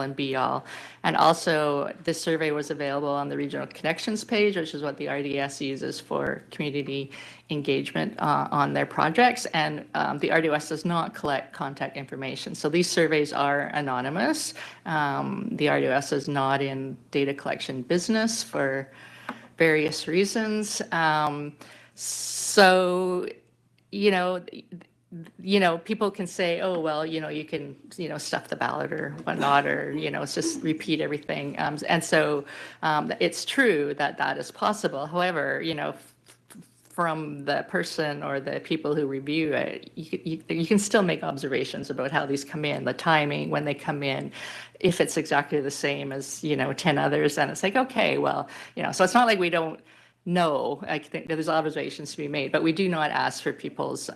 and be all. And also this survey was available on the Regional Connections page, which is what the RDS uses for community engagement on their projects. And the RDOS does not collect contact information. So these surveys are anonymous. The RDOS is not in data collection business for various reasons. So, people can say, oh, well, you can, stuff the ballot or whatnot, or, it's just repeat everything. And so it's true that that is possible. However, from the person or the people who review it, you can still make observations about how these come in, the timing, when they come in, if it's exactly the same as, 10 others. And it's like, okay, well, so it's not like we don't know. I think there's observations to be made, but we do not ask for people's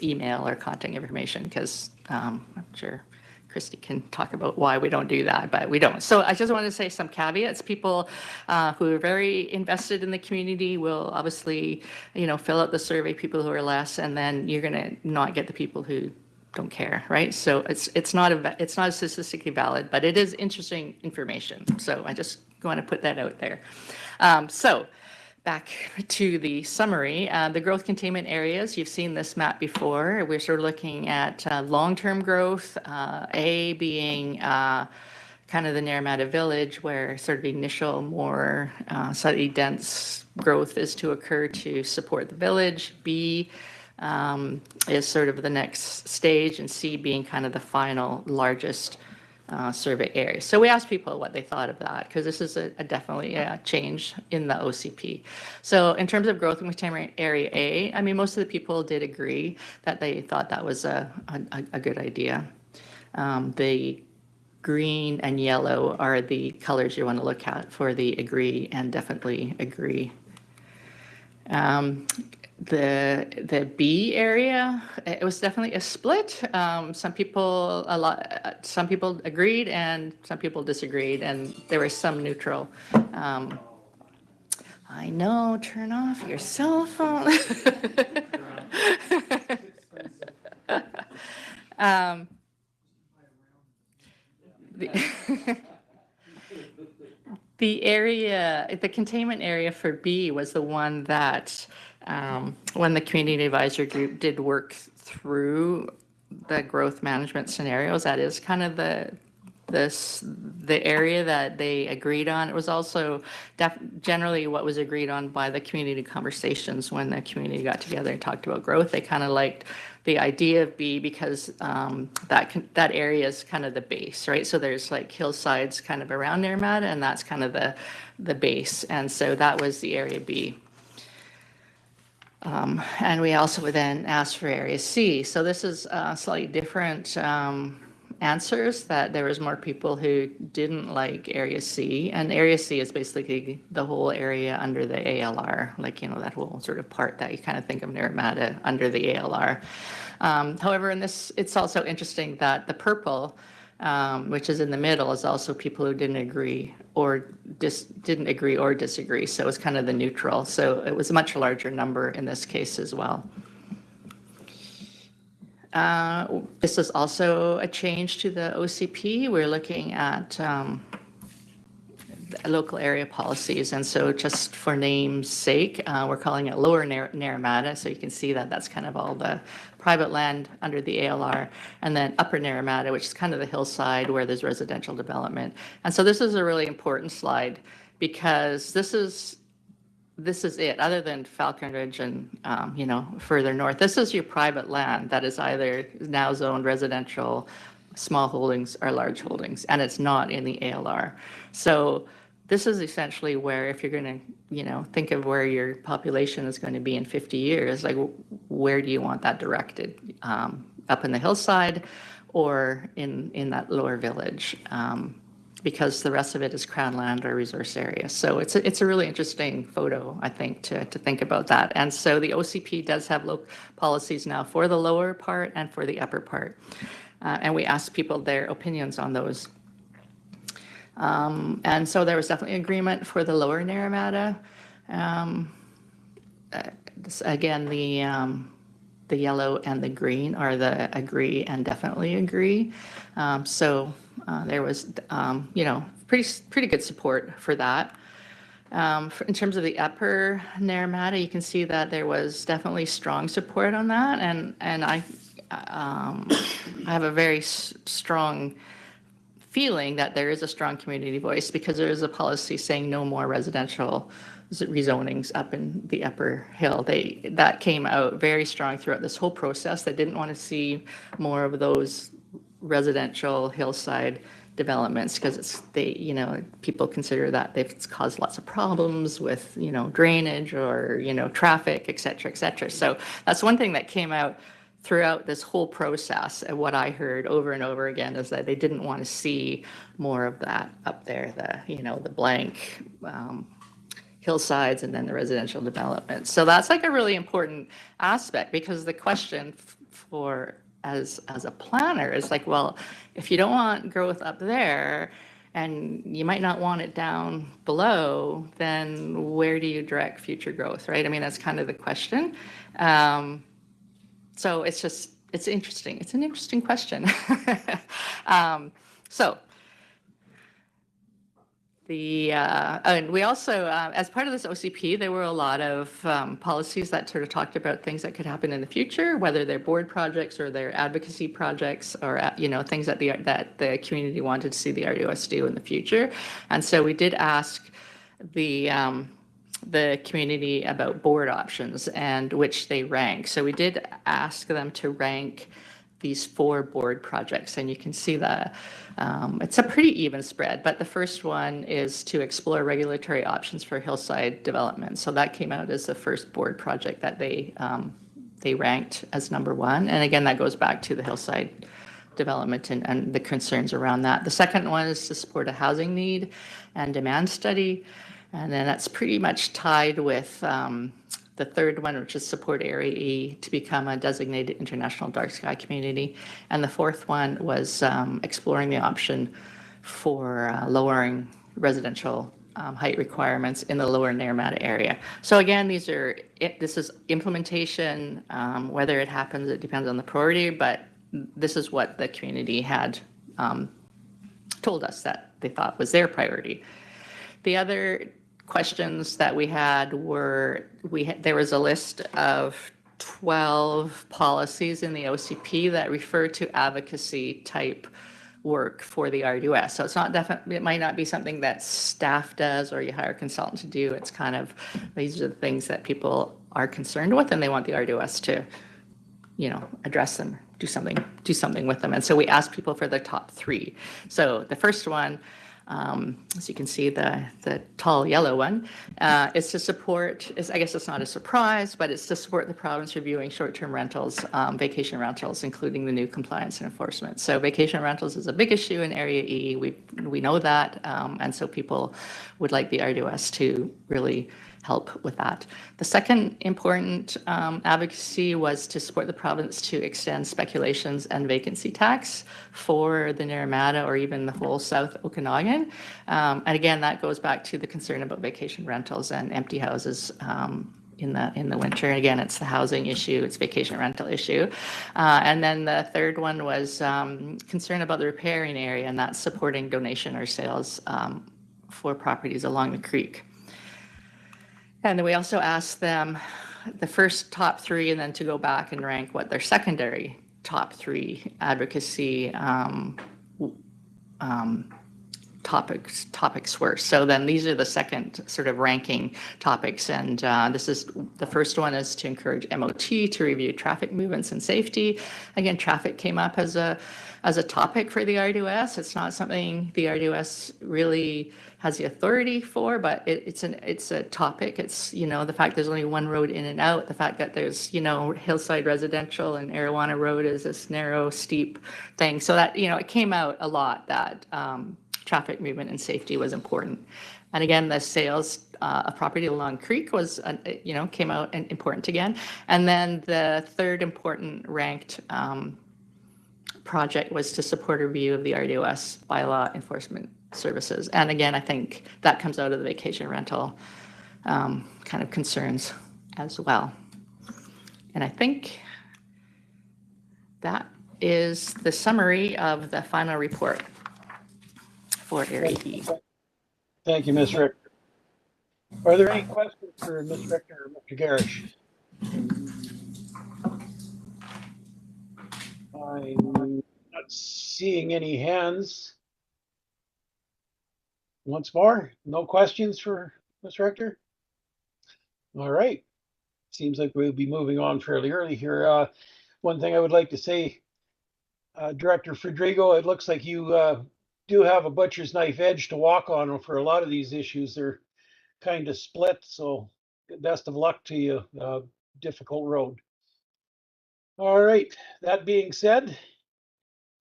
email or contact information because I'm sure Christy can talk about why we don't do that, but we don't. So I just want to say some caveats. People who are very invested in the community will obviously, fill out the survey, people who are less, and then you're going to not get the people who don't care, right? So it's not statistically valid, but it is interesting information. So I just want to put that out there. So back to the summary, the growth containment areas, you've seen this map before. We're sort of looking at long-term growth, A being kind of the Naramata Village, where sort of initial, more slightly dense growth is to occur to support the village. B is sort of the next stage, and C being kind of the final largest survey area. So we asked people what they thought of that, because this is definitely a change in the OCP. So in terms of growth and containment area A, I mean, most of the people did agree that they thought that was a good idea. The green and yellow are the colors you want to look at for the agree and definitely agree. The B area, it was definitely a split. Some people agreed and some people disagreed, and there was some neutral. I know, turn off your cell phone. The containment area for B was the one that when the community advisory group did work through the growth management scenarios, that is kind of the area that they agreed on. It was also generally what was agreed on by the community conversations when the community got together and talked about growth. They kind of liked the idea of B because that area is kind of the base, right? So there's like hillsides kind of around Naramata, and that's kind of the base. And so that was the area B. And we also then asked for area C. So this is slightly different answers, that there was more people who didn't like area C. And area C is basically the whole area under the ALR, like, that whole sort of part that you kind of think of Naramata under the ALR. However, in this, it's also interesting that the purple, which is in the middle, is also people who didn't agree or disagree. So it's kind of the neutral. So it was a much larger number in this case as well. This is also a change to the OCP. We're looking at local area policies, and so just for name's sake, we're calling it Lower Naramata. So you can see that that's kind of all the private land under the ALR, and then Upper Naramata, which is kind of the hillside where there's residential development. And so this is a really important slide, because this is it, other than Falcon Ridge and, further north. This is your private land that is either now zoned residential, small holdings, or large holdings, and it's not in the ALR. So this is essentially where, if you're going to, think of where your population is going to be in 50 years, like, where do you want that directed? Up in the hillside or in that lower village? Because the rest of it is crown land or resource area. So it's a really interesting photo, I think, to think about that. And so the OCP does have local policies now for the lower part and for the upper part. And we asked people their opinions on those. And so there was definitely agreement for the lower Naramata. Again, the yellow and the green are the agree and definitely agree. So There was, pretty good support for that. In terms of the upper Naramata, you can see that there was definitely strong support on that, and I have a very strong feeling that there is a strong community voice because there is a policy saying no more residential rezonings up in the upper hill. That came out very strong throughout this whole process. They didn't want to see more of those residential hillside developments because people consider that they've caused lots of problems with drainage or traffic, et cetera, et cetera. So that's one thing that came out throughout this whole process. And what I heard over and over again is that they didn't want to see more of that up there, the blank hillsides and then the residential development. So that's like a really important aspect, because the question for as a planner is like, well, if you don't want growth up there and you might not want it down below, then where do you direct future growth, right? I mean, that's kind of the question. So it's interesting. It's an interesting question. And we also, as part of this OCP, there were a lot of policies that sort of talked about things that could happen in the future, whether they're board projects or they're advocacy projects, or things that the community wanted to see the RDOS do in the future. And so we did ask the community about board options and which they rank. So we did ask them to rank these 4 board projects, and you can see that it's a pretty even spread, but the first one is to explore regulatory options for hillside development. So that came out as the first board project that they ranked as number 1. And again, that goes back to the hillside development and the concerns around that. The second one is to support a housing need and demand study. And then that's pretty much tied with the third one, which is support Area E to become a designated international dark sky community. And the fourth one was exploring the option for lowering residential height requirements in the lower Naramata area. So again, this is implementation. Whether it happens, it depends on the priority, but this is what the community had told us that they thought was their priority. The other questions that we had were, there was a list of 12 policies in the OCP that refer to advocacy type work for the RDOS. So it's not definitely, it might not be something that staff does or you hire a consultant to do. It's kind of, these are the things that people are concerned with and they want the RDOS to, address them, do something with them. And so we asked people for the top 3. So the first one, as you can see, the tall yellow one, is to support, I guess it's not a surprise, but it's to support the province reviewing short-term rentals, vacation rentals, including the new compliance and enforcement. So vacation rentals is a big issue in Area E. We know that, and so people would like the RDOS to really help with that. The second important advocacy was to support the province to extend speculations and vacancy tax for the Naramata or even the whole South Okanagan. And again, that goes back to the concern about vacation rentals and empty houses in the winter. And again, it's the housing issue, it's vacation rental issue. And then the third one was concern about the riparian area, and that's supporting donation or sales for properties along the creek. And then we also asked them the first top 3 and then to go back and rank what their secondary top 3 advocacy topics were. So then these are the second sort of ranking topics. And this is, the first one is to encourage MOT to review traffic movements and safety. Again, traffic came up as a topic for the RDOS. It's not something the RDOS really has the authority for, but it's a topic. It's, the fact there's only one road in and out, the fact that there's, hillside residential and Arawana Road is this narrow, steep thing. So that, it came out a lot that traffic movement and safety was important. And again, the sales of property along creek was, came out and important again. And then the third important ranked project was to support a review of the RDOS bylaw enforcement services. And again, I think that comes out of the vacation rental kind of concerns as well. And I think that is the summary of the final report. for Area D. Thank you, Ms. Richter. Are there any questions for Ms. Richter or Mr. Garish? I'm not seeing any hands. Once more, no questions for Ms. Richter? All right. Seems like we'll be moving on fairly early here. One thing I would like to say, Director Fedrigo, it looks like you do have a butcher's knife edge to walk on for a lot of these issues. They're kind of split, so best of luck to you. Difficult road. All right, that being said,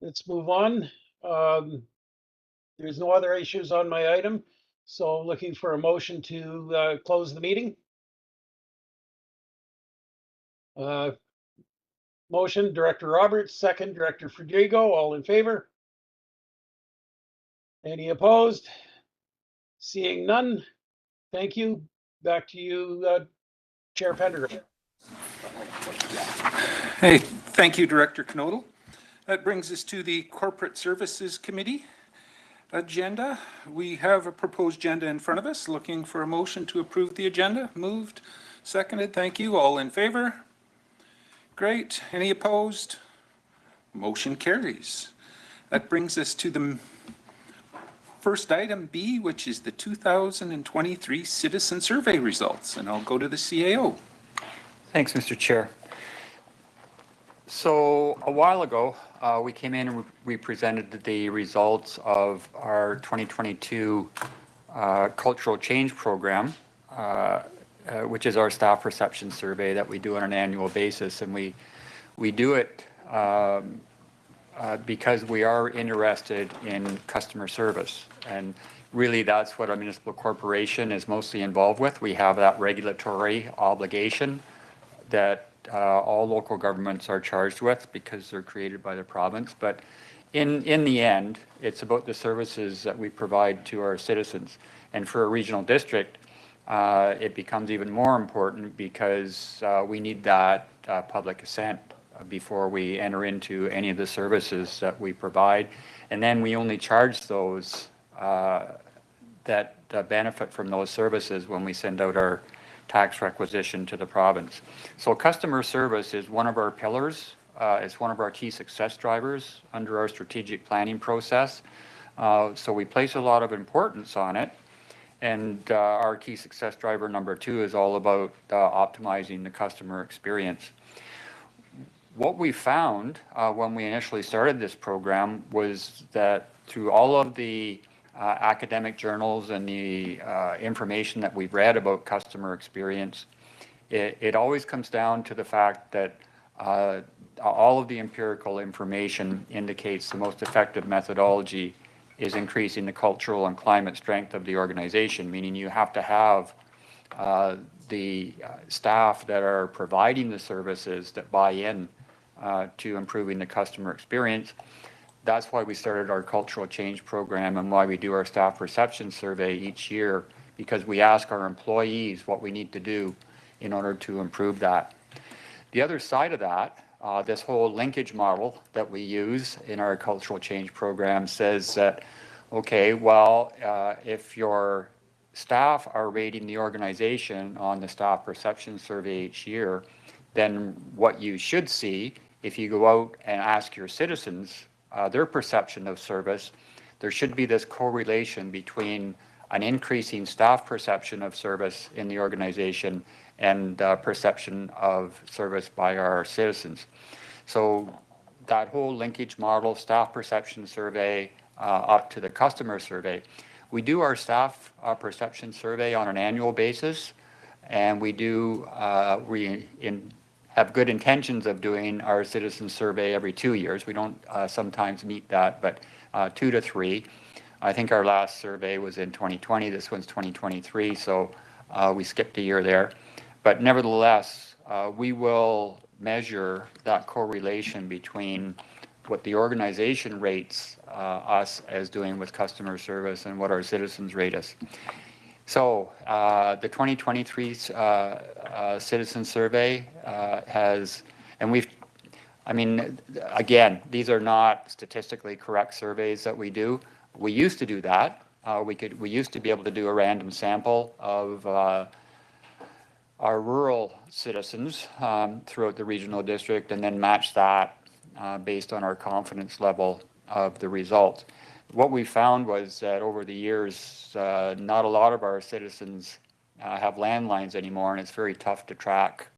let's move on. There's no other issues on my item, so looking for a motion to close the meeting. Motion, Director Roberts, second, Director Fedrigo, all in favor? Any opposed? Seeing none, thank you. Back to you, Chair Penticton. Hey, thank you, Director Knodel. That brings us to the Corporate Services Committee agenda. We have a proposed agenda in front of us. Looking for a motion to approve the agenda. Moved, seconded. Thank you. All in favor? Great. Any opposed? Motion carries. That brings us to the first item B, which is the 2023 Citizen Survey results. And I'll go to the CAO. Thanks, Mr. Chair. So a while ago, we came in and we presented the results of our 2022 Cultural Change Program, which is our staff perception survey that we do on an annual basis. And we do it because we are interested in customer service. And really that's what a municipal corporation is mostly involved with. We have that regulatory obligation that all local governments are charged with because they're created by the province. But in the end, it's about the services that we provide to our citizens. And for a regional district, it becomes even more important because we need that public assent before we enter into any of the services that we provide. And then we only charge those that benefit from those services when we send out our tax requisition to the province. So customer service is one of our pillars. It's one of our key success drivers under our strategic planning process. So we place a lot of importance on it. And our key success driver number 2 is all about optimizing the customer experience. What we found when we initially started this program was that through all of the academic journals and the information that we've read about customer experience, it always comes down to the fact that all of the empirical information indicates the most effective methodology is increasing the cultural and climate strength of the organization, meaning you have to have the staff that are providing the services that buy in to improving the customer experience. That's why we started our cultural change program and why we do our staff perception survey each year, because we ask our employees what we need to do in order to improve that. The other side of that, this whole linkage model that we use in our cultural change program says that, okay, well, if your staff are rating the organization on the staff perception survey each year, then what you should see, if you go out and ask your citizens their perception of service, there should be this correlation between an increasing staff perception of service in the organization and perception of service by our citizens. So that whole linkage model, staff perception survey, up to the customer survey. We do our staff perception survey on an annual basis, and we do have good intentions of doing our citizen survey every 2 years. We don't sometimes meet that, but 2 to 3. I think our last survey was in 2020. This one's 2023, so we skipped a year there. But nevertheless, we will measure that correlation between what the organization rates us as doing with customer service and what our citizens rate us. So the 2023 citizen survey has, and I mean, again, these are not statistically correct surveys that we do. We used to do that. We used to be able to do a random sample of our rural citizens throughout the regional district and then match that based on our confidence level of the results. What we found was that over the years, not a lot of our citizens have landlines anymore, and it's very tough to track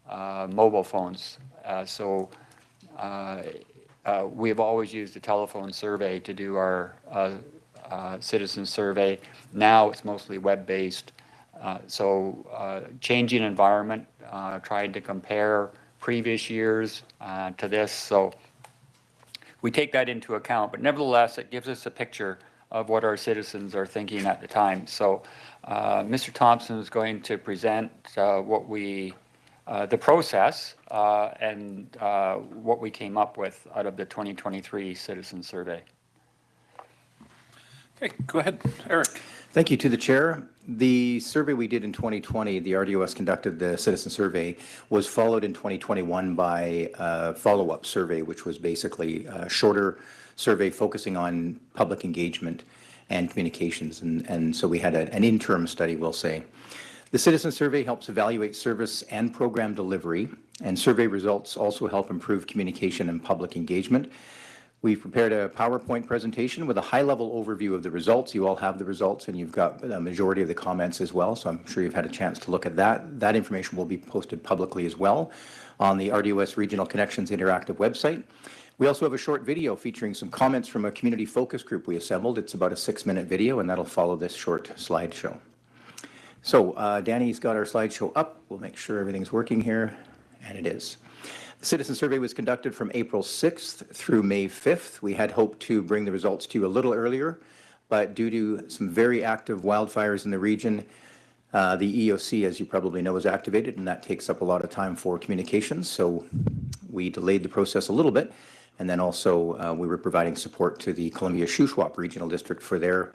mobile phones. So we've always used a telephone survey to do our citizen survey. Now it's mostly web-based. So changing environment, trying to compare previous years to this. So we take that into account, but nevertheless, it gives us a picture of what our citizens are thinking at the time. So Mr. Thompson is going to present what we, the process and what we came up with out of the 2023 citizen survey. Okay, go ahead, Eric. Thank you to the chair. The survey we did in 2020, the RDOS conducted the citizen survey, was followed in 2021 by a follow-up survey, which was basically a shorter survey focusing on public engagement and communications. And so we had an interim study, we'll say. The citizen survey helps evaluate service and program delivery, and survey results also help improve communication and public engagement. We've prepared a PowerPoint presentation with a high-level overview of the results. You all have the results, and you've got the majority of the comments as well, so I'm sure you've had a chance to look at that. That information will be posted publicly as well on the RDOS Regional Connections Interactive website. We also have a short video featuring some comments from a community focus group we assembled. It's about a 6-minute video, and that'll follow this short slideshow. So Danny's got our slideshow up. We'll make sure everything's working here, and it is. The citizen survey was conducted from April 6th through May 5th. We had hoped to bring the results to you a little earlier, but due to some very active wildfires in the region, the EOC, as you probably know, is activated, and that takes up a lot of time for communications. So we delayed the process a little bit, and then also we were providing support to the Columbia-Shuswap Regional District for their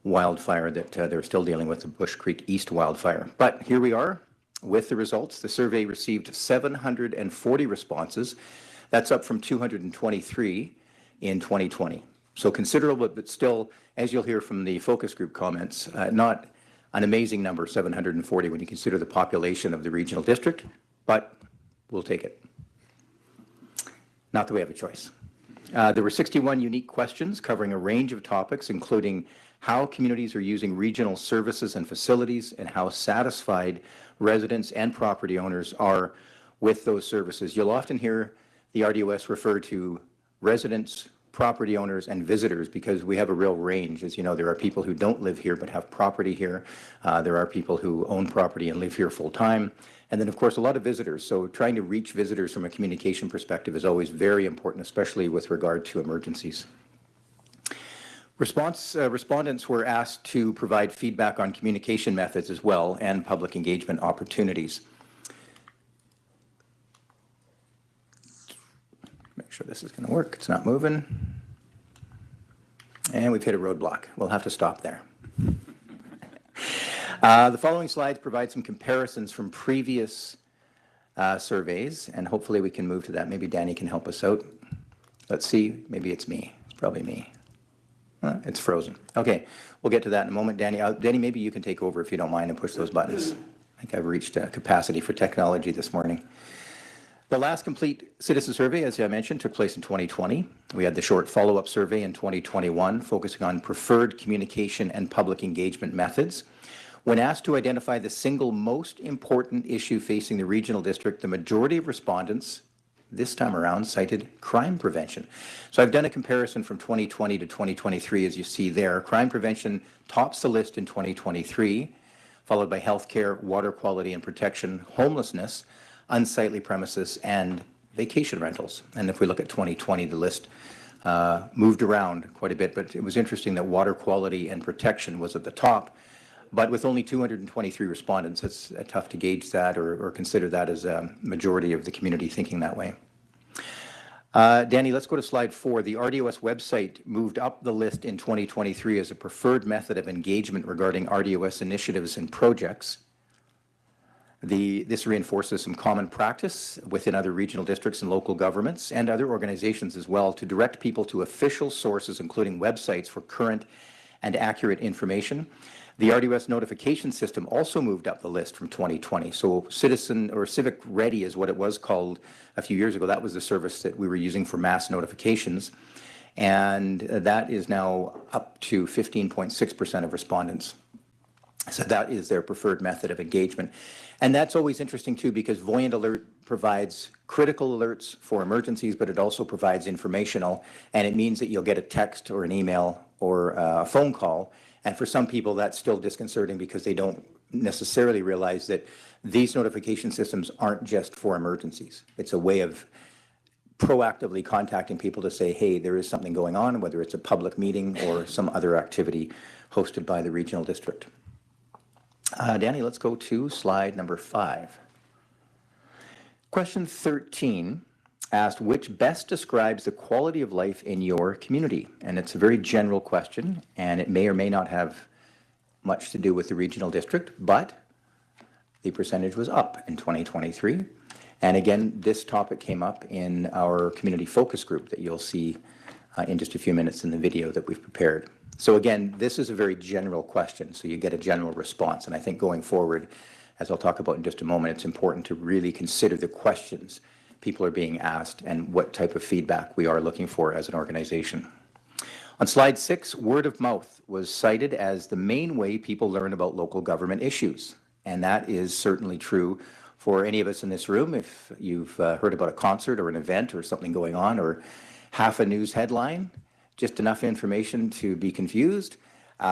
wildfire that they're still dealing with, the Bush Creek East wildfire. But here we are. With the results, the survey received 740 responses. That's up from 223 in 2020. So considerable, but still, as you'll hear from the focus group comments, not an amazing number, 740, when you consider the population of the regional district, but we'll take it. Not that we have a choice. There were 61 unique questions covering a range of topics, including how communities are using regional services and facilities and how satisfied residents and property owners are with those services. You'll often hear the RDOS refer to residents, property owners, and visitors because we have a real range. As you know, there are people who don't live here but have property here. There are people who own property and live here full time. And then, of course, a lot of visitors. So trying to reach visitors from a communication perspective is always very important, especially with regard to emergencies. Respondents were asked to provide feedback on communication methods as well and public engagement opportunities. Make sure this is going to work. It's not moving. And we've hit a roadblock. We'll have to stop there. The following slides provide some comparisons from previous surveys, and hopefully we can move to that. Maybe Danny can help us out. Let's see. Maybe it's me. It's probably me. It's frozen. Okay, we'll get to that in a moment. Danny, Danny, maybe you can take over if you don't mind and push those buttons. I think I've reached capacity for technology this morning. The last complete citizen survey, as I mentioned, took place in 2020. We had the short follow-up survey in 2021, focusing on preferred communication and public engagement methods. When asked to identify the single most important issue facing the regional district, the majority of respondents this time around cited crime prevention. So I've done a comparison from 2020 to 2023, as you see there. Crime prevention tops the list in 2023, followed by healthcare, water quality and protection, homelessness, unsightly premises, and vacation rentals. And if we look at 2020, the list moved around quite a bit, but it was interesting that water quality and protection was at the top. But with only 223 respondents, it's tough to gauge that or consider that as a majority of the community thinking that way. Danny, let's go to slide 4. The RDOS website moved up the list in 2023 as a preferred method of engagement regarding RDOS initiatives and projects. This reinforces some common practice within other regional districts and local governments and other organizations as well to direct people to official sources, including websites for current and accurate information. The RDOS notification system also moved up the list from 2020. So Citizen or Civic Ready is what it was called a few years ago. That was the service that we were using for mass notifications. And that is now up to 15.6% of respondents. So that is their preferred method of engagement. And that's always interesting too, because Voyant Alert provides critical alerts for emergencies, but it also provides informational, and it means that you'll get a text or an email or a phone call. And for some people, that's still disconcerting because they don't necessarily realize that these notification systems aren't just for emergencies. It's a way of proactively contacting people to say, hey, there is something going on, whether it's a public meeting or some other activity hosted by the regional district. Danny, let's go to slide number 5. Question 13 asked, which best describes the quality of life in your community? And it's a very general question, and it may or may not have much to do with the regional district, but the percentage was up in 2023. And again, this topic came up in our community focus group that you'll see in just a few minutes in the video that we've prepared. So again, this is a very general question, so you get a general response. And I think going forward, as I'll talk about in just a moment, it's important to really consider the questions people are being asked and what type of feedback we are looking for as an organization. On slide 6, word of mouth was cited as the main way people learn about local government issues. And that is certainly true for any of us in this room. If you've heard about a concert or an event or something going on or half a news headline, just enough information to be confused,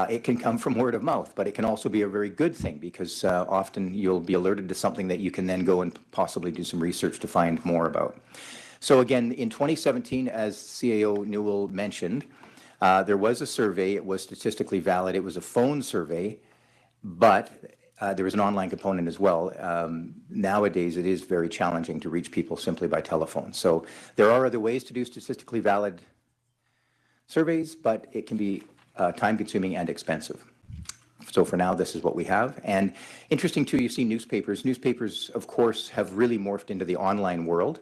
it can come from word of mouth, but it can also be a very good thing because often you'll be alerted to something that you can then go and possibly do some research to find more about. So again, in 2017, as CAO Newell mentioned, there was a survey. It was statistically valid. It was a phone survey, but there was an online component as well. Nowadays, it is very challenging to reach people simply by telephone. So there are other ways to do statistically valid surveys, but it can be time-consuming and expensive. So for now, this is what we have. And interesting too, you see newspapers. Newspapers, of course, have really morphed into the online world.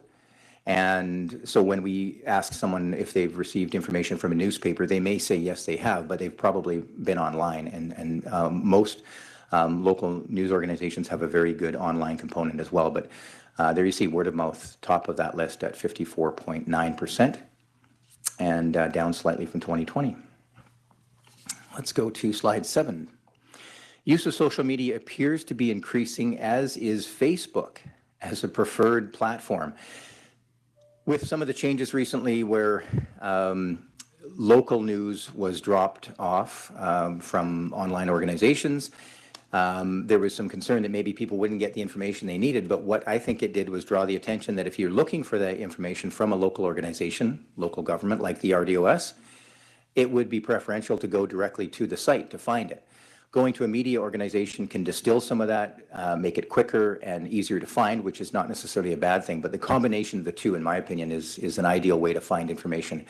And so when we ask someone if they've received information from a newspaper, they may say yes, they have, but they've probably been online. And most local news organizations have a very good online component as well. But there you see word of mouth, top of that list at 54.9%. and down slightly from 2020. Let's go to slide 7. Use of social media appears to be increasing, as is Facebook as a preferred platform. With some of the changes recently where local news was dropped off from online organizations, there was some concern that maybe people wouldn't get the information they needed, but what I think it did was draw the attention that if you're looking for that information from a local organization, local government like the RDOS, it would be preferential to go directly to the site to find it. Going to a media organization can distill some of that, make it quicker and easier to find, which is not necessarily a bad thing, but the combination of the two, in my opinion, is an ideal way to find information.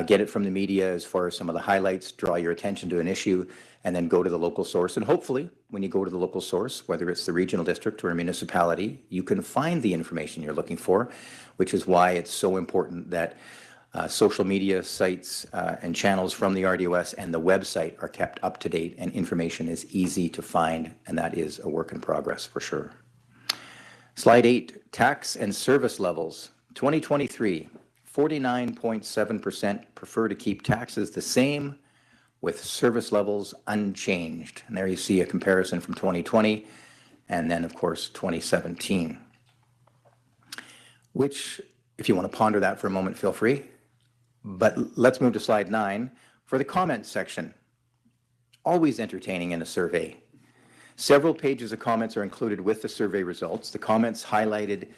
Get it from the media as far as some of the highlights, draw your attention to an issue, and then go to the local source. And hopefully, when you go to the local source, whether it's the regional district or a municipality, you can find the information you're looking for, which is why it's so important that social media sites and channels from the RDOS and the website are kept up to date and information is easy to find, and that is a work in progress for sure. Slide 8, tax and service levels. 2023, 49.7% prefer to keep taxes the same with service levels unchanged. And there you see a comparison from 2020 and then, of course, 2017. Which, if you want to ponder that for a moment, feel free. But let's move to slide 9 for the comments section. Always entertaining in a survey. Several pages of comments are included with the survey results. The comments highlighted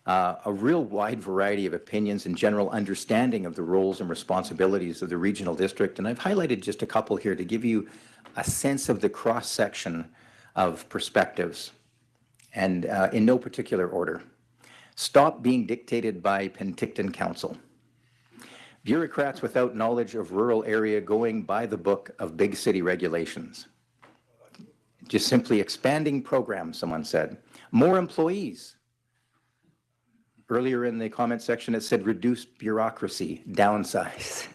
a real wide variety of opinions and general understanding of the roles and responsibilities of the regional district. And I've highlighted just a couple here to give you a sense of the cross-section of perspectives, and in no particular order. Stop being dictated by Penticton Council. Bureaucrats without knowledge of rural area going by the book of big city regulations. Just simply expanding programs, someone said. More employees. Earlier in the comment section, it said reduce bureaucracy, downsize.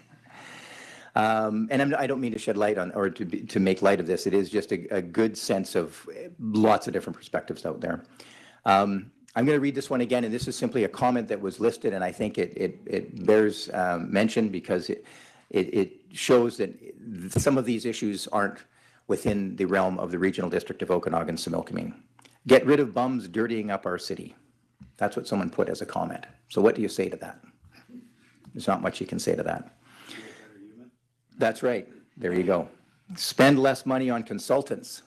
And I don't mean to shed light on or to make light of this. It is just a good sense of lots of different perspectives out there. I'm going to read this one again, and this is simply a comment that was listed, and I think it bears mention because it shows that some of these issues aren't within the realm of the Regional District of Okanagan-Similkameen. Get rid of bums dirtying up our city. That's what someone put as a comment. So what do you say to that? There's not much you can say to that. That's right. There you go. Spend less money on consultants.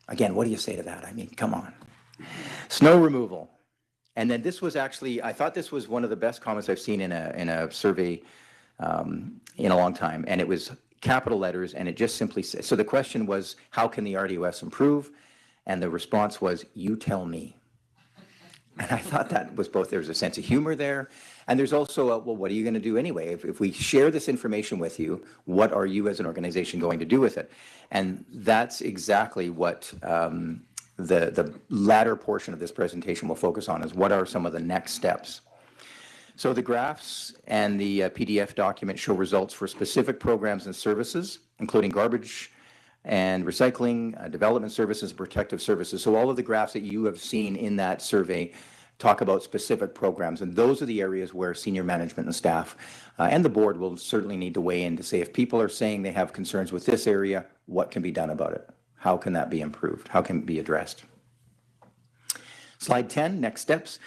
Again, what do you say to that? I mean, come on. Snow removal. And then this was actually, I thought this was one of the best comments I've seen in a survey in a long time. And it was capital letters, and it just simply said, so the question was, how can the RDOS improve? And the response was, you tell me. And I thought that was both, there's a sense of humor there, and there's also a, well, what are you going to do anyway? If we share this information with you, what are you as an organization going to do with it? And that's exactly what the latter portion of this presentation will focus on, is what are some of the next steps. So the graphs and the PDF document show results for specific programs and services, including garbage and recycling, development services, protective services. So all of the graphs that you have seen in that survey talk about specific programs, and those are the areas where senior management and staff and the board will certainly need to weigh in to say, if people are saying they have concerns with this area, what can be done about it? How can that be improved? How can it be addressed? Slide 10, next steps.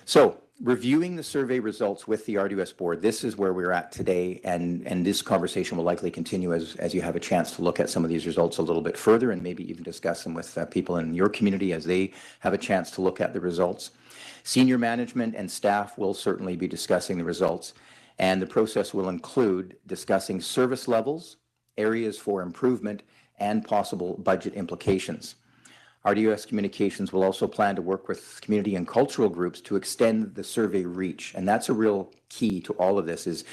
So reviewing the survey results with the RDOS board, this is where we're at today, and this conversation will likely continue as you have a chance to look at some of these results a little bit further, and maybe even discuss them with people in your community as they have a chance to look at the results. Senior management and staff will certainly be discussing the results, and the process will include discussing service levels, areas for improvement, and possible budget implications. RDOS Communications will also plan to work with community and cultural groups to extend the survey reach. And that's a real key to all of this, is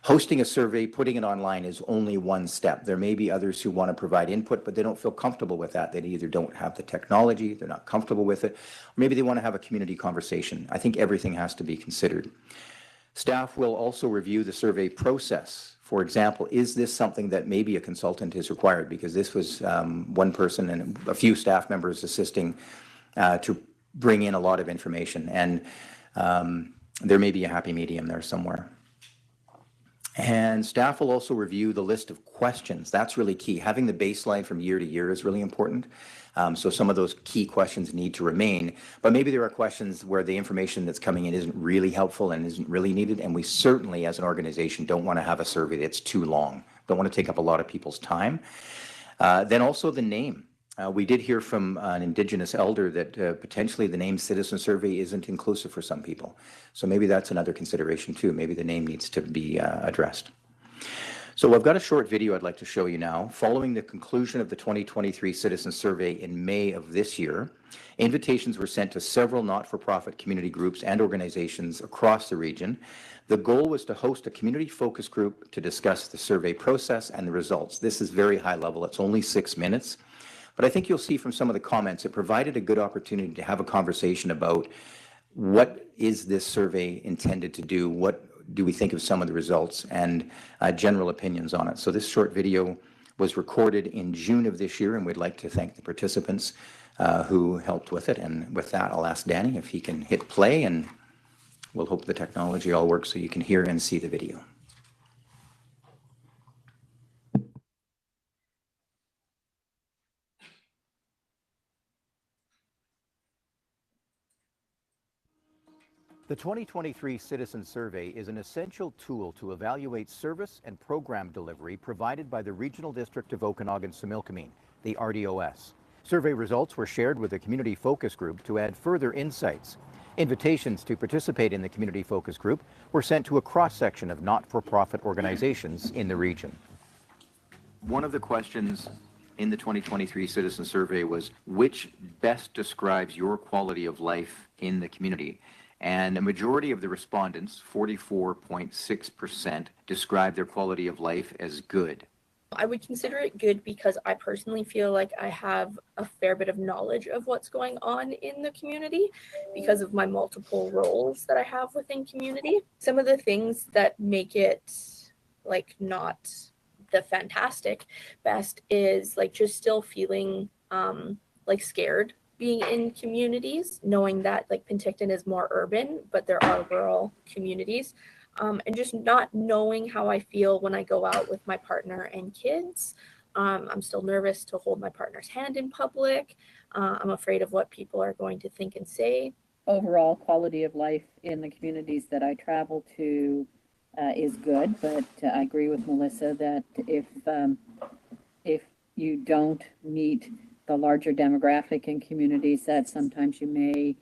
hosting a survey, putting it online is only one step. There may be others who want to provide input, but they don't feel comfortable with that. They either don't have the technology, they're not comfortable with it, or maybe they want to have a community conversation. I think everything has to be considered. Staff will also review the survey process. For example, is this something that maybe a consultant is required? Because this was one person and a few staff members assisting to bring in a lot of information. And there may be a happy medium there somewhere. And staff will also review the list of questions. That's really key. Having the baseline from year to year is really important. So some of those key questions need to remain, but maybe there are questions where the information that's coming in isn't really helpful and isn't really needed. And we certainly, as an organization, don't want to have a survey that's too long. Don't want to take up a lot of people's time. Then also the name. We did hear from an Indigenous elder that potentially the name Citizen Survey isn't inclusive for some people. So maybe that's another consideration too. Maybe the name needs to be addressed. So I've got a short video I'd like to show you now. Following the conclusion of the 2023 Citizen Survey in May of this year, invitations were sent to several not-for-profit community groups and organizations across the region. The goal was to host a community focus group to discuss the survey process and the results. This is very high level. It's only 6 minutes. But I think you'll see from some of the comments, it provided a good opportunity to have a conversation about what is this survey intended to do, what do we think of some of the results, and general opinions on it. So this short video was recorded in June of this year, and we'd like to thank the participants who helped with it. And with that, I'll ask Danny if he can hit play, and we'll hope the technology all works so you can hear and see the video. The 2023 Citizen Survey is an essential tool to evaluate service and program delivery provided by the Regional District of Okanagan-Similkameen, the RDOS. Survey results were shared with a community focus group to add further insights. Invitations to participate in the community focus group were sent to a cross-section of not-for-profit organizations in the region. One of the questions in the 2023 Citizen Survey was, which best describes your quality of life in the community? And a majority of the respondents, 44.6%, described their quality of life as good. I would consider it good because I personally feel like I have a fair bit of knowledge of what's going on in the community because of my multiple roles that I have within community. Some of the things that make it like not the fantastic best is like just still feeling like scared being in communities, knowing that like Penticton is more urban, but there are rural communities. And just not knowing how I feel when I go out with my partner and kids. I'm still nervous to hold my partner's hand in public. I'm afraid of what people are going to think and say. Overall quality of life in the communities that I travel to is good, but I agree with Melissa that if you don't meet the larger demographic in communities, that sometimes you may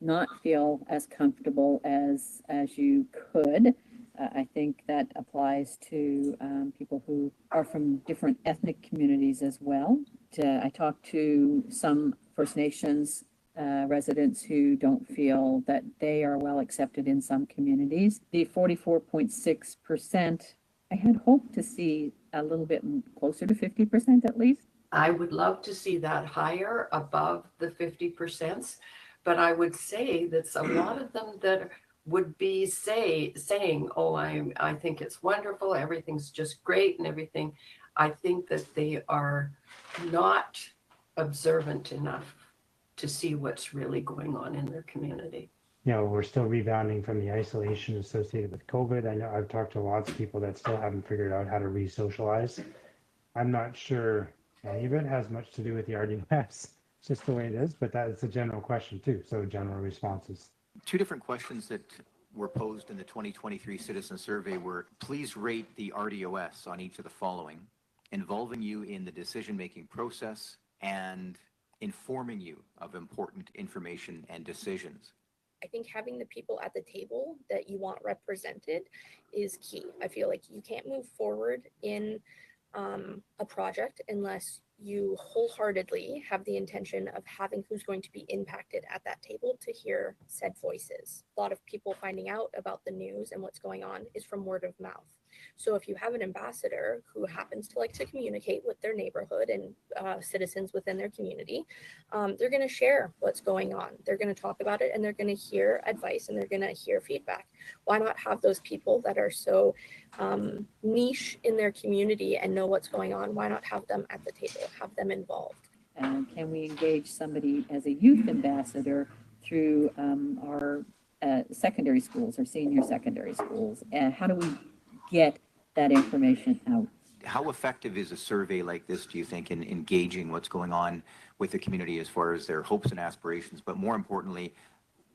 not feel as comfortable as you could. I think that applies to people who are from different ethnic communities as well. I talked to some First Nations residents who don't feel that they are well accepted in some communities. The 44.6%, I had hoped to see a little bit closer to 50% at least. I would love to see that higher above the 50%, but I would say that a lot of them that would be saying, oh, I think it's wonderful, everything's just great and everything. I think that they are not observant enough to see what's really going on in their community. You know, we're still rebounding from the isolation associated with COVID. I know I've talked to lots of people that still haven't figured out how to re-socialize. I'm not sure any of it has much to do with the RDOS. It's just the way it is, but that is a general question too. So general responses. Two different questions that were posed in the 2023 citizen survey were, please rate the RDOS on each of the following: involving you in the decision-making process and informing you of important information and decisions. I think having the people at the table that you want represented is key. I feel like you can't move forward in a project unless you wholeheartedly have the intention of having who's going to be impacted at that table to hear said voices. A lot of people finding out about the news and what's going on is from word of mouth. So if you have an ambassador who happens to like to communicate with their neighborhood and citizens within their community, they're going to share what's going on. They're going to talk about it and they're going to hear advice and they're going to hear feedback. Why not have those people that are so niche in their community and know what's going on? Why not have them at the table, have them involved? Can we engage somebody as a youth ambassador through our secondary schools or senior secondary schools? How do we get that information out? How effective is a survey like this, do you think, in engaging what's going on with the community as far as their hopes and aspirations, but more importantly,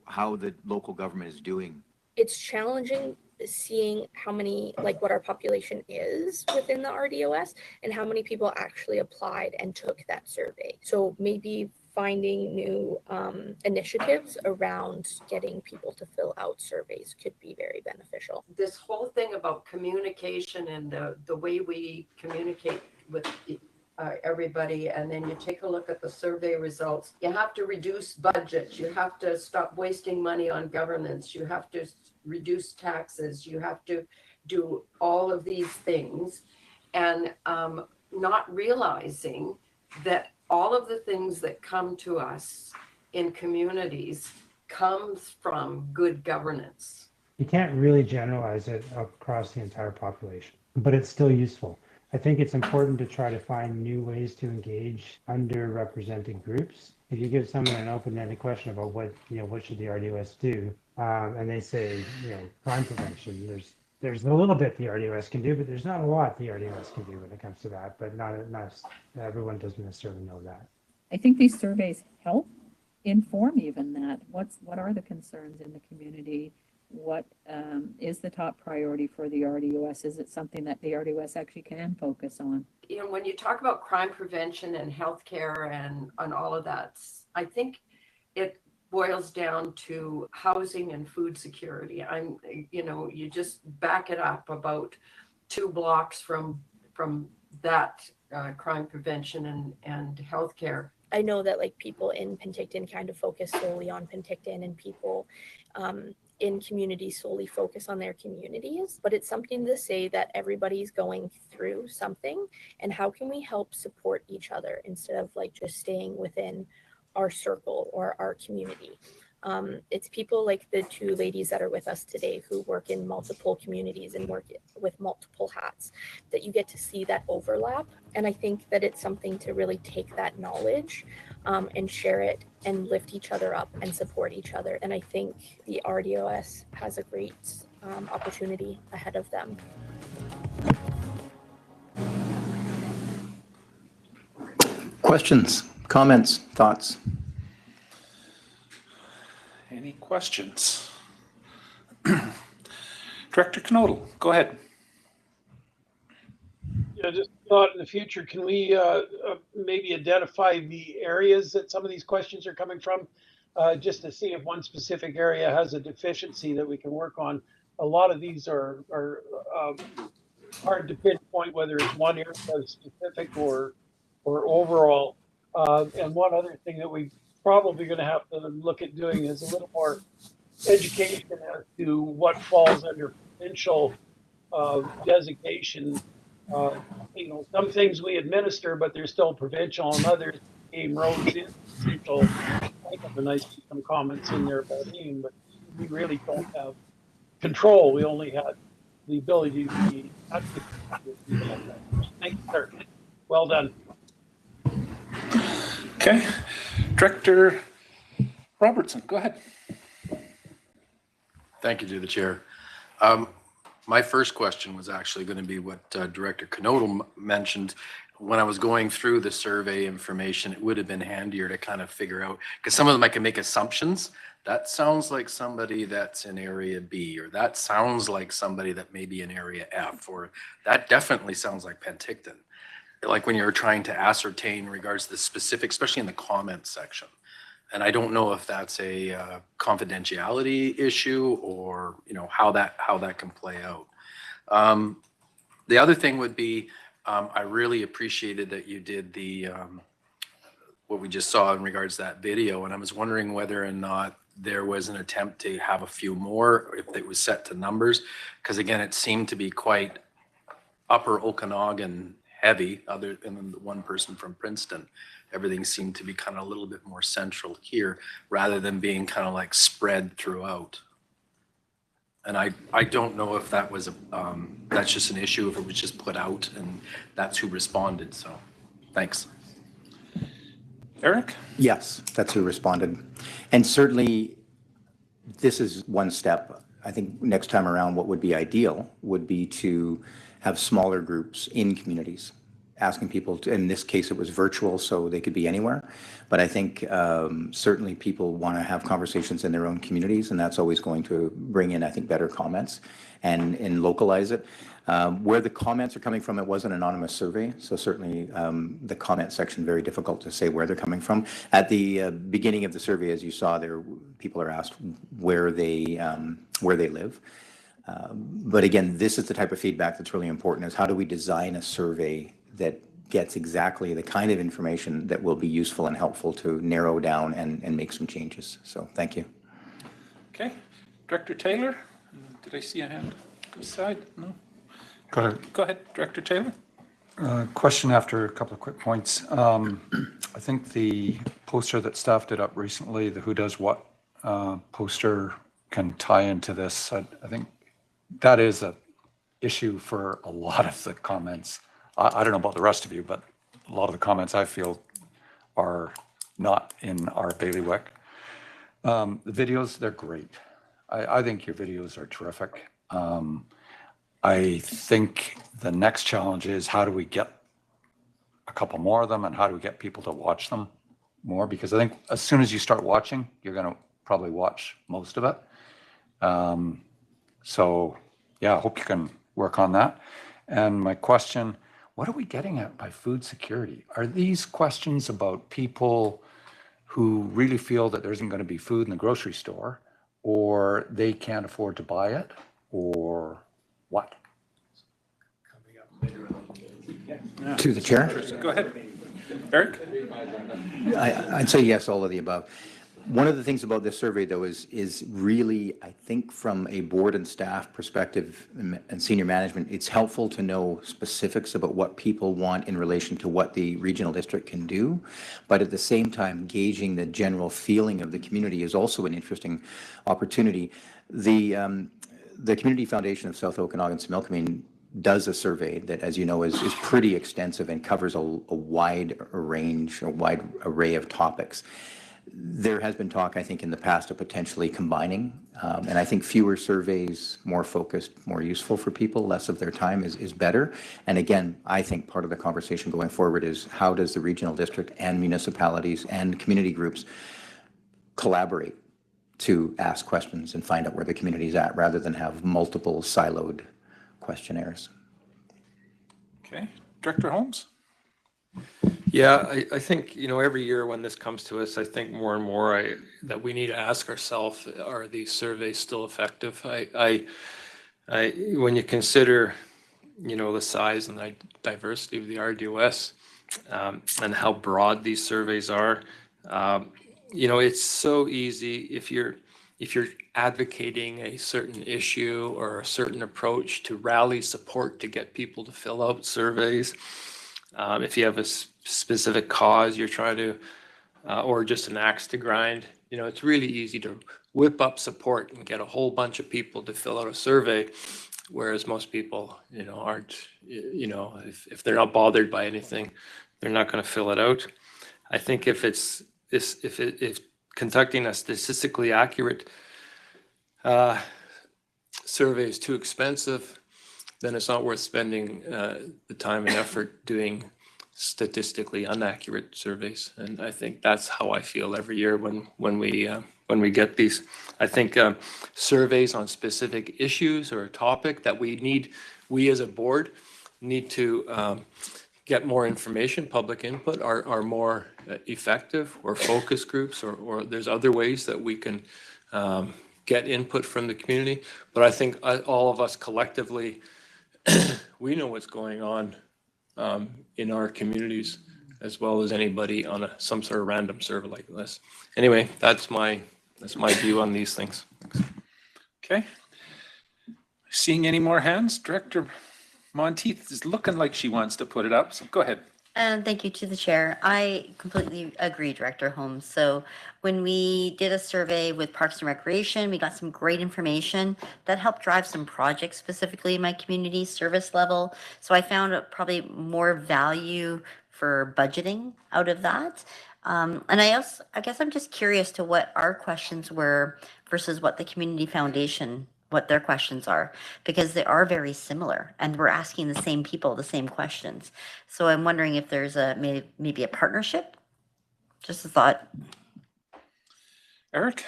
how the local government is doing? It's challenging seeing how many, like what our population is within the RDOS and how many people actually applied and took that survey. So maybe finding new initiatives around getting people to fill out surveys could be very beneficial. This whole thing about communication and the way we communicate with everybody, and then you take a look at the survey results. You have to reduce budgets. You have to stop wasting money on governance. You have to reduce taxes. You have to do all of these things, and not realizing that all of the things that come to us in communities comes from good governance. You can't really generalize it across the entire population, but it's still useful. I think it's important to try to find new ways to engage underrepresented groups. If you give someone an open-ended question about what should the RDOS do, and they say, crime prevention, there's a little bit the RDOS can do, but there's not a lot the RDOS can do when it comes to that, but not everyone doesn't necessarily know that. I think these surveys help inform even that. What are the concerns in the community? What is the top priority for the RDOS? Is it something that the RDOS actually can focus on? When you talk about crime prevention and healthcare and all of that, I think it boils down to housing and food security. You just back it up about 2 blocks from that crime prevention and healthcare. I know that like people in Penticton kind of focus solely on Penticton, and people in communities solely focus on their communities, but it's something to say that everybody's going through something, and how can we help support each other instead of like just staying within our circle or our community. It's people like the two ladies that are with us today who work in multiple communities and work with multiple hats, that you get to see that overlap. And I think that it's something to really take that knowledge and share it and lift each other up and support each other. And I think the RDOS has a great opportunity ahead of them. Questions, comments, thoughts? Any questions? Director Knodel, go ahead. Yeah, just thought in the future, can we maybe identify the areas that some of these questions are coming from, just to see if one specific area has a deficiency that we can work on. A lot of these are hard to pinpoint whether it's one area specific or overall. And one other thing that we probably going to have to look at doing is a little more education as to what falls under provincial designation. You know, some things we administer, but they're still provincial, and others, AIM roads is provincial. I have a nice some comments in there about AIM, but we really don't have control. We only had the ability to be advocates. Thank you, sir. Well done. Okay. Director Robertson, go ahead. Thank you to the chair. My first question was actually going to be what Director Knodel mentioned. When I was going through the survey information, it would have been handier to kind of figure out, because some of them I can make assumptions. That sounds like somebody that's in area B, or that sounds like somebody that may be in area F, or that definitely sounds like Penticton. Like when you're trying to ascertain in regards to the specific, especially in the comments section. And I don't know if that's a confidentiality issue, or you know how that can play out. The other thing would be, I really appreciated that you did the what we just saw in regards to that video, and I was wondering whether or not there was an attempt to have a few more, if it was set to numbers, because again, it seemed to be quite upper Okanagan heavy, other than the one person from Princeton. Everything seemed to be kind of a little bit more central here, rather than being kind of like spread throughout. And I don't know if that was that's just an issue, if it was just put out and that's who responded. So thanks. Eric? Yes, that's who responded. And certainly this is one step. I think next time around, what would be ideal would be to have smaller groups in communities, asking people to, in this case, it was virtual, so they could be anywhere. But I think certainly people want to have conversations in their own communities, and that's always going to bring in, I think, better comments and localize it. Where the comments are coming from, it was an anonymous survey, so certainly the comment section, very difficult to say where they're coming from. At the beginning of the survey, as you saw there, people are asked where they live. But again, this is the type of feedback that's really important, is how do we design a survey that gets exactly the kind of information that will be useful and helpful to narrow down and make some changes. So thank you. Okay. Director Taylor, did I see a hand beside? No? Go Go ahead, Director Taylor. Question after a couple of quick points. I think the poster that staff did up recently, the Who Does What poster, can tie into this. I think that is a issue for a lot of the comments. I don't know about the rest of you, but a lot of the comments I feel are not in our bailiwick. The videos, they're great. I think your videos are terrific. I think the next challenge is, how do we get a couple more of them, and how do we get people to watch them more? Because I think as soon as you start watching, you're going to probably watch most of it. So yeah, I hope you can work on that. And my question, what are we getting at by food security? Are these questions about people who really feel that there isn't going to be food in the grocery store, or they can't afford to buy it, or what? To the chair? Go ahead. Eric? I'd say yes, all of the above. One of the things about this survey, though, is really, I think, from a board and staff perspective and senior management, it's helpful to know specifics about what people want in relation to what the regional district can do. But at the same time, gauging the general feeling of the community is also an interesting opportunity. The Community Foundation of South Okanagan-Similkameen does a survey that, as you know, is pretty extensive and covers a wide range, a wide array of topics. There has been talk, I think, in the past of potentially combining, and I think fewer surveys, more focused, more useful for people, less of their time is better. And again, I think part of the conversation going forward is how does the regional district and municipalities and community groups collaborate to ask questions and find out where the community is at, rather than have multiple siloed questionnaires. Okay, Director Holmes? Yeah, I think, every year when this comes to us, I think more and more that we need to ask ourselves, are these surveys still effective? When you consider, the size and the diversity of the RDOS and how broad these surveys are, it's so easy if you're advocating a certain issue or a certain approach to rally support to get people to fill out surveys. If you have a specific cause you're trying to, or just an axe to grind, it's really easy to whip up support and get a whole bunch of people to fill out a survey, whereas most people, aren't, if they're not bothered by anything, they're not going to fill it out. I think if conducting a statistically accurate survey is too expensive, then it's not worth spending the time and effort doing statistically inaccurate surveys. And I think that's how I feel every year when we get these. I think surveys on specific issues or a topic that we as a board need to get more information, public input are more effective, or focus groups, or there's other ways that we can get input from the community. But I think all of us collectively, we know what's going on in our communities as well as anybody on some sort of random survey like this. Anyway, that's my view on these things. Okay. Seeing any more hands? Director Monteith is looking like she wants to put it up, so go ahead. Thank you to the chair. I completely agree, Director Holmes. So when we did a survey with Parks and Recreation, we got some great information that helped drive some projects specifically in my community service level. So I found probably more value for budgeting out of that. And I guess I'm just curious to what our questions were versus what the Community Foundation, what their questions are, because they are very similar and we're asking the same people the same questions. So I'm wondering if there's maybe a partnership. Just a thought. Eric?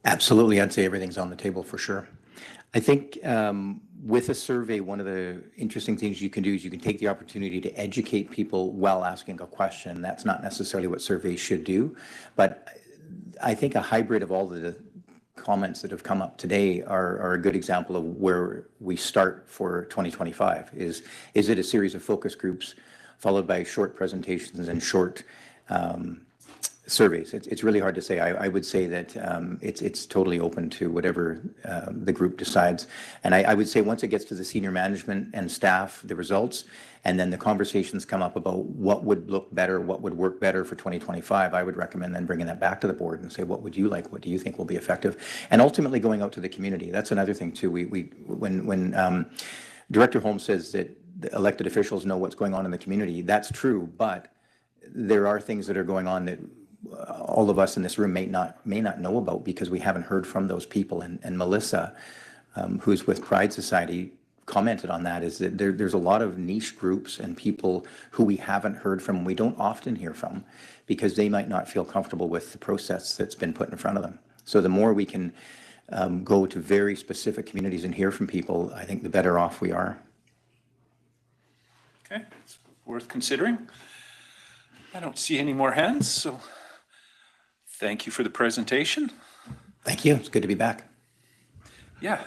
Absolutely. I'd say everything's on the table for sure. I think with a survey, one of the interesting things you can do is you can take the opportunity to educate people while asking a question. That's not necessarily what surveys should do, but I think a hybrid of all the comments that have come up today are a good example of where we start for 2025. Is it a series of focus groups followed by short presentations and short surveys? It's really hard to say. I would say that it's totally open to whatever the group decides. And I would say once it gets to the senior management and staff, the results, and then the conversations come up about what would look better, what would work better for 2025, I would recommend then bringing that back to the board and say, what would you like? What do you think will be effective? And ultimately going out to the community. That's another thing too. When Director Holmes says that the elected officials know what's going on in the community, that's true, but there are things that are going on that all of us in this room may not know about because we haven't heard from those people. And Melissa, who's with Pride Society, commented on that, is that there's a lot of niche groups and people who we haven't heard from, we don't often hear from, because they might not feel comfortable with the process that's been put in front of them. So the more we can go to very specific communities and hear from people, I think the better off we are. Okay, it's worth considering. I don't see any more hands, so thank you for the presentation. Thank you. It's good to be back. Yeah.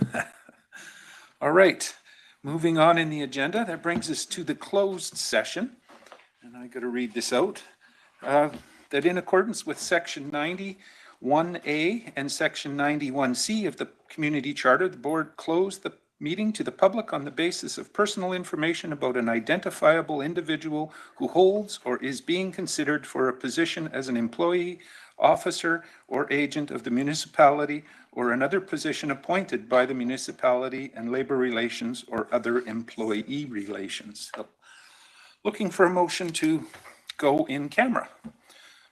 All right. Moving on in the agenda, that brings us to the closed session. And I got to read this out. that in accordance with Section 91A and Section 91C of the Community Charter, the board closed the meeting to the public on the basis of personal information about an identifiable individual who holds or is being considered for a position as an employee, officer, or agent of the municipality or another position appointed by the municipality and labor relations or other employee relations. So, looking for a motion to go in camera.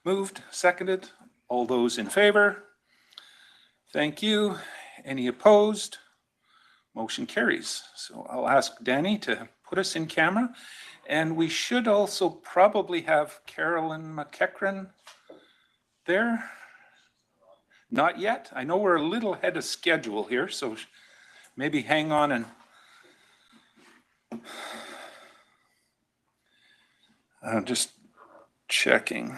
Moved, seconded. All those in favor? Thank you. Any opposed? Motion carries. So I'll ask Danny to put us in camera. And we should also probably have Carolyn McEachran there. Not yet. I know we're a little ahead of schedule here, so maybe hang on and just checking.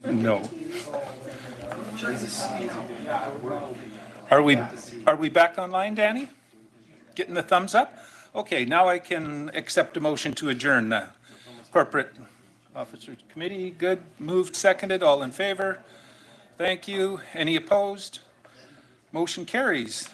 No. Are we back online, Danny? Getting the thumbs up? Okay, now I can accept a motion to adjourn the Corporate Officers Committee. Good. Moved, seconded. All in favor? Thank you. Any opposed? Motion carries.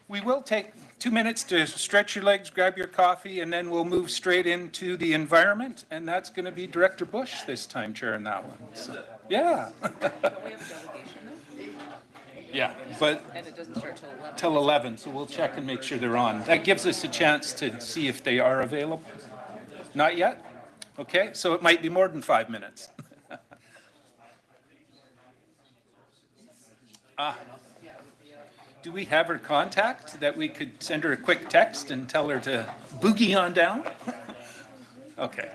We will take 2 minutes to stretch your legs, grab your coffee, and then we'll move straight into the environment. And that's going to be Director Bush this time chairing that one. So, yeah. Yeah, but And it doesn't start till 11. till 11, so we'll check and make sure they're on. That gives us a chance to see if they are available. Not yet? Okay, so it might be more than 5 minutes. Do we have her contact that we could send her a quick text and tell her to boogie on down? Okay.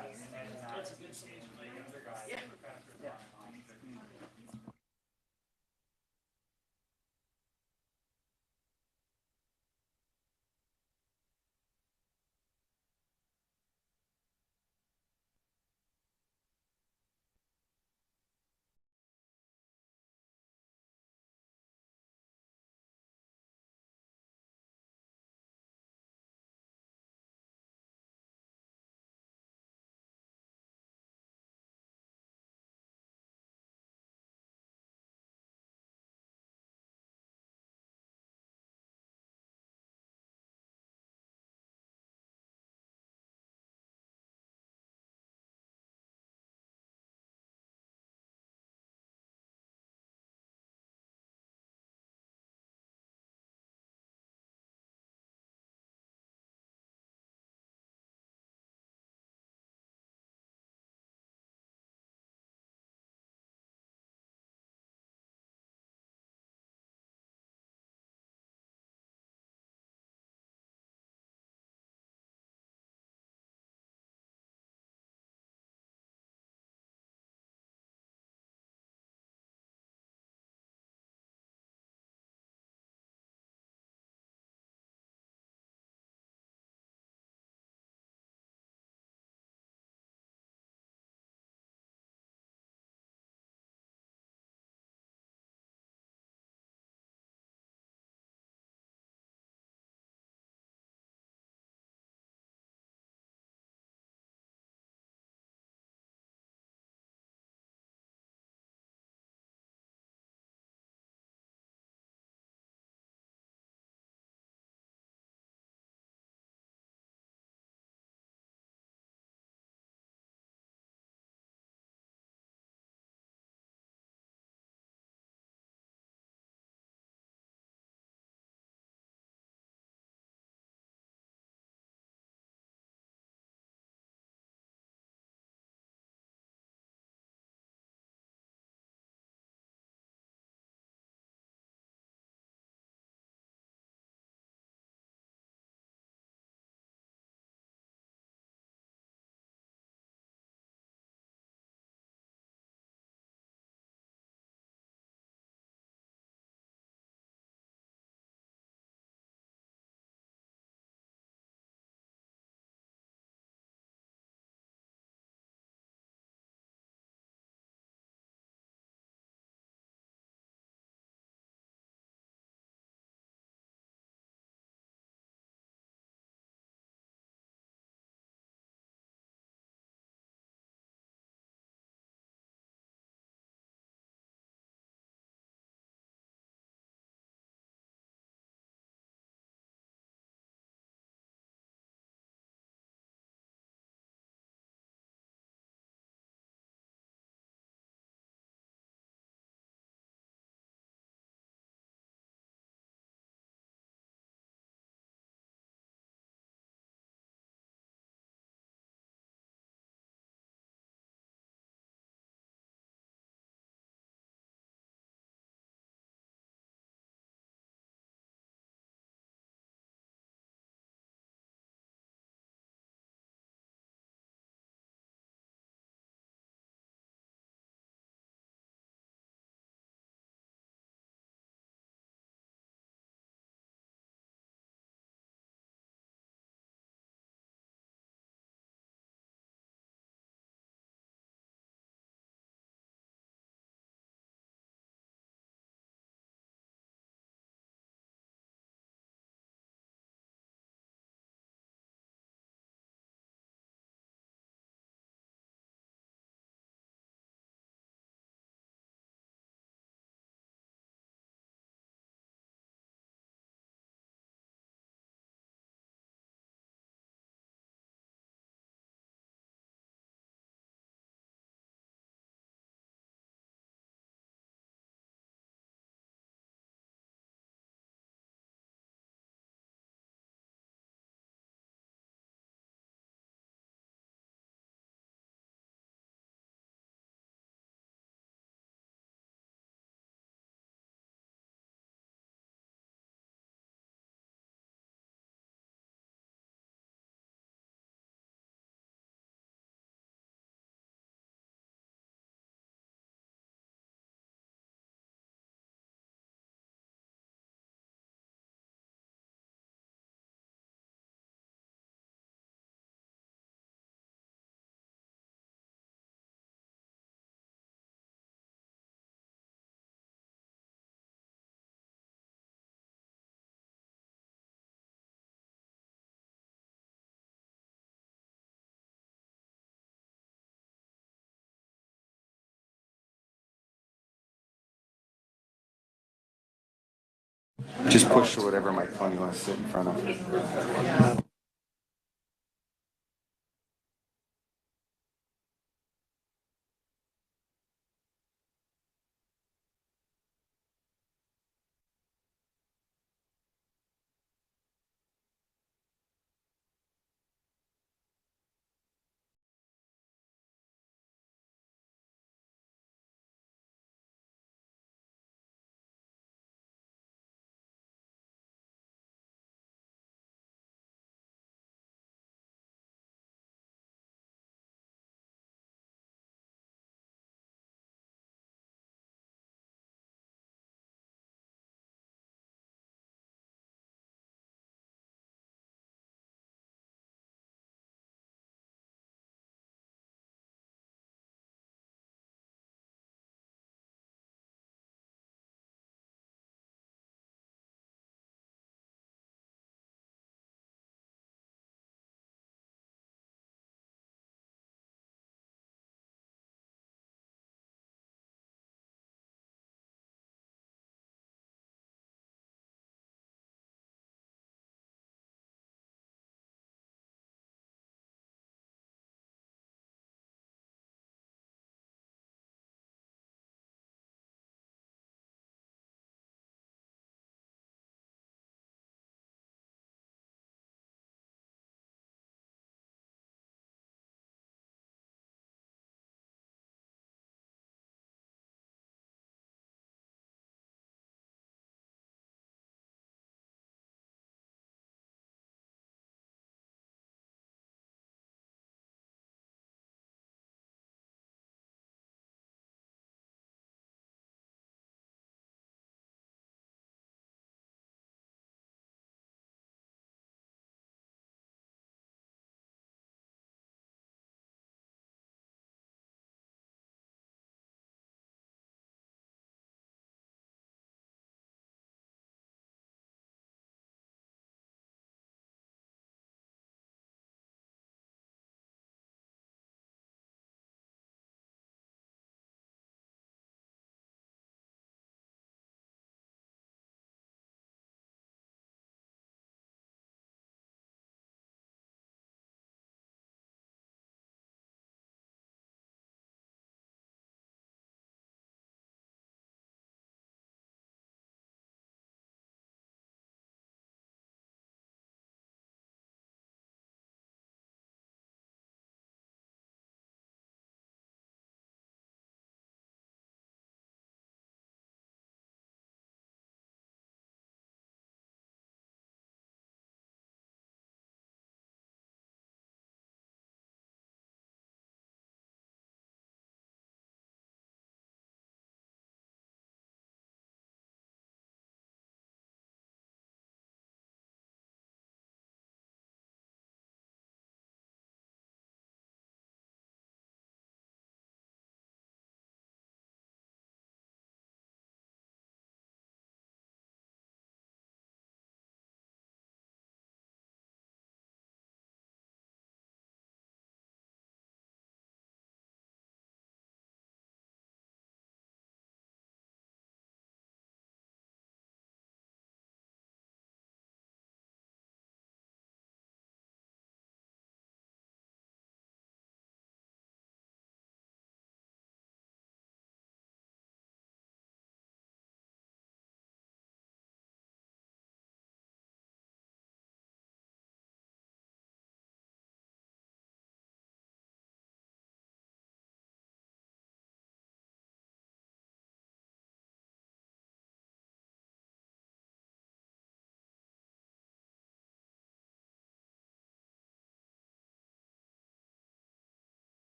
Just push to whatever microphone you want to sit in front of.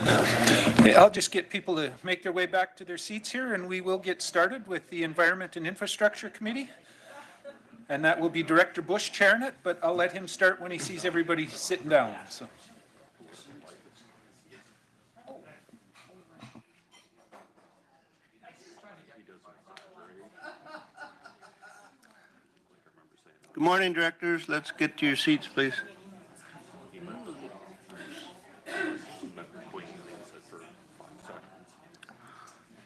Okay, I'll just get people to make their way back to their seats here, and we will get started with the Environment and Infrastructure Committee. And that will be Director Bush chairing it, but I'll let him start when he sees everybody sitting down. So. Good morning, directors. Let's get to your seats, please.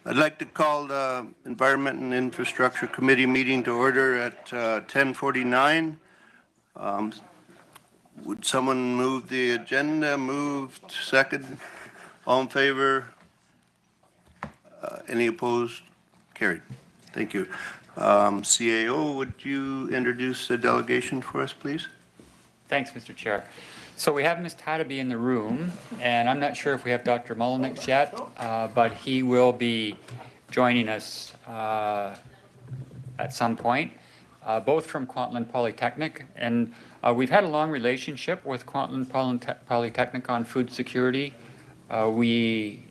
I'd like to call the Environment and Infrastructure Committee meeting to order at 10:49. Would someone move the agenda? Moved. Second. All in favor? Any opposed? Carried. Thank you. CAO, would you introduce the delegation for us, please? Thanks, Mr. Chair. So we have Ms. Tataby in the room, and I'm not sure if we have Dr. Mullenix yet, but he will be joining us at some point, both from Kwantlen Polytechnic. And we've had a long relationship with Kwantlen Polytechnic on food security. We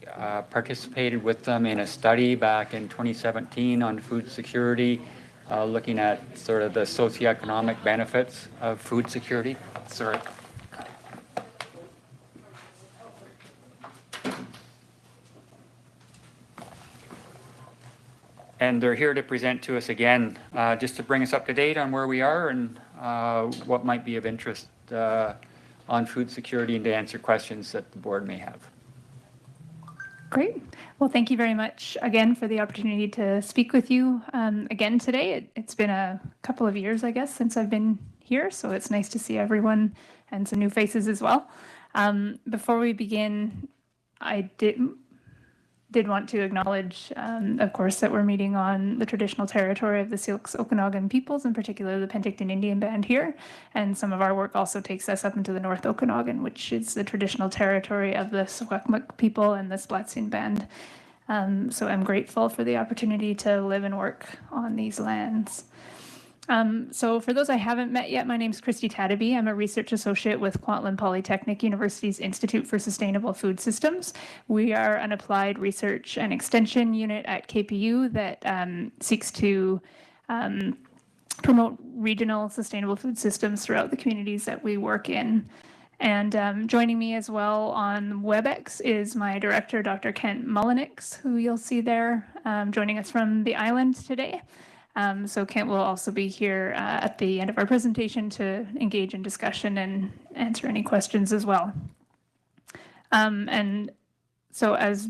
participated with them in a study back in 2017 on food security, looking at sort of the socioeconomic benefits of food security. Sorry. And they're here to present to us again, just to bring us up to date on where we are and what might be of interest on food security and to answer questions that the board may have. Great. Well, thank you very much again for the opportunity to speak with you again today. It's been a couple of years, I guess, since I've been here, so it's nice to see everyone and some new faces as well. Before we begin, I did want to acknowledge, of course, that we're meeting on the traditional territory of the Syilx Okanagan peoples, in particular the Penticton Indian Band here. And some of our work also takes us up into the North Okanagan, which is the traditional territory of the Secwepemc people and the Splatsin Band. So I'm grateful for the opportunity to live and work on these lands. So for those I haven't met yet, my name is Christy Tataby. I'm a research associate with Kwantlen Polytechnic University's Institute for Sustainable Food Systems. We are an applied research and extension unit at KPU that seeks to promote regional sustainable food systems throughout the communities that we work in. And joining me as well on WebEx is my director, Dr. Kent Mullenix, who you'll see there, joining us from the island today. So Kent will also be here at the end of our presentation to engage in discussion and answer any questions as well. And so as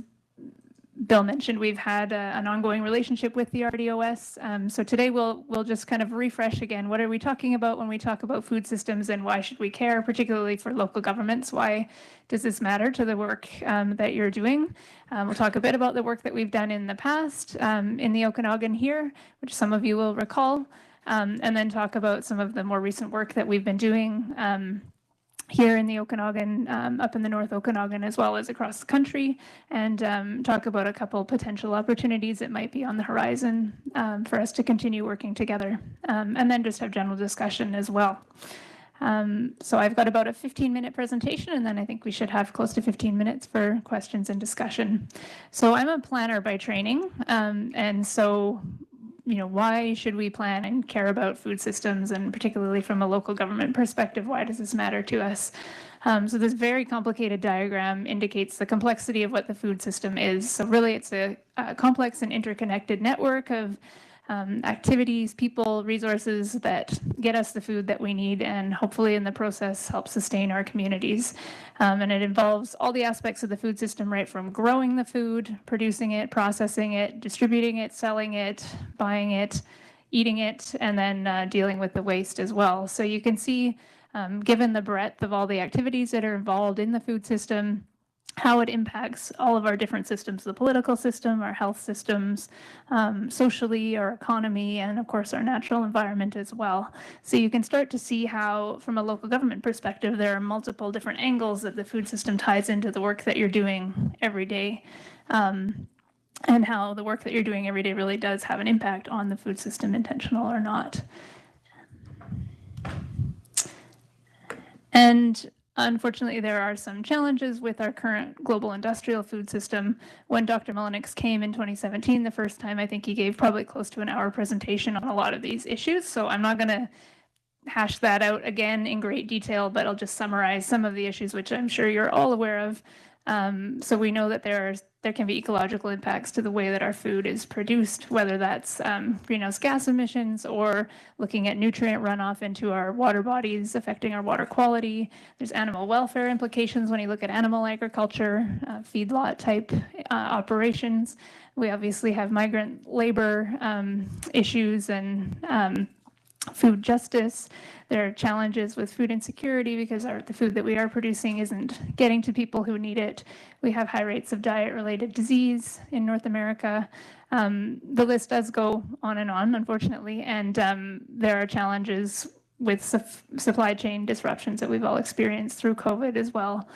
Bill mentioned, we've had an ongoing relationship with the RDOS. So today we'll just kind of refresh again. What are we talking about when we talk about food systems, and why should we care, particularly for local governments? Why does this matter to the work that you're doing? We'll talk a bit about the work that we've done in the past in the Okanagan here, which some of you will recall, and then talk about some of the more recent work that we've been doing here in the Okanagan, up in the North Okanagan, as well as across the country, and talk about a couple potential opportunities that might be on the horizon for us to continue working together, and then just have general discussion as well. So I've got about a 15-minute presentation, and then I think we should have close to 15 minutes for questions and discussion. So I'm a planner by training, and so why should we plan and care about food systems, and particularly from a local government perspective, why does this matter to us? So this very complicated diagram indicates the complexity of what the food system is. So really it's a complex and interconnected network of activities, people, resources that get us the food that we need, and hopefully in the process help sustain our communities. And it involves all the aspects of the food system, right from growing the food, producing it, processing it, distributing it, selling it, buying it, eating it, and then dealing with the waste as well. So you can see, given the breadth of all the activities that are involved in the food system, how it impacts all of our different systems, the political system, our health systems, socially, our economy, and of course our natural environment as well. So you can start to see how, from a local government perspective, there are multiple different angles that the food system ties into the work that you're doing every day, and how the work that you're doing every day really does have an impact on the food system, intentional or not. And Unfortunately, there are some challenges with our current global industrial food system. When Dr. Mullenix came in 2017, the first time, I think he gave probably close to an hour presentation on a lot of these issues. So I'm not going to hash that out again in great detail, but I'll just summarize some of the issues, which I'm sure you're all aware of. So we know that there can be ecological impacts to the way that our food is produced, whether that's greenhouse gas emissions or looking at nutrient runoff into our water bodies, affecting our water quality. There's animal welfare implications when you look at animal agriculture, feedlot type operations. We obviously have migrant labor issues and food justice. There are challenges with food insecurity because the food that we are producing isn't getting to people who need it. We have high rates of diet-related disease in North America. The list does go on, unfortunately, and there are challenges with supply chain disruptions that we've all experienced through COVID as well.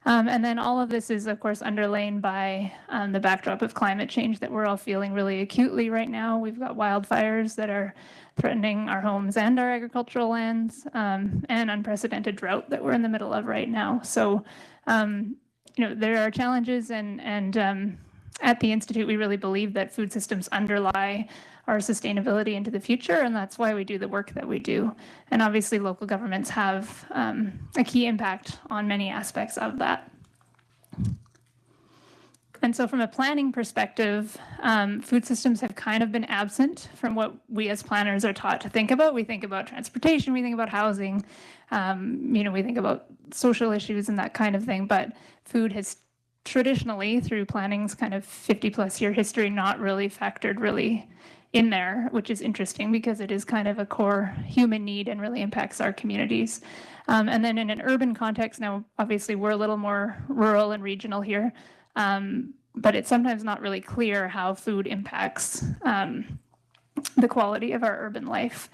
And then all of this is, of course, underlain by the backdrop of climate change that we're all feeling really acutely right now. We've got wildfires that are threatening our homes and our agricultural lands, and unprecedented drought that we're in the middle of right now. So, there are challenges, and at the Institute, we really believe that food systems underlie our sustainability into the future, and that's why we do the work that we do. And obviously, local governments have a key impact on many aspects of that. And so from a planning perspective, food systems have kind of been absent from what we as planners are taught to think about. We think about transportation, we think about housing, we think about social issues and that kind of thing, but food has traditionally, through planning's kind of 50+ year history, not really factored really in there, which is interesting because it is kind of a core human need and really impacts our communities. And then in an urban context, now obviously we're a little more rural and regional here, but it's sometimes not really clear how food impacts the quality of our urban life.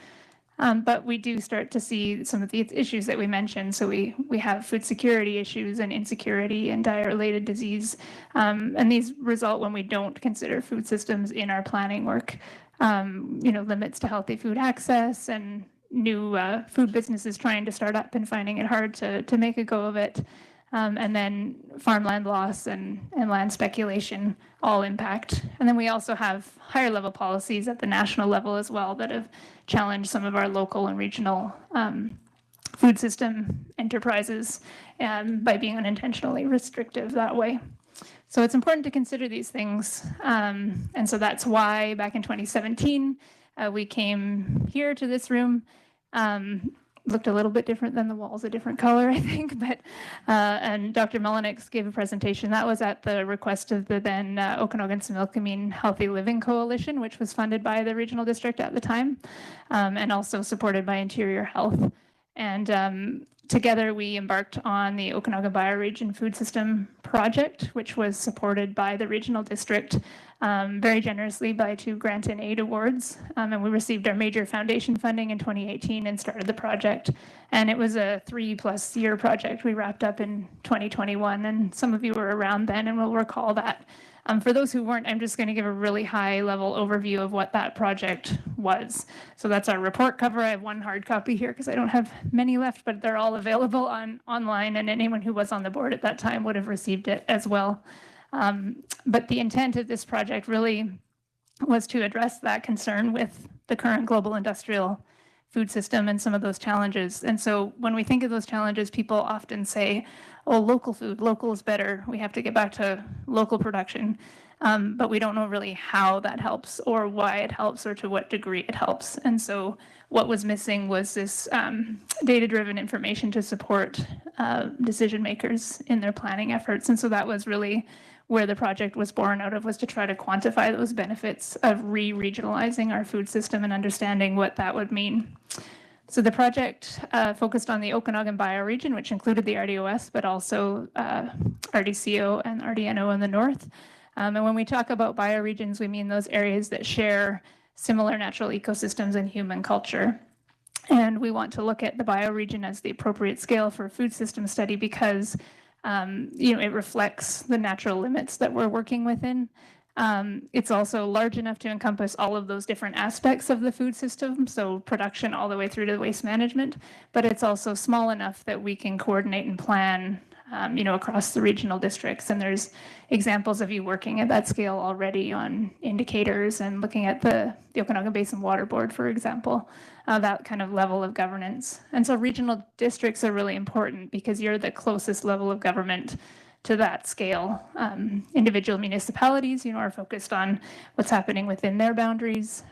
But we do start to see some of the issues that we mentioned. So we have food security issues and insecurity and diet-related disease. And these result when we don't consider food systems in our planning work. Limits to healthy food access and new food businesses trying to start up and finding it hard to make a go of it. And then farmland loss and land speculation all impact. And then we also have higher level policies at the national level as well that have challenged some of our local and regional food system enterprises by being unintentionally restrictive that way. So it's important to consider these things. And so that's why back in 2017, we came here to this room. Looked a little bit different than the walls, a different color, I think. But and Dr. Mullenix gave a presentation. That was at the request of the then Okanagan-Similkameen Healthy Living Coalition, which was funded by the regional district at the time, and also supported by Interior Health. And together we embarked on the Okanagan Bioregion Food System Project, which was supported by the regional district very generously by 2 grant and aid awards. And we received our major foundation funding in 2018 and started the project. And it was a 3+ year project. We wrapped up in 2021, and some of you were around then and will recall that. For those who weren't, I'm just going to give a really high level overview of what that project was. So that's our report cover. I have 1 hard copy here because I don't have many left, but they're all available online, and anyone who was on the board at that time would have received it as well. But the intent of this project really was to address that concern with the current global industrial food system and some of those challenges. And so when we think of those challenges, people often say, oh, local food, local is better. We have to get back to local production. But we don't know really how that helps or why it helps or to what degree it helps. And so what was missing was this data-driven information to support decision makers in their planning efforts. And so that was really where the project was born out of, was to try to quantify those benefits of re-regionalizing our food system and understanding what that would mean. So the project focused on the Okanagan bioregion, which included the RDOS, but also RDCO and RDNO in the north. And when we talk about bioregions, we mean those areas that share similar natural ecosystems and human culture. And we want to look at the bioregion as the appropriate scale for a food system study because it reflects the natural limits that we're working within. It's also large enough to encompass all of those different aspects of the food system, so production all the way through to waste management, but it's also small enough that we can coordinate and plan across the regional districts. And there's examples of you working at that scale already on indicators and looking at the Okanagan Basin Water Board, for example, that kind of level of governance. And so regional districts are really important because you're the closest level of government to that scale. Individual municipalities, are focused on what's happening within their boundaries,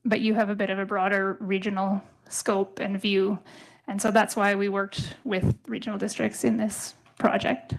but you have a bit of a broader regional scope and view. And so that's why we worked with regional districts in this project.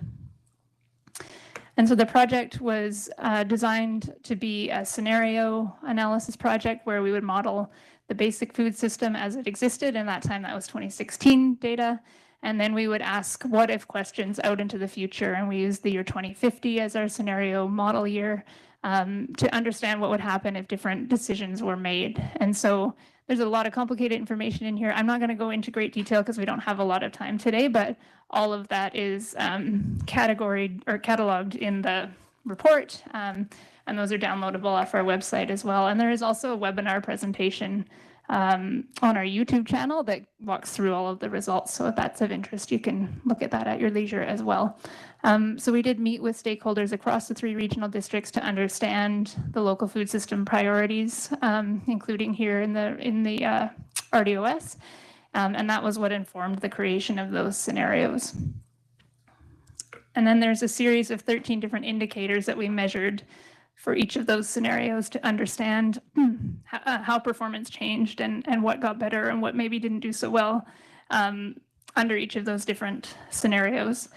And so the project was designed to be a scenario analysis project where we would model the basic food system as it existed. And that time that was 2016 data. And then we would ask what if questions out into the future. And we used the year 2050 as our scenario model year to understand what would happen if different decisions were made. And so there's a lot of complicated information in here. I'm not going to go into great detail because we don't have a lot of time today, but all of that is categorized or cataloged in the report. And those are downloadable off our website as well. And there is also a webinar presentation on our YouTube channel that walks through all of the results. So if that's of interest, you can look at that at your leisure as well. So we did meet with stakeholders across the 3 regional districts to understand the local food system priorities, including here in the RDOS. And that was what informed the creation of those scenarios. And then there's a series of 13 different indicators that we measured for each of those scenarios to understand how performance changed and what got better and what maybe didn't do so well under each of those different scenarios.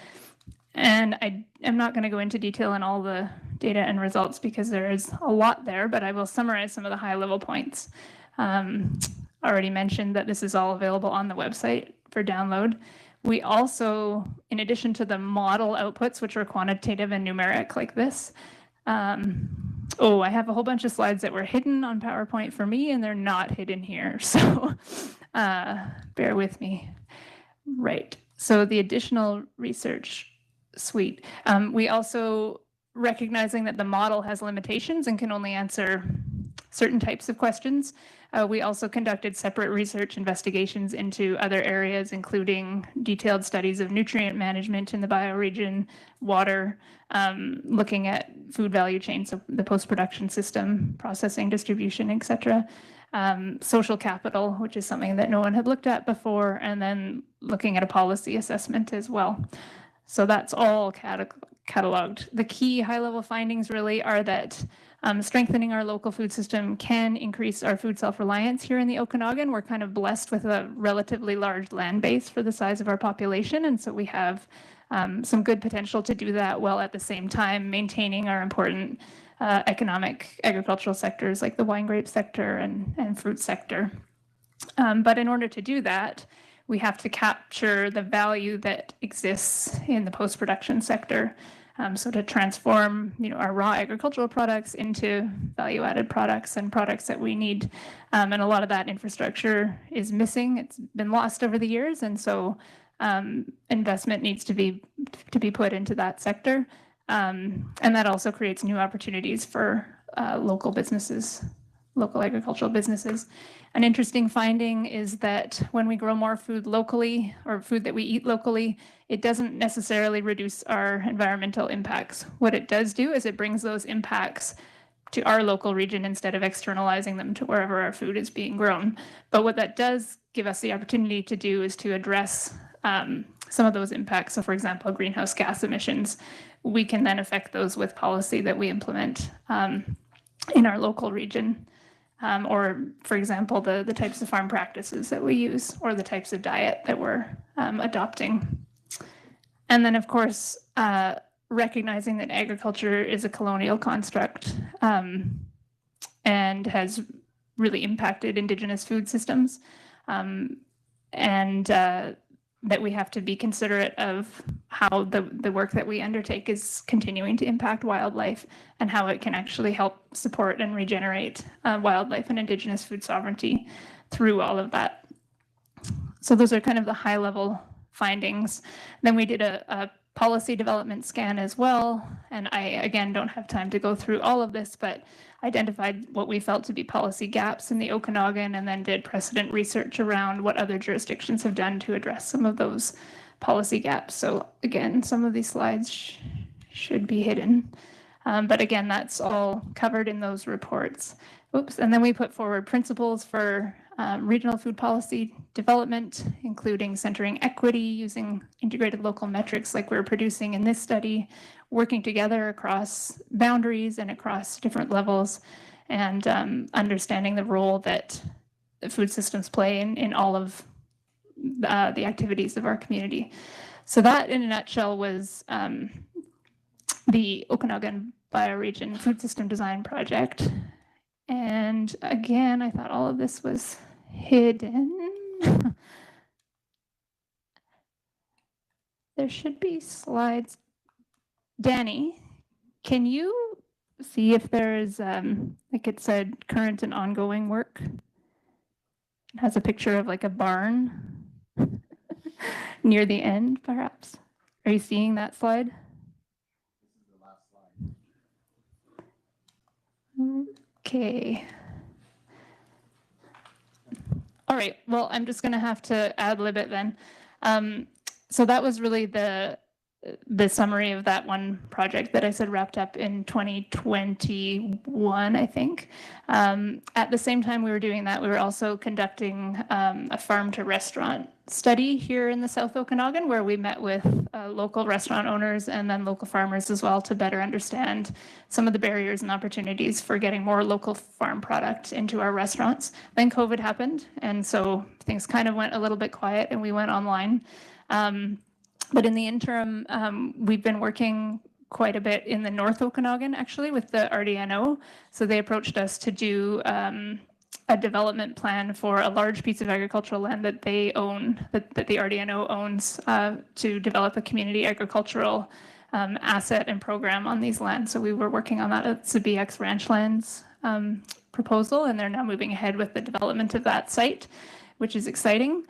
And I am not going to go into detail on all the data and results because there is a lot there, but I will summarize some of the high-level points. Already mentioned that this is all available on the website for download. We also, in addition to the model outputs, which are quantitative and numeric like this, I have a whole bunch of slides that were hidden on PowerPoint for me, and they're not hidden here. So bear with me. Right. So the additional research suite. We also, recognizing that the model has limitations and can only answer certain types of questions, we also conducted separate research investigations into other areas, including detailed studies of nutrient management in the bioregion, water, looking at food value chains, so the post-production system, processing, distribution, etc. Social capital, which is something that no one had looked at before, and then looking at a policy assessment as well. So that's all cataloged. The key high-level findings really are that strengthening our local food system can increase our food self-reliance here in the Okanagan. We're kind of blessed with a relatively large land base for the size of our population, and so we have some good potential to do that while at the same time maintaining our important economic agricultural sectors like the wine grape sector and fruit sector. But in order to do that, we have to capture the value that exists in the post-production sector. So to transform, our raw agricultural products into value-added products and products that we need. And a lot of that infrastructure is missing. It's been lost over the years. And so investment needs to be put into that sector. And that also creates new opportunities for local businesses, local agricultural businesses. An interesting finding is that when we grow more food locally, or food that we eat locally, it doesn't necessarily reduce our environmental impacts. What it does do is it brings those impacts to our local region instead of externalizing them to wherever our food is being grown. But what that does give us the opportunity to do is to address some of those impacts. So for example, greenhouse gas emissions, we can then affect those with policy that we implement in our local region. Or, for example, the types of farm practices that we use or the types of diet that we're adopting. And then, of course, recognizing that agriculture is a colonial construct and has really impacted Indigenous food systems, and that we have to be considerate of how the work that we undertake is continuing to impact wildlife and how it can actually help support and regenerate wildlife and Indigenous food sovereignty through all of that. So those are kind of the high level findings. Then we did a policy development scan as well. And I, again, don't have time to go through all of this, but identified what we felt to be policy gaps in the Okanagan, and then did precedent research around what other jurisdictions have done to address some of those policy gaps. So again, some of these slides should be hidden. But again, that's all covered in those reports. Oops, and then we put forward principles for regional food policy development, including centering equity, using integrated local metrics like we're producing in this study, working together across boundaries and across different levels, and understanding the role that the food systems play in all of the activities of our community. So that, in a nutshell, was the Okanagan Bioregion Food System Design Project. And again, I thought all of this was hidden. There should be slides. Danny, can you see if there's, like it said, current and ongoing work? It has a picture of like a barn near the end, perhaps. Are you seeing that slide? This is the last slide. Okay. All right, well, I'm just gonna have to ad-lib it then. So that was really the summary of that one project that I said wrapped up in 2021, I think. At the same time we were doing that, we were also conducting a farm to restaurant study here in the South Okanagan, where we met with local restaurant owners and then local farmers as well to better understand some of the barriers and opportunities for getting more local farm product into our restaurants. Then COVID happened, and so things kind of went a little bit quiet and we went online. But in the interim, we've been working quite a bit in the North Okanagan, actually, with the RDNO. So they approached us to do a development plan for a large piece of agricultural land that they own, that the RDNO owns, to develop a community agricultural asset and program on these lands. So we were working on that. It's the BX Ranchlands proposal, and they're now moving ahead with the development of that site, which is exciting.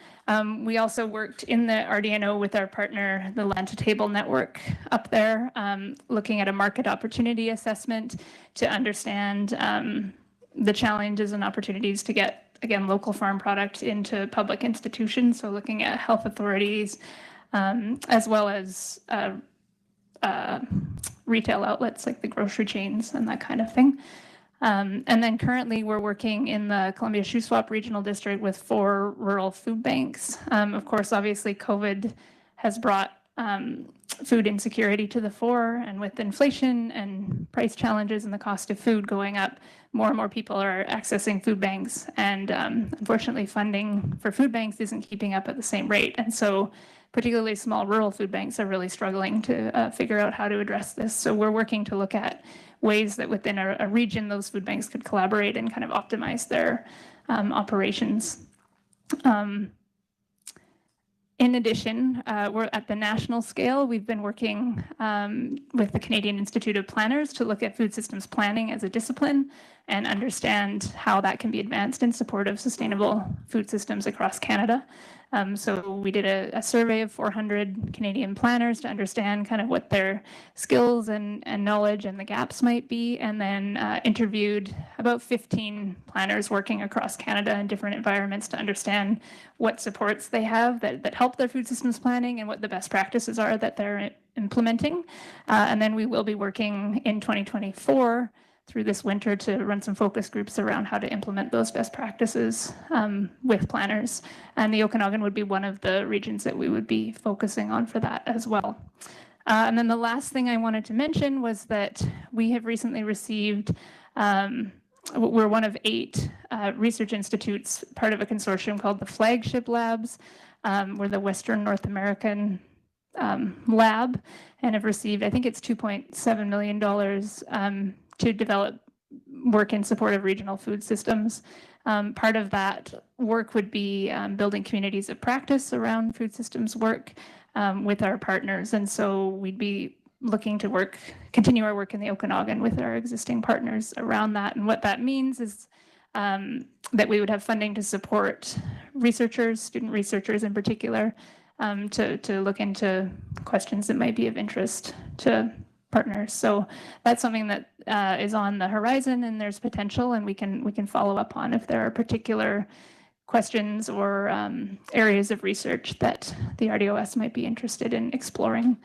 We also worked in the RDNO with our partner, the Land to Table Network up there, looking at a market opportunity assessment to understand the challenges and opportunities to get, again, local farm product into public institutions. So looking at health authorities, as well as retail outlets like the grocery chains and that kind of thing. And then currently we're working in the Columbia Shuswap Regional District with 4 rural food banks. Of course, obviously COVID has brought food insecurity to the fore, and with inflation and price challenges and the cost of food going up, more and more people are accessing food banks, and unfortunately funding for food banks isn't keeping up at the same rate. And so particularly small rural food banks are really struggling to figure out how to address this. So we're working to look at ways that within a region those food banks could collaborate and kind of optimize their operations. In addition, we're at the national scale. We've been working with the Canadian Institute of Planners to look at food systems planning as a discipline and understand how that can be advanced in support of sustainable food systems across Canada. So we did a survey of 400 Canadian planners to understand kind of what their skills and knowledge and the gaps might be, and then interviewed about 15 planners working across Canada in different environments to understand what supports they have that help their food systems planning and what the best practices are that they're implementing. And then we will be working in 2024 through this winter to run some focus groups around how to implement those best practices with planners. And the Okanagan would be one of the regions that we would be focusing on for that as well. And then the last thing I wanted to mention was that we have recently received, we're one of 8 research institutes, part of a consortium called the Flagship Labs. We're the Western North American lab, and have received, I think it's $2.7 million to develop work in support of regional food systems. Part of that work would be building communities of practice around food systems work with our partners. And so we'd be looking to continue our work in the Okanagan with our existing partners around that. And what that means is that we would have funding to support researchers, student researchers in particular, to look into questions that might be of interest to partners. So that's something that is on the horizon, and there's potential, and we can follow up on if there are particular questions or areas of research that the RDOS might be interested in exploring.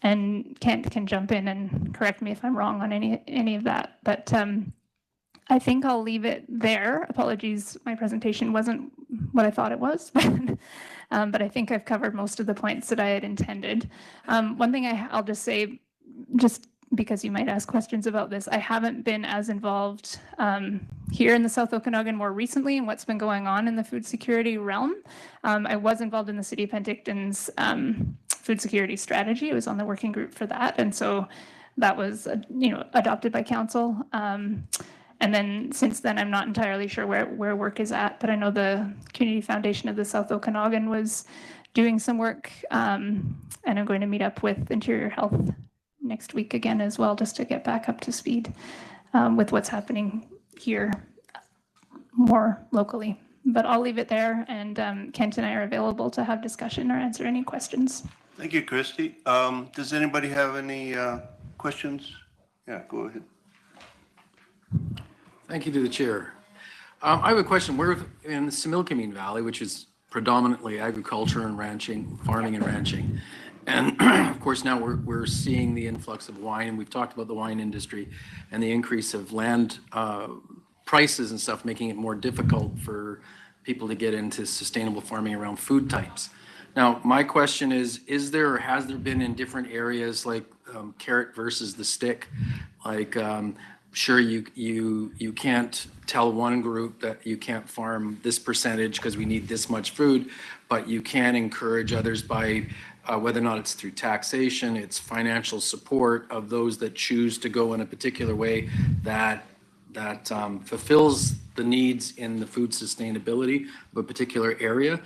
And Kent can jump in and correct me if I'm wrong on any of that. But I think I'll leave it there. Apologies, my presentation wasn't what I thought it was, but I think I've covered most of the points that I had intended. One thing I'll just say, just because you might ask questions about this, I haven't been as involved here in the South Okanagan more recently in what's been going on in the food security realm. I was involved in the City of Penticton's food security strategy. I was on the working group for that, and so that was adopted by council. And then since then, I'm not entirely sure where work is at, but I know the Community Foundation of the South Okanagan was doing some work, and I'm going to meet up with Interior Health next week again as well, just to get back up to speed with what's happening here more locally. But I'll leave it there, and Kent and I are available to have discussion or answer any questions. Thank you, Christy. Does anybody have any questions? Yeah, go ahead. Thank you to the chair. I have a question. We're in the Similkameen Valley, which is predominantly agriculture and ranching, farming and ranching. And of course, now we're seeing the influx of wine, and we've talked about the wine industry and the increase of land prices and stuff, making it more difficult for people to get into sustainable farming around food types. Now, my question is there or has there been in different areas like carrot versus the stick, like sure, you can't tell one group that you can't farm this percentage because we need this much food, but you can encourage others by whether or not it's through taxation, it's financial support of those that choose to go in a particular way that fulfills the needs in the food sustainability of a particular area.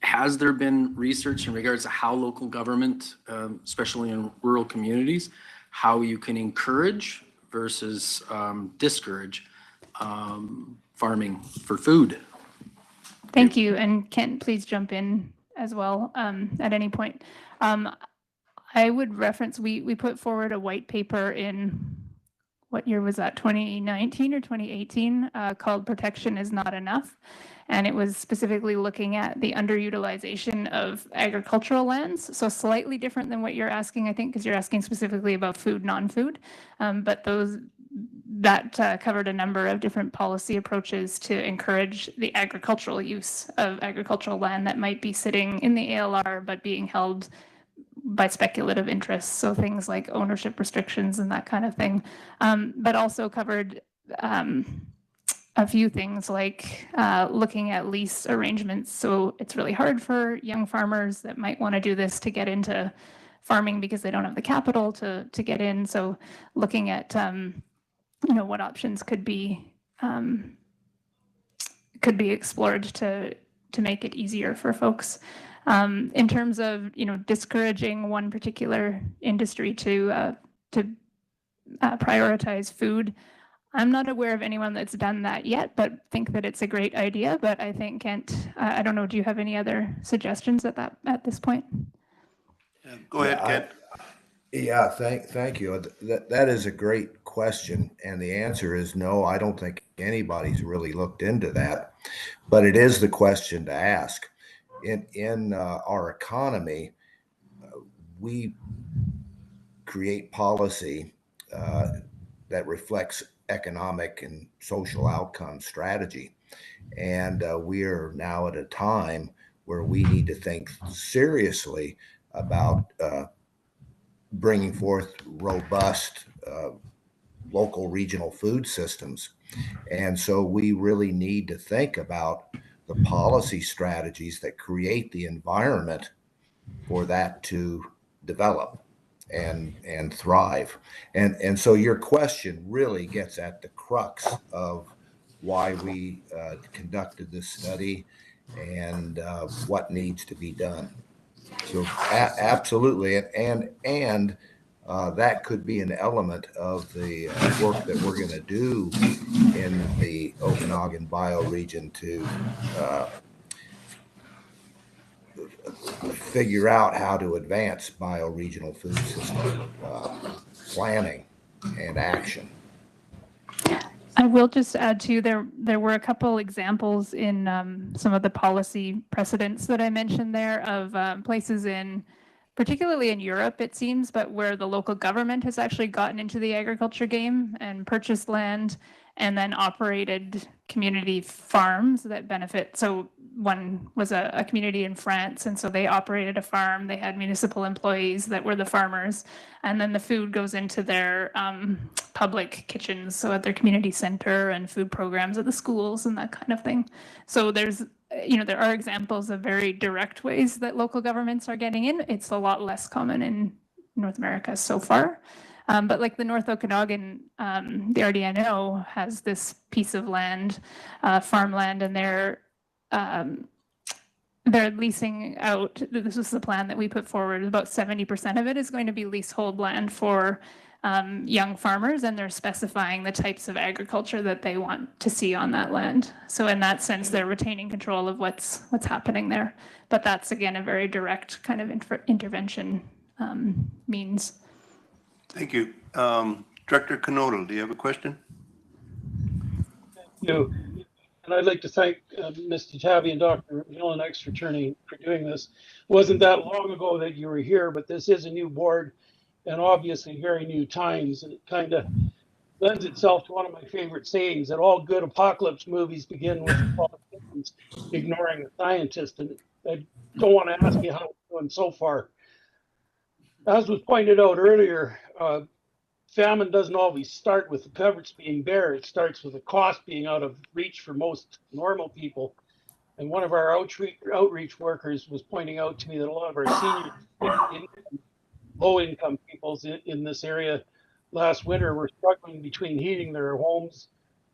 Has there been research in regards to how local government, especially in rural communities, how you can encourage versus discourage farming for food? Thank you. And Kent, please jump in as well at any point. I would reference, we put forward a white paper in, what year was that, 2019 or 2018, called Protection is Not Enough. And it was specifically looking at the underutilization of agricultural lands. So slightly different than what you're asking, I think, because you're asking specifically about food, non-food. But that covered a number of different policy approaches to encourage the agricultural use of agricultural land that might be sitting in the ALR, but being held by speculative interests. So things like ownership restrictions and that kind of thing. But also covered a few things like looking at lease arrangements. So it's really hard for young farmers that might want to do this to get into farming because they don't have the capital to get in. So looking at what options could be explored to make it easier for folks. In terms of discouraging one particular industry to prioritize food, I'm not aware of anyone that's done that yet, but think that it's a great idea. But I think, Kent, I don't know, do you have any other suggestions at this point? Go ahead, Kent. Yeah, thank you. That is a great question. And the answer is no, I don't think anybody's really looked into that. But it is the question to ask. In our economy, we create policy that reflects economic and social outcome strategy. And we are now at a time where we need to think seriously about bringing forth robust local regional food systems. And so we really need to think about the policy strategies that create the environment for that to develop and thrive. And so your question really gets at the crux of why we conducted this study and what needs to be done. So absolutely, and that could be an element of the work that we're going to do in the Okanagan bioregion to figure out how to advance bioregional food system planning and action. I will just add too, there were a couple examples in some of the policy precedents that I mentioned there of places particularly in Europe, it seems, but where the local government has actually gotten into the agriculture game and purchased land and then operated community farms that benefit. So one was a community in France, and so they operated a farm. They had municipal employees that were the farmers, and then the food goes into their public kitchens, so at their community center, and food programs at the schools and that kind of thing. So there are examples of very direct ways that local governments are getting in. It's a lot less common in North America so far. But like the North Okanagan, the RDNO has this piece of land, farmland, and they're leasing out. This was the plan that we put forward. About 70% of it is going to be leasehold land for young farmers, and they're specifying the types of agriculture that they want to see on that land. So in that sense, they're retaining control of what's happening there. But that's, again, a very direct kind of intervention means. Thank you. Director Knodel, do you have a question? Thank you. And I'd like to thank Mr. Tabby and Dr. Jelinek for doing this. It wasn't that long ago that you were here, but this is a new board and obviously very new times. And it kind of lends itself to one of my favorite sayings that all good apocalypse movies begin with politicians ignoring the scientists. And I don't want to ask you how it's going so far. As was pointed out earlier, famine doesn't always start with the cupboards being bare. It starts with the cost being out of reach for most normal people. And one of our outreach workers was pointing out to me that a lot of our senior low-income peoples in this area last winter were struggling between heating their homes,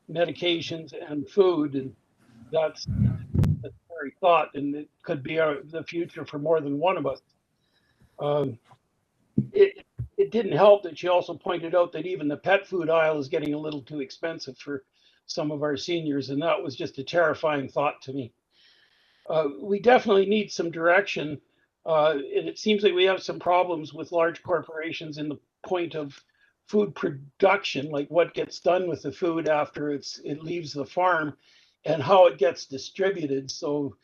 medications, and food. And that's a scary thought, and it could be the future for more than one of us. It didn't help that she also pointed out that even the pet food aisle is getting a little too expensive for some of our seniors, and that was just a terrifying thought to me. We definitely need some direction, and it seems like we have some problems with large corporations in the point of food production, like what gets done with the food after it leaves the farm and how it gets distributed. So,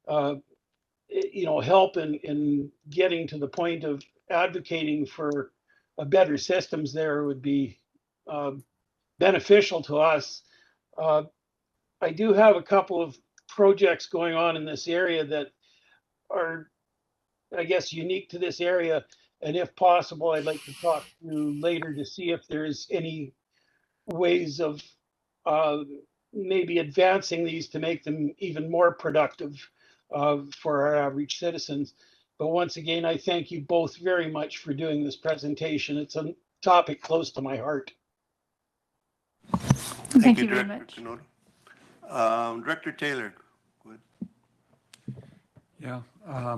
help in getting to the point of advocating for a better systems there would be beneficial to us. I do have a couple of projects going on in this area that are, I guess, unique to this area. And if possible, I'd like to talk to you later to see if there's any ways of maybe advancing these to make them even more productive for our average citizens. But once again, I thank you both very much for doing this presentation. It's a topic close to my heart. Thank you very much. Director Taylor. Go ahead. Yeah. A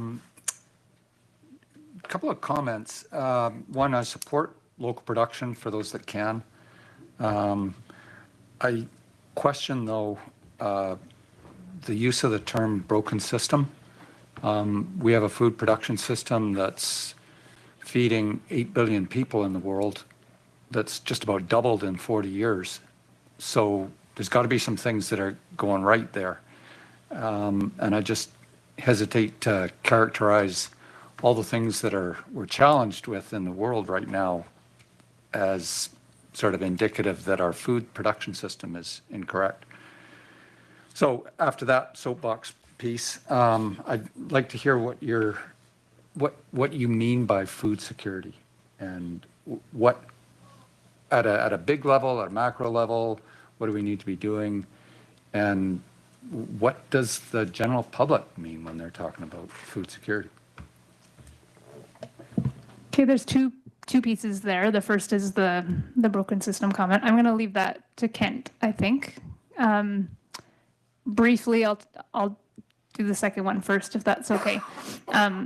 couple of comments. One, I support local production for those that can. I question, though, the use of the term broken system. We have a food production system that's feeding 8 billion people in the world that's just about doubled in 40 years. So there's got to be some things that are going right there. And I just hesitate to characterize all the things that we're challenged with in the world right now as sort of indicative that our food production system is incorrect. So after that soapbox piece, I'd like to hear what you mean by food security, and what at a big level, at a macro level, what do we need to be doing, and what does the general public mean when they're talking about food security? Okay, there's two pieces there. The first is the broken system comment. I'm going to leave that to Kent, I think. Briefly, I'll do the second one first, if that's okay.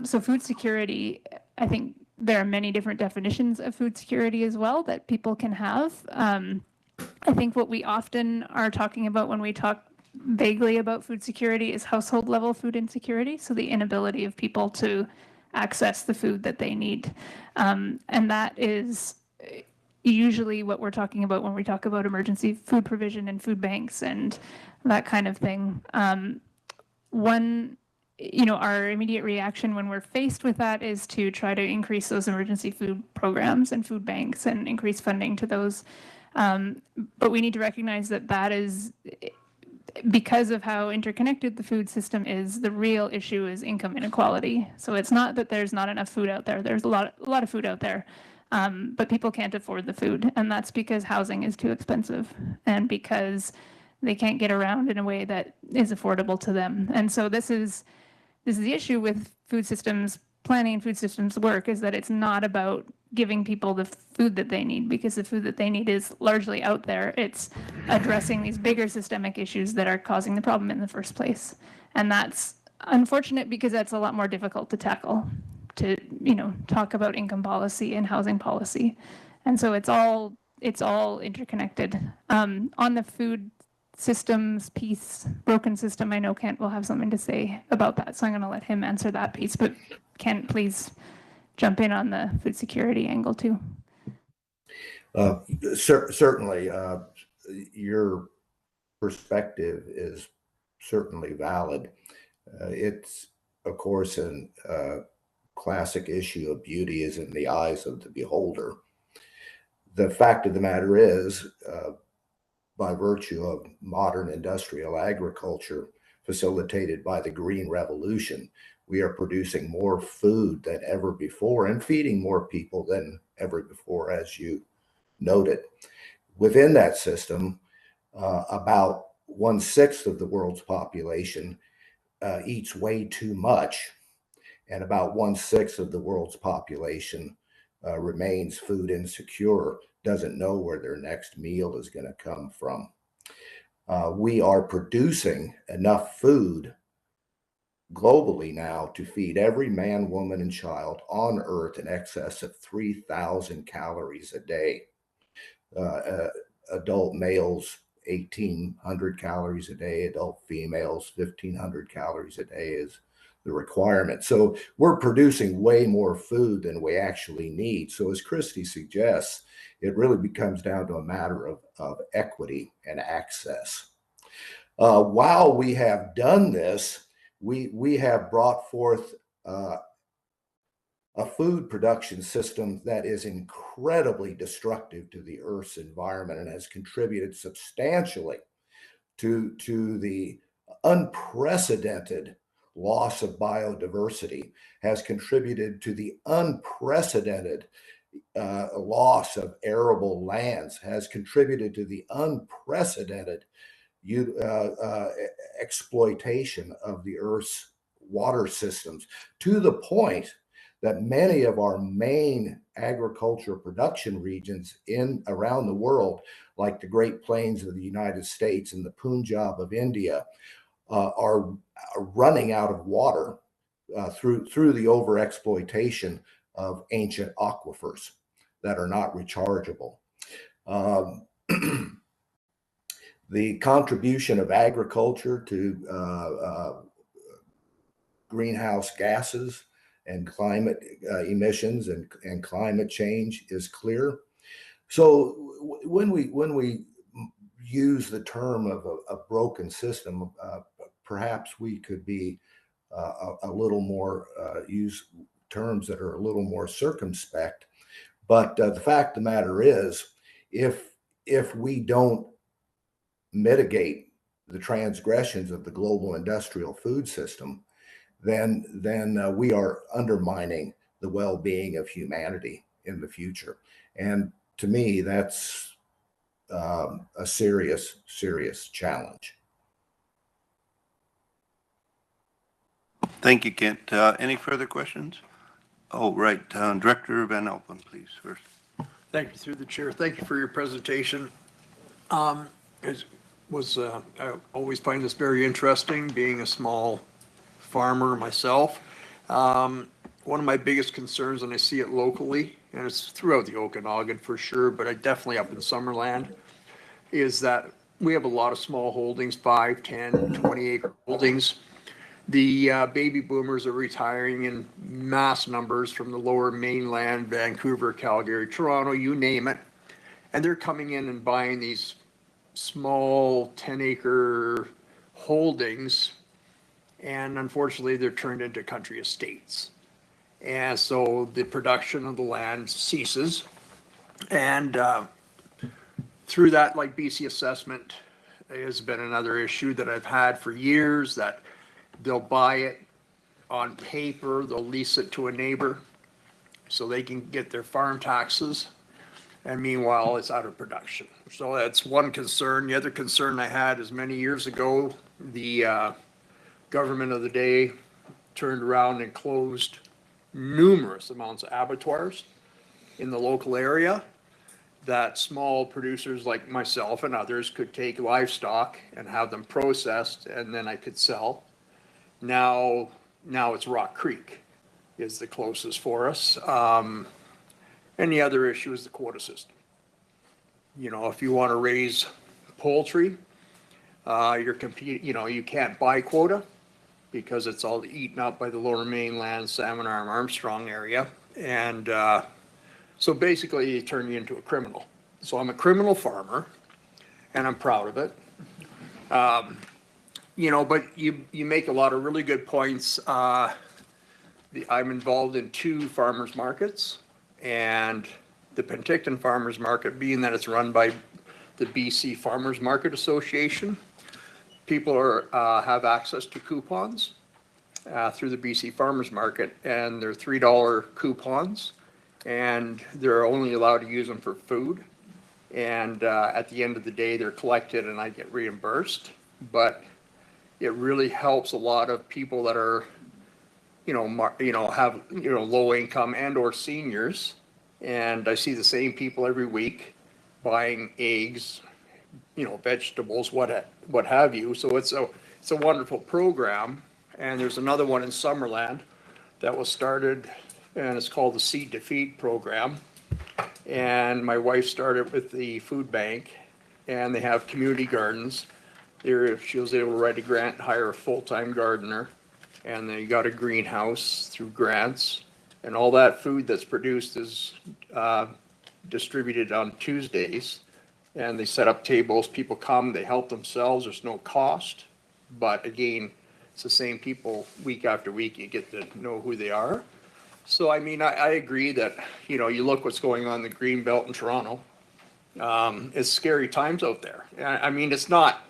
So food security, I think there are many different definitions of food security as well that people can have. I think what we often are talking about when we talk vaguely about food security is household level food insecurity. So the inability of people to access the food that they need. And that is usually what we're talking about when we talk about emergency food provision and food banks and that kind of thing. Our immediate reaction when we're faced with that is to try to increase those emergency food programs and food banks and increase funding to those. But we need to recognize that that is, because of how interconnected the food system is, the real issue is income inequality. So it's not that there's not enough food out there. There's a lot of food out there, but people can't afford the food. And that's because housing is too expensive and because they can't get around in a way that is affordable to them. And so this is the issue with food systems planning and food systems work, is that it's not about giving people the food that they need, because the food that they need is largely out there. It's addressing these bigger systemic issues that are causing the problem in the first place. And that's unfortunate because that's a lot more difficult to tackle, to talk about income policy and housing policy. And so it's all interconnected. On the food systems piece, broken system, I know Kent will have something to say about that, so I'm going to let him answer that piece. But Kent, please jump in on the food security angle too. Certainly, your perspective is certainly valid. It's, of course, a classic issue of beauty is in the eyes of the beholder. The fact of the matter is, by virtue of modern industrial agriculture facilitated by the Green Revolution, we are producing more food than ever before and feeding more people than ever before, as you noted. Within that system, about 1/6 of the world's population eats way too much, and about 1/6 of the world's population remains food insecure, doesn't know where their next meal is going to come from. We are producing enough food globally now to feed every man, woman, and child on Earth in excess of 3,000 calories a day. Adult males, 1,800 calories a day. Adult females, 1,500 calories a day is the requirement. So we're producing way more food than we actually need. So as Christy suggests, it really becomes down to a matter of equity and access. While we have done this, we have brought forth a food production system that is incredibly destructive to the Earth's environment and has contributed substantially to the unprecedented loss of biodiversity, has contributed to the unprecedented loss of arable lands, has contributed to the unprecedented exploitation of the Earth's water systems, to the point that many of our main agriculture production regions around the world, like the Great Plains of the United States and the Punjab of India, are running out of water through the overexploitation of ancient aquifers that are not rechargeable. The contribution of agriculture to greenhouse gases and climate emissions and climate change is clear. So when we use the term of a broken system, perhaps we could be a little more, use terms that are a little more circumspect. But the fact of the matter is, if we don't mitigate the transgressions of the global industrial food system, then we are undermining the well-being of humanity in the future. And to me, that's a serious challenge. Thank you, Kent. Any further questions? Oh, right. Director Van Alpen, please, first. Thank you, through the chair. Thank you for your presentation. I always find this very interesting, being a small farmer myself. One of my biggest concerns, and I see it locally, and it's throughout the Okanagan for sure, but I definitely up in Summerland, is that we have a lot of small holdings, 5, 10, 20 acre holdings. The baby boomers are retiring in mass numbers from the lower mainland, Vancouver, Calgary, Toronto, you name it. And they're coming in and buying these small 10-acre holdings. And unfortunately, they're turned into country estates. And so the production of the land ceases. And through that, like BC assessment has been another issue that I've had for years, that they'll buy it on paper, they'll lease it to a neighbor so they can get their farm taxes. And meanwhile, it's out of production. So that's one concern. The other concern I had is many years ago, the government of the day turned around and closed numerous amounts of abattoirs in the local area that small producers like myself and others could take livestock and have them processed, and then I could sell. Now it's Rock Creek is the closest for us. And the other issue is the quota system. You know, if you want to raise poultry, you can't buy quota because it's all eaten up by the lower mainland, Salmon Arm, Armstrong area. And so basically, it turned you into a criminal. So I'm a criminal farmer, and I'm proud of it. But you make a lot of really good points. I'm involved in 2 farmers markets, and the Penticton Farmers Market, being that it's run by the BC Farmers Market Association, people have access to coupons through the BC Farmers Market, and they're $3 coupons, and they're only allowed to use them for food. And at the end of the day, they're collected and I get reimbursed. But it really helps a lot of people that are, have low income and or seniors. And I see the same people every week buying eggs, vegetables, what have you. So it's a wonderful program. And there's another one in Summerland that was started, and it's called the Seed to Feed program. And my wife started with the food bank, and they have community gardens. She was able to write a grant and hire a full-time gardener, and they got a greenhouse through grants. And all that food that's produced is distributed on Tuesdays. And they set up tables, people come, they help themselves, there's no cost. But again, it's the same people week after week, you get to know who they are. So, I mean, I agree that, you look what's going on in the Green Belt in Toronto. It's scary times out there. I mean, it's not,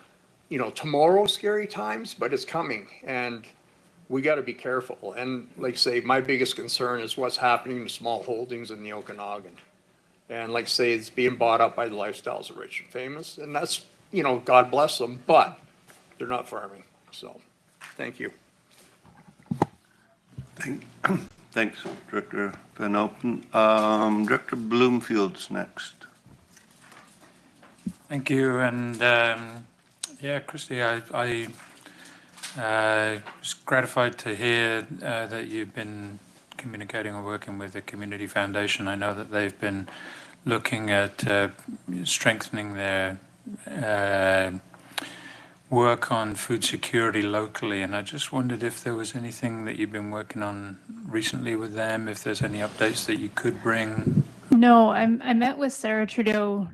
tomorrow scary times, but it's coming. And we got to be careful. And like I say, my biggest concern is what's happening to small holdings in the Okanagan. And like I say, it's being bought up by the lifestyles of rich and famous. And that's, God bless them, but they're not farming. So, thank you. Thanks, Director Van Alpen. Director Bloomfield's next. Thank you. And Christy, I was gratified to hear that you've been communicating or working with the Community Foundation. I know that they've been looking at strengthening their work on food security locally, and I just wondered if there was anything that you've been working on recently with them, if there's any updates that you could bring. No, I met with Sarah Trudeau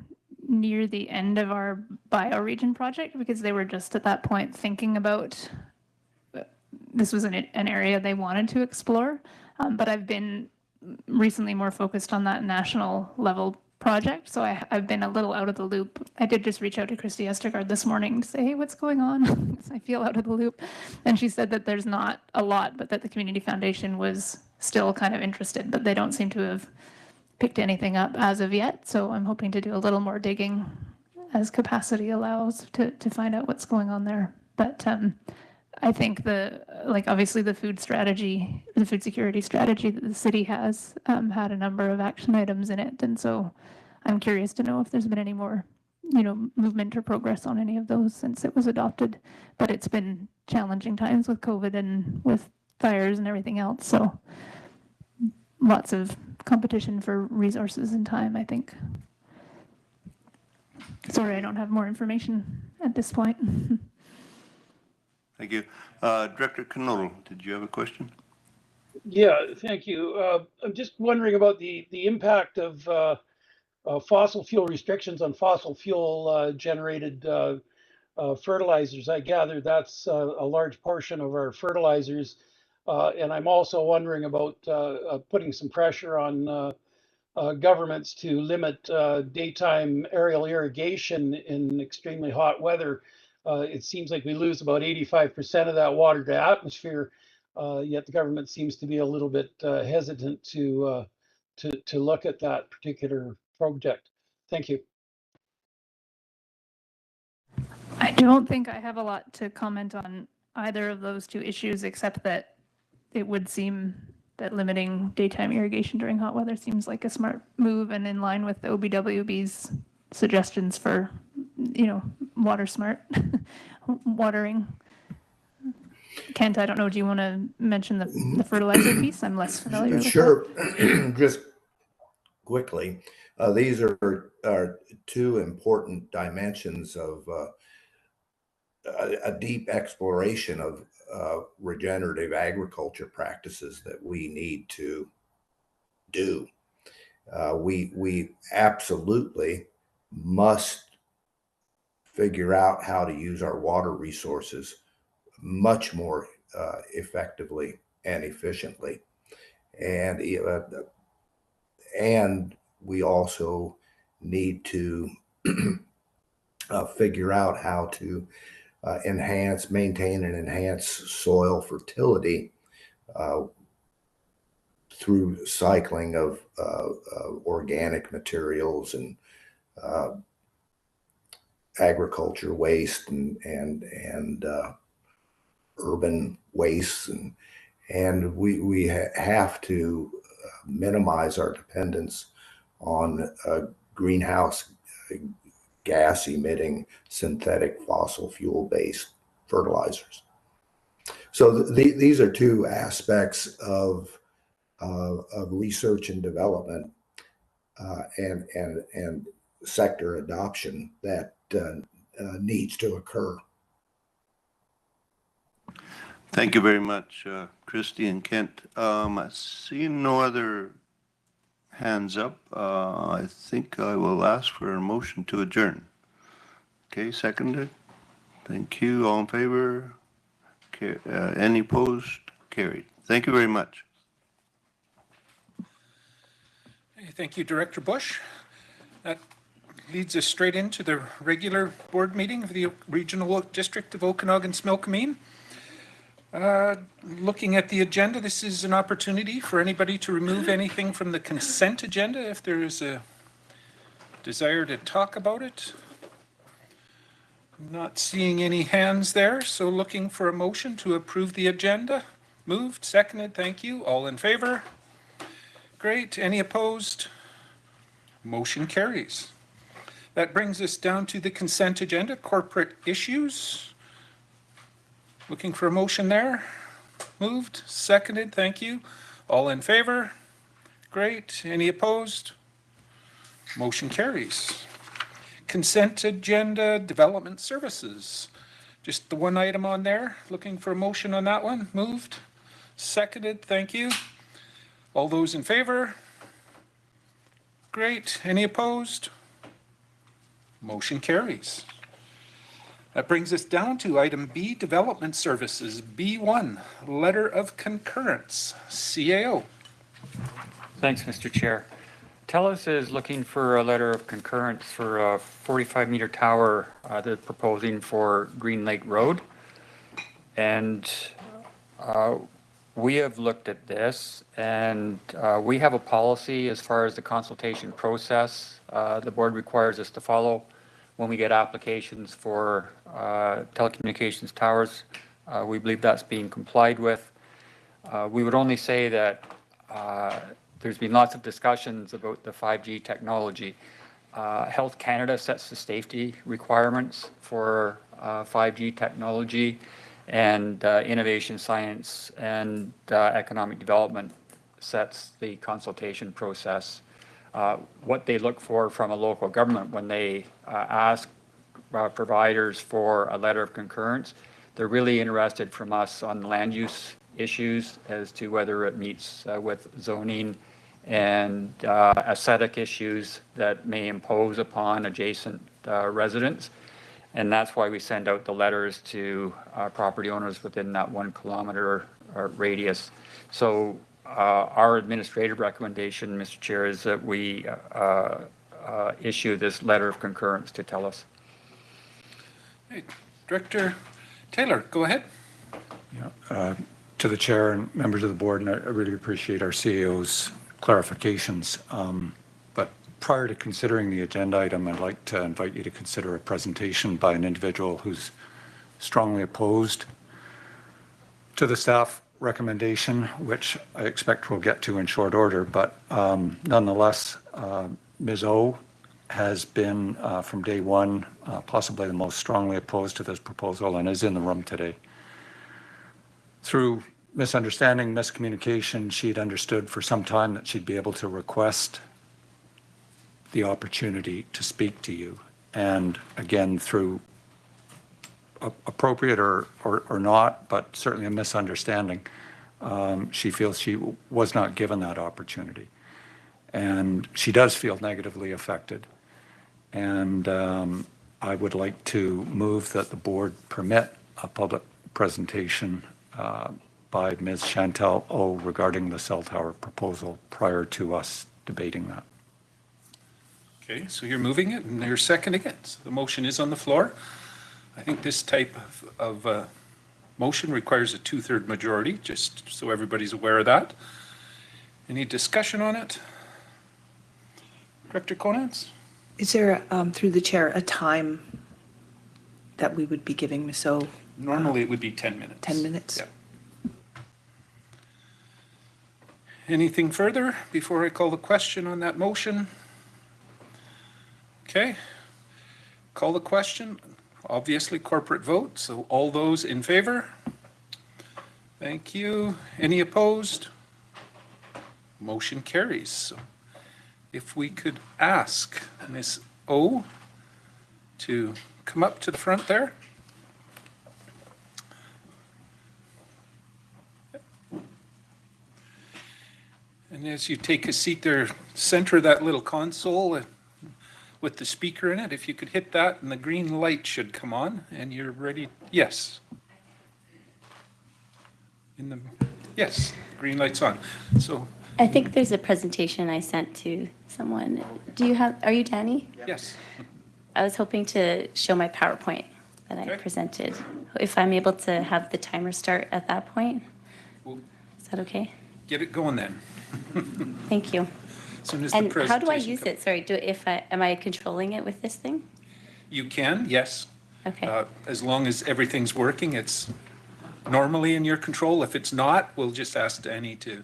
near the end of our bioregion project because they were just at that point thinking about this was an area they wanted to explore, but I've been recently more focused on that national level project, so I've been a little out of the loop. I did just reach out to Christy Estergaard this morning to say, hey, what's going on? I feel out of the loop. And she said that there's not a lot, but that the Community Foundation was still kind of interested, but they don't seem to have picked anything up as of yet. So I'm hoping to do a little more digging as capacity allows to find out what's going on there. But I think obviously the food strategy, the food security strategy that the city has had a number of action items in it. And so I'm curious to know if there's been any more, movement or progress on any of those since it was adopted. But it's been challenging times with COVID and with fires and everything else. So lots of competition for resources and time, I think. Sorry, I don't have more information. at this point. Thank you. Director Knodel, did you have a question? Yeah, thank you. I'm just wondering about the impact of fossil fuel restrictions on fossil fuel generated fertilizers. I gather that's a large portion of our fertilizers. And I'm also wondering about putting some pressure on governments to limit daytime aerial irrigation in extremely hot weather. It seems like we lose about 85% of that water to atmosphere, yet the government seems to be a little bit hesitant to look at that particular project. Thank you. I don't think I have a lot to comment on either of those two issues, except that it would seem that limiting daytime irrigation during hot weather seems like a smart move and in line with the OBWB's suggestions for, water smart watering. Kent, I don't know, do you want to mention the fertilizer piece? I'm less familiar with that. Sure. Just quickly, these are two important dimensions of a deep exploration of regenerative agriculture practices that we need to do. We absolutely must figure out how to use our water resources much more effectively and efficiently. And we also need to figure out how to maintain and enhance soil fertility through cycling of organic materials and agriculture waste and urban wastes, and we have to minimize our dependence on greenhouse gas emitting synthetic fossil fuel based fertilizers. So these are two aspects of research and development and sector adoption that needs to occur. Thank you very much, Christy and Kent. I see no other hands up. I think I will ask for a motion to adjourn. Okay, seconded. Thank you. All in favor? Any opposed? Carried. Thank you very much. Thank you, Director Bush. That leads us straight into the regular board meeting of the Regional District of Okanagan-Similkameen. Looking at the agenda, this is an opportunity for anybody to remove anything from the consent agenda if there is a desire to talk about it. Not seeing any hands there, so looking for a motion to approve the agenda. Moved, seconded, thank you. All in favor? Great. Any opposed? Motion carries. That brings us down to the consent agenda, corporate issues. Looking for a motion there. Moved, seconded, thank you. All in favor? Great. Any opposed? Motion carries. Consent agenda, development services. Just the one item on there. Looking for a motion on that one. Moved, seconded, thank you. All those in favor? Great. Any opposed? Motion carries. That brings us down to item B, development services. B1, letter of concurrence, CAO. Thanks, Mr. Chair. TELUS is looking for a letter of concurrence for a 45-meter tower they're proposing for Green Lake Road. And we have looked at this, and we have a policy as far as the consultation process the board requires us to follow when we get applications for telecommunications towers. We believe that's being complied with. We would only say that there's been lots of discussions about the 5G technology. Health Canada sets the safety requirements for 5G technology, and innovation science and economic development sets the consultation process. What they look for from a local government when they ask providers for a letter of concurrence. They're really interested from us on land use issues as to whether it meets with zoning and aesthetic issues that may impose upon adjacent residents. And that's why we send out the letters to property owners within that 1 kilometer radius. So our administrative recommendation, Mr. Chair, is that we issue this letter of concurrence to TELUS. Hey, Director Taylor, go ahead. To the chair and members of the board, and I really appreciate our CEO's clarifications. But prior to considering the agenda item, I'd like to invite you to consider a presentation by an individual who's strongly opposed to the staff recommendation, which I expect we'll get to in short order. But nonetheless, Ms. O has been from day one possibly the most strongly opposed to this proposal and is in the room today. Through misunderstanding, miscommunication, she'd understood for some time that she'd be able to request the opportunity to speak to you. And again, through appropriate or not, but certainly a misunderstanding, she feels she was not given that opportunity. And she does feel negatively affected. And I would like to move that the board permit a public presentation by Ms. Chantal O regarding the cell tower proposal prior to us debating that. Okay, so you're moving it and you're seconding it. So the motion is on the floor. I think this type of motion requires a 2/3 majority, just so everybody's aware of that. Any discussion on it? Director Conants? Is there, through the chair, a time that we would be giving Ms. O? Normally it would be 10 minutes. 10 minutes? Yeah. Anything further before I call the question on that motion? Okay. Call the question. Obviously corporate vote. So all those in favor? Thank you. Any opposed? Motion carries. So if we could ask Ms. O to come up to the front there. And as you take a seat there, center that little console with the speaker in it. If you could hit that and the green light should come on and you're ready. Yes. Yes, green light's on. So I think there's a presentation I sent to someone. Are you Danny? yes. I was hoping to show my PowerPoint that I presented. If I'm able to have the timer start at that point, is that okay? Get it going then. Thank you. As soon as And the how do I presentation use it? Sorry, am I controlling it with this thing? You can, yes. Okay. As long as everything's working, it's normally in your control. If it's not, we'll just ask Danny to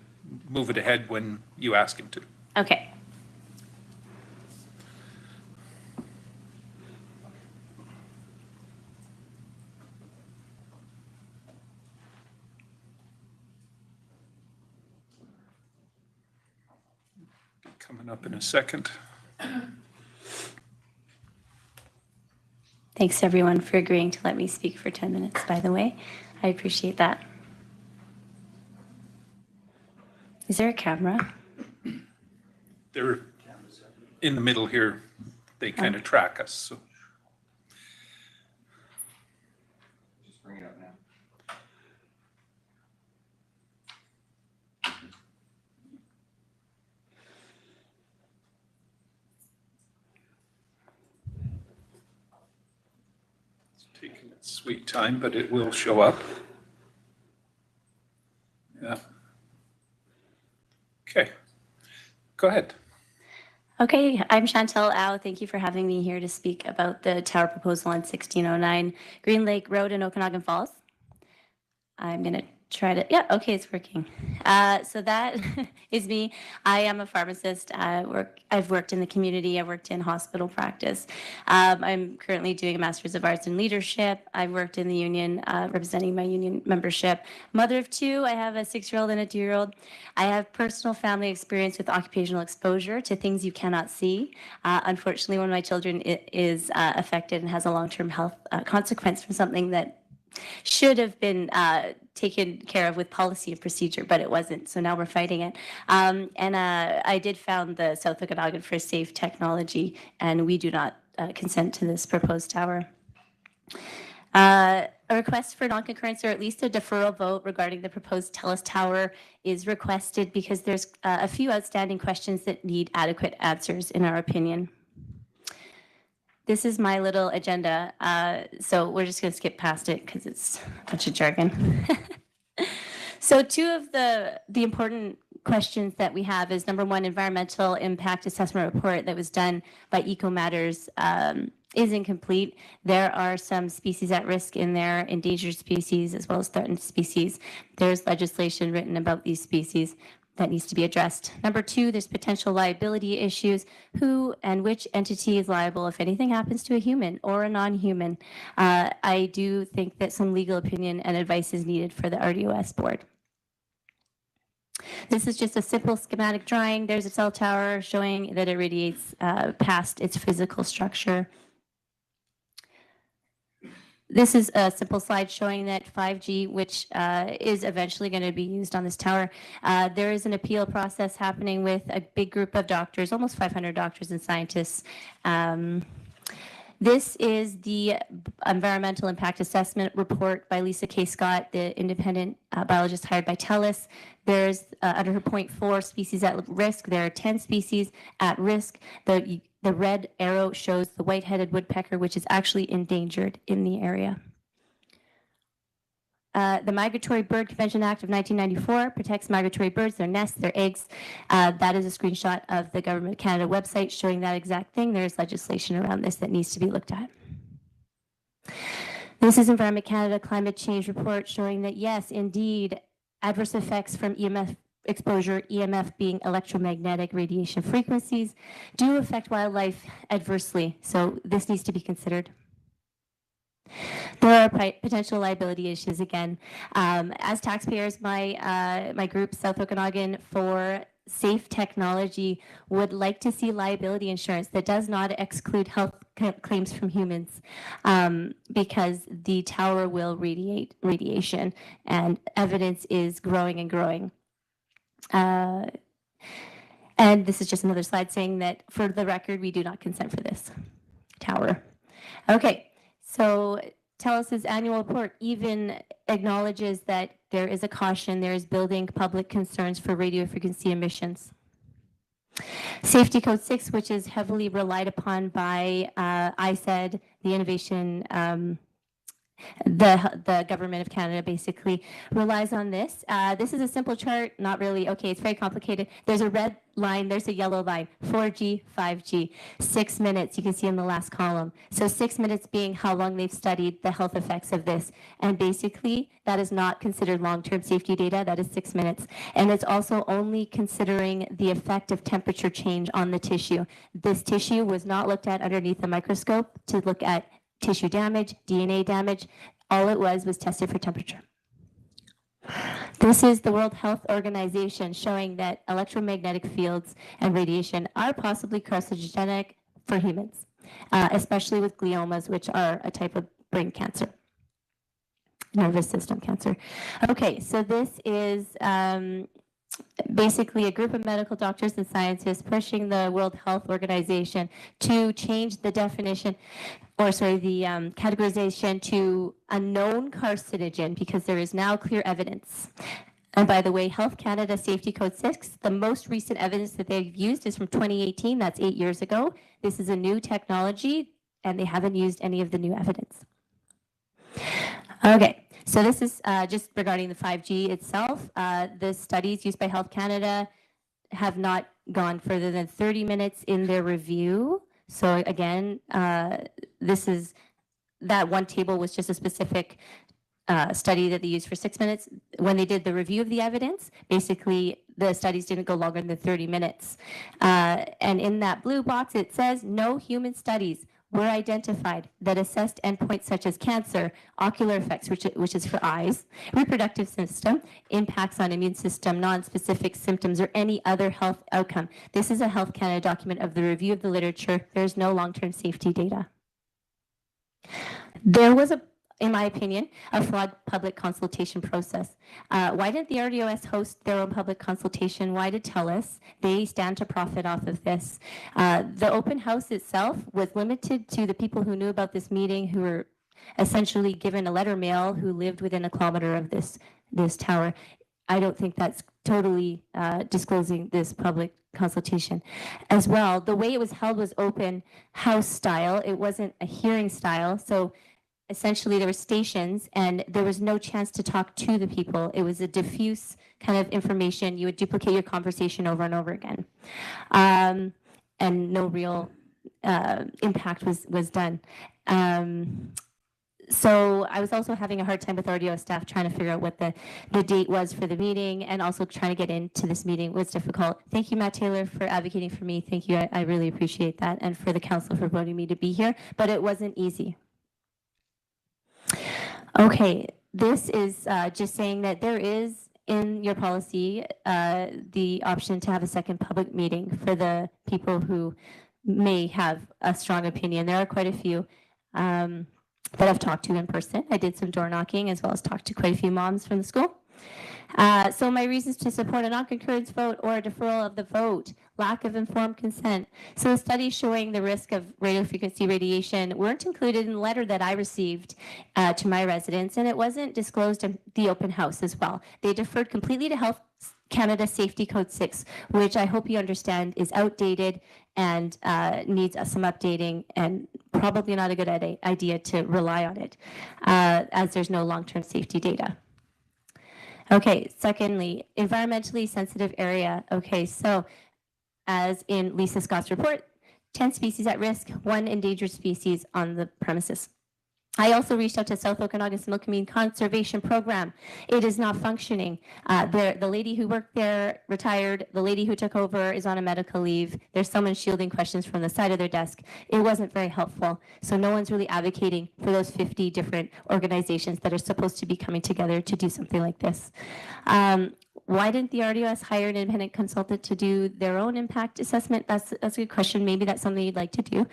move it ahead when you ask him to. Okay. Coming up in a second. Thanks everyone for agreeing to let me speak for 10 minutes, by the way. I appreciate that. Is there a camera? They're in the middle here. They kind of track us. So. Just bring it up now. Taking its sweet time, but it will show up. Yeah. Okay. Go ahead. Okay, I'm Chantel Au. Thank you for having me here to speak about the tower proposal on 1609 Green Lake Road in Okanagan Falls. I'm going to try to, yeah, okay, it's working. So that is me. I am a pharmacist. I've worked in the community. I've worked in hospital practice. I'm currently doing a Master's of Arts in Leadership. I've worked in the union, representing my union membership. Mother of two, I have a 6-year-old and a 2-year-old. I have personal family experience with occupational exposure to things you cannot see. Unfortunately, one of my children is affected and has a long-term health consequence from something that should have been taken care of with policy and procedure, but it wasn't. So now we're fighting it. I did found the South Okanagan for Safe Technology, and we do not consent to this proposed tower. A request for non-concurrence or at least a deferral vote regarding the proposed TELUS tower is requested because there's a few outstanding questions that need adequate answers, in our opinion. This is my little agenda, so we're just going to skip past it because it's a bunch of jargon. So two of the important questions that we have is, number one, environmental impact assessment report that was done by EcoMatters is incomplete. There are some species at risk in there, endangered species as well as threatened species. There's legislation written about these species that needs to be addressed. Number two, there's potential liability issues. Who and which entity is liable if anything happens to a human or a non-human? I do think that some legal opinion and advice is needed for the RDOS board. This is just a simple schematic drawing. There's a cell tower showing that it radiates past its physical structure. This is a simple slide showing that 5G, which is eventually going to be used on this tower, there is an appeal process happening with a big group of doctors, almost 500 doctors and scientists. This is the environmental impact assessment report by Lisa K. Scott, the independent biologist hired by TELUS. There's under her point 4 species at risk. There are 10 species at risk. The red arrow shows the white-headed woodpecker, which is actually endangered in the area. The Migratory Bird Convention Act of 1994 protects migratory birds, their nests, their eggs. That is a screenshot of the Government of Canada website showing that exact thing. There's legislation around this that needs to be looked at. This is Environment Canada Climate Change Report showing that, yes, indeed, adverse effects from EMF exposure, EMF being electromagnetic radiation frequencies, do affect wildlife adversely. So this needs to be considered. There are potential liability issues again. As taxpayers, my group, South Okanagan for Safe Technology, would like to see liability insurance that does not exclude health claims from humans, because the tower will radiate radiation, and evidence is growing and growing. And this is just another slide saying that, for the record, we do not consent for this tower. Okay, so TELUS's annual report even acknowledges that there is a caution, there is building public concerns for radio frequency emissions. Safety Code 6, which is heavily relied upon by ISED, the innovation the Government of Canada basically relies on this. This is a simple chart, not really, okay, it's very complicated. There's a red line, there's a yellow line, 4G, 5G, 6 minutes, you can see in the last column. So 6 minutes being how long they've studied the health effects of this. And basically, that is not considered long-term safety data, that is 6 minutes. And it's also only considering the effect of temperature change on the tissue. This tissue was not looked at underneath the microscope to look at tissue damage, DNA damage. All it was tested for temperature. This is the World Health Organization showing that electromagnetic fields and radiation are possibly carcinogenic for humans, especially with gliomas, which are a type of brain cancer, nervous system cancer. Okay, so this is basically a group of medical doctors and scientists pushing the World Health Organization to change the definition, or sorry, the categorization to a known carcinogen, because there is now clear evidence. And by the way, Health Canada Safety Code 6, the most recent evidence that they've used is from 2018, that's 8 years ago. This is a new technology, and they haven't used any of the new evidence. Okay. So this is just regarding the 5G itself. The studies used by Health Canada have not gone further than 30 minutes in their review. So again, this is, that one table was just a specific study that they used for 6 minutes. When they did the review of the evidence, basically the studies didn't go longer than 30 minutes. And in that blue box, it says no human studies were identified that assessed endpoints such as cancer, ocular effects, which is for eyes, reproductive system, impacts on immune system, non-specific symptoms, or any other health outcome. This is a Health Canada document of the review of the literature. There's no long-term safety data. There was in my opinion, a flawed public consultation process. Why didn't the RDOS host their own public consultation? Why did TELUS? They stand to profit off of this. The open house itself was limited to the people who knew about this meeting, who were essentially given a letter mail, who lived within a kilometer of this tower. I don't think that's totally disclosing this public consultation. As well, the way it was held was open house style. It wasn't a hearing style. So essentially there were stations and there was no chance to talk to the people. It was a diffuse kind of information. You would duplicate your conversation over and over again. And no real impact was done. So I was also having a hard time with RDO staff trying to figure out what the date was for the meeting, and also trying to get into this meeting was difficult. Thank you, Matt Taylor, for advocating for me. Thank you. I really appreciate that, and for the council for voting me to be here, but it wasn't easy. Okay, this is just saying that there is in your policy the option to have a second public meeting for the people who may have a strong opinion. There are quite a few that I've talked to in person. I did some door knocking as well as talked to quite a few moms from the school. So my reasons to support a non-concurrence vote or a deferral of the vote: lack of informed consent. So studies showing the risk of radiofrequency radiation weren't included in the letter that I received to my residents, and it wasn't disclosed in the open house as well. They deferred completely to Health Canada Safety Code 6, which I hope you understand is outdated and needs some updating, and probably not a good idea to rely on it as there's no long-term safety data. Okay, secondly, environmentally sensitive area. Okay, so as in Lisa Scott's report, 10 species at risk, 1 endangered species on the premises. I also reached out to South Okanagan Similkameen Conservation Program. It is not functioning. The lady who worked there retired. The lady who took over is on a medical leave. There's someone shielding questions from the side of their desk. It wasn't very helpful. So no one's really advocating for those 50 different organizations that are supposed to be coming together to do something like this. Why didn't the RDOS hire an independent consultant to do their own impact assessment? That's a good question. Maybe that's something you'd like to do.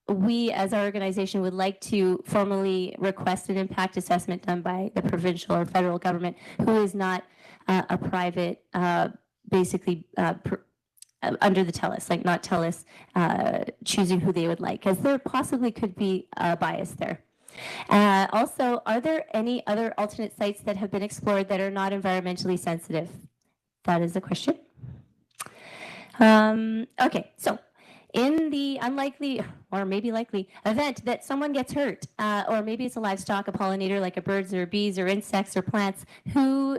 We, as our organization, would like to formally request an impact assessment done by the provincial or federal government, who is not a private, basically under the TELUS, like not TELUS choosing who they would like, because there possibly could be a bias there. Also, are there any other alternate sites that have been explored that are not environmentally sensitive? That is the question. Okay, so in the unlikely or maybe likely event that someone gets hurt, or maybe it's a livestock, a pollinator like a birds or bees or insects or plants, who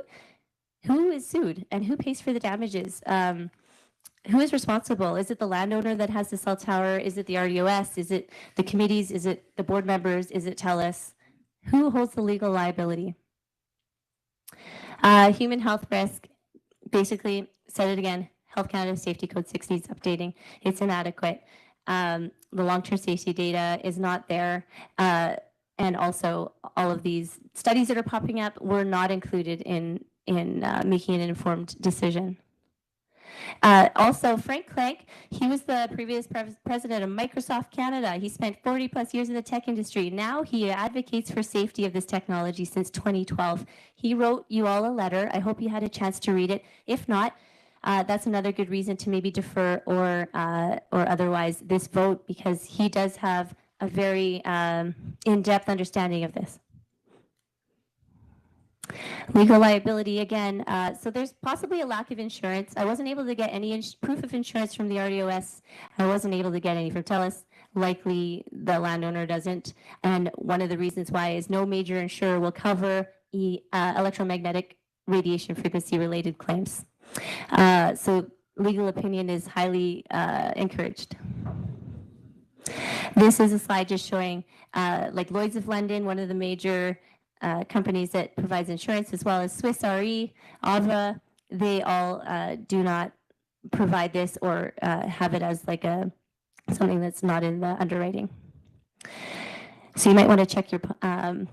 is sued and who pays for the damages? Who is responsible? Is it the landowner that has the cell tower? Is it the RDOS? Is it the committees? Is it the board members? Is it TELUS? Who holds the legal liability? Human health risk, basically, said it again, Health Canada Safety Code 6 needs updating. It's inadequate. The long-term safety data is not there. And also, all of these studies that are popping up were not included in making an informed decision. Also, Frank Clank, he was the previous president of Microsoft Canada. He spent 40 plus years in the tech industry. Now he advocates for safety of this technology since 2012. He wrote you all a letter. I hope you had a chance to read it. If not, that's another good reason to maybe defer or otherwise this vote, because he does have a very in-depth understanding of this. Legal liability again. So there's possibly a lack of insurance. I wasn't able to get any proof of insurance from the RDOS. I wasn't able to get any from TELUS. Likely the landowner doesn't. And one of the reasons why is no major insurer will cover electromagnetic radiation frequency related claims. So legal opinion is highly encouraged. This is a slide just showing like Lloyd's of London, one of the major companies that provides insurance, as well as Swiss Re, Avra, they all do not provide this or have it as like something that's not in the underwriting. So you might want to check your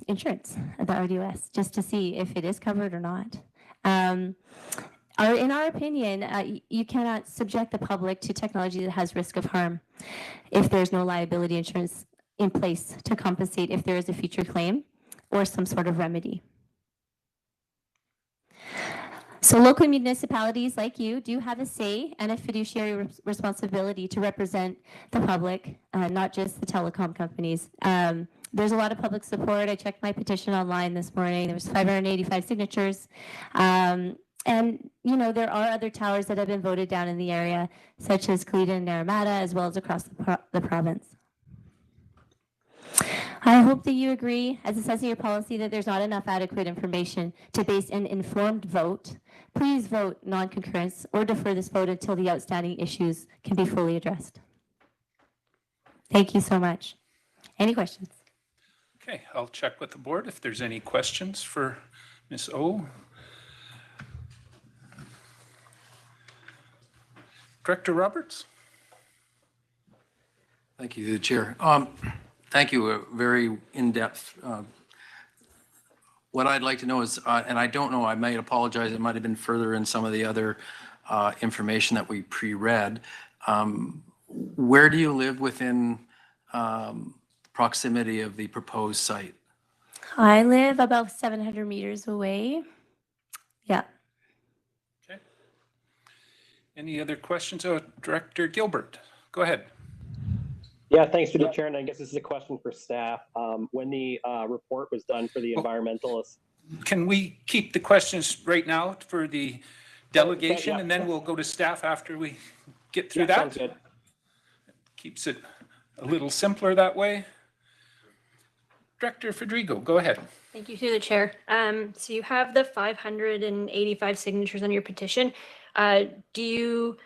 insurance at the RDOS just to see if it is covered or not. In our opinion, you cannot subject the public to technology that has risk of harm if there's no liability insurance in place to compensate if there is a future claim or some sort of remedy. So local municipalities like you do have a say and a fiduciary responsibility to represent the public, not just the telecom companies. There's a lot of public support. I checked my petition online this morning. There was 585 signatures. And, you know, there are other towers that have been voted down in the area, such as Cleveland and Naramata, as well as across the province. I hope that you agree, as it says in your policy, that there's not enough adequate information to base an informed vote. Please vote non-concurrence or defer this vote until the outstanding issues can be fully addressed. Thank you so much. Any questions? Okay, I'll check with the board if there's any questions for Ms. O. Director Roberts. Thank you, the chair. Thank you, a very in-depth. What I'd like to know is, and I don't know, I might apologize, it might have been further in some of the other information that we pre-read. Where do you live within proximity of the proposed site? I live about 700 meters away. Yeah. Okay. Any other questions? Oh, Director Gilbert, go ahead. Yeah, thanks to the chair, and I guess this is a question for staff. When the report was done for the environmentalists. Can we keep the questions right now for the delegation, and then we'll go to staff after we get through that? Sounds good. Keeps it a little simpler that way. Director Federico, go ahead. Thank you through the chair. So you have the 585 signatures on your petition. Do you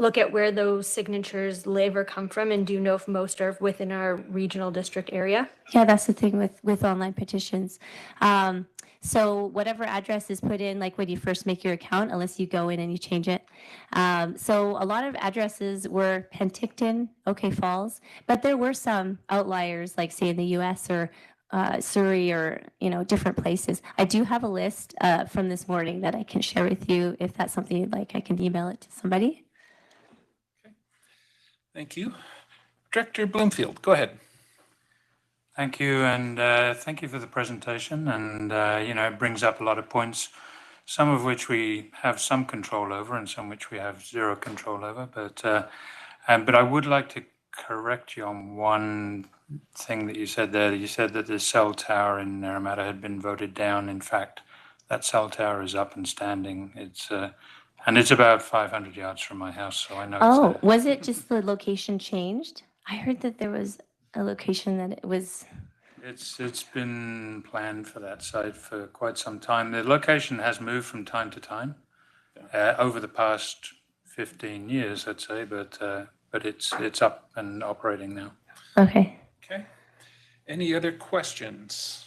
look at where those signatures live or come from, and do you know if most are within our regional district area? Yeah, that's the thing with online petitions. So whatever address is put in, like when you first make your account, unless you go in and you change it. So a lot of addresses were Penticton, OK Falls, but there were some outliers, like say in the US or Surrey or, you know, different places. I do have a list from this morning that I can share with you. If that's something you'd like, I can email it to somebody. Thank you. Director Bloomfield, go ahead. Thank you, and thank you for the presentation. And, you know, it brings up a lot of points, some of which we have some control over and some which we have zero control over. But I would like to correct you on one thing that you said there. You said that the cell tower in Naramata had been voted down. In fact, that cell tower is up and standing. And it's about 500 yards from my house, so I know. Oh, was it just the location changed? I heard that there was a location that it was. It's been planned for that site for quite some time. The location has moved from time to time over the past 15 years, I'd say, but it's up and operating now. Okay. Okay. Any other questions?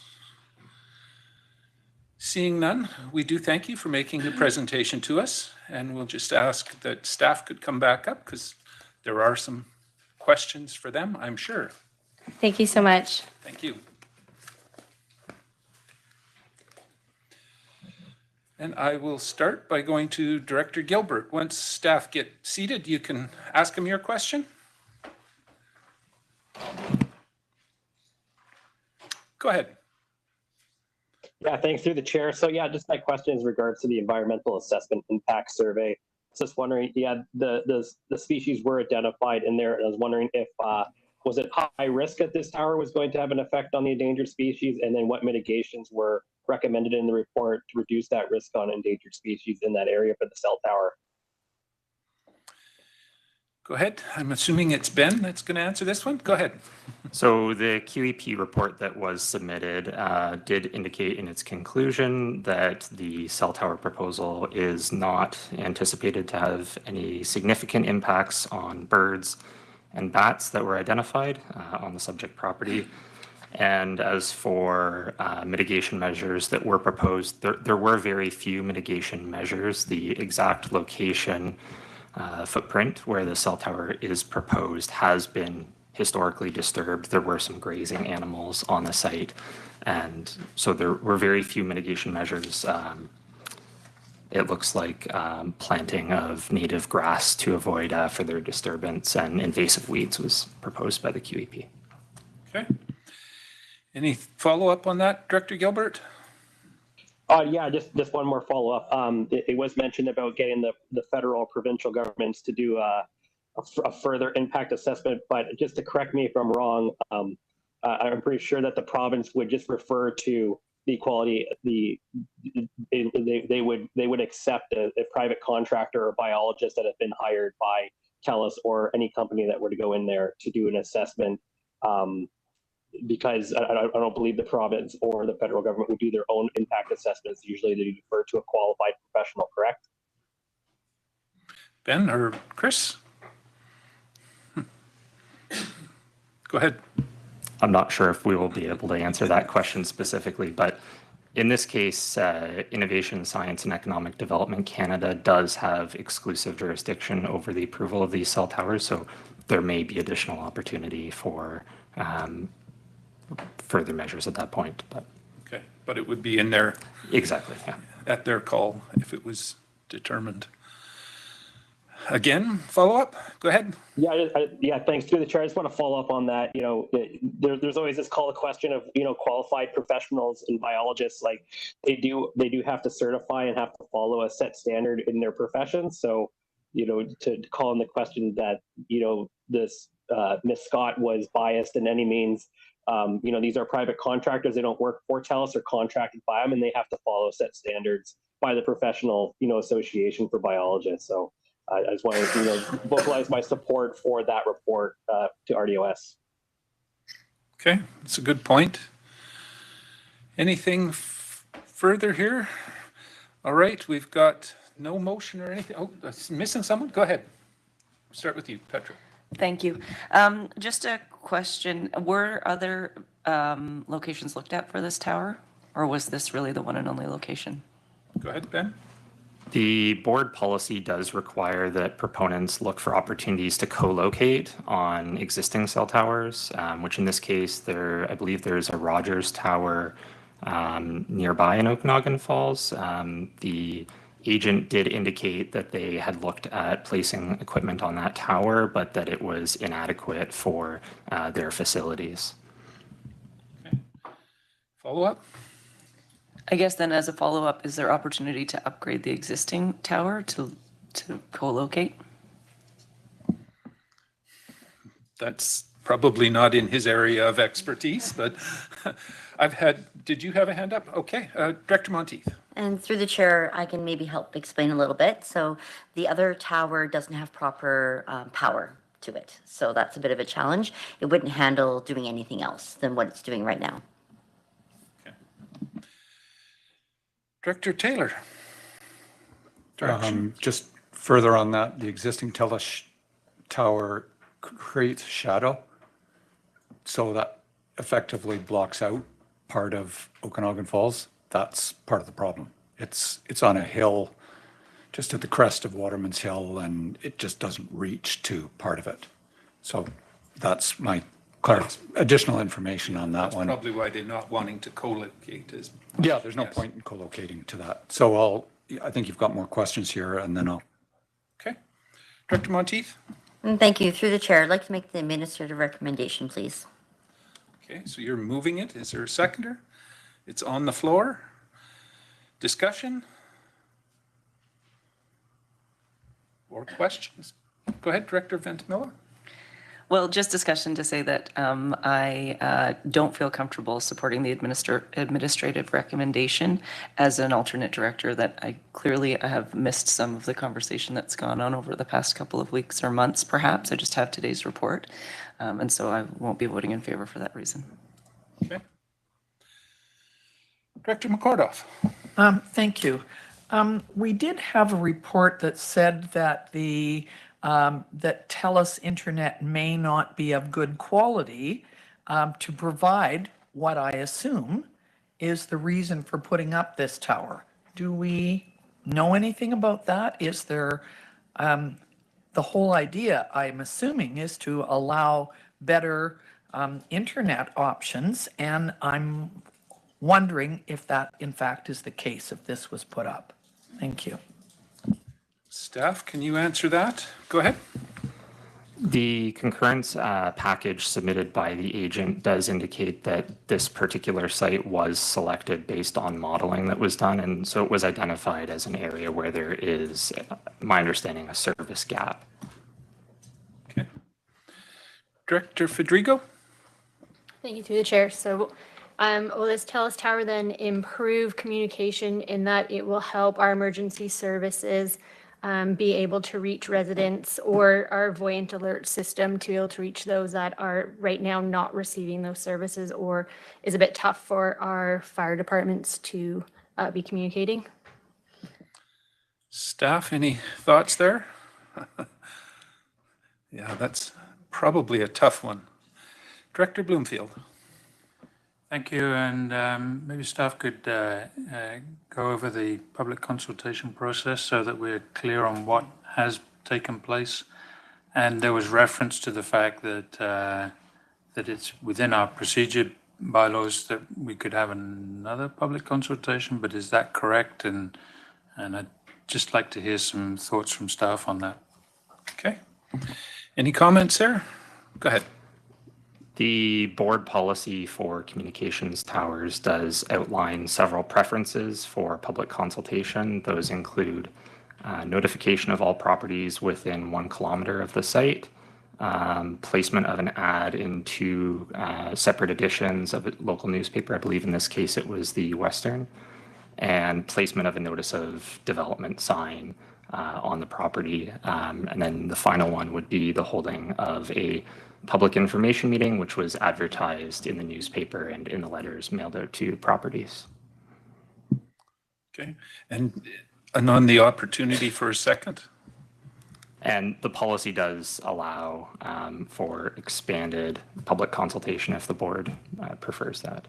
Seeing none, we do thank you for making the presentation to us, and we'll just ask that staff could come back up because there are some questions for them, I'm sure. Thank you so much. Thank you. And I will start by going to Director Gilbert. Once staff get seated, you can ask them your question. Go ahead. Yeah, thanks through the chair. So yeah, just my question is regards to the environmental assessment impact survey. Just wondering, yeah, the species were identified in there. And I was wondering if, was it high risk that this tower was going to have an effect on the endangered species? And then what mitigations were recommended in the report to reduce that risk on endangered species in that area for the cell tower? Go ahead. I'm assuming it's Ben that's going to answer this one. Go ahead. So the QEP report that was submitted did indicate in its conclusion that the cell tower proposal is not anticipated to have any significant impacts on birds and bats that were identified on the subject property. And as for mitigation measures that were proposed, there were very few mitigation measures. The exact location footprint where the cell tower is proposed has been historically disturbed. There were some grazing animals on the site. And so there were very few mitigation measures. It looks like planting of native grass to avoid further disturbance and invasive weeds was proposed by the QEP. Okay. Any follow-up on that, Director Gilbert? Yeah, just one more follow-up. It was mentioned about getting the federal provincial governments to do a further impact assessment, but just to correct me if I'm wrong, I'm pretty sure that the province would just refer to the quality, they would accept a private contractor or biologist that have been hired by TELUS or any company that were to go in there to do an assessment. Because I don't believe the province or the federal government would do their own impact assessments. Usually they defer to a qualified professional, correct? Ben or Chris? Go ahead. I'm not sure if we will be able to answer that question specifically, but in this case, Innovation, Science and Economic Development Canada does have exclusive jurisdiction over the approval of these cell towers, so there may be additional opportunity for further measures at that point. But Okay, but it would be in there. Exactly, yeah. At their call if it was determined. Again, follow up? Go ahead. Yeah, thanks. Through the chair, I just want to follow up on that. You know, there's always this call to question of, you know, qualified professionals and biologists, like they do have to certify and have to follow a set standard in their profession. So, you know, to call in the question that, you know, this Ms. Scott was biased in any means, you know, these are private contractors. They don't work for TELUS or contracted by them, and they have to follow set standards by the professional, you know, association for biologists. So I just wanted to, you know, vocalize my support for that report to RDOS. Okay, that's a good point. Anything further here? All right, we've got no motion or anything. Oh, missing someone? Go ahead. Start with you, Petra. Thank you. Just a question. Were other locations looked at for this tower, or was this really the one and only location? Go ahead, Ben. The board policy does require that proponents look for opportunities to co-locate on existing cell towers, which in this case, I believe there's a Rogers Tower nearby in Okanagan Falls. The agent did indicate that they had looked at placing equipment on that tower, but that it was inadequate for their facilities. Okay. Follow up? I guess then as a follow-up, is there opportunity to upgrade the existing tower to co-locate? That's probably not in his area of expertise, but did you have a hand up? Okay, Director Monteith. And through the chair, I can maybe help explain a little bit. So the other tower doesn't have proper power to it. So that's a bit of a challenge. It wouldn't handle doing anything else than what it's doing right now. Director Taylor. Just further on that, the existing TELUS tower creates shadow, so that effectively blocks out part of Okanagan Falls. That's part of the problem. It's on a hill just at the crest of Waterman's Hill, and it just doesn't reach to part of it. So that's my additional information on that one. Probably why they're not wanting to co-locate is. Yeah, there's no point in co-locating to that. So I think you've got more questions here, and then I'll. Okay. Director Monteith? Thank you. Through the chair, I'd like to make the administrative recommendation, please. Okay, so you're moving it. Is there a seconder? It's on the floor. Discussion? Or questions? Go ahead, Director Ventimilla. Well, just discussion to say that I don't feel comfortable supporting the administrative recommendation as an alternate director, that I clearly have missed some of the conversation that's gone on over the past couple of weeks or months, perhaps. I just have today's report. And so I won't be voting in favor for that reason. Okay. Director McCordoff. Thank you. We did have a report that said that that TELUS internet may not be of good quality to provide what I assume is the reason for putting up this tower. Do we know anything about that? Is there, the whole idea, I'm assuming, is to allow better internet options, and I'm wondering if that in fact is the case if this was put up. Thank you. Staff, can you answer that? Go ahead. The concurrence package submitted by the agent does indicate that this particular site was selected based on modeling that was done, and so it was identified as an area where there is, my understanding, a service gap. Okay. Director Federico? Thank you, through the chair. So will this TELUS tower then improve communication in that it will help our emergency services be able to reach residents, or our Voyant alert system to be able to reach those that are right now not receiving those services, or is a bit tough for our fire departments to be communicating? Staff, any thoughts there? Yeah, that's probably a tough one. Director Bloomfield. Thank you, and maybe staff could go over the public consultation process so that we're clear on what has taken place. And there was reference to the fact that that it's within our procedure bylaws that we could have another public consultation, but is that correct? And I'd just like to hear some thoughts from staff on that. Okay. Any comments there? Go ahead. The board policy for communications towers does outline several preferences for public consultation. Those include notification of all properties within 1 kilometer of the site, placement of an ad in 2 separate editions of a local newspaper. I believe in this case it was the Western, and placement of a notice of development sign on the property. And then the final one would be the holding of a public information meeting, which was advertised in the newspaper and in the letters mailed out to properties. Okay, and on the opportunity for a second? And the policy does allow for expanded public consultation if the board prefers that.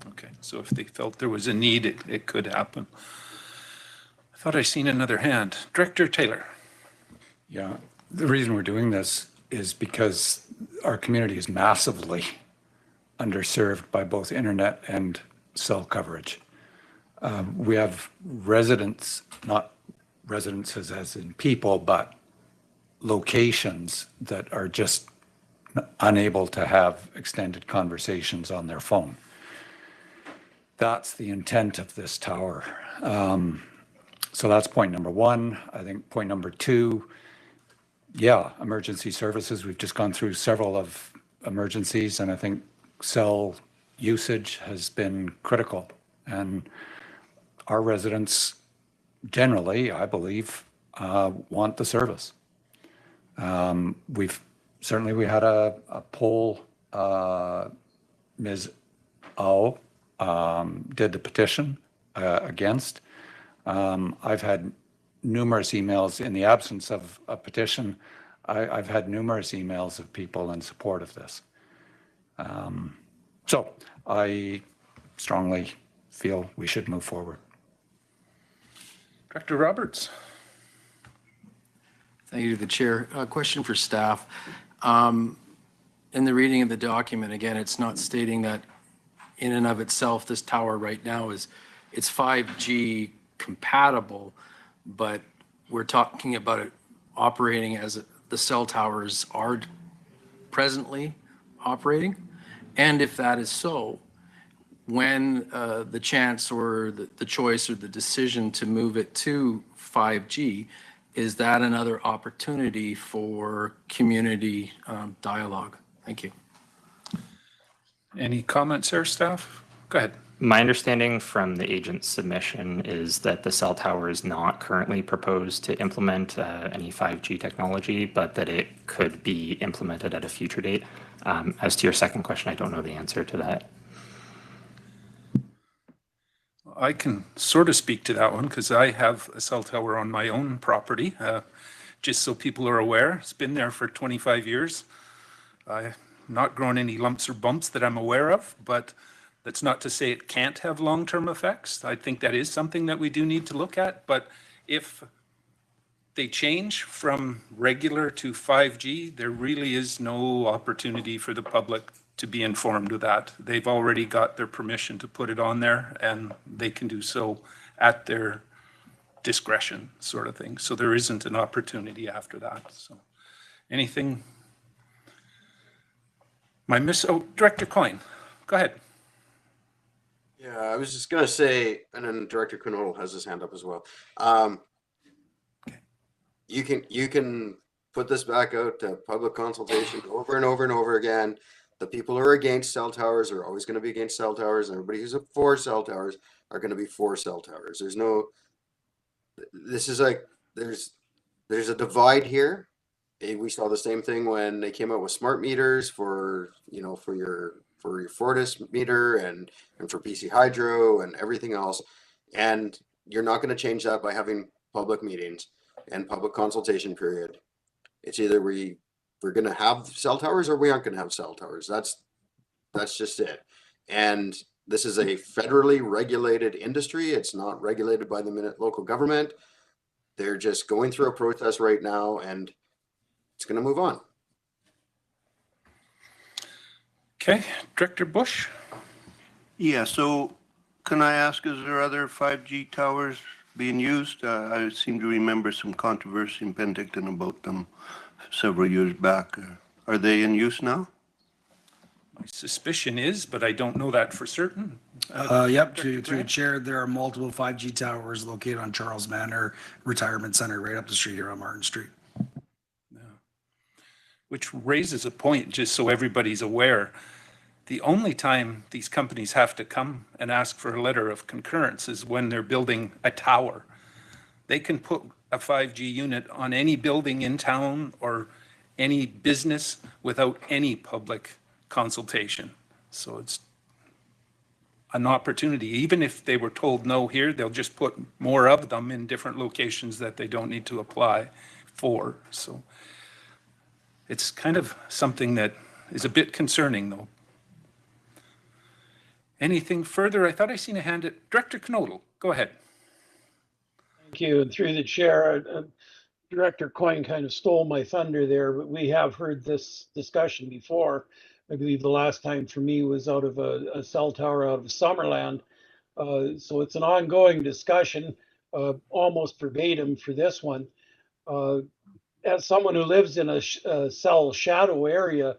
Okay, so if they felt there was a need, it could happen. I thought I seen another hand. Director Taylor. Yeah, the reason we're doing this is because our community is massively underserved by both internet and cell coverage. We have residents, not residences as in people, but locations that are just unable to have extended conversations on their phone. That's the intent of this tower. So that's point number 1. I think point number 2, yeah, emergency services. We've just gone through several of emergencies, and I think cell usage has been critical. And our residents generally, I believe, want the service. We had a poll, Ms. O did the petition against. I've had numerous emails in the absence of a petition. I've had numerous emails of people in support of this. So I strongly feel we should move forward. Director Roberts. Thank you to the chair. A question for staff. In the reading of the document, again, it's not stating that in and of itself, this tower right now it's 5G compatible, but we're talking about it operating as the cell towers are presently operating. And if that is so, when the chance or the choice or the decision to move it to 5G, is that another opportunity for community dialogue? Thank you. Any comments there, staff? Go ahead. My understanding from the agent's submission is that the cell tower is not currently proposed to implement any 5G technology, but that it could be implemented at a future date. As to your second question, I don't know the answer to that. I can sort of speak to that one because I have a cell tower on my own property. Just so people are aware, it's been there for 25 years. I've not grown any lumps or bumps that I'm aware of, but That's not to say it can't have long-term effects. I think that is something that we do need to look at, but if they change from regular to 5G, there really is no opportunity for the public to be informed of that. They've already got their permission to put it on there, and they can do so at their discretion, sort of thing. So there isn't an opportunity after that. So anything? Director Coyne, go ahead. Yeah, I was just gonna say, and then Director Knoll has his hand up as well. You can put this back out to public consultation over and over and over again. The people who are against cell towers are always going to be against cell towers, and everybody who's for cell towers are going to be for cell towers. There's no. This is like there's a divide here. We saw the same thing when they came out with smart meters for your Fortis meter and for PC Hydro and everything else. And you're not going to change that by having public meetings and public consultation period. It's either we're going to have cell towers or we aren't going to have cell towers. That's just it. And this is a federally regulated industry. It's not regulated by the local government. They're just going through a process right now, and it's going to move on. Okay, Director Bush. Yeah, so can I ask, is there other 5G towers being used? I seem to remember some controversy in Penticton about them several years back. Are they in use now? My suspicion is, but I don't know that for certain. Yep, through the chair, there are multiple 5G towers located on Charles Manor Retirement Center right up the street here on Martin Street. Which raises a point, just so everybody's aware. The only time these companies have to come and ask for a letter of concurrence is when they're building a tower. They can put a 5G unit on any building in town or any business without any public consultation. So it's an opportunity. Even if they were told no here, they'll just put more of them in different locations that they don't need to apply for. So it's kind of something that is a bit concerning, though. Anything further? I thought I seen a hand at Director Knoll. Go ahead. Thank you. And through the chair, Director Coyne kind of stole my thunder there, but we have heard this discussion before. I believe the last time for me was out of a cell tower out of Summerland. So it's an ongoing discussion, almost verbatim for this one. As someone who lives in a cell shadow area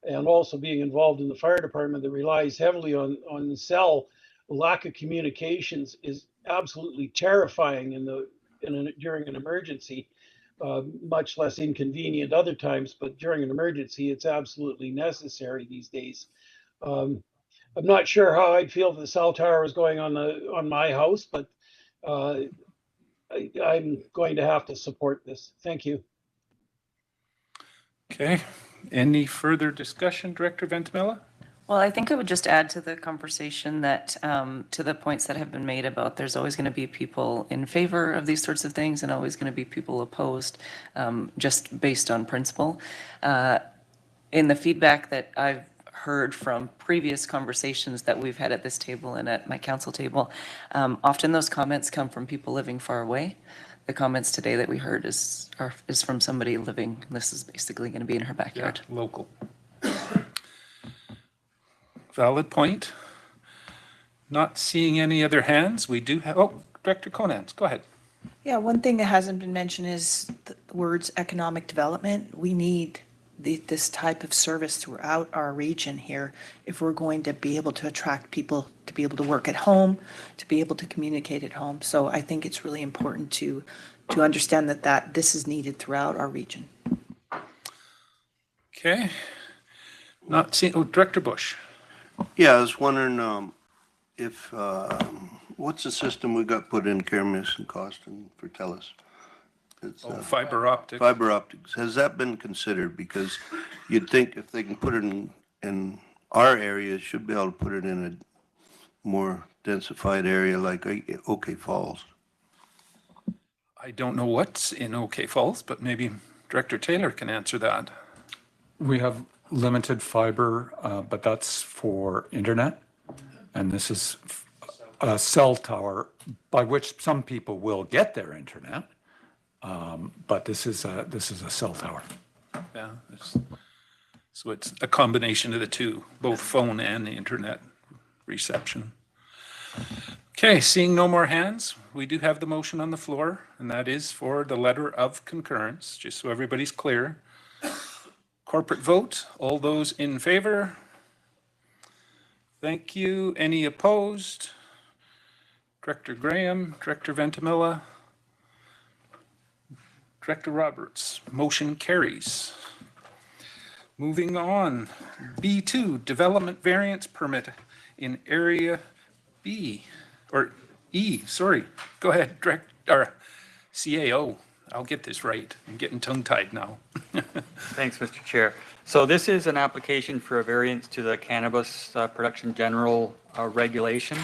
and also being involved in the fire department that relies heavily on cell, lack of communications is absolutely terrifying during an emergency. Much less inconvenient other times, but during an emergency, it's absolutely necessary these days. I'm not sure how I'd feel if the cell tower was going on my house, but I'm going to have to support this. Thank you. Okay. Any further discussion, Director Ventimiglia? Well, I think I would just add to the conversation that to the points that have been made about there's always going to be people in favor of these sorts of things and always going to be people opposed just based on principle. In the feedback that I've heard from previous conversations that we've had at this table and at my council table, often those comments come from people living far away. The comments today that we heard is from somebody living, this is basically going to be in her backyard. Yeah, local. Valid point. Not seeing any other hands. We do have, Director Conant, go ahead. Yeah, one thing that hasn't been mentioned is the words economic development. We need this type of service throughout our region here if we're going to be able to attract people to be able to work at home, to be able to communicate at home. So I think it's really important to understand that this is needed throughout our region. Okay. Not seeing, Director Bush. Yeah, I was wondering if, what's the system we got put in Kermis and Costin for TELUS? It's, fiber optics. Fiber optics. Has that been considered? Because you'd think if they can put it in our area, should be able to put it in a more densified area like OK Falls. I don't know what's in OK Falls, but maybe Director Taylor can answer that. We have limited fiber, but that's for internet. And this is a cell tower by which some people will get their internet. But this is a cell tower. Yeah. So it's a combination of the two, both phone and internet reception. Okay, seeing no more hands, we do have the motion on the floor, and that is for the letter of concurrence, just so everybody's clear. Corporate vote, all those in favor? Thank you. Any opposed? Director Graham, Director Ventimilla, Director Roberts, motion carries. Moving on, B2, development variance permit in area B, or E, sorry. Go ahead, CAO. I'll get this right. I'm getting tongue-tied now. Thanks, Mr. Chair. So this is an application for a variance to the cannabis production general regulation.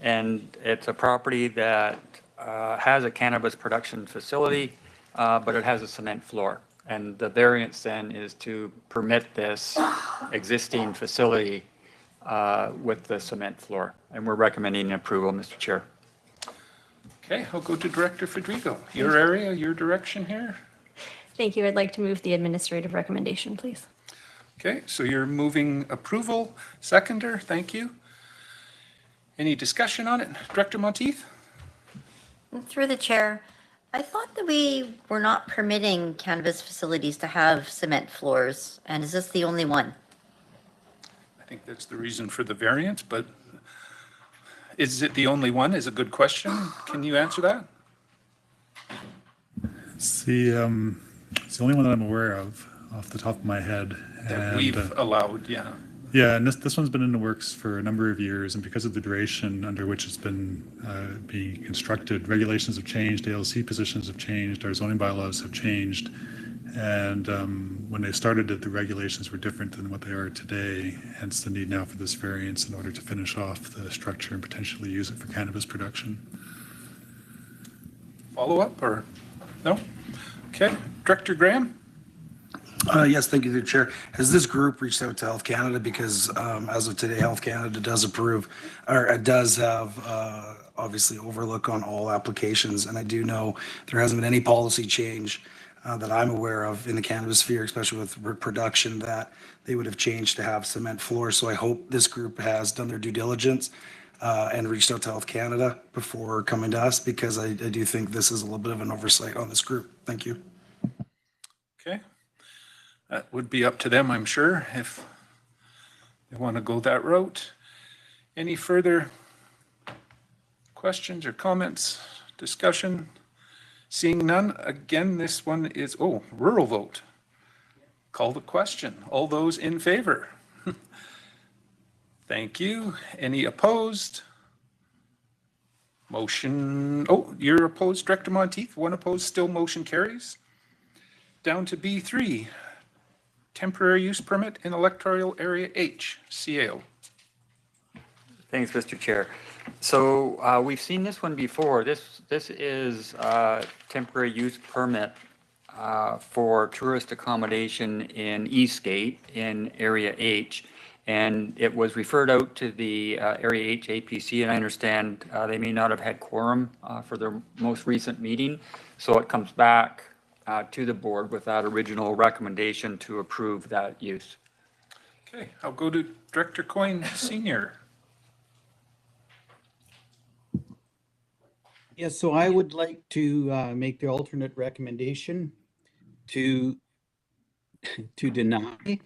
And it's a property that has a cannabis production facility, but it has a cement floor. And the variance then is to permit this existing facility with the cement floor. And we're recommending approval, Mr. Chair. Okay, I'll go to Director Federico. Your area, your direction here. Thank you. I'd like to move the administrative recommendation, please. Okay, so you're moving approval. Seconder, thank you. Any discussion on it? Director Monteith? Through the chair, I thought that we were not permitting cannabis facilities to have cement floors, and is this the only one? I think that's the reason for the variance, but is it the only one is a good question. Can you answer that? It's the only one that I'm aware of off the top of my head. That we've allowed, yeah. Yeah, and this one's been in the works for a number of years, and because of the duration under which it's been being constructed, regulations have changed, ALC positions have changed, our zoning bylaws have changed, and when they started it, the regulations were different than what they are today, hence the need now for this variance in order to finish off the structure and potentially use it for cannabis production. Follow up or no? Okay, Director Graham? Yes, thank you, Chair. Has this group reached out to Health Canada? Because as of today, Health Canada does approve, or it does have obviously overlook on all applications. And I do know there hasn't been any policy change that I'm aware of in the cannabis sphere, especially with production, that they would have changed to have cement floors. So I hope this group has done their due diligence and reached out to Health Canada before coming to us, because I do think this is a little bit of an oversight on this group. Thank you. Okay. That would be up to them, I'm sure, if they want to go that route. Any further questions or comments, discussion? Seeing none, again, this one is, rural vote. Call the question. All those in favor? Thank you. Any opposed? Motion, you're opposed, Director Monteith. One opposed, still motion carries. Down to B3. Temporary use permit in electoral area H, CAO. Thanks, Mr. Chair. So we've seen this one before. This is a temporary use permit for tourist accommodation in Eastgate in area H. And it was referred out to the area H APC, and I understand they may not have had quorum for their most recent meeting. So it comes back to the board with that original recommendation to approve that use. Okay, I'll go to Director Coyne Senior. Yes, so I would like to make the alternate recommendation to deny,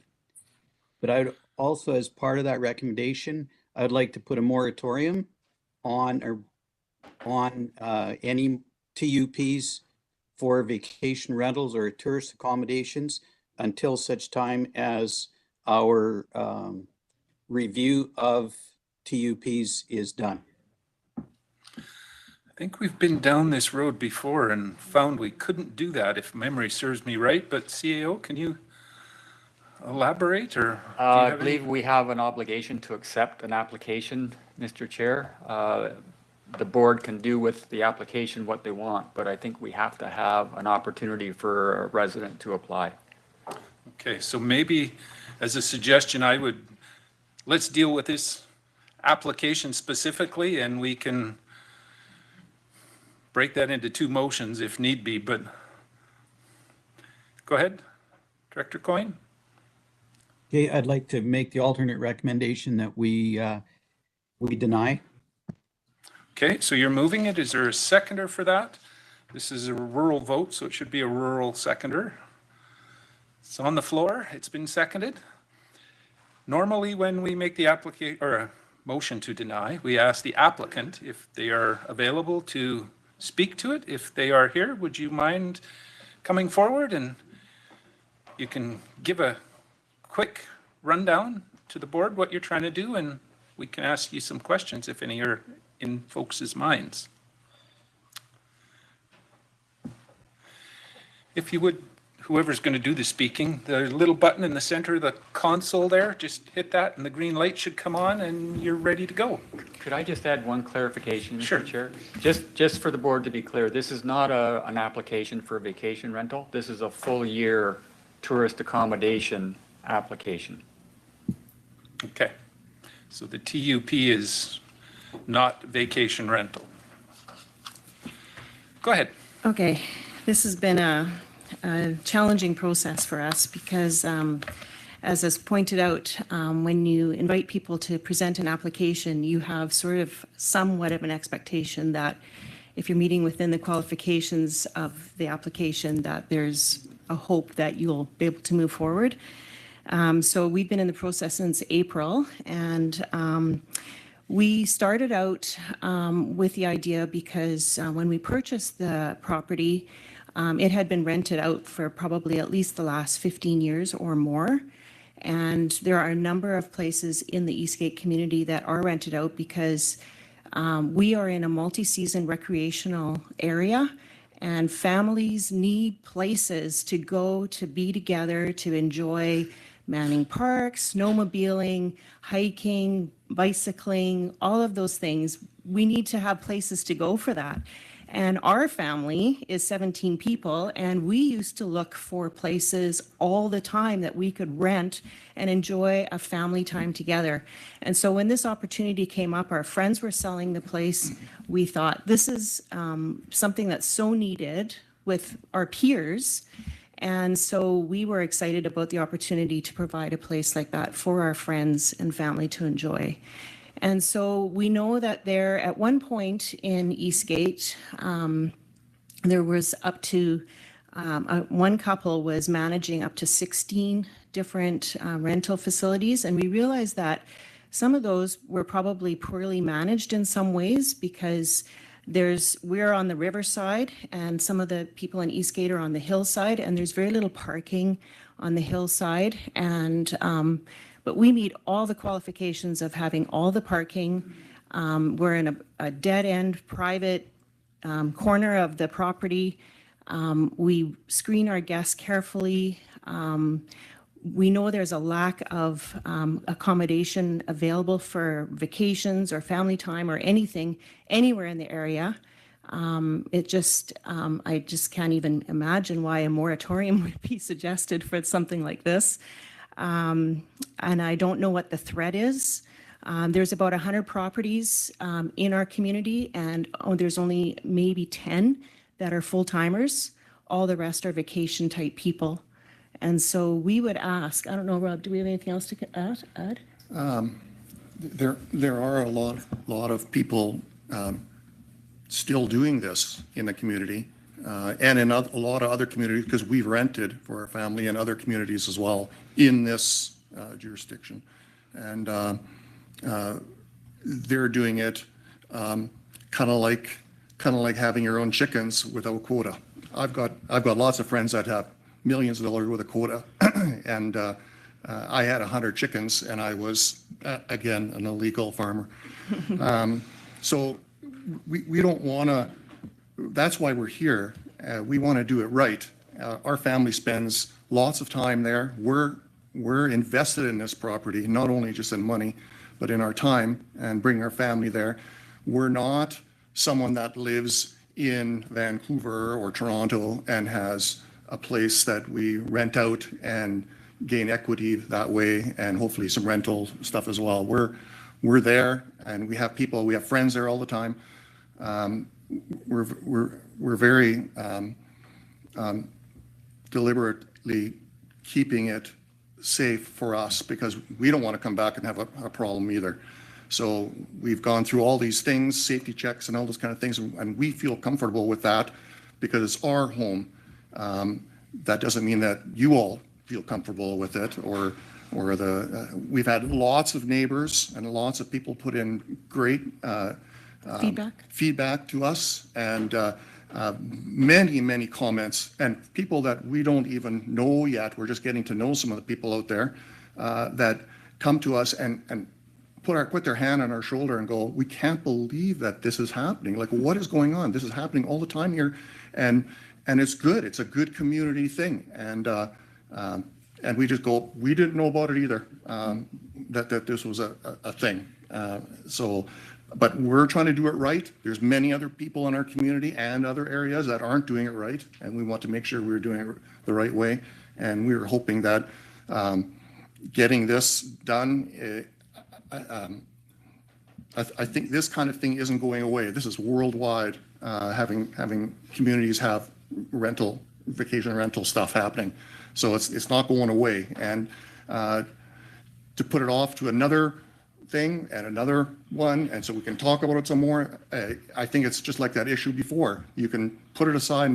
but I would also, as part of that recommendation, I'd like to put a moratorium on any TUPs for vacation rentals or tourist accommodations until such time as our review of TUPs is done. I think we've been down this road before and found we couldn't do that, if memory serves me right, but CAO, can you elaborate, or? I believe we have an obligation to accept an application, Mr. Chair. The board can do with the application what they want, but I think we have to have an opportunity for a resident to apply. Okay, so maybe as a suggestion, let's deal with this application specifically, and we can break that into two motions if need be, but go ahead, Director Coyne. Okay, I'd like to make the alternate recommendation that we deny. Okay, so you're moving it. Is there a seconder for that? This is a rural vote, so it should be a rural seconder. It's on the floor. It's been seconded. Normally, when we make the application or a motion to deny, we ask the applicant if they are available to speak to it. If they are here, would you mind coming forward and you can give a quick rundown to the board what you're trying to do, and we can ask you some questions if any are in folks' minds. If you would, whoever's going to do the speaking, the little button in the center of the console there, just hit that and the green light should come on and you're ready to go. Could I just add one clarification, Mr. Sure. Chair? Just for the board to be clear, this is not an application for a vacation rental. This is a full year tourist accommodation application. Okay. So the TUP is not vacation rental. Go ahead. Okay, this has been a challenging process for us because, as is pointed out, when you invite people to present an application, you have sort of somewhat of an expectation that if you're meeting within the qualifications of the application, that there's a hope that you'll be able to move forward. So we've been in the process since April, and we started out with the idea because when we purchased the property, it had been rented out for probably at least the last 15 years or more. And there are a number of places in the Eastgate community that are rented out because we are in a multi-season recreational area, and families need places to go to be together, to enjoy Manning parks, snowmobiling, hiking, bicycling, all of those things. We need to have places to go for that. And our family is 17 people, and we used to look for places all the time that we could rent and enjoy a family time together. And so when this opportunity came up, our friends were selling the place. We thought this is something that's so needed with our peers. And so we were excited about the opportunity to provide a place like that for our friends and family to enjoy. And so we know that there, at one point in Eastgate, there was up to, one couple was managing up to 16 different rental facilities. And we realized that some of those were probably poorly managed in some ways because we're on the riverside and some of the people in Eastgate are on the hillside, and there's very little parking on the hillside. And but we meet all the qualifications of having all the parking. We're in a dead-end private corner of the property. We screen our guests carefully. We know there's a lack of accommodation available for vacations or family time or anything anywhere in the area. I just can't even imagine why a moratorium would be suggested for something like this. And I don't know what the threat is. There's about 100 properties in our community, and there's only maybe 10 that are full-timers. All the rest are vacation-type people. And so we would ask, I don't know, Rob, do we have anything else to add? There are a lot of people still doing this in the community and in a lot of other communities, because we've rented for our family and other communities as well in this jurisdiction. And they're doing it kind of like having your own chickens without quota. I've got lots of friends that have millions of dollars worth of quota, and I had 100 chickens, and I was again an illegal farmer. So we don't want to. That's why we're here. We want to do it right. Our family spends lots of time there. We're invested in this property, not only just in money, but in our time, and bring our family there. We're not someone that lives in Vancouver or Toronto and has a place that we rent out and gain equity that way, and hopefully some rental stuff as well. we're there, and we have people, we have friends there all the time. We're very deliberately keeping it safe for us because we don't want to come back and have a problem either. So we've gone through all these things, safety checks and all those kind of things, and we feel comfortable with that because it's our home. That doesn't mean that you all feel comfortable with it or we've had lots of neighbors and lots of people put in great feedback to us, and many comments, and people that we don't even know yet. We're just getting to know some of the people out there that come to us and put their hand on our shoulder and go, we can't believe that this is happening. Like, what is going on? This is happening all the time here, and it's good. It's a good community thing, and we just go, we didn't know about it either, that this was a thing. But we're trying to do it right. There's many other people in our community and other areas that aren't doing it right, and we want to make sure we're doing it the right way. And we were hoping that getting this done, I think this kind of thing isn't going away. This is worldwide, having communities have vacation rental stuff happening. So it's not going away. And to put it off to another thing and another one, and so we can talk about it some more, I think it's just like that issue before. You can put it aside,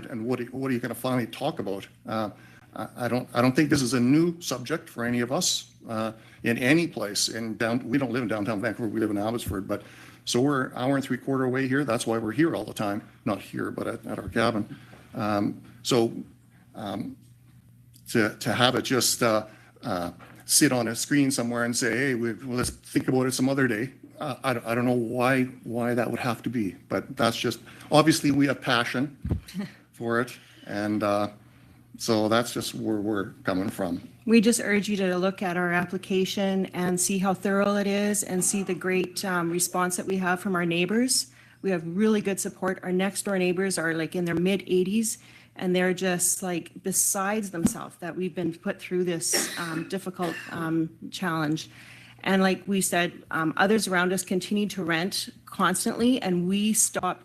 and what are you going to finally talk about? I don't think this is a new subject for any of us in any place. We don't live in downtown Vancouver. We live in Abbotsford, but so we're an hour and 3/4 away here. That's why we're here all the time. Not here, but at our cabin. To have it just sit on a screen somewhere and say, hey, let's think about it some other day. I don't know why that would have to be, but that's just, obviously we have passion for it. And so that's just where we're coming from. We just urge you to look at our application and see how thorough it is and see the great response that we have from our neighbors. We have really good support. Our next door neighbors are like in their mid 80s. And they're just like besides themselves that we've been put through this difficult challenge. And like we said, others around us continue to rent constantly, and we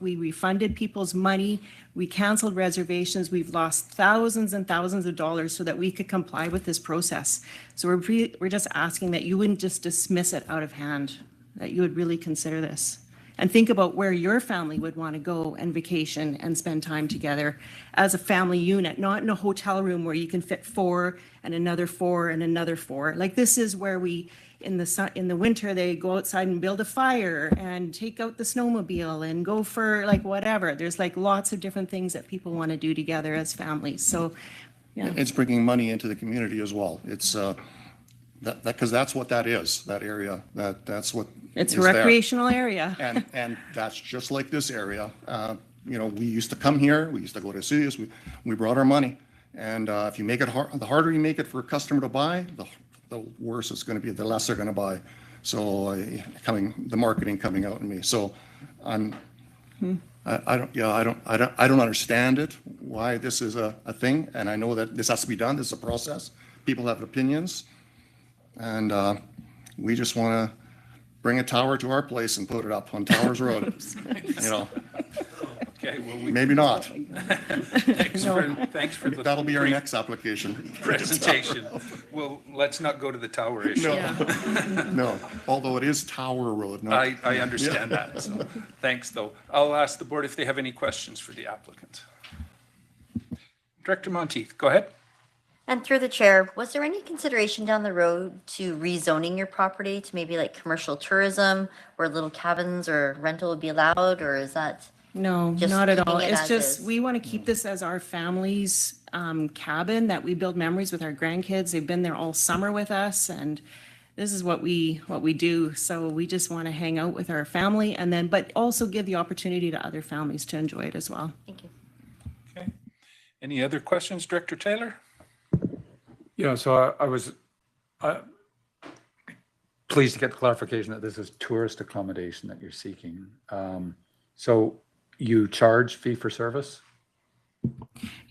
refunded people's money. We canceled reservations. We've lost thousands and thousands of dollars so that we could comply with this process. So we're just asking that you wouldn't just dismiss it out of hand, that you would really consider this. And think about where your family would want to go and vacation and spend time together as a family unit, not in a hotel room where you can fit 4 and another 4 and another 4. Like this is where in the winter, they go outside and build a fire and take out the snowmobile and go for like whatever. There's like lots of different things that people want to do together as families. So, yeah. It's bringing money into the community as well. It's because that's what that is, that area, that's what it's a recreational there. Area. and that's just like this area. We used to come here, we used to go to cities, we brought our money. And if you make it hard, the harder you make it for a customer to buy, the worse it's going to be, the less they're going to buy. So the marketing coming out in me. So I don't understand it, why this is a thing. And I know that this has to be done. This is a process. People have opinions. And we just want to bring a tower to our place and put it up on Towers Road. Okay, well, maybe not. Thanks for the that'll be our next application. Presentation. Well, let's not go to the tower issue. No, although it is Tower Road. I understand that. So, thanks, though. I'll ask the board if they have any questions for the applicant. Director Monteith, go ahead. And through the chair, was there any consideration down the road to rezoning your property to maybe like commercial tourism where little cabins or rental would be allowed, or is that? No, not at all. It's just, we want to keep this as our family's cabin that we build memories with our grandkids. They've been there all summer with us, and this is what we do. So we just want to hang out with our family, and then, but also give the opportunity to other families to enjoy it as well. Thank you. Okay. Any other questions, Director Taylor? Yeah, so I was pleased to get clarification that this is tourist accommodation that you're seeking. So you charge fee for service?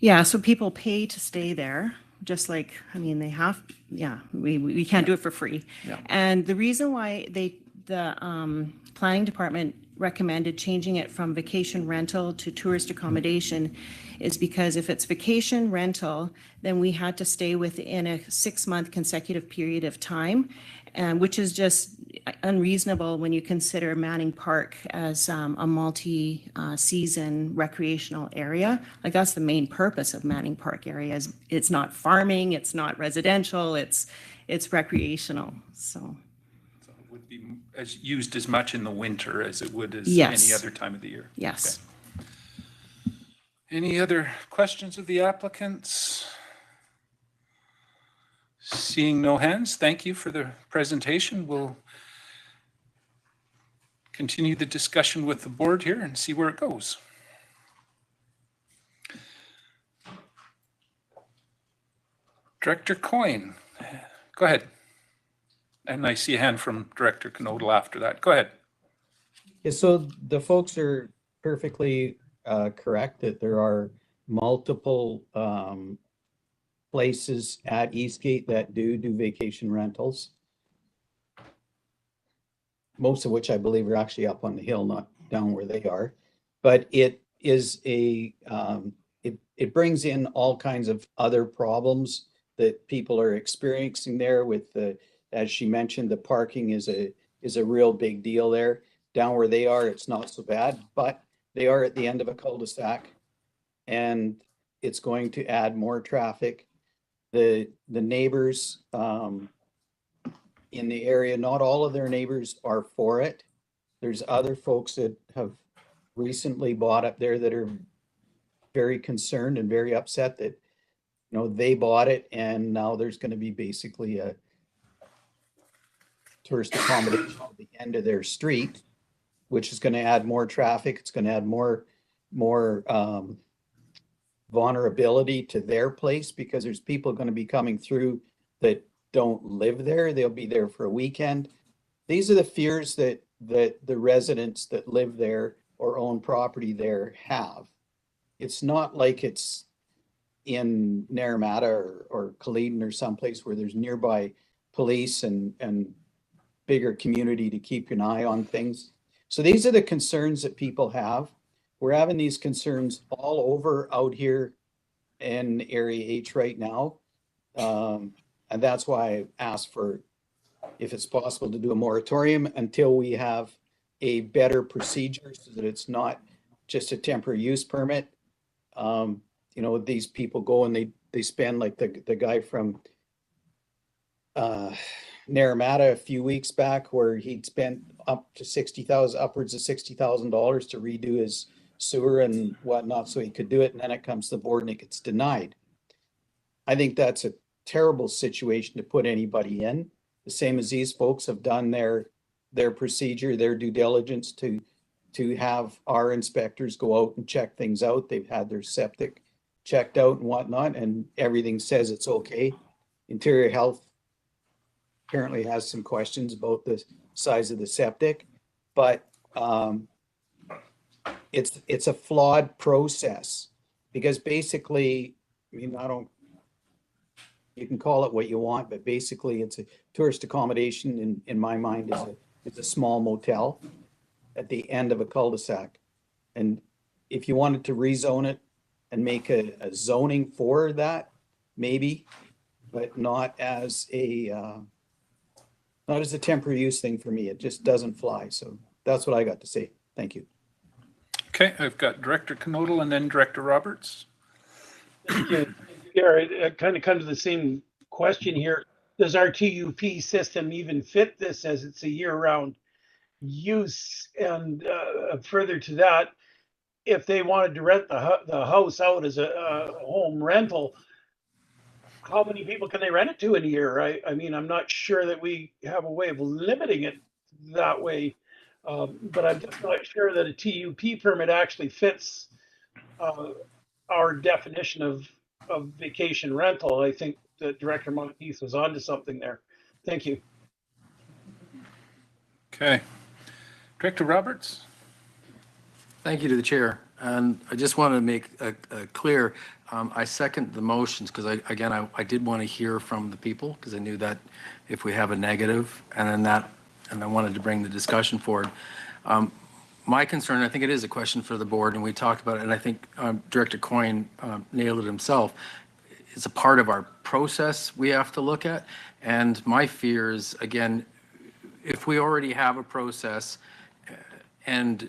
Yeah, so people pay to stay there. just like, I mean, they have, yeah, we can't do it for free. Yeah. And the reason why the planning department recommended changing it from vacation rental to tourist accommodation is because if it's vacation rental, then we had to stay within a 6-month consecutive period of time, and which is just unreasonable when you consider Manning Park as a multi-season recreational area. Like, that's the main purpose of Manning Park area. Is it's not farming, it's not residential, it's recreational. So it would be used as much in the winter as it would as yes. any other time of the year. Yes. Okay. Any other questions of the applicants? Seeing no hands, thank you for the presentation. We'll continue the discussion with the board here and see where it goes. Director Coyne, go ahead. And I see a hand from Director Knodel after that. Go ahead. Yeah, so the folks are perfectly correct that there are multiple places at Eastgate that do vacation rentals. Most of which I believe are actually up on the hill, not down where they are. But it is it brings in all kinds of other problems that people are experiencing there with the, as she mentioned, the parking is a real big deal there. Down where they are, it's not so bad, but they are at the end of a cul-de-sac and it's going to add more traffic. The neighbors in the area, not all of their neighbors are for it. There's other folks that have recently bought up there that are very concerned and very upset that, you know, they bought it and now there's going to be basically a tourist accommodation at the end of their street, which is going to add more traffic. It's going to add more vulnerability to their place because there's people going to be coming through that don't live there. They'll be there for a weekend. These are the fears that the residents that live there or own property there have. It's not like it's in Naramata or Culleton or someplace where there's nearby police and bigger community to keep an eye on things. So these are the concerns that people have. We're having these concerns all over out here in Area H right now. And that's why I asked for, if it's possible, to do a moratorium until we have a better procedure so that it's not just a temporary use permit. You know, these people go and they spend, like the guy from Naramata a few weeks back, where he'd spent upwards of $60,000 to redo his sewer and whatnot so he could do it, and then it comes to the board and it gets denied. I think that's a terrible situation to put anybody in. The same as these folks have done their procedure, their due diligence to have our inspectors go out and check things out. They've had their septic checked out and whatnot, and everything says it's okay. Interior Health apparently has some questions about the size of the septic, but it's a flawed process because basically, I mean, you can call it what you want, but basically it's a tourist accommodation in my mind is a small motel at the end of a cul-de-sac. And if you wanted to rezone it and make a zoning for that, maybe, but not as a temporary use thing for me. It just doesn't fly. So that's what I got to say. Thank you. Okay, I've got Director Knodel and then Director Roberts. Yeah, I kind of come to the same question here. Does our TUP system even fit this as it's a year-round use? And further to that, if they wanted to rent the house out as a home rental, how many people can they rent it to in a year? I mean, I'm not sure that we have a way of limiting it that way, but I'm just not sure that a TUP permit actually fits our definition of vacation rental. I think that Director Monteith was onto something there. Thank you. Okay. Director Roberts? Thank you to the chair. And I just want to make clear, I second the motions because I did want to hear from the people because I knew that if we have a negative and I wanted to bring the discussion forward. My concern, I think it is a question for the board, and we talked about it, and I think Director Coyne nailed it himself. It's a part of our process we have to look at. And my fear is, again, if we already have a process and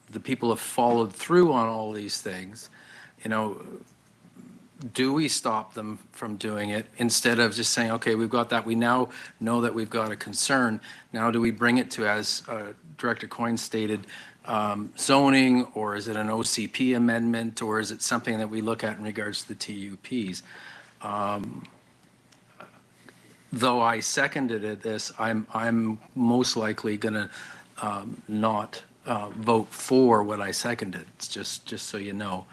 the people have followed through on all these things, do we stop them from doing it instead of just saying, okay, we've got that. We now know that we've got a concern. Now do we bring it to, as Director Coyne stated, zoning, or is it an OCP amendment, or is it something that we look at in regards to the TUPs? Though I seconded this, I'm most likely going to not vote for what I seconded. It's just so you know,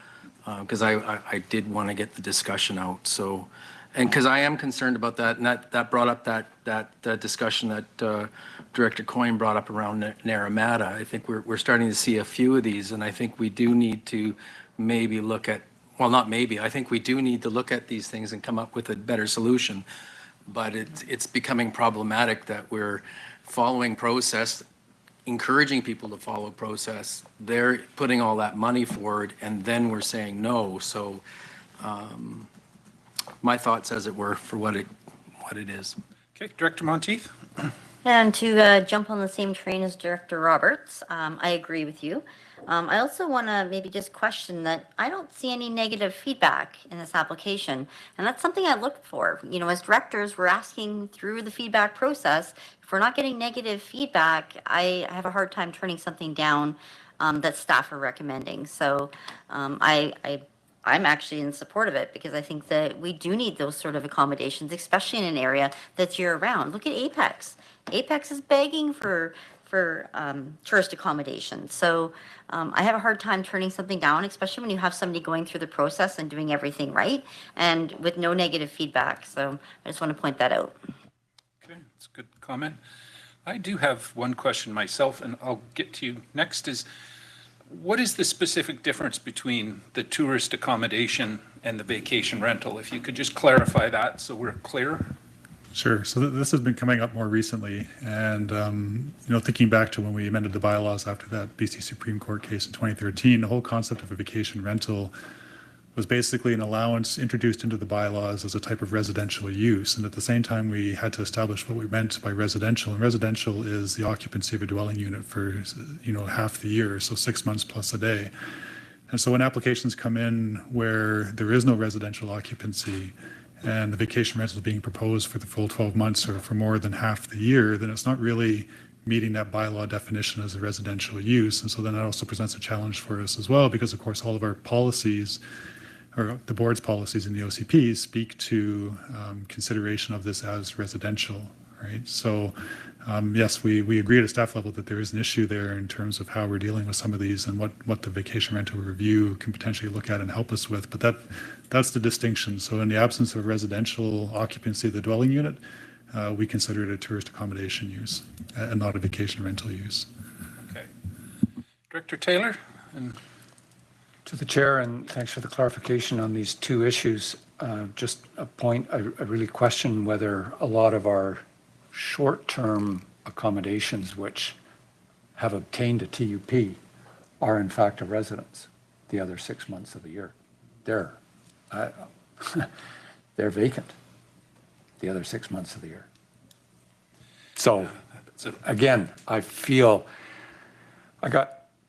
because I did want to get the discussion out. So, and because I am concerned about that, and that brought up that discussion that Director Coyne brought up around Naramata. I think we're starting to see a few of these, and I think we do need to maybe look at, well, not maybe, I think we do need to look at these things and come up with a better solution. But it's becoming problematic that we're following process, encouraging people to follow process. They're putting all that money forward, and then we're saying no. So my thoughts, as it were, for what it is. Okay, Director Monteith. And to jump on the same train as Director Roberts, I agree with you. I also want to maybe just question that I don't see any negative feedback in this application. And that's something I look for. As directors, we're asking through the feedback process. If we're not getting negative feedback, I have a hard time turning something down that staff are recommending. So I'm actually in support of it because I think that we do need those sort of accommodations, especially in an area that's year round. Look at Apex. Apex is begging for tourist accommodation. So I have a hard time turning something down, especially when you have somebody going through the process and doing everything right and with no negative feedback. So I just want to point that out. Okay, that's a good comment. I do have one question myself, and I'll get to you next, is what is the specific difference between the tourist accommodation and the vacation rental? If you could just clarify that so we're clear. Sure. So this has been coming up more recently, and thinking back to when we amended the bylaws after that BC Supreme Court case in 2013, the whole concept of a vacation rental was basically an allowance introduced into the bylaws as a type of residential use. And at the same time, we had to establish what we meant by residential. And residential is the occupancy of a dwelling unit for half the year, so 6 months plus a day. And so when applications come in where there is no residential occupancy, and the vacation rental is being proposed for the full 12 months or for more than half the year, then it's not really meeting that bylaw definition as a residential use. And so then that also presents a challenge for us as well, because of course all of our policies, or the board's policies in the OCPs, speak to consideration of this as residential, right? So yes, we agree at a staff level that there is an issue there in terms of how we're dealing with some of these and what the vacation rental review can potentially look at and help us with. But that's the distinction. So in the absence of residential occupancy of the dwelling unit, we consider it a tourist accommodation use and not a vacation rental use. Okay. Director Taylor? To the chair, and thanks for the clarification on these two issues. Just a point, I really question whether a lot of our short-term accommodations which have obtained a TUP are in fact a residence the other 6 months of the year. They're vacant the other 6 months of the year. So again, I feel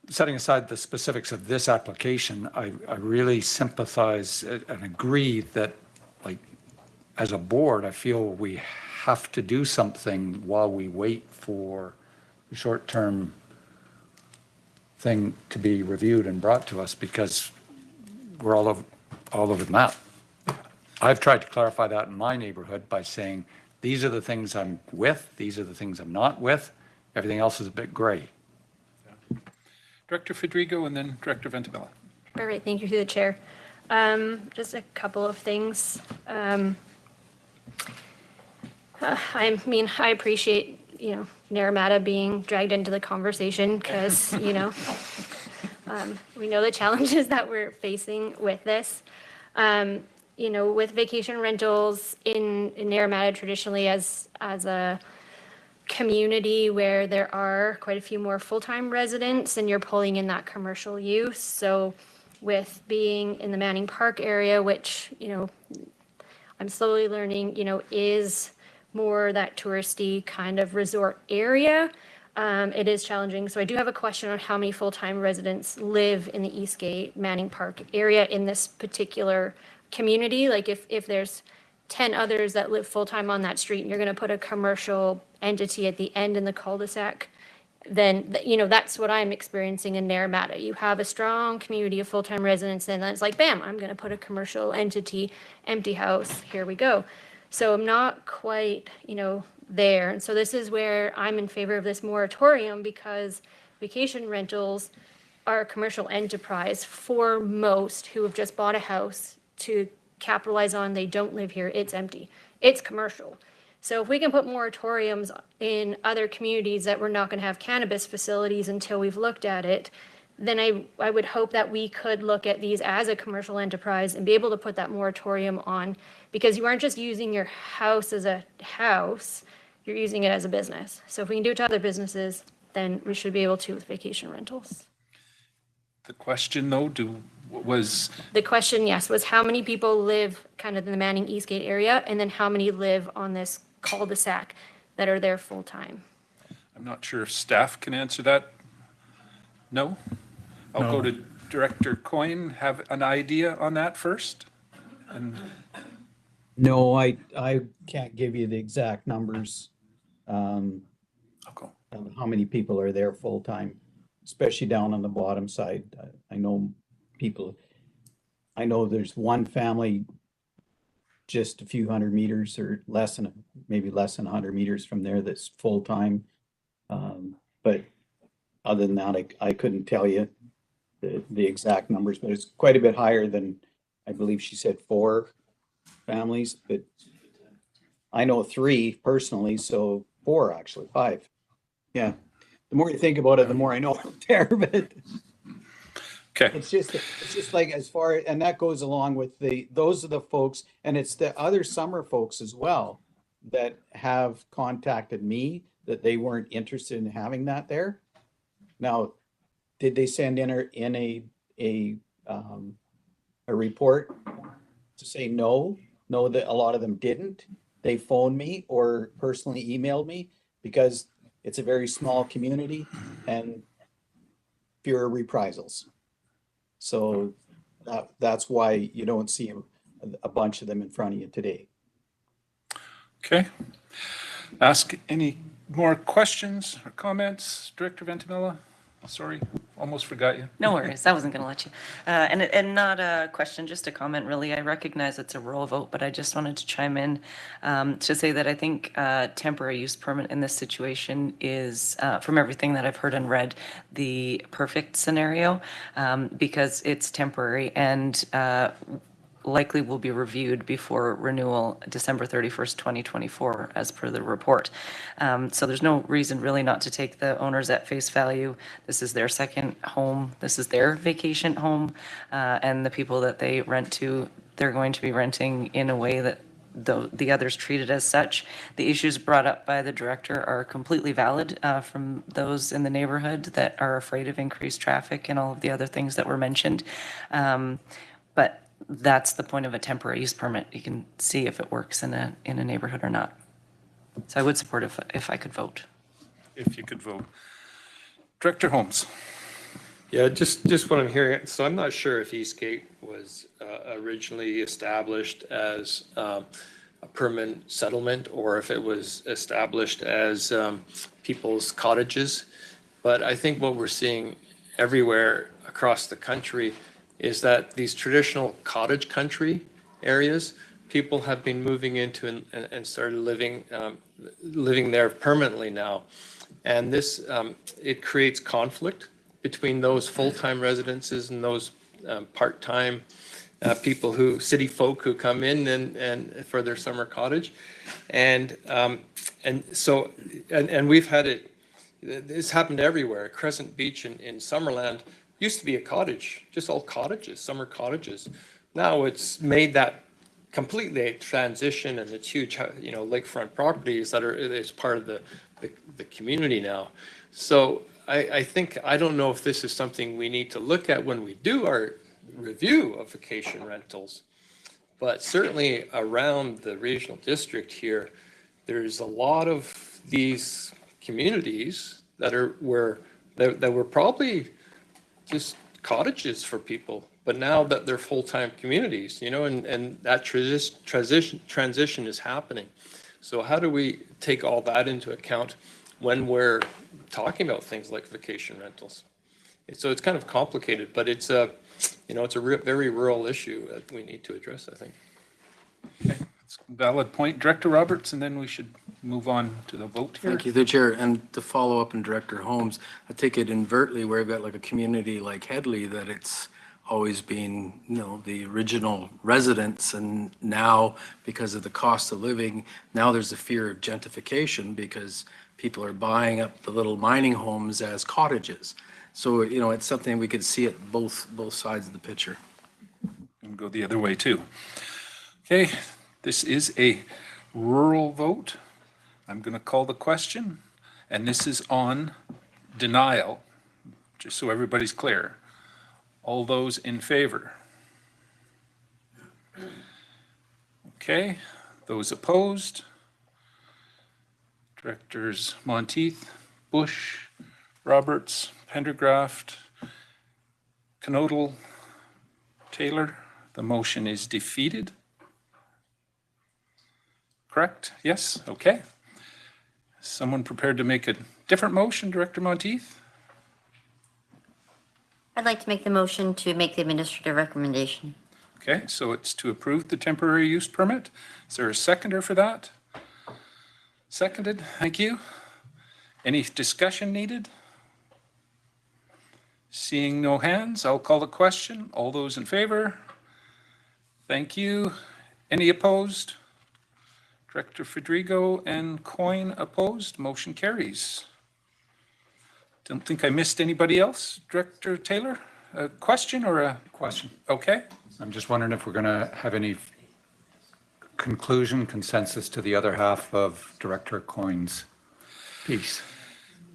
setting aside the specifics of this application, I really sympathize and agree that, like, as a board, I feel we have to do something while we wait for the short-term thing to be reviewed and brought to us, because we're all over the map. I've tried to clarify that in my neighborhood by saying, these are the things I'm with, these are the things I'm not with, everything else is a bit gray. Director Federigo and then Director Ventimiglia. All right, thank you through the chair. Just a couple of things. I mean, I appreciate, Naramata being dragged into the conversation because, we know the challenges that we're facing with this. You know, with vacation rentals in Naramata traditionally as a community where there are quite a few more full-time residents and you're pulling in that commercial use. So with being in the Manning Park area, which, you know, I'm slowly learning, you know, is more that touristy kind of resort area, it is challenging. So I do have a question on how many full-time residents live in the Eastgate Manning Park area in this particular community. Like if there's 10 others that live full-time on that street and you're going to put a commercial entity at the end in the cul-de-sac, then, you know, that's what I'm experiencing in Naramata. You have a strong community of full-time residents, and then it's like, bam, I'm going to put a commercial entity, empty house, here we go. So I'm not quite, you know, there. And so this is where I'm in favor of this moratorium, because vacation rentals are a commercial enterprise for most who have just bought a house to capitalize on. They don't live here, it's empty, it's commercial. So if we can put moratoriums in other communities that we're not going to have cannabis facilities until we've looked at it, then I would hope that we could look at these as a commercial enterprise and be able to put that moratorium on, because you aren't just using your house as a house, you're using it as a business. So if we can do it to other businesses, then we should be able to with vacation rentals. The question though, was the question, yes, was how many people live kind of in the Manning Eastgate area, and then how many live on this cul-de-sac that are there full time? I'm not sure if staff can answer that. No? I'll go to Director Coyne. Have an idea on that first? And No, I can't give you the exact numbers. Of how many people are there full time, especially down on the bottom side. I know there's one family just a few hundred meters or maybe less than 100 meters from there that's full time. But other than that, I couldn't tell you the exact numbers, but it's quite a bit higher than, I believe she said 4 families, but I know 3 personally, so 4 actually, 5. Yeah. The more you think about it, the more I know out there, but okay. It's just like as far, and that goes along with those are the folks, and it's the other summer folks as well that have contacted me that they weren't interested in having that there. Now, did they send in a report to say no? No, that a lot of them didn't. They phoned me or personally emailed me because it's a very small community and fewer reprisals. So that's why you don't see a bunch of them in front of you today. okay. Ask any more questions or comments, Director Ventimiglia? Sorry, almost forgot you. No worries, I wasn't going to let you. And not a question, just a comment, really. I recognize it's a roll vote, but I just wanted to chime in to say that I think temporary use permit in this situation is, from everything that I've heard and read, the perfect scenario because it's temporary and likely will be reviewed before renewal December 31st, 2024, as per the report. So there's no reason really not to take the owners at face value. This is their second home. This is their vacation home. And the people that they rent to, they're going to be renting in a way that the others treat it as such. The issues brought up by the director are completely valid from those in the neighborhood that are afraid of increased traffic and all of the other things that were mentioned. But that's the point of a temporary use permit. You can see if it works in a neighborhood or not. So I would support if I could vote. If you could vote. Director Holmes. Yeah, just what I'm hearing. So I'm not sure if Eastgate was originally established as a permanent settlement or if it was established as people's cottages. But I think what we're seeing everywhere across the country is that these traditional cottage country areas, people have been moving into and started living there permanently now. And this, it creates conflict between those full-time residences and those part-time people city folk who come in and for their summer cottage. And so we've had it, this happened everywhere. Crescent Beach in Summerland used to be a cottage, just all cottages, summer cottages. now it's made that completely a transition, and it's huge, lakefront properties that it's part of the community now. So I think, I don't know if this is something we need to look at when we do our review of vacation rentals, but certainly around the regional district here, there's a lot of these communities that were probably just cottages for people, but now that they're full-time communities, and that transition is happening. So how do we take all that into account when we're talking about things like vacation rentals? So it's kind of complicated, but it's a very rural issue that we need to address, I think. Okay, it's a valid point. Director Roberts, and then we should move on to the vote here. Thank you, the chair. And to follow up on Director Holmes, I take it invertly where we've got like a community like Headley that it's always been, the original residents, and now because of the cost of living, now there's a fear of gentrification because people are buying up the little mining homes as cottages. So, it's something we could see at both sides of the picture. And go the other way too. Okay, this is a rural vote. I'm going to call the question, and this is on denial, just so everybody's clear. All those in favor? Okay, those opposed? Directors Monteith, Bush, Roberts, Pendergraft, Knodel, Taylor. The motion is defeated. Correct? Yes? Okay. Someone prepared to make a different motion, Director Monteith? I'd like to make the motion to make the administrative recommendation. Okay, so it's to approve the temporary use permit. Is there a seconder for that? Seconded, thank you. Any discussion needed? Seeing no hands, I'll call the question. All those in favor? Thank you. Any opposed? Director Fedrigo and Coyne opposed. Motion carries. Don't think I missed anybody else. Director Taylor, a question or a? Question. Okay. I'm just wondering if we're going to have any conclusion, consensus to the other half of Director Coyne's piece.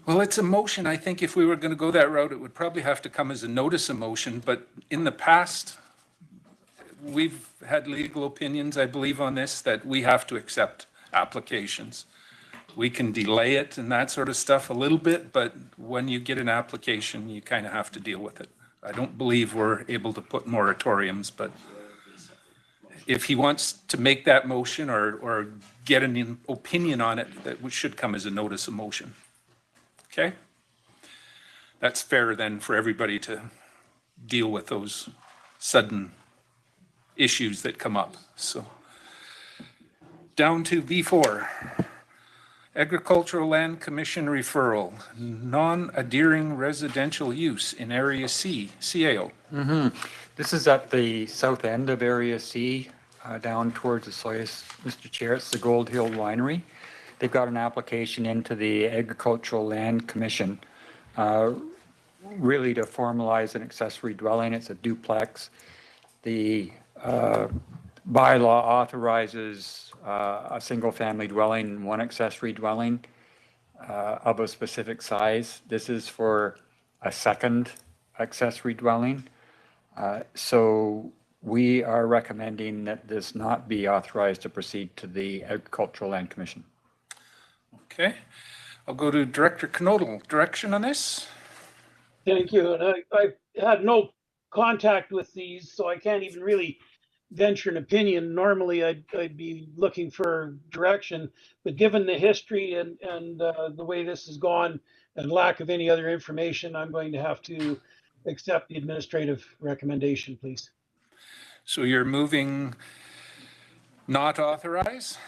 Well, it's a motion. I think if we were going to go that route, it would probably have to come as a notice of motion. But in the past, we've had legal opinions, I believe, on this, that we have to accept applications. We can delay it and that sort of stuff a little bit, but when you get an application, you kind of have to deal with it. I don't believe we're able to put moratoriums, but if he wants to make that motion or get an opinion on it, that should come as a notice of motion. Okay? That's fair then for everybody to deal with those sudden issues that come up. So down to V4. Agricultural Land Commission referral, non-adhering residential use in Area C, CAO. This is at the south end of Area C, down towards the Soyuz, Mr. Chair. It's the Gold Hill Winery. They've got an application into the Agricultural Land Commission, really to formalize an accessory dwelling. It's a duplex. The bylaw authorizes a single-family dwelling and one accessory dwelling of a specific size. This is for a second accessory dwelling. So we are recommending that this not be authorized to proceed to the Agricultural Land Commission. Okay. I'll go to Director Knodel. Direction on this? Thank you. And I've had no contact with these, so I can't even really venture an opinion. Normally I'd be looking for direction, but given the history and the way this has gone and lack of any other information, I'm going to have to accept the administrative recommendation, please. So you're moving not authorize?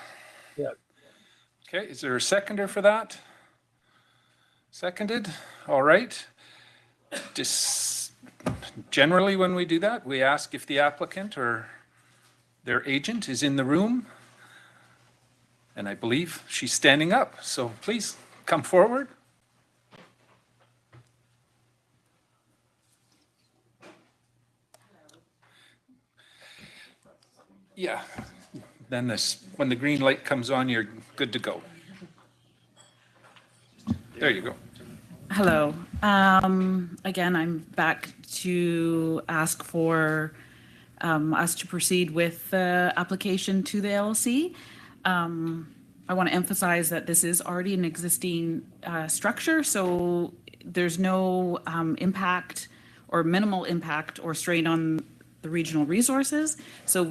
Yeah. Okay, is there a seconder for that? Seconded, all right. Generally when we do that, we ask if the applicant or their agent is in the room. And I believe she's standing up, so please come forward. Yeah, then when the green light comes on, you're good to go. There you go. Hello. Again, I'm back to ask for us to proceed with the application to the LLC. I want to emphasize that this is already an existing structure, so there's no impact or minimal impact or strain on the regional resources. So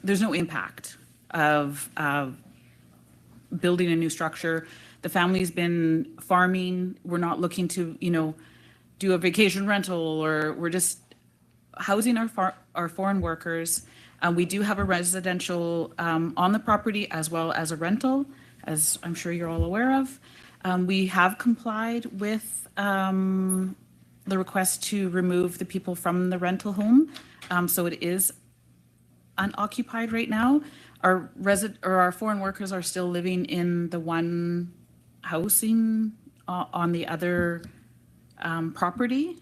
there's no impact of building a new structure. The family's been farming. We're not looking to, do a vacation rental, or we're just housing our foreign workers. We do have a residential on the property as well as a rental, as I'm sure you're all aware of. We have complied with the request to remove the people from the rental home. So it is unoccupied right now. Our foreign workers are still living in the one housing on the other property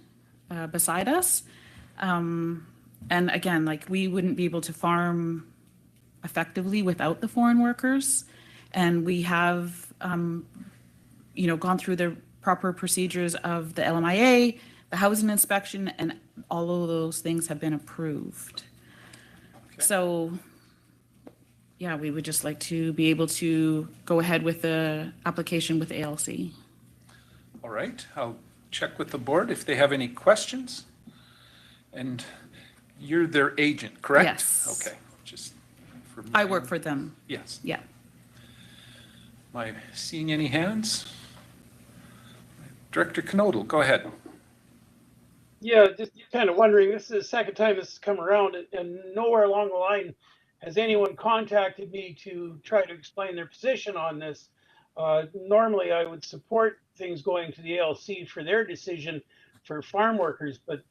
beside us. And again, we wouldn't be able to farm effectively without the foreign workers. And we have, gone through the proper procedures of the LMIA, the housing inspection, and all of those things have been approved. Okay. So, yeah, we would just like to be able to go ahead with the application with ALC. All right, I'll check with the board if they have any questions. And you're their agent, correct? Yes. Okay, just for I work for them. Yes. Yeah. Am I seeing any hands? Director Knodel, go ahead. Yeah, just kind of wondering, this is the second time this has come around, and nowhere along the line has anyone contacted me to try to explain their position on this. Normally, I would support things going to the ALC for their decision for farm workers, but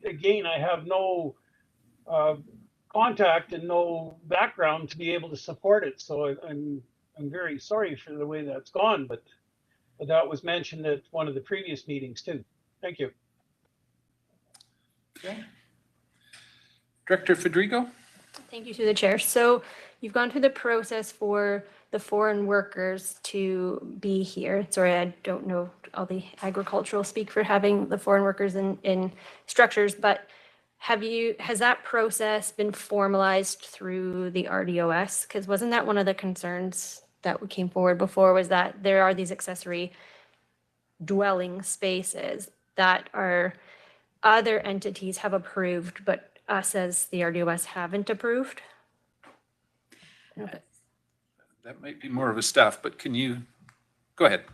again, I have no contact and no background to be able to support it. So I'm very sorry for the way that's gone, but that was mentioned at one of the previous meetings too. Thank you. Okay. Director Federico? Thank you to the chair. So you've gone through the process for the foreign workers to be here. Sorry, I don't know all the agricultural speak for having the foreign workers in structures, but has that process been formalized through the RDOS? Because wasn't that one of the concerns that came forward before, was that there are these accessory dwelling spaces that are other entities have approved, but us as the RDOS haven't approved? That might be more of a staff, but can you go ahead?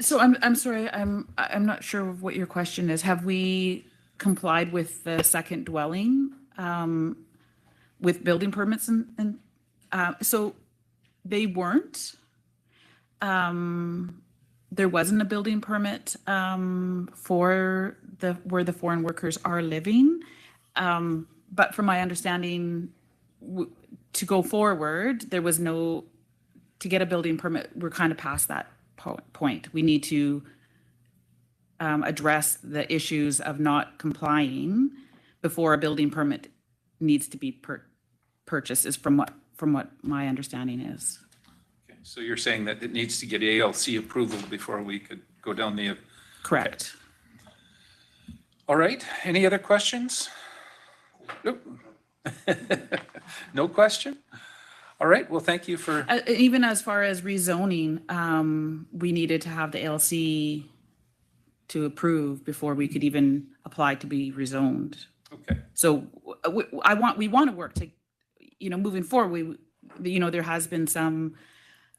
So I'm sorry, I'm not sure what your question is. Have we complied with the second dwelling with building permits and so they weren't. There wasn't a building permit for where the foreign workers are living, but from my understanding, to go forward, there was no, to get a building permit, we're kind of past that point. We need to address the issues of not complying before a building permit needs to be purchased, is from what my understanding is. Okay, so you're saying that it needs to get ALC approval before we could go down the... Correct. Okay. All right, any other questions? Nope. No question? All right, well, thank you for... Even as far as rezoning, we needed to have the ALC to approve before we could even apply to be rezoned. Okay. So we want to work to, moving forward, there has been some,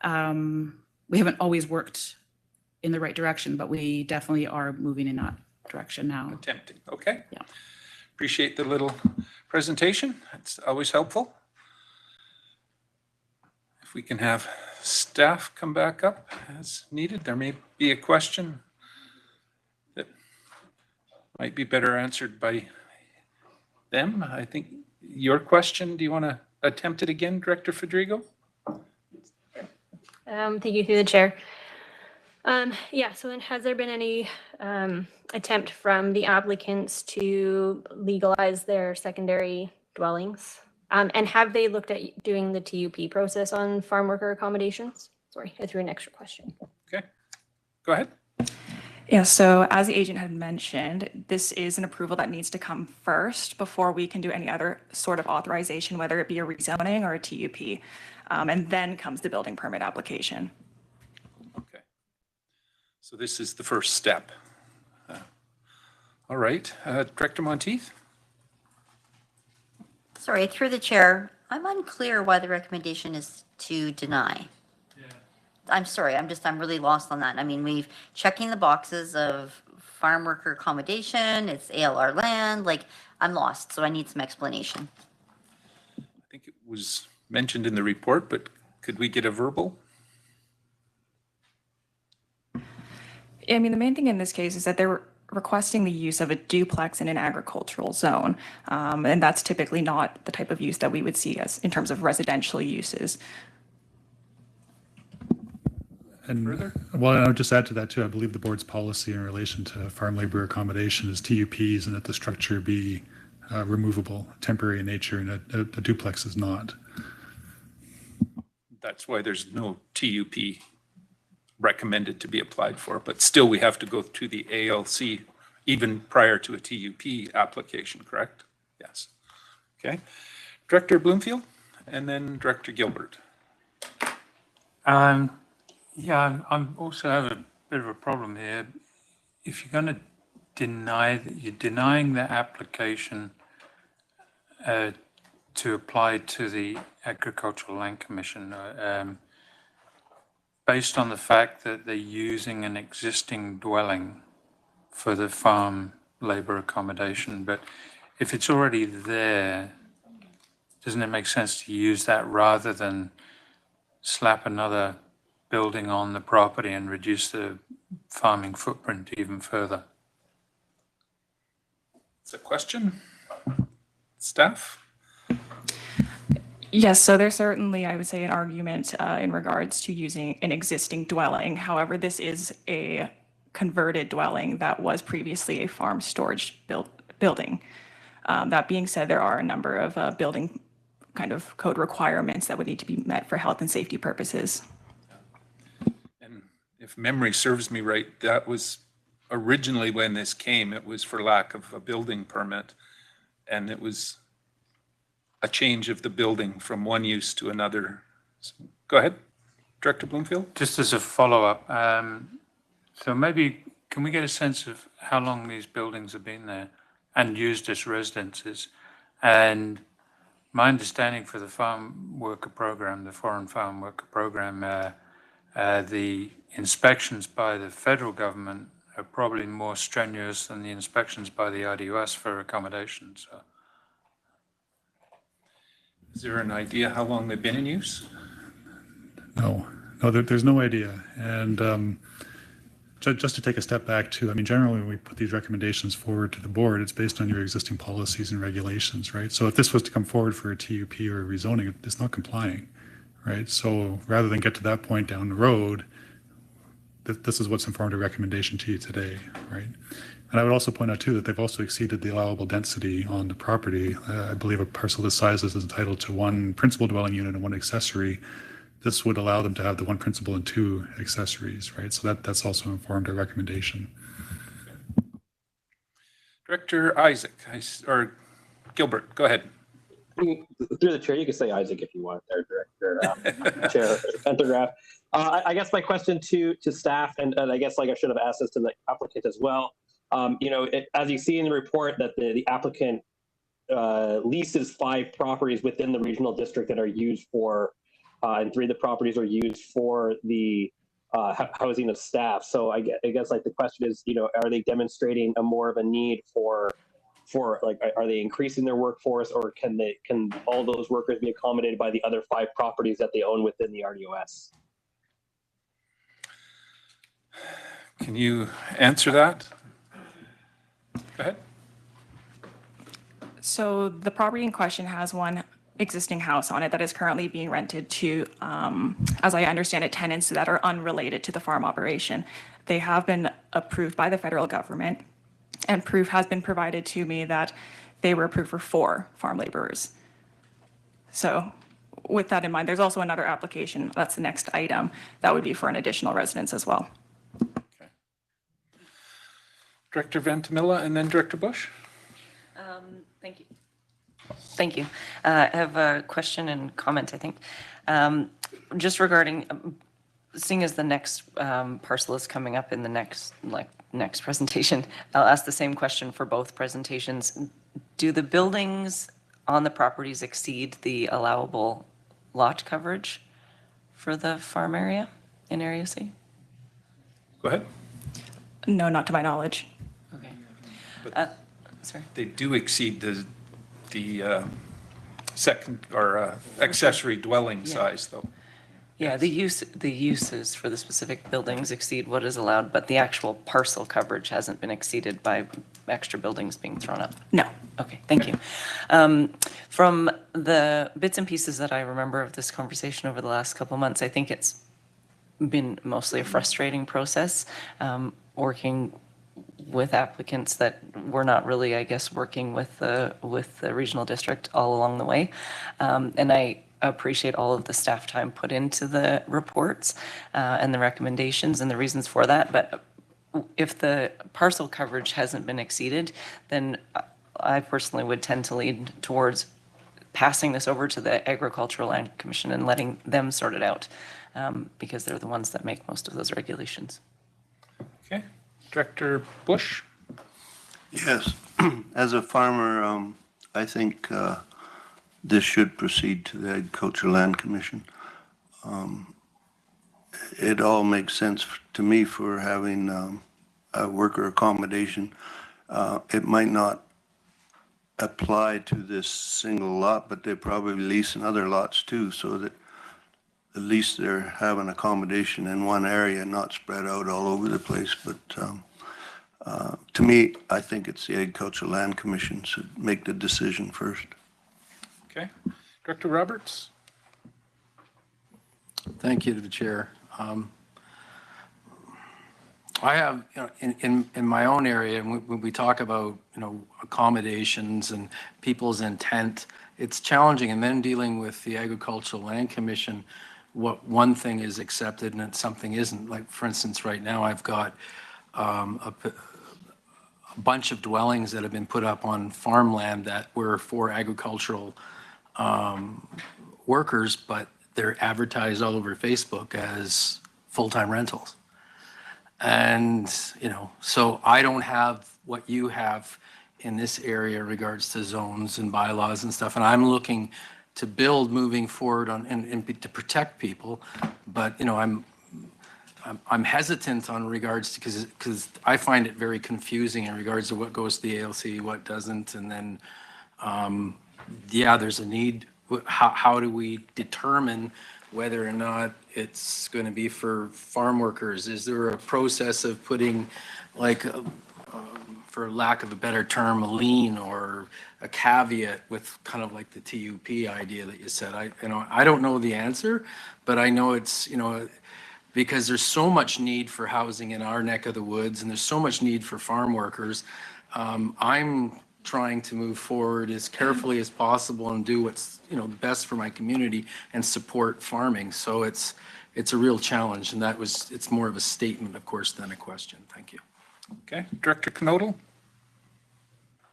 we haven't always worked in the right direction, but we definitely are moving in that direction now. Attempting, okay. Yeah. Appreciate the little presentation. It's always helpful. If we can have staff come back up as needed, there may be a question that might be better answered by them. I think your question, do you want to attempt it again, Director Federico? Thank you through the chair. Yeah, so then has there been any attempt from the applicants to legalize their secondary dwellings? And have they looked at doing the TUP process on farm worker accommodations? Sorry, I threw an extra question. Okay, go ahead. Yeah, so as the agent had mentioned, this is an approval that needs to come first before we can do any other sort of authorization, whether it be a rezoning or a TUP. And then comes the building permit application. Okay. So this is the first step. All right, Director Monteith? Sorry, through the chair, I'm unclear why the recommendation is to deny. I'm sorry, I'm really lost on that. I mean, we've checking the boxes of farm worker accommodation, it's ALR land, like, I'm lost, so I need some explanation. I think it was mentioned in the report, but could we get a verbal? I mean, the main thing in this case is that they're requesting the use of a duplex in an agricultural zone. And that's typically not the type of use that we would see as in terms of residential uses. And well, I would just add to that too. I believe the board's policy in relation to farm labor accommodation is TUPs, and that the structure be removable, temporary in nature, and a duplex is not. That's why there's no TUP recommended to be applied for, but still we have to go to the ALC even prior to a TUP application, correct? Yes. Okay. Director Bloomfield and then Director Gilbert. Yeah, I'm also have a bit of a problem here. If you're going to deny that, you're denying the application to apply to the Agricultural Land Commission based on the fact that they're using an existing dwelling for the farm labor accommodation. But if it's already there, doesn't it make sense to use that rather than slap another building on the property and reduce the farming footprint even further? It's a question. Staff? Yes, so there's certainly, I would say, an argument in regards to using an existing dwelling. However, this is a converted dwelling that was previously a farm storage building. That being said, there are a number of building kind of code requirements that would need to be met for health and safety purposes. And if memory serves me right, that was originally when this came, it was for lack of a building permit, and it was a change of the building from one use to another. So, go ahead, Director Bloomfield. Just as a follow-up, so maybe can we get a sense of how long these buildings have been there and used as residences? And my understanding for the farm worker program, the foreign farm worker program, the inspections by the federal government are probably more strenuous than the inspections by the RDOS for accommodation. So. Is there an idea how long they've been in use? No, there's no idea. And just to take a step back too, I mean, generally when we put these recommendations forward to the board, it's based on your existing policies and regulations, right? So if this was to come forward for a TUP or a rezoning, it's not complying, right? So rather than get to that point down the road, this is what's informed a recommendation to you today, right? And I would also point out too that they've also exceeded the allowable density on the property. I believe a parcel this size is entitled to one principal dwelling unit and one accessory. This would allow them to have the one principal and two accessories, right? So that's also informed our recommendation. Director Isaac, or Gilbert, go ahead. Through the chair, you can say Isaac if you want there, Director Chair Penticton. I guess my question to staff, and I guess like I should have asked this to the applicant as well. As you see in the report that the applicant leases 5 properties within the regional district that are used for, and 3 of the properties are used for the housing of staff. So I guess like the question is, are they demonstrating more of a need for like, are they increasing their workforce, or can all those workers be accommodated by the other 5 properties that they own within the RDOS? Can you answer that? Go ahead. So the property in question has one existing house on it that is currently being rented to, as I understand it, tenants that are unrelated to the farm operation. They have been approved by the federal government, and proof has been provided to me that they were approved for 4 farm laborers. So with that in mind, there's also another application, that's the next item, that would be for an additional residence as well. Director Ventimilla and then Director Bush. Thank you. Thank you. I have a question and comment, I think. Just regarding, seeing as the next parcel is coming up in the next presentation, I'll ask the same question for both presentations. Do the buildings on the properties exceed the allowable lot coverage for the farm area in Area C? Go ahead. No, not to my knowledge. Okay. Sorry. They do exceed the second or accessory dwelling size, though. Yeah, the uses for the specific buildings exceed what is allowed, but the actual parcel coverage hasn't been exceeded by extra buildings being thrown up. No. Okay, thank you. From the bits and pieces that I remember of this conversation over the last couple of months, I think it's been mostly a frustrating process, working with applicants that were not really, I guess, working with the regional district all along the way. And I appreciate all of the staff time put into the reports and the recommendations and the reasons for that. But if the parcel coverage hasn't been exceeded, then I personally would tend to lean towards passing this over to the Agricultural Land Commission and letting them sort it out, because they're the ones that make most of those regulations. Okay. Director Bush? Yes. As a farmer, I think this should proceed to the Agricultural Land Commission. It all makes sense to me for having a worker accommodation. It might not apply to this single lot, but they probably lease in other lots too, so that at least they're having accommodation in one area, not spread out all over the place. But to me, I think it's the Agricultural Land Commission should make the decision first. Okay. Director Roberts? Thank you to the chair. I have, in my own area, and when we talk about, accommodations and people's intent, it's challenging. And then dealing with the Agricultural Land Commission, what one thing is accepted and something isn't. Like, for instance, right now I've got a bunch of dwellings that have been put up on farmland that were for agricultural workers, but they're advertised all over Facebook as full-time rentals. And, so I don't have what you have in this area in regards to zones and bylaws and stuff. And I'm looking to build moving forward on and to protect people. But, I'm hesitant on regards to, because I find it very confusing in regards to what goes to the ALC, what doesn't. And then, there's a need. How do we determine whether or not it's going to be for farm workers? Is there a process of putting, like, for lack of a better term, a lien or a caveat with kind of like the TUP idea that you said? I don't know the answer, but I know it's, because there's so much need for housing in our neck of the woods, and there's so much need for farm workers. I'm trying to move forward as carefully as possible and do what's best for my community and support farming. So it's a real challenge, and it's more of a statement, of course, than a question. Thank you. Okay, Director Knodel?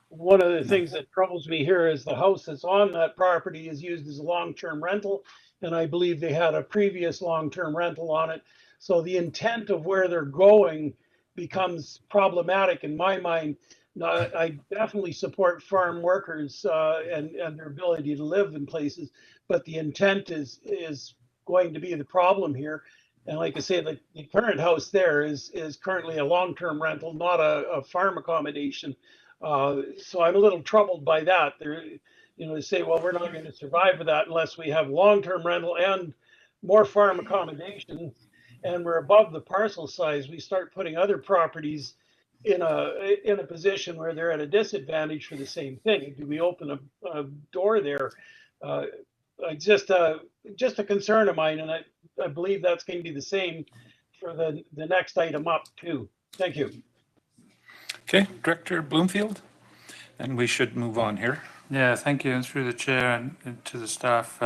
One of the things that troubles me here is the house that's on that property is used as a long-term rental, and I believe they had a previous long-term rental on it. So the intent of where they're going becomes problematic in my mind. I definitely support farm workers and their ability to live in places, but the intent is going to be the problem here. And like I say, the current house there is currently a long-term rental, not a farm accommodation. So I'm a little troubled by that. To say, well, we're not going to survive with that unless we have long-term rental and more farm accommodation, and we're above the parcel size. We start putting other properties in a position where they're at a disadvantage for the same thing. Do we open a door there? Just a concern of mine, and I believe that's going to be the same for the next item up too. Thank you. Okay, Director Bloomfield, and we should move on here. Yeah, thank you, and through the chair and to the staff.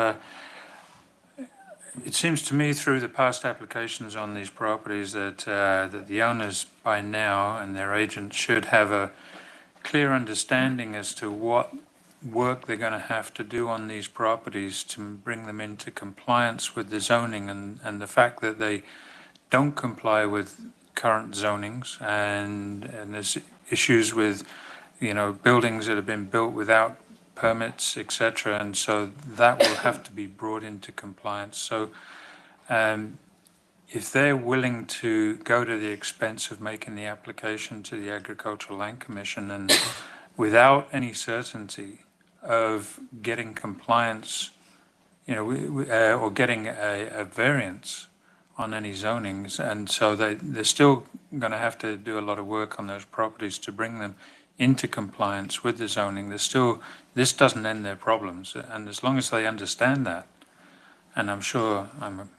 It seems to me through the past applications on these properties that that the owners by now and their agents should have a clear understanding as to what work they're going to have to do on these properties to bring them into compliance with the zoning, and the fact that they don't comply with current zonings and there's issues with, you know, buildings that have been built without permits, etc. And so that will have to be brought into compliance. So if they're willing to go to the expense of making the application to the Agricultural Land Commission and without any certainty of getting compliance, you know, or getting a variance on any zonings, and so they're still going to have to do a lot of work on those properties to bring them into compliance with the zoning. This doesn't end their problems, and as long as they understand that, and I'm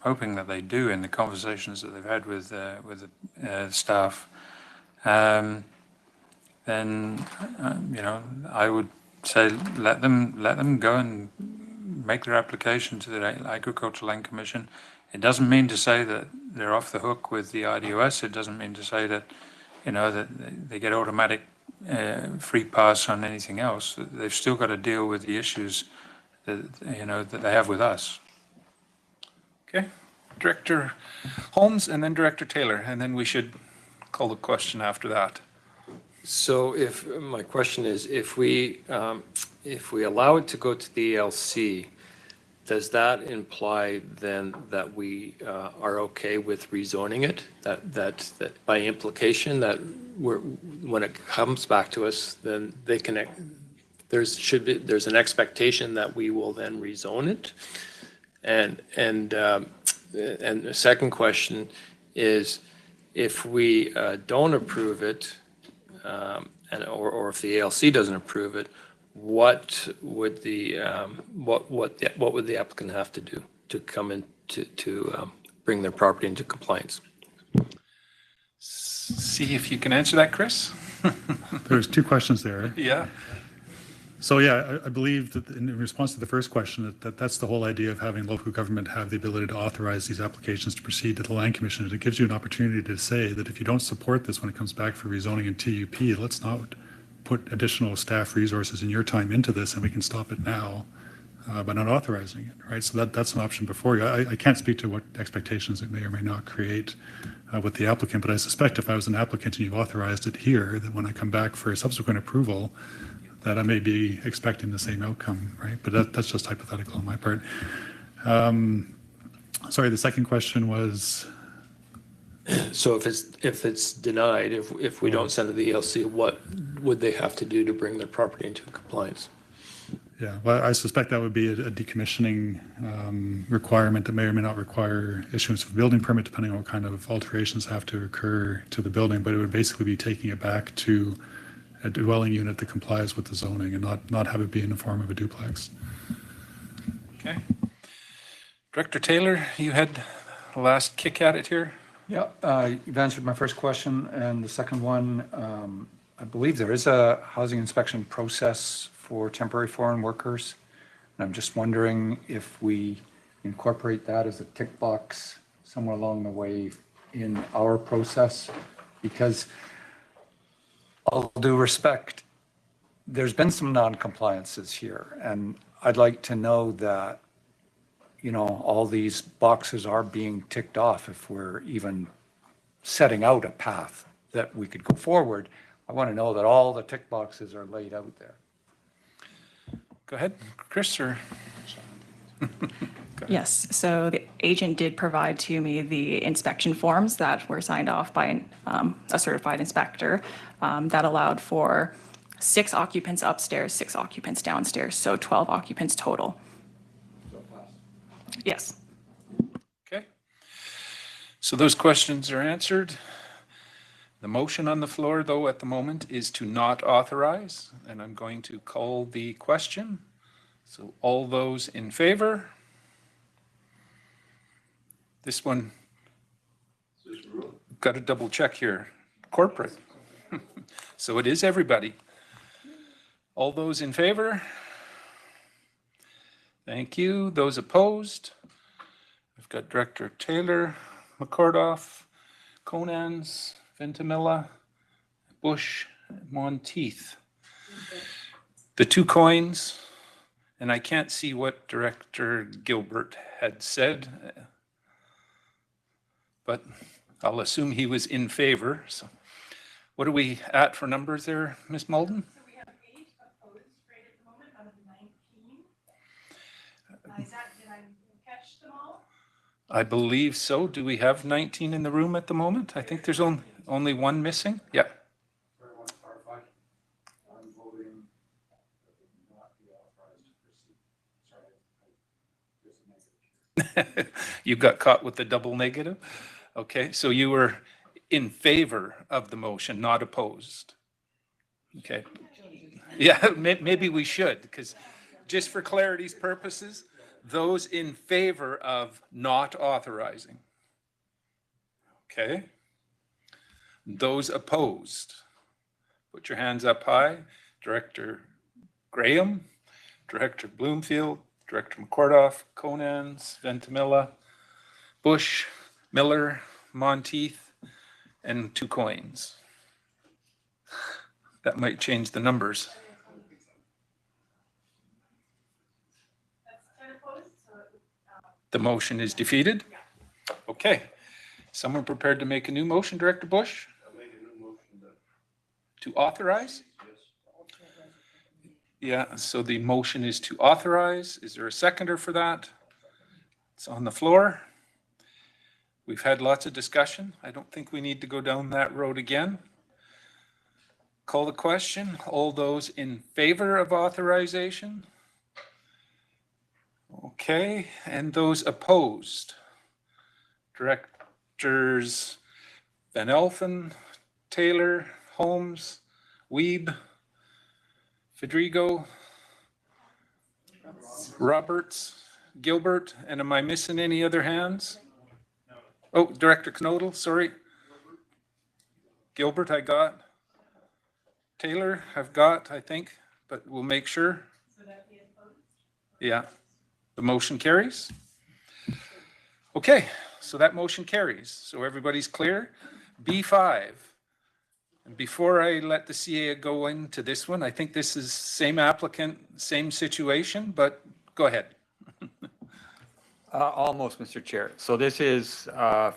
hoping that they do in the conversations that they've had with the staff, then you know, I would say let them go and make their application to the Agricultural Land Commission. It doesn't mean to say that they're off the hook with the RDOS. It doesn't mean to say that, you know, that they get automatic free pass on anything else. They've still got to deal with the issues that, you know, that they have with us. Okay, Director Holmes and then Director Taylor, and then we should call the question after that. So if my question is, if we allow it to go to the ELC, does that imply then that we are okay with rezoning it? That by implication that when it comes back to us, then they can. There's an expectation that we will then rezone it, and the second question is, if we don't approve it, or if the ALC doesn't approve it, what would the applicant have to do to come in to bring their property into compliance? See if you can answer that, Chris. There's two questions there. Yeah. So yeah, I believe that in response to the first question, that's the whole idea of having local government have the ability to authorize these applications to proceed to the Land Commission. It gives you an opportunity to say that if you don't support this when it comes back for rezoning and TUP, let's not put additional staff resources and your time into this, and we can stop it now by not authorizing it, right? So that's an option before you. I can't speak to what expectations it may or may not create with the applicant, but I suspect if I was an applicant and you've authorized it here, that when I come back for a subsequent approval, that I may be expecting the same outcome, right? But that's just hypothetical on my part. Sorry, the second question was? So if it's denied, if we don't send it to the ELC, what would they have to do to bring their property into compliance? Yeah, well, I suspect that would be a decommissioning requirement that may or may not require issuance of a building permit, depending on what kind of alterations have to occur to the building. But it would basically be taking it back to a dwelling unit that complies with the zoning and not have it be in the form of a duplex. Okay. Director Taylor, you had the last kick at it here. Yeah, you've answered my first question, and the second one, I believe there is a housing inspection process for temporary foreign workers. And I'm just wondering if we incorporate that as a tick box somewhere along the way in our process, because all due respect, there's been some non-compliances here, and I'd like to know that, you know, all these boxes are being ticked off if we're even setting out a path that we could go forward. I want to know that all the tick boxes are laid out there. Go ahead, Chris, or? Yes, so the agent did provide to me the inspection forms that were signed off by a certified inspector that allowed for 6 occupants upstairs, 6 occupants downstairs, so 12 occupants total. Yes. Okay. So those questions are answered. The motion on the floor, though, at the moment is to not authorize, and I'm going to call the question. So all those in favor? This one, got to double check here. Corporate. So it is everybody. All those in favor? Thank you. Those opposed? I've got Director Taylor, McCordoff, Conans, Ventimilla, Bush, Monteith. The two coins, and I can't see what Director Gilbert had said, but I'll assume he was in favor. So what are we at for numbers there, Ms. Malden? So we have 8 opposed right at the moment out of 19. Did I catch them all? I believe so. Do we have 19 in the room at the moment? I think there's only one missing. Yeah. You got caught with the double negative? Okay, so you were in favor of the motion, not opposed. Okay. Yeah, maybe we should, because just for clarity's purposes, those in favor of not authorizing. Okay. Those opposed, put your hands up high. Director Graham, Director Bloomfield, Director McCordoff, Conans, Ventimilla, Bush, Miller, Monteith, and two coins. That might change the numbers. The motion is defeated. Okay. Someone prepared to make a new motion, Director Bush? I'll make a new motion to authorize? Yeah, so the motion is to authorize. Is there a seconder for that? It's on the floor. We've had lots of discussion. I don't think we need to go down that road again. Call the question. All those in favor of authorization? Okay, and those opposed? Directors Van Elfen, Taylor, Holmes, Wiebe, Fedrigo, Roberts, Gilbert, and am I missing any other hands? Oh, Director Knodel, sorry. Gilbert, I got. Taylor, I've got, I think, but we'll make sure. Yeah, the motion carries. Okay, so that motion carries. So everybody's clear. B5. And before I let the CA go into this one, I think this is same applicant, same situation, but go ahead. Almost, Mr. Chair. So this is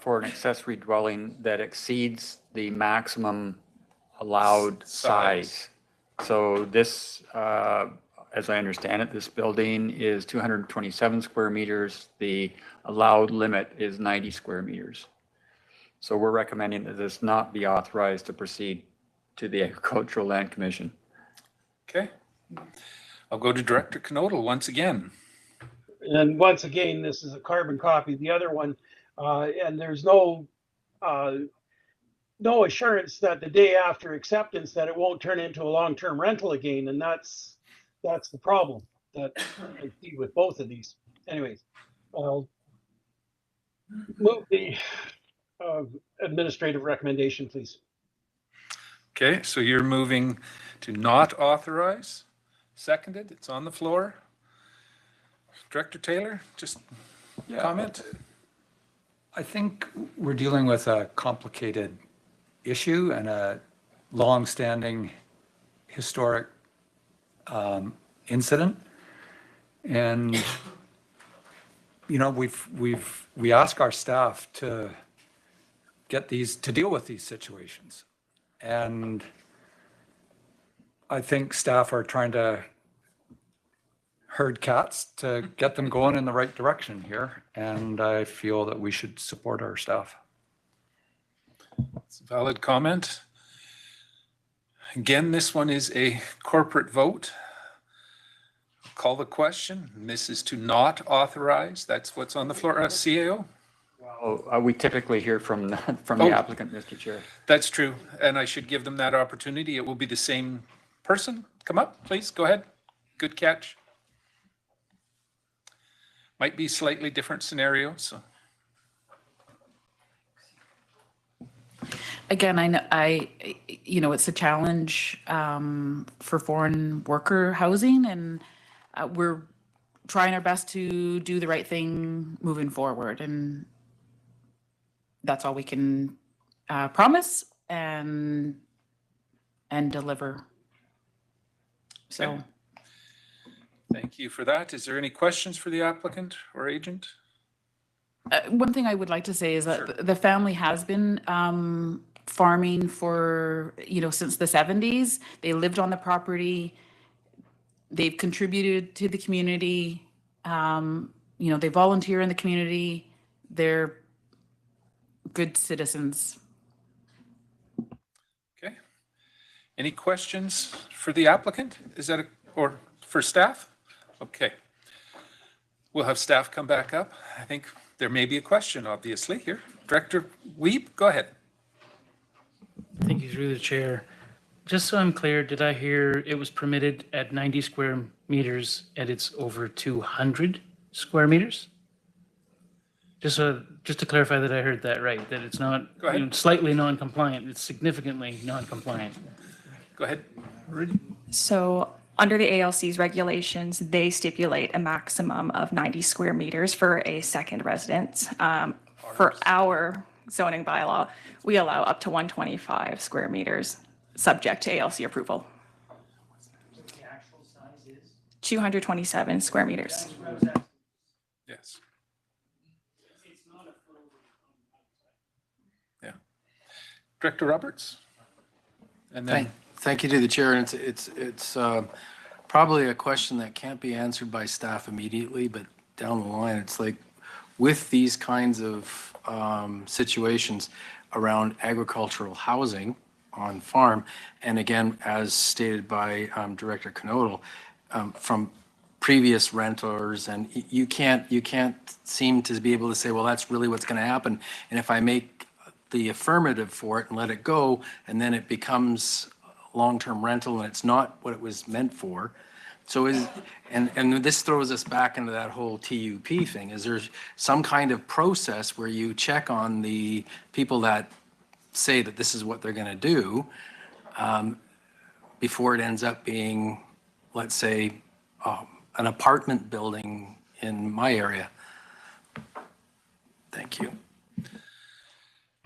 for an accessory dwelling that exceeds the maximum allowed size. So this, as I understand it, this building is 227 square meters. The allowed limit is 90 square meters. So we're recommending that this not be authorized to proceed to the Agricultural Land Commission. Okay. I'll go to Director Knodel once again. And once again, this is a carbon copy of the other one, and there's no assurance that the day after acceptance that it won't turn into a long-term rental again, and that's the problem that I see with both of these. Anyways, I'll move the administrative recommendation, please. Okay, so you're moving to not authorize. Seconded, it's on the floor. Director Taylor, just comment. I think we're dealing with a complicated issue and a long-standing historic incident. And, you know, we ask our staff to deal with these situations. And I think staff are trying to herd cats to get them going in the right direction here. And I feel that we should support our staff. It's a valid comment. Again, this one is a corporate vote. Call the question. This is to not authorize. That's what's on the floor. CAO? Well, we typically hear from the applicant, Mr. Chair. That's true. And I should give them that opportunity. It will be the same person. Come up, please. Go ahead. Good catch. might be slightly different scenarios. So. Again, it's a challenge for foreign worker housing, and we're trying our best to do the right thing moving forward, and that's all we can promise and deliver. So. Okay. Thank you for that. Is there any questions for the applicant or agent? One thing I would like to say is that the family has been farming for, since the 70s. They lived on the property. They've contributed to the community. They volunteer in the community. They're good citizens. Okay. Any questions for the applicant? Or for staff? Okay. We'll have staff come back up. I think there may be a question, obviously, here. Director Wiebe, go ahead. Thank you, through the chair. Just so I'm clear, did I hear it was permitted at 90 square meters and it's over 200 square meters? Just to clarify that I heard that right, that it's not slightly non-compliant, it's significantly non-compliant. Go ahead. So under the ALC's regulations, they stipulate a maximum of 90 square meters for a second residence. For our zoning bylaw, we allow up to 125 square meters, subject to ALC approval. The actual size is? 227 square meters. Yes. Yeah. Director Roberts? And then Thank you to the chair. And it's probably a question that can't be answered by staff immediately, but down the line, it's like with these kinds of situations around agricultural housing on farm, and again, as stated by Director Knodel, from previous renters, and you can't seem to be able to say, well, that's really what's going to happen. And if I make the affirmative for it and let it go, and then it becomes long-term rental and it's not what it was meant for. So and this throws us back into that whole TUP thing. Is there some kind of process where you check on the people that say that this is what they're going to do before it ends up being, let's say, an apartment building in my area? Thank you.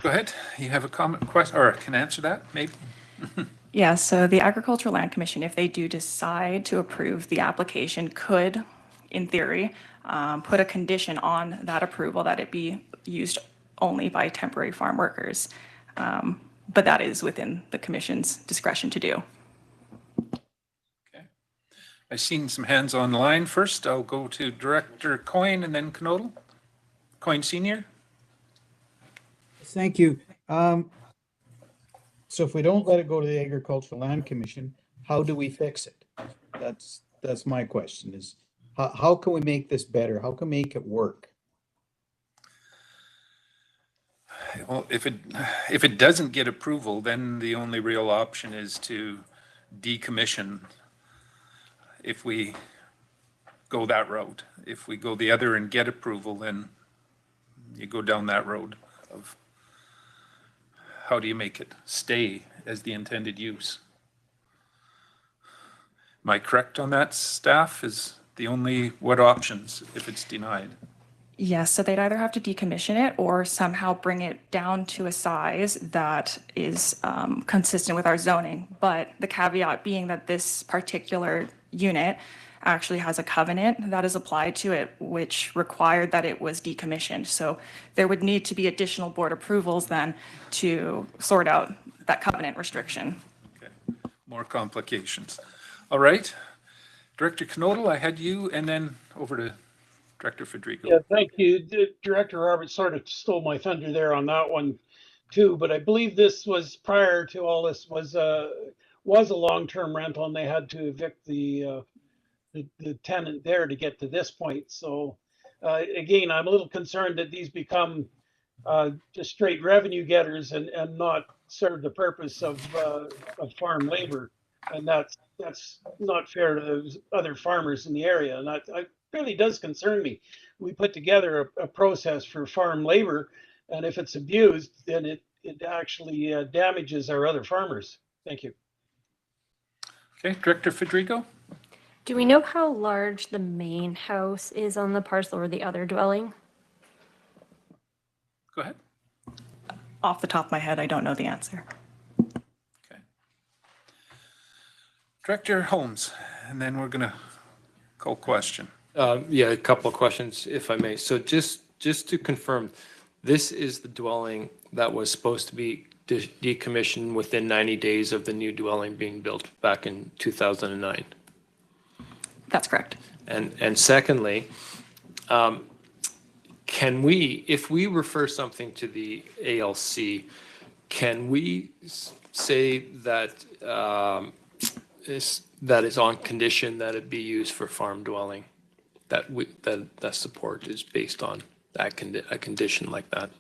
go ahead. You have a comment, question, or can answer that, maybe? Yeah, so the Agricultural Land Commission, if they do decide to approve the application, could, in theory, put a condition on that approval that it be used only by temporary farm workers. But that is within the commission's discretion to do. Okay. I've seen some hands online. First, I'll go to Director Coyne and then Knodel. Coyne Senior. Thank you. So if we don't let it go to the Agricultural Land Commission, how do we fix it? That's my question, is how can we make this better? How can we make it work? Well, if it doesn't get approval, then the only real option is to decommission if we go that route. If we go the other and get approval, then you go down that road of how do you make it stay as the intended use? Am I correct on that, staff? Is the only, what options if it's denied? Yes, so they'd either have to decommission it or somehow bring it down to a size that is consistent with our zoning. But the caveat being that this particular unit actually has a covenant that is applied to it, which required that it was decommissioned. So there would need to be additional board approvals then to sort out that covenant restriction. Okay, more complications. All right, Director Knodel, I had you, and then over to Director Federico. Yeah, thank you. Director Roberts sort of stole my thunder there on that one too, but I believe this was prior to all this was a long-term rental, and they had to evict the tenant there to get to this point. So again, I'm a little concerned that these become just straight revenue getters and not serve the purpose of farm labor, and that's not fair to those other farmers in the area. And really does concern me. We put together a process for farm labor, and if it's abused, then it actually damages our other farmers. Thank you. Okay, Director Federico? Do we know how large the main house is on the parcel or the other dwelling? Go ahead. Off the top of my head, I don't know the answer. Director Holmes, and then we're going to call question. Yeah, a couple of questions, if I may. So just to confirm, this is the dwelling that was supposed to be decommissioned within 90 days of the new dwelling being built back in 2009? That's correct. And secondly, can we, if we refer something to the ALC, can we say that that is on condition that it be used for farm dwelling? That support is based on a condition like that?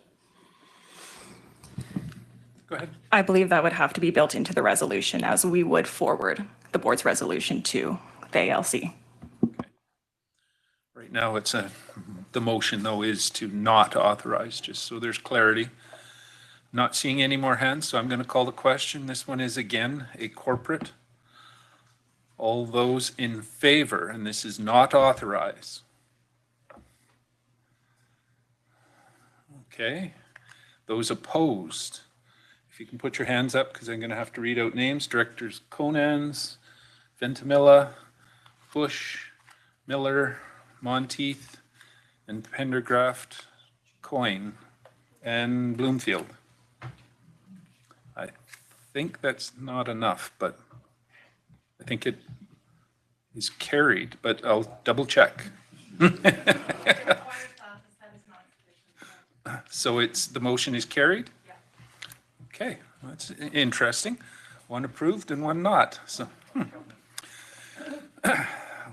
Go ahead. I believe that would have to be built into the resolution as we would forward the board's resolution to the ALC. Right now, the motion, though, is to not authorize, just so there's clarity. Not seeing any more hands, so I'm going to call the question. This one is, again, a corporate. All those in favor, and this is not authorized. Okay. Those opposed, if you can put your hands up, because I'm going to have to read out names. Directors Conans, Ventimilla, Bush, Miller, Monteith, and Pendergraft, Coyne, and Bloomfield. I think that's not enough, but I think it is carried, but I'll double check. So the motion is carried? Okay, that's interesting. One approved and one not. So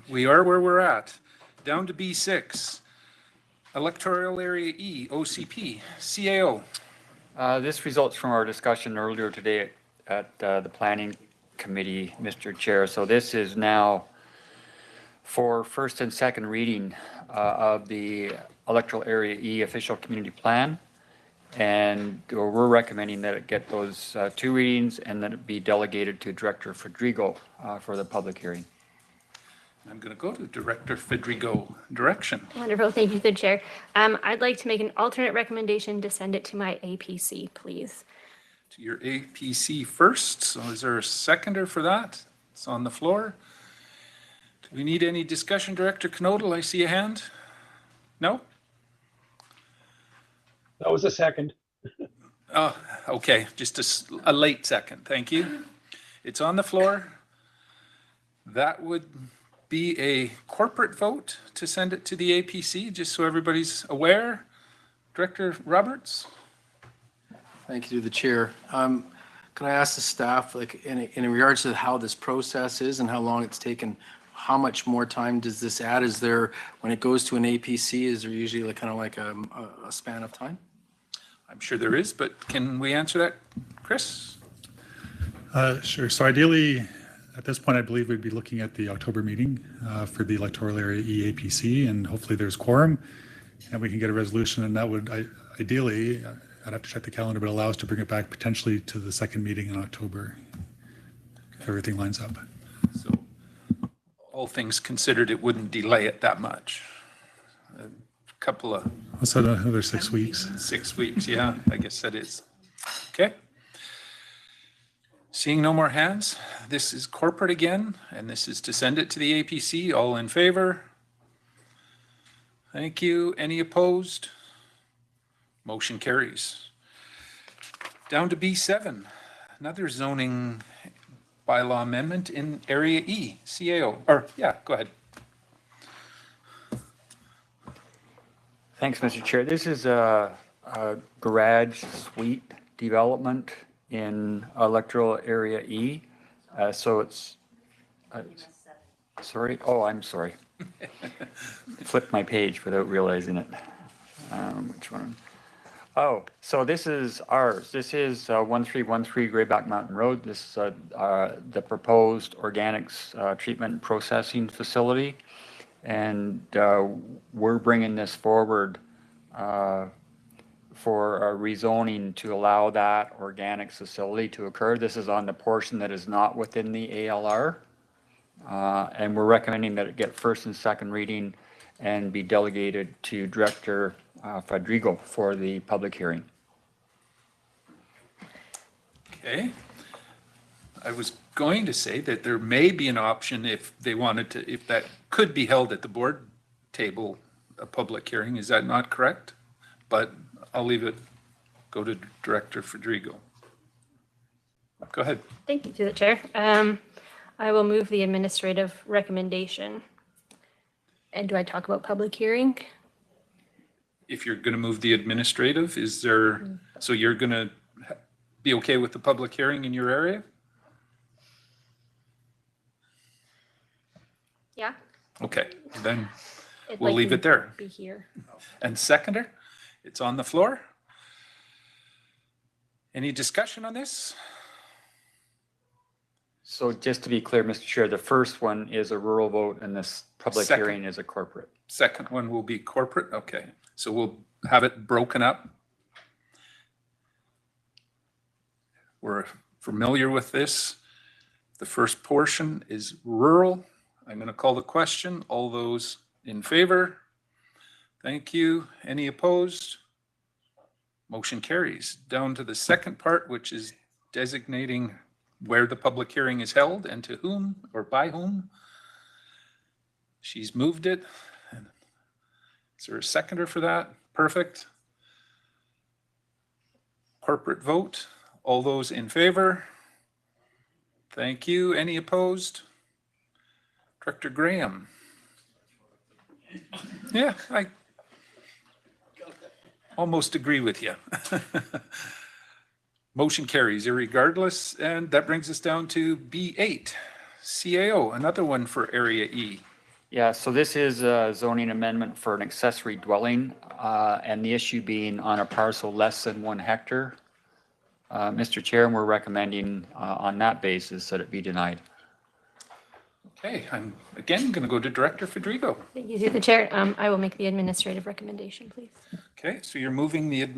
we are where we're at. Down to B6, Electoral Area E, OCP, CAO. This results from our discussion earlier today at the Planning Committee, Mr. Chair. So this is now for first and second reading of the Electoral Area E Official Community Plan. And we're recommending that it get those 2 readings and that it be delegated to Director Federico for the public hearing. I'm going to go to Director Federico direction. Wonderful. Thank you, the chair. I'd like to make an alternate recommendation to send it to my APC, please. To your APC first. So is there a seconder for that? It's on the floor. Do we need any discussion, Director Knodel? I see a hand. No? That was a second. Oh, okay. Just a late second. Thank you. It's on the floor. That would be a corporate vote to send it to the APC, just so everybody's aware. Director Roberts? Thank you to the chair. Can I ask the staff, like in regards to how this process is and how long it's taken, how much more time does this add? Is there, when it goes to an APC, is there usually like kind of like a span of time? I'm sure there is, but can we answer that, Chris? Sure. So ideally, at this point, I believe we'd be looking at the October meeting for the electoral area EAPC, and hopefully there's quorum, and we can get a resolution, and that would ideally, I'd have to check the calendar, but allow us to bring it back potentially to the second meeting in October, if everything lines up. So all things considered, it wouldn't delay it that much. A couple of... What's that, another 6 weeks? 6 weeks, yeah, I guess that is. Okay. Seeing no more hands, this is corporate again, and this is to send it to the APC. All in favor? Thank you. Any opposed? Motion carries. Down to B7, another zoning bylaw amendment in Area E, CAO. Or, yeah, go ahead. Thanks, Mr. Chair. This is a garage suite development in electoral area E. So it's, sorry, oh, I'm sorry. Flipped my page without realizing it. Which one? Oh, so this is ours. This is 1313 Greyback Mountain Road. This is the proposed organics treatment and processing facility. And we're bringing this forward for a rezoning to allow that organic facility to occur. This is on the portion that is not within the ALR. And we're recommending that it get first and second reading and be delegated to Director Fedrigo for the public hearing. Okay. I was going to say that there may be an option if they wanted to, if that could be held at the board table, a public hearing. Is that not correct? But I'll leave it, go to Director Fedrigo. Go ahead. Thank you, through the chair. I will move the administrative recommendation. And do I talk about public hearing? If you're going to move the administrative, is there, so you're going to be okay with the public hearing in your area? Yeah. Okay, then I'd we'll like leave to it there. Be here. And seconder, it's on the floor. Any discussion on this? So just to be clear, Mr. Chair, the first one is a rural vote and this public Second. hearing is a corporate. Second one will be corporate. Okay, so we'll have it broken up. We're familiar with this. The first portion is rural. I'm going to call the question. All those in favor? Thank you. Any opposed? Motion carries. Down to the second part, which is designating where the public hearing is held and to whom or by whom. She's moved it. Is there a seconder for that? Perfect. Corporate vote. All those in favor? Thank you. Any opposed? Director Graham. Yeah, I almost agree with you. Motion carries irregardless, and that brings us down to B8, CAO, another one for Area E. Yeah, so this is a zoning amendment for an accessory dwelling, and the issue being on a parcel less than 1 hectare. Mr. Chair, and we're recommending on that basis that it be denied. Okay, I'm again going to go to Director Fedrigo. Thank you, through the chair. I will make the administrative recommendation, please. Okay, so you're moving the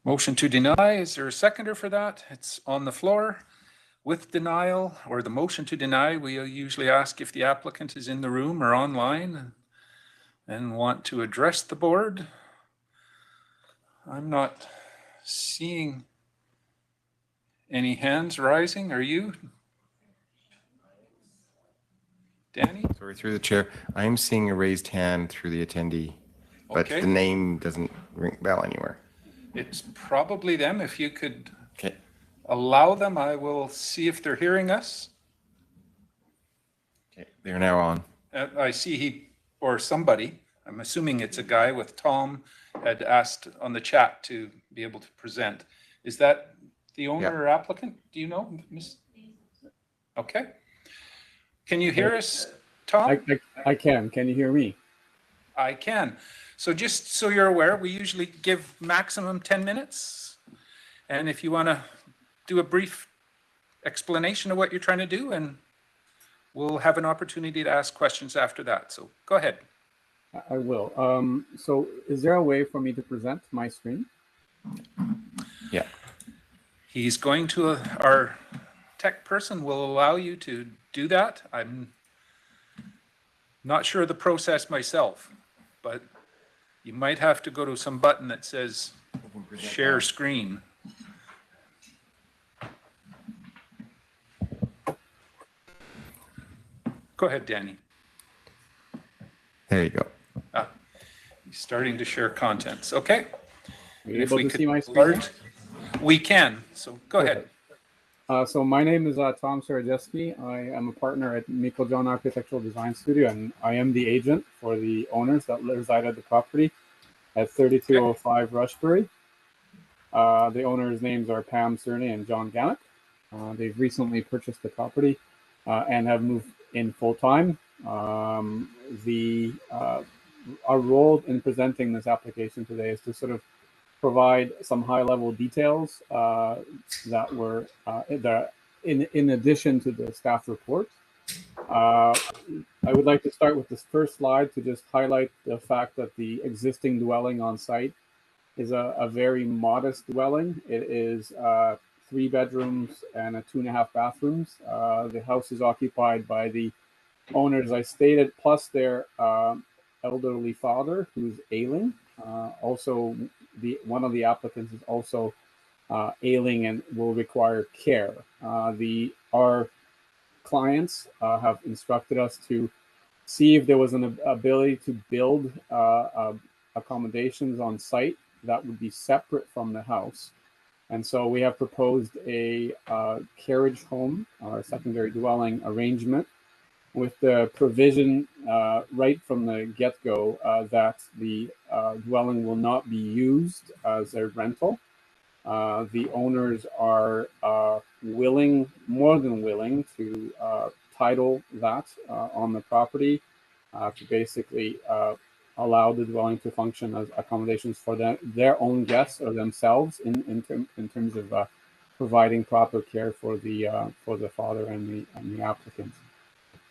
motion to deny. Is there a seconder for that? It's on the floor. With denial or the motion to deny, we usually ask if the applicant is in the room or online and want to address the board. I'm not seeing any hands rising. Are you? Danny? Sorry, through the chair. I'm seeing a raised hand through the attendee, but Okay. the name doesn't ring bell anywhere. It's probably them. If you could Okay. allow them, I will see if they're hearing us. Okay, they're now on. I see he, or somebody, I'm assuming it's a guy with Tom, had asked on the chat to be able to present. Is that the owner or applicant? Do you know, Miss? Okay. Can you hear us, Tom? I can. Can you hear me? I can. So just so you're aware, we usually give maximum 10 minutes. And if you want to do a brief explanation of what you're trying to do, and we'll have an opportunity to ask questions after that. So go ahead. I will. So is there a way for me to present my screen? Yeah. He's going to, our tech person will allow you to do that. I'm not sure of the process myself, but you might have to go to some button that says share screen. Go ahead, Danny. There you go. He's starting to share contents. Okay. Are you able to see my screen? Large, we can. So go ahead. So my name is Tom Sarajewski. I am a partner at Mikkel John Architectural Design Studio, and I am the agent for the owners that reside at the property at 3205 Rushbury. The owners' names are Pam Cerny and John Gannock. They've recently purchased the property and have moved in full-time. Our role in presenting this application today is to sort of provide some high-level details that were in addition to the staff report. I would like to start with this first slide to just highlight the fact that the existing dwelling on site is a very modest dwelling. It is 3 bedrooms and a 2.5 bathrooms. The house is occupied by the owners I stated, plus their elderly father who's ailing. Also, one of the applicants is also ailing and will require care. Our clients have instructed us to see if there was an ability to build accommodations on site that would be separate from the house. And so we have proposed a carriage home or secondary dwelling arrangement with the provision right from the get-go that the dwelling will not be used as a rental. The owners are willing, more than willing, to title that on the property to basically allow the dwelling to function as accommodations for their own guests or themselves in terms of providing proper care for the father and the applicant.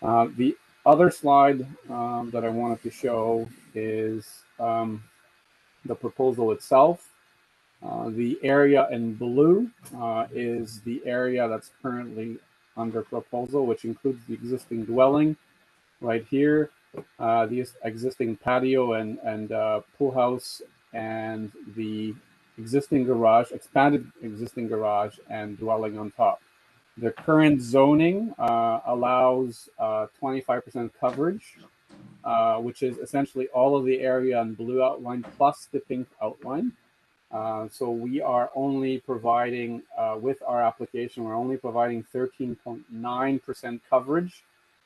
The other slide that I wanted to show is the proposal itself. The area in blue is the area that's currently under proposal, which includes the existing dwelling right here, the existing patio and pool house, and the existing garage, expanded existing garage and dwelling on top. The current zoning allows 25% coverage, which is essentially all of the area in blue outline plus the pink outline. So we are only providing, with our application, we're only providing 13.9% coverage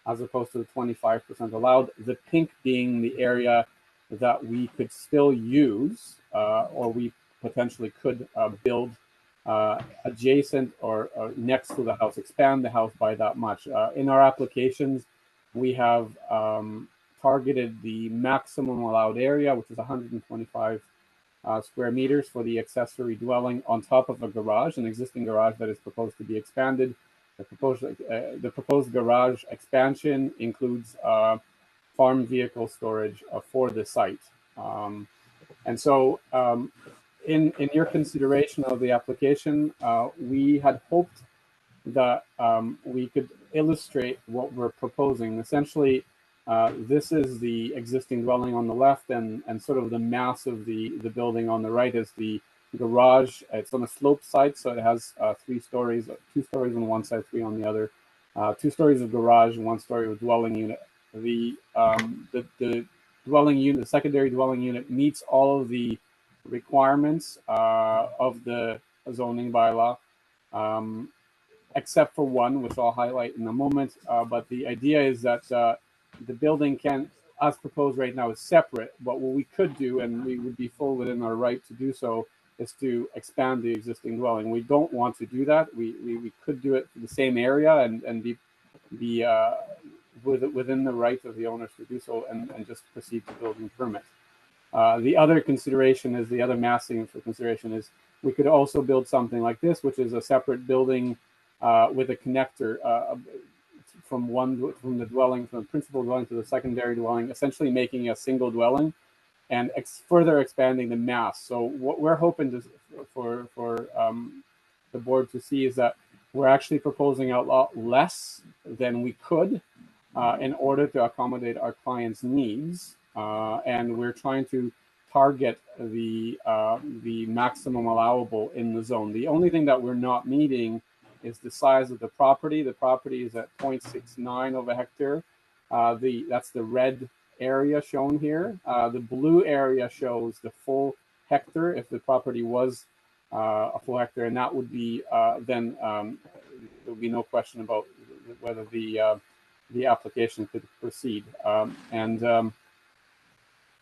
as opposed to the 25% allowed. The pink being the area that we could still use, or we potentially could build adjacent or next to the house, expand the house by that much. In our applications, we have targeted the maximum allowed area, which is 125 square meters for the accessory dwelling on top of a garage, an existing garage that is proposed to be expanded. The proposed garage expansion includes farm vehicle storage for the site. And so in your consideration of the application, we had hoped that we could illustrate what we're proposing. Essentially, this is the existing dwelling on the left, and sort of the mass of the building on the right is the garage. It's on a slope site, so it has 3 stories, 2 stories on one side, 3 on the other. 2 stories of garage and 1 story of dwelling unit. The dwelling unit, the secondary dwelling unit, meets all of the requirements of the zoning bylaw, except for one, which I'll highlight in a moment. But the idea is that the building can, as proposed right now, is separate. But what we could do, and we would be full within our right to do so, is to expand the existing dwelling. We don't want to do that. We could do it for the same area and be within the right of the owners to do so and just proceed to building permit. The other consideration is, the other massing for consideration is, we could also build something like this, which is a separate building with a connector from the dwelling, from the principal dwelling to the secondary dwelling, essentially making a single dwelling and further expanding the mass. So what we're hoping for the board to see is that we're actually proposing a lot less than we could in order to accommodate our clients' needs, and we're trying to target the maximum allowable in the zone. The only thing that we're not meeting is the size of the property. The property is at 0.69 of a hectare. That's the red area shown here. The blue area shows the full hectare if the property was a full hectare, and that would be then there would be no question about whether the application could proceed. I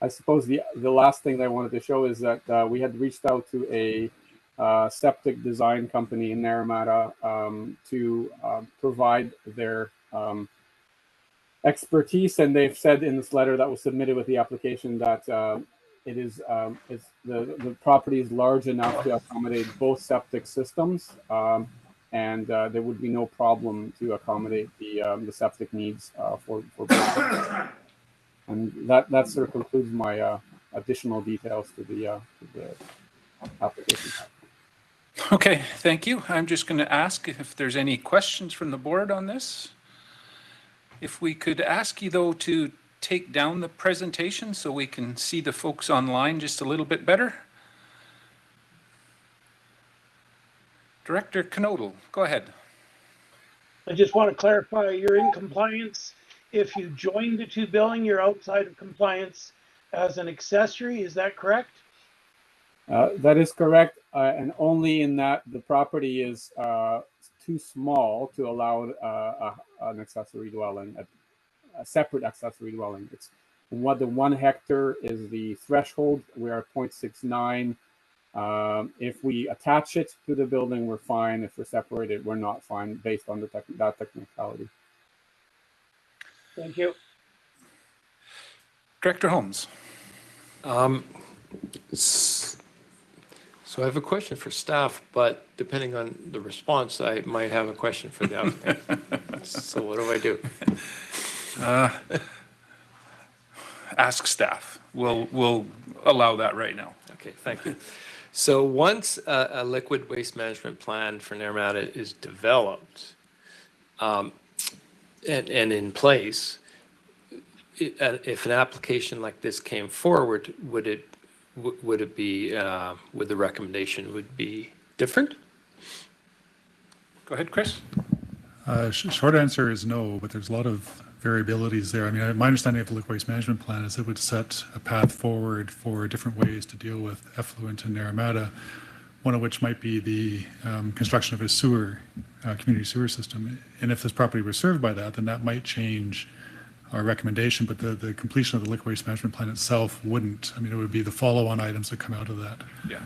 suppose the last thing that I wanted to show is that we had reached out to a septic design company in Naramata to provide their expertise, and they've said in this letter that was submitted with the application that the property is large enough to accommodate both septic systems, and there would be no problem to accommodate the septic needs for both. And that sort of concludes my additional details to the application. Okay, thank you. I'm just going to ask if there's any questions from the board on this. If we could ask you, though, to take down the presentation so we can see the folks online just a little bit better. Director Knodel, go ahead. I just want to clarify, you're in compliance. If you join the two building, you're outside of compliance as an accessory. Is that correct? That is correct, and only in that the property is too small to allow an accessory dwelling, a separate accessory dwelling. It's what the 1 hectare is the threshold. We are at 0.69. If we attach it to the building, we're fine. If we're separated, we're not fine based on that technicality. Thank you. Director Holmes. So I have a question for staff, but depending on the response, I might have a question for the applicant. So what do I do? Ask staff. We'll allow that right now. Okay, thank you. So once a liquid waste management plan for Naramata is developed and in place, if an application like this came forward, would it be would the recommendation would be different? Go ahead, Chris. Short answer is no, but there's a lot of variabilities there. I mean, my understanding of the liquid waste management plan is it would set a path forward for different ways to deal with effluent in Naramata, one of which might be the construction of a sewer, community sewer system. And if this property were served by that, then that might change our recommendation, but the completion of the liquid waste management plan itself wouldn't. I mean, it would be the follow-on items that come out of that. Yeah.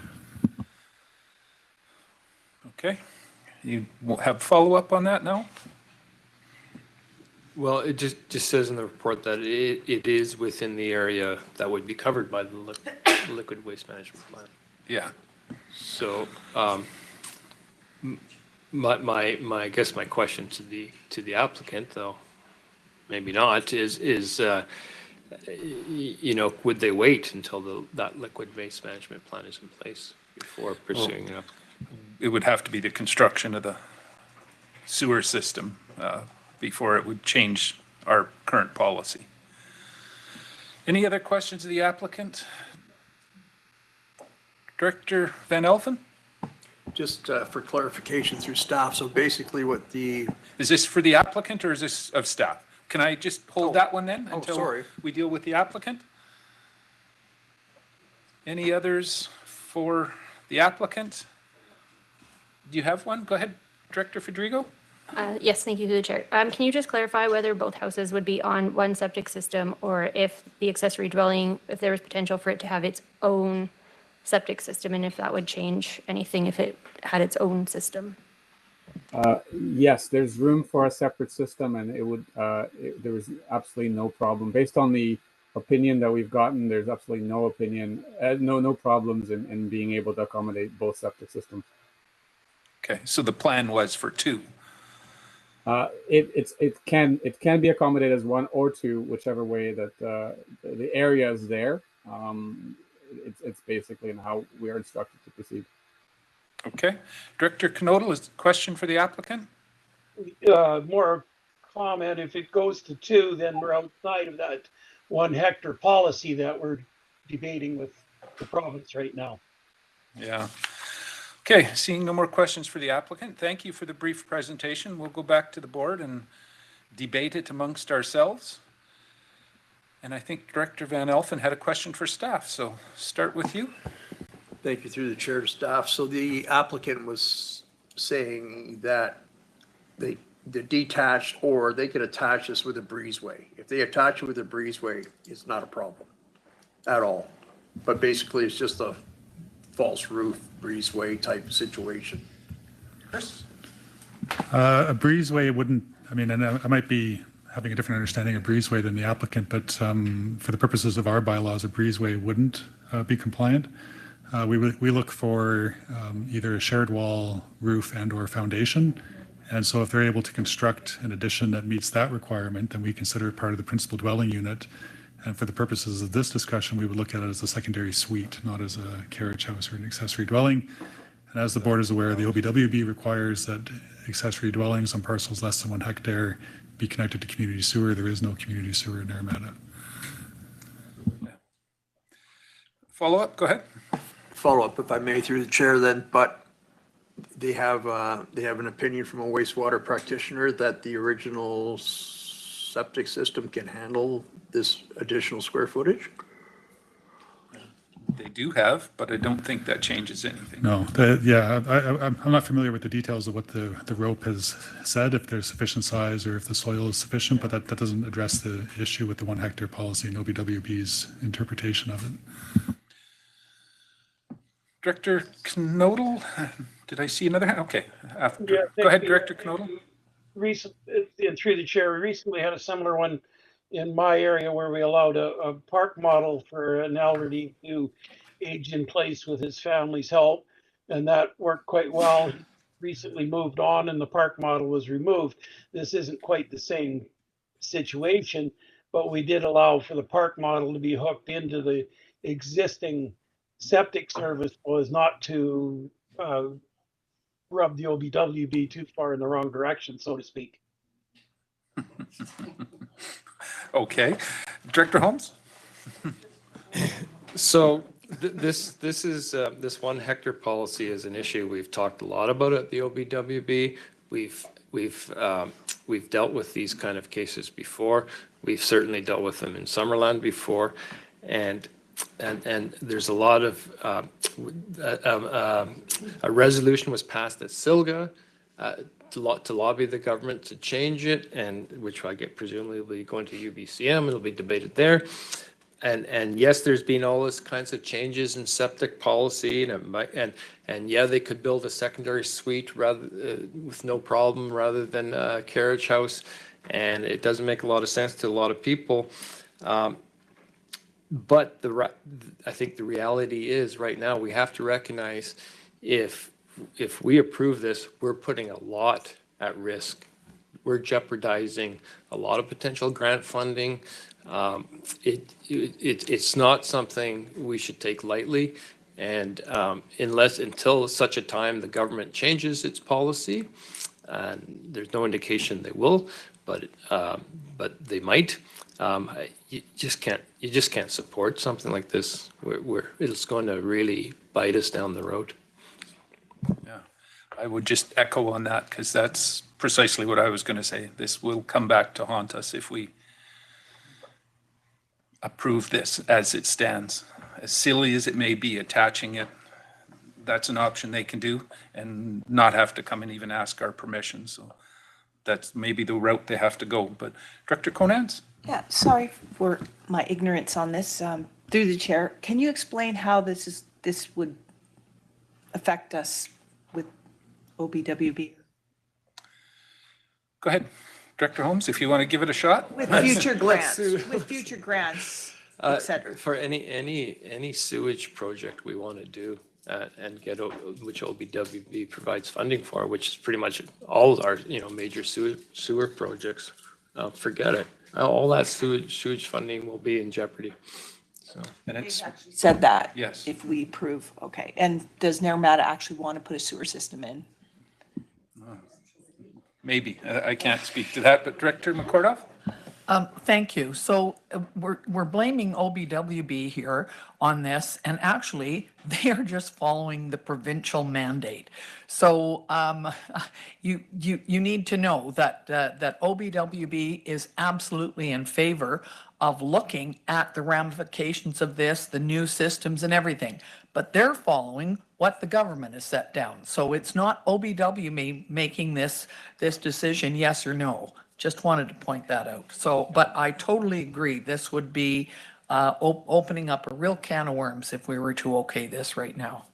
Okay. You have follow-up on that now? Well, it just says in the report that it is within the area that would be covered by the liquid waste management plan. Yeah. So, I guess my question to the applicant, though, maybe not, is you know, would they wait until that liquid waste management plan is in place before pursuing it? It would have to be the construction of the sewer system before it would change our current policy. Any other questions of the applicant? Director Van Elfen? Just for clarification through staff, so basically what the... Is this for the applicant or is this of staff? Can I just hold that one then until we deal with the applicant? Any others for the applicant? Do you have one? Go ahead, Director Federico. Yes, thank you to the chair. Can you just clarify whether both houses would be on one septic system or if the accessory dwelling, if there was potential for it to have its own septic system and if that would change anything if it had its own system? Yes, there's room for a separate system and it would, there was absolutely no problem. Based on the opinion that we've gotten, there's absolutely no opinion, no problems in being able to accommodate both septic systems. Okay, so the plan was for two. It can be accommodated as one or two, whichever way that the area is there. It's basically in how we are instructed to proceed. Okay, Director Knodel, is the question for the applicant? More comment, if it goes to two, then we're outside of that 1 hectare policy that we're debating with the province right now. Yeah. Okay, seeing no more questions for the applicant, thank you for the brief presentation. We'll go back to the board and debate it amongst ourselves. And I think Director Van Elfen had a question for staff, so start with you. Thank you through the chair to staff. So the applicant was saying that they're detached or they could attach this with a breezeway. If they attach it with a breezeway, it's not a problem at all. But basically it's just a false roof breezeway type situation. Chris? A breezeway wouldn't, I mean, and I might be having a different understanding of breezeway than the applicant, but for the purposes of our bylaws, a breezeway wouldn't be compliant. we look for either a shared wall, roof, and or foundation. And so if they're able to construct an addition that meets that requirement, then we consider it part of the principal dwelling unit. And for the purposes of this discussion, we would look at it as a secondary suite, not as a carriage house or an accessory dwelling. And as the board is aware, the OBWB requires that accessory dwellings on parcels less than 1 hectare be connected to community sewer. There is no community sewer in Armada. Follow up, go ahead. Follow up, if I may, through the chair then, but they have an opinion from a wastewater practitioner that the original septic system can handle this additional square footage? They do have, but I don't think that changes anything. No, I'm not familiar with the details of what the rope has said, if there's sufficient size or if the soil is sufficient, but that doesn't address the issue with the 1 hectare policy and OBWB's interpretation of it. Director Knodel, did I see another hand? Okay, Yeah, go ahead, Director Knodel. And through the chair, we recently had a similar one in my area where we allowed a park model for an elderly to age in place with his family's help, and that worked quite well. He recently moved on and the park model was removed. This isn't quite the same situation, but we did allow for the park model to be hooked into the existing septic service, was not to rub the OBWB too far in the wrong direction, so to speak. Okay, Director Holmes. So this 1 hectare policy is an issue we've talked a lot about at the OBWB. We've dealt with these kind of cases before. We've certainly dealt with them in Summerland before, and there's a lot of a resolution was passed at Silga to lobby the government to change it, and which I get presumably will be going to UBCM. It'll be debated there. And yes, there's been all this kinds of changes in septic policy, and yeah, they could build a secondary suite rather with no problem rather than a carriage house, and it doesn't make a lot of sense to a lot of people. But I think the reality is right now we have to recognize if we approve this, we're putting a lot at risk. We're jeopardizing a lot of potential grant funding. It's not something we should take lightly, and until such a time the government changes its policy, and there's no indication they will, but they might. You just can't support something like this. It's going to really bite us down the road. Yeah, I would just echo on that, because that's precisely what I was going to say. This will come back to haunt us if we approve this as it stands. As silly as it may be, attaching it, that's an option they can do and not have to come and even ask our permission. So that's maybe the route they have to go. But Director Conans? Yeah, sorry for my ignorance on this. Through the chair, can you explain how this would affect us with OBWB? Go ahead, Director Holmes, if you want to give it a shot. With future grants, et cetera. For any sewage project we want to do and get which OBWB provides funding for, which is pretty much all our major sewer projects. Forget it. All that sewage funding will be in jeopardy. So, and it's said that. Yes. If we approve, okay. And does Naramata actually want to put a sewer system in? Maybe. I can't speak to that, but Director McCordoff? Thank you. So we're blaming OBWB here on this, and actually they are just following the provincial mandate. So you need to know that OBWB is absolutely in favor of looking at the ramifications of this, the new systems and everything, but they're following what the government has set down. So it's not OBWB making this decision, yes or no. Just wanted to point that out. So, but I totally agree. This would be opening up a real can of worms if we were to okay this right now.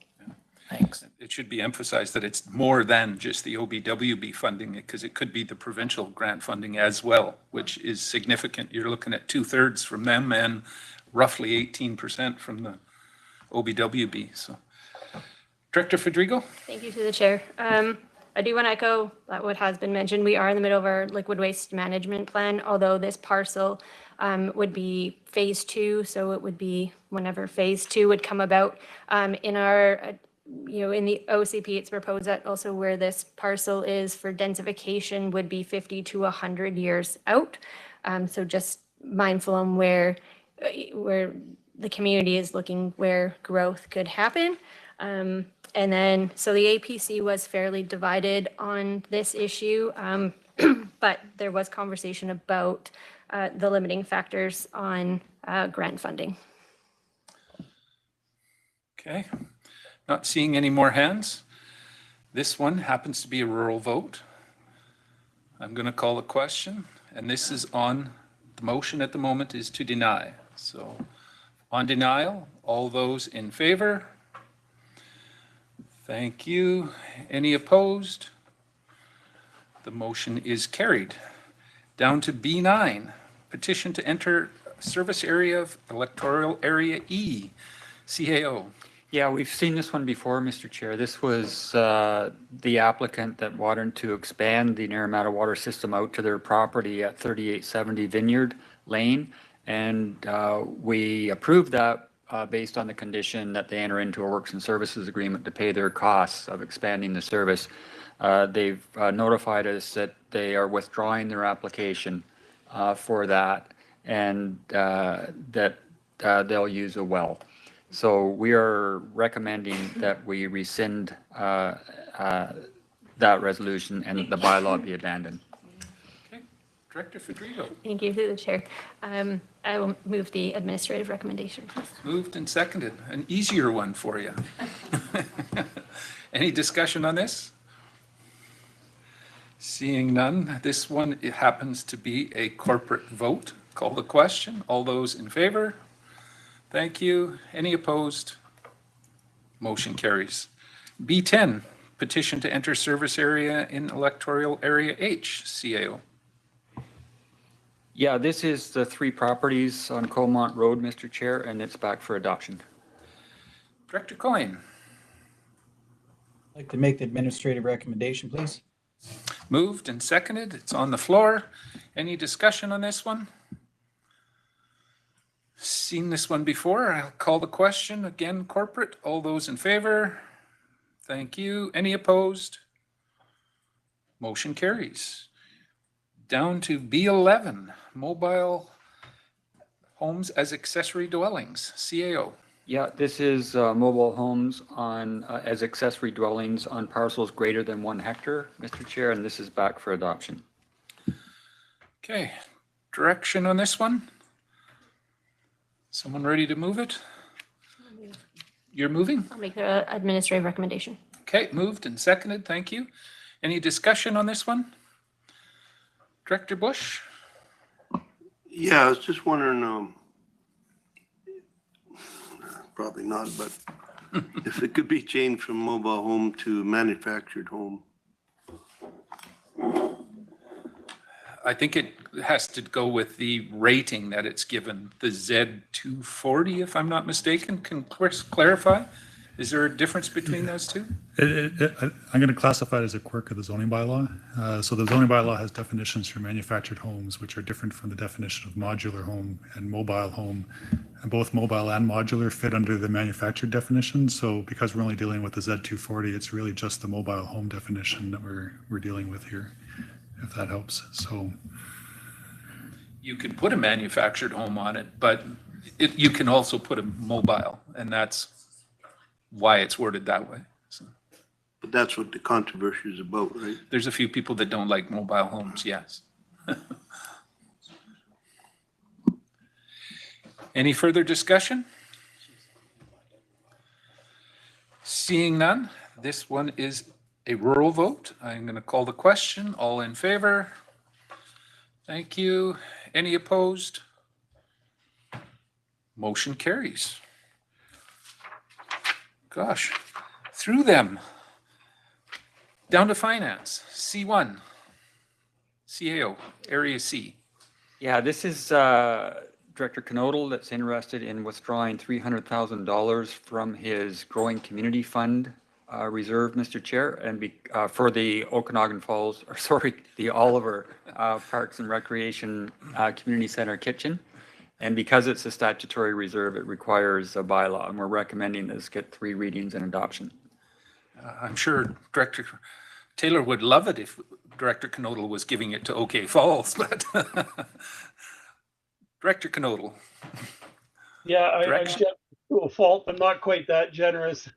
Thanks. It should be emphasized that it's more than just the OBWB funding, because it could be the provincial grant funding as well, which is significant. You're looking at 2/3 from them and roughly 18% from the OBWB. So Director Federico? Thank you to the chair. I do want to echo what has been mentioned. We are in the middle of our liquid waste management plan, although this parcel would be phase 2. So it would be whenever phase 2 would come about. In our, in the OCP, it's proposed that also where this parcel is for densification would be 50 to 100 years out. So just mindful on where the community is looking, where growth could happen. And then, so the APC was fairly divided on this issue, but there was conversation about the limiting factors on grant funding. Okay, not seeing any more hands. This one happens to be a rural vote. I'm going to call a question, and this is on, the motion at the moment is to deny. So on denial, all those in favor? Thank you. Any opposed? The motion is carried. Down to B9, petition to enter service area of electoral area E, CAO. Yeah, we've seen this one before, Mr. Chair. This was the applicant that wanted to expand the Naramata water system out to their property at 3870 Vineyard Lane. And we approved that based on the condition that they enter into a works and services agreement to pay their costs of expanding the service. They've notified us that they are withdrawing their application for that, and that they'll use a well. So we are recommending that we rescind that resolution and the bylaw be abandoned. Okay, Director Federico. Thank you to the chair. I will move the administrative recommendation, please. Moved and seconded. An easier one for you. Any discussion on this? Seeing none, this one, it happens to be a corporate vote. Call the question. All those in favor? Thank you. Any opposed? Motion carries. B10, petition to enter service area in electoral area H, CAO. Yeah, this is the 3 properties on Colmont Road, Mr. Chair, and it's back for adoption. Director Coyne. I'd like to make the administrative recommendation, please. Moved and seconded. It's on the floor. Any discussion on this one? Seen this one before. I'll call the question. Again, corporate. All those in favor? Thank you. Any opposed? Motion carries. Down to B11, mobile homes as accessory dwellings, CAO. Yeah, this is mobile homes on as accessory dwellings on parcels greater than 1 hectare, Mr. Chair, and this is back for adoption. Okay, direction on this one? Someone ready to move it? You're moving? I'll make the administrative recommendation. Okay, moved and seconded. Thank you. Any discussion on this one? Director Bush? Yeah, I was just wondering, probably not, but if it could be changed from mobile home to manufactured home. I think it has to go with the rating that it's given, the Z240, if I'm not mistaken. Can Chris clarify? Is there a difference between those two? I'm going to classify it as a quirk of the zoning bylaw. So the zoning bylaw has definitions for manufactured homes, which are different from the definition of modular home and mobile home. And both mobile and modular fit under the manufactured definition. So because we're only dealing with the Z240, it's really just the mobile home definition that we're dealing with here, if that helps. So You could put a manufactured home on it, but you can also put a mobile, and that's why it's worded that way. So But that's what the controversy is about, right? there's a few people that don't like mobile homes, yes. Any further discussion? Seeing none, this one is a rural vote. I'm going to call the question. All in favor? Thank you. Any opposed? Motion carries. Gosh, through them. Down to finance, C1, CAO, Area C. Yeah, this is Director Knodel that's interested in withdrawing $300,000 from his growing community fund Reserve, Mr. Chair, and for the Okanagan Falls, or sorry, the Oliver Parks and Recreation Community Center kitchen. And because it's a statutory reserve, it requires a bylaw, and we're recommending this get 3 readings and adoption. I'm sure Director Taylor would love it if Director Knodel was giving it to OK Falls, but Director Knodel. Yeah, I'm generous to a fault, but not quite that generous.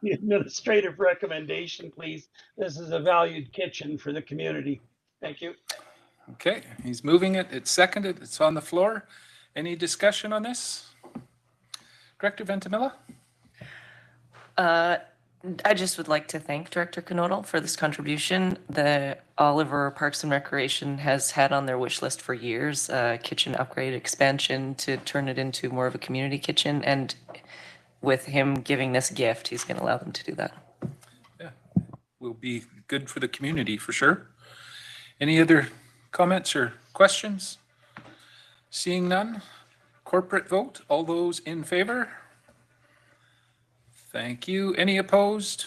The administrative recommendation, please. This is a valued kitchen for the community. Thank you. Okay, he's moving it. It's seconded. It's on the floor. Any discussion on this? Director Ventimilla? I just would like to thank Director Knodel for this contribution. The Oliver Parks and Recreation has had on their wish list for years, kitchen upgrade expansion to turn it into more of a community kitchen. And with him giving this gift, he's going to allow them to do that. Yeah, will be good for the community for sure. Any other comments or questions? Seeing none, corporate vote. All those in favor? Thank you. Any opposed?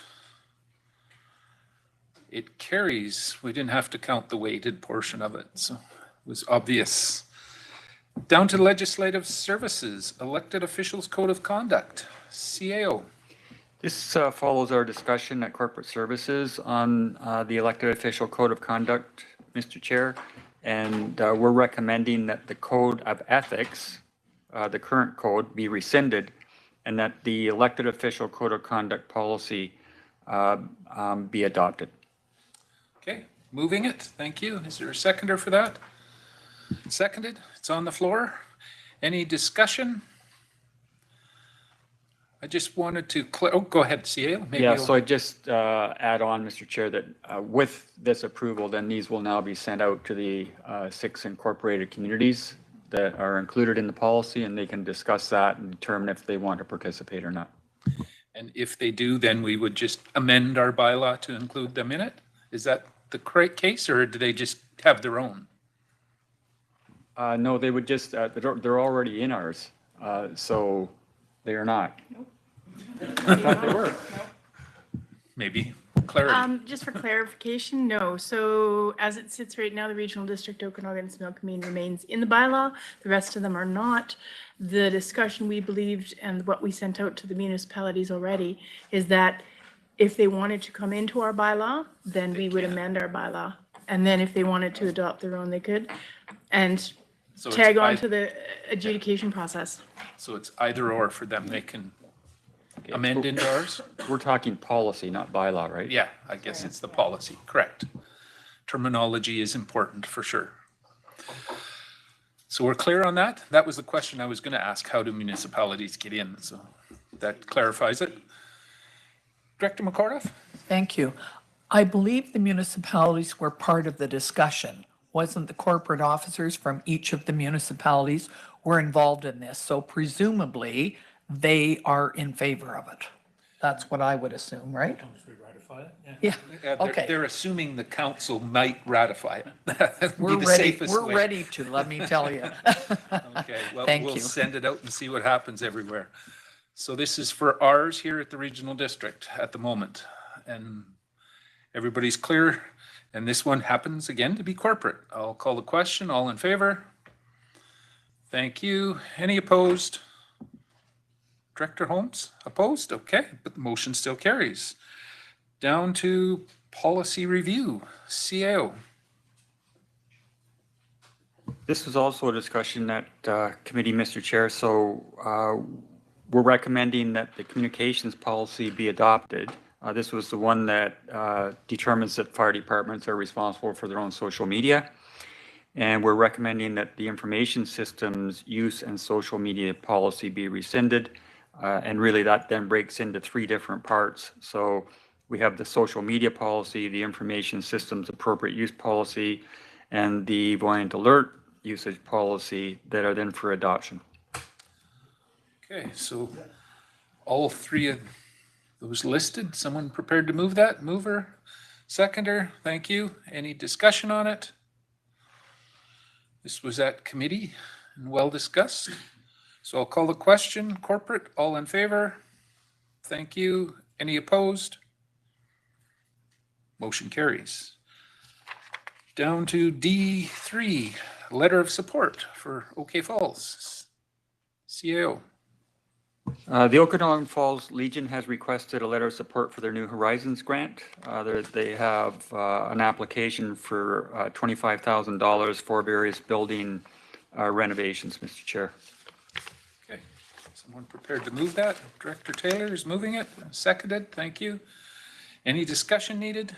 It carries. We didn't have to count the weighted portion of it, so it was obvious. Down to legislative services, elected officials code of conduct, CAO. This follows our discussion at corporate services on the elected official code of conduct, Mr. Chair, and we're recommending that the code of ethics, the current code, be rescinded, and that the elected official code of conduct policy be adopted. Okay, moving it. Thank you. Is there a seconder for that? Seconded. It's on the floor. Any discussion? I just wanted to go ahead, CA. Maybe yeah, so I just add on, Mr. Chair, that with this approval, then these will now be sent out to the 6 incorporated communities that are included in the policy, and they can discuss that and determine if they want to participate or not. And if they do, then we would just amend our bylaw to include them in it? Is that the correct case, or do they just have their own? No, they would just, they're already in ours, so they are not. Nope. I thought they were. Maybe clarity. Just for clarification, no. So as it sits right now, the Regional District Okanagan Similkameen remains in the bylaw. The rest of them are not. The discussion we believed and what we sent out to the municipalities already is that if they wanted to come into our bylaw, then we would amend our bylaw. And then if they wanted to adopt their own, they could. And So tag on to the adjudication process. So it's either or for them. They can amend into ours? We're talking policy, not bylaw, right? Yeah, I guess it's the policy, correct. Terminology is important for sure. So we're clear on that? That was the question I was going to ask. How do municipalities get in? So that clarifies it. Director McCorduff? Thank you. I believe the municipalities were part of the discussion. Wasn't the corporate officers from each of the municipalities were involved in this? So presumably they are in favor of it. That's what I would assume, right? Yeah, okay. They're assuming the council might ratify it. That would be We're the ready, safest we're way. ready to, let me tell you. Okay, well, Thank we'll you. send it out and see what happens everywhere. So this is for ours here at the regional district at the moment. And everybody's clear. And this one happens again to be corporate. I'll call the question. All in favor? Thank you. Any opposed? Director Holmes, opposed? Okay, but the motion still carries. Down to policy review, CAO. This was also a discussion at committee, Mr. Chair. So we're recommending that the communications policy be adopted. This was the one that determines that fire departments are responsible for their own social media. And we're recommending that the information systems use and social media policy be rescinded. And really that then breaks into 3 different parts. So we have the social media policy, the information systems appropriate use policy, and the voyant alert usage policy that are then for adoption. Okay, so all 3 of those listed, someone prepared to move that? Mover, seconder, thank you. Any discussion on it? This was at committee and well discussed. So I'll call the question. Corporate, all in favor? Thank you. Any opposed? Motion carries. Down to D3, letter of support for OK Falls. CAO. The Okanagan Falls Legion has requested a letter of support for their New Horizons grant. They have an application for $25,000 for various building renovations, Mr. Chair. Okay, someone prepared to move that? Director Taylor is moving it. Seconded, thank you. Any discussion needed?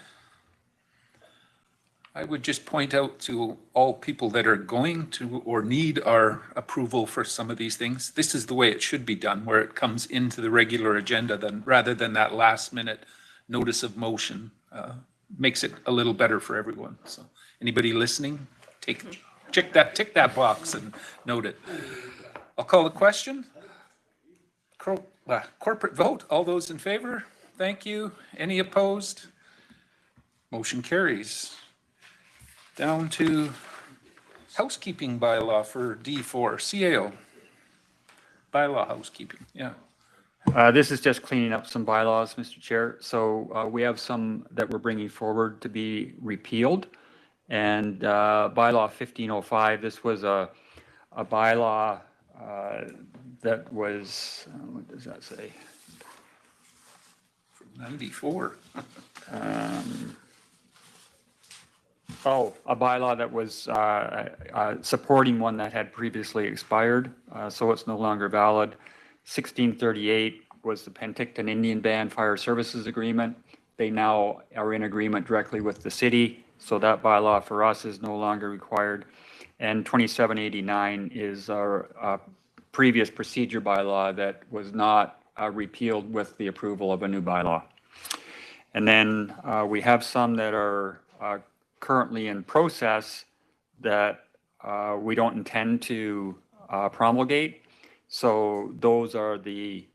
I would just point out to all people that are going to or need our approval for some of these things, this is the way it should be done, where it comes into the regular agenda rather than that last minute notice of motion. Makes it a little better for everyone. So anybody listening, tick that box and note it. I'll call the question. Corporate vote. All those in favor? Thank you. Any opposed? Motion carries. Down to housekeeping bylaw for D4, CAO. Bylaw housekeeping, yeah. This is just cleaning up some bylaws, Mr. Chair. So we have some that we're bringing forward to be repealed. And bylaw 1505, this was a bylaw that was, what does that say? From 94. A bylaw that was supporting one that had previously expired, so it's no longer valid. 1638 was the Penticton Indian Band Fire Services Agreement. They now are in agreement directly with the city, so that bylaw for us is no longer required. And 2789 is our previous procedure bylaw that was not repealed with the approval of a new bylaw. And then we have some that are currently in process that we don't intend to promulgate. So those are the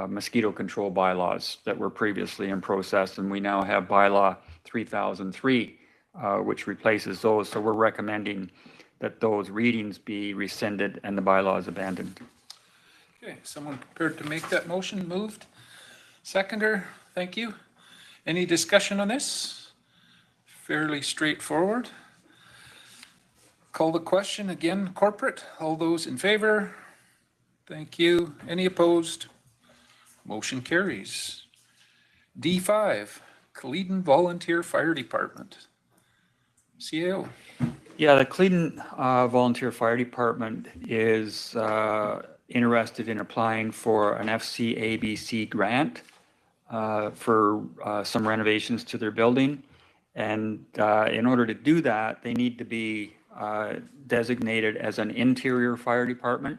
mosquito control bylaws that were previously in process, and we now have bylaw 3003, which replaces those. So we're recommending that those readings be rescinded and the bylaws abandoned. Okay, someone prepared to make that motion? Moved. Seconder, thank you. Any discussion on this? Fairly straightforward. Call the question again, corporate. All those in favor? Thank you. Any opposed? Motion carries. D5, Cleedon Volunteer Fire Department. CAO. Yeah, the Cleedon Volunteer Fire Department is interested in applying for an FCABC grant for some renovations to their building. And in order to do that, they need to be designated as an interior fire department.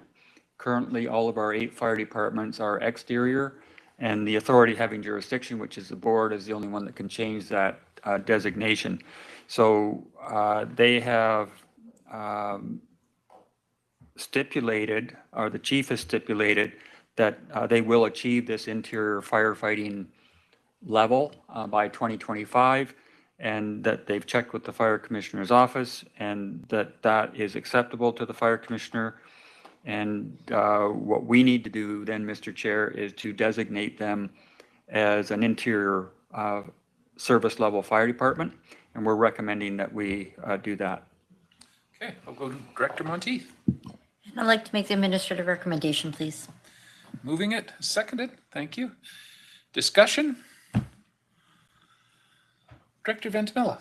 Currently, all of our 8 fire departments are exterior, and the authority having jurisdiction, which is the board, is the only one that can change that designation. So they have stipulated, or the chief has stipulated, that they will achieve this interior firefighting level by 2025. And that they've checked with the fire commissioner's office and that is acceptable to the fire commissioner. And what we need to do then, Mr. Chair, is to designate them as an interior service level fire department. And we're recommending that we do that. Okay, I'll go to Director Monteith. I'd like to make the administrative recommendation, please. Moving it, seconded, thank you. Discussion? Director Ventimilla.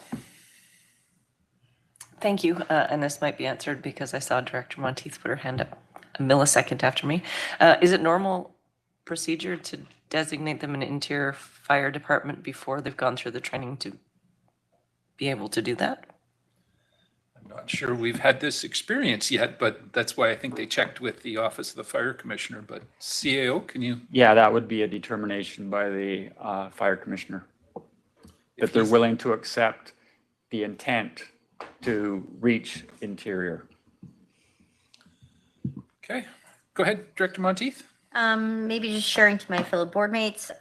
Thank you. And this might be answered because I saw Director Monteith put her hand up a millisecond after me. Is it normal procedure to designate them an interior fire department before they've gone through the training to be able to do that? I'm not sure we've had this experience yet, but that's why I think they checked with the Office of the Fire Commissioner. But CAO, can you? Yeah, that would be a determination by the fire commissioner. That they're willing to accept the intent to reach interior. Okay, go ahead, Director Monteith. Maybe just sharing to my fellow board mates,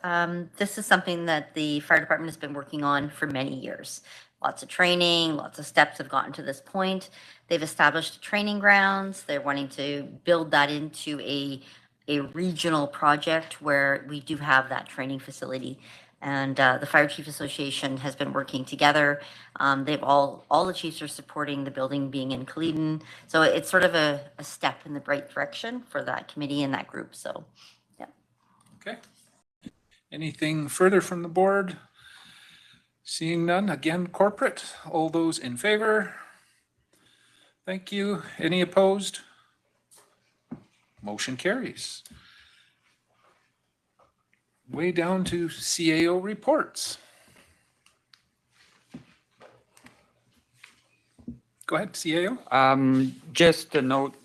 this is something that the fire department has been working on for many years. Lots of training, lots of steps have gotten to this point. They've established training grounds. They're wanting to build that into a regional project where we do have that training facility. And the Fire Chief Association has been working together. They've all the chiefs are supporting the building being in Caledon. So it's sort of a step in the right direction for that committee and that group. So, yeah. Okay. Anything further from the board? Seeing none, again, corporate, all those in favor? Thank you. Any opposed? Motion carries. Way down to CAO reports. Go ahead, CAO. Just a note,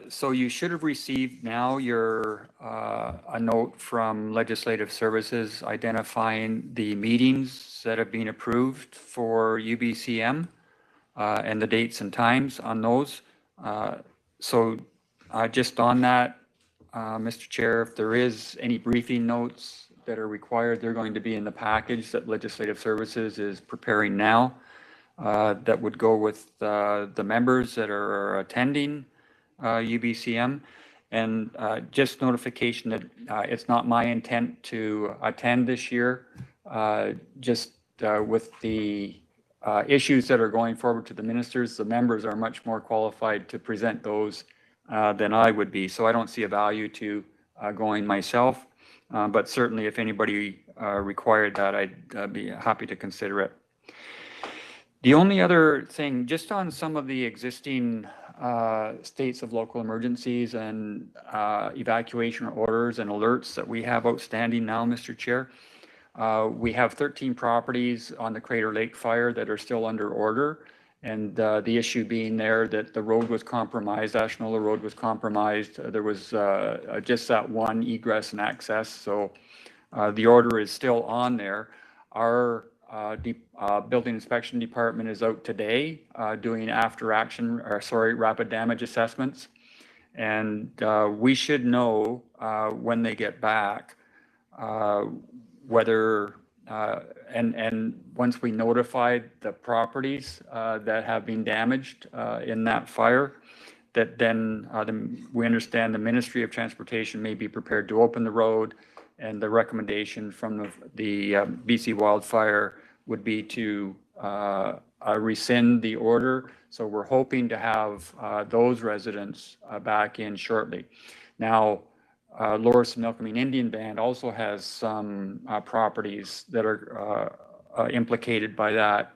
so you should have received now your, a note from Legislative Services identifying the meetings that have been approved for UBCM and the dates and times on those. So just on that, Mr. Chair, if there is any briefing notes that are required, they're going to be in the package that Legislative Services is preparing now. That would go with the members that are attending UBCM. And just notification that it's not my intent to attend this year. Just with the issues that are going forward to the ministers, the members are much more qualified to present those than I would be. So I don't see a value to going myself. But certainly if anybody required that, I'd be happy to consider it. The only other thing, just on some of the existing states of local emergencies and evacuation orders and alerts that we have outstanding now, Mr. Chair, we have 13 properties on the Crater Lake fire that are still under order. And the issue being there that the road was compromised, Ashnola Road was compromised. There was just that one egress and access. So the order is still on there. Our building inspection department is out today doing rapid damage assessments. And we should know when they get back whether, and once we notified the properties that have been damaged in that fire, that then we understand the Ministry of Transportation may be prepared to open the road, and the recommendation from the BC Wildfire would be to rescind the order. So we're hoping to have those residents back in shortly. Now, Lower Similkameen Indian Band also has some properties that are implicated by that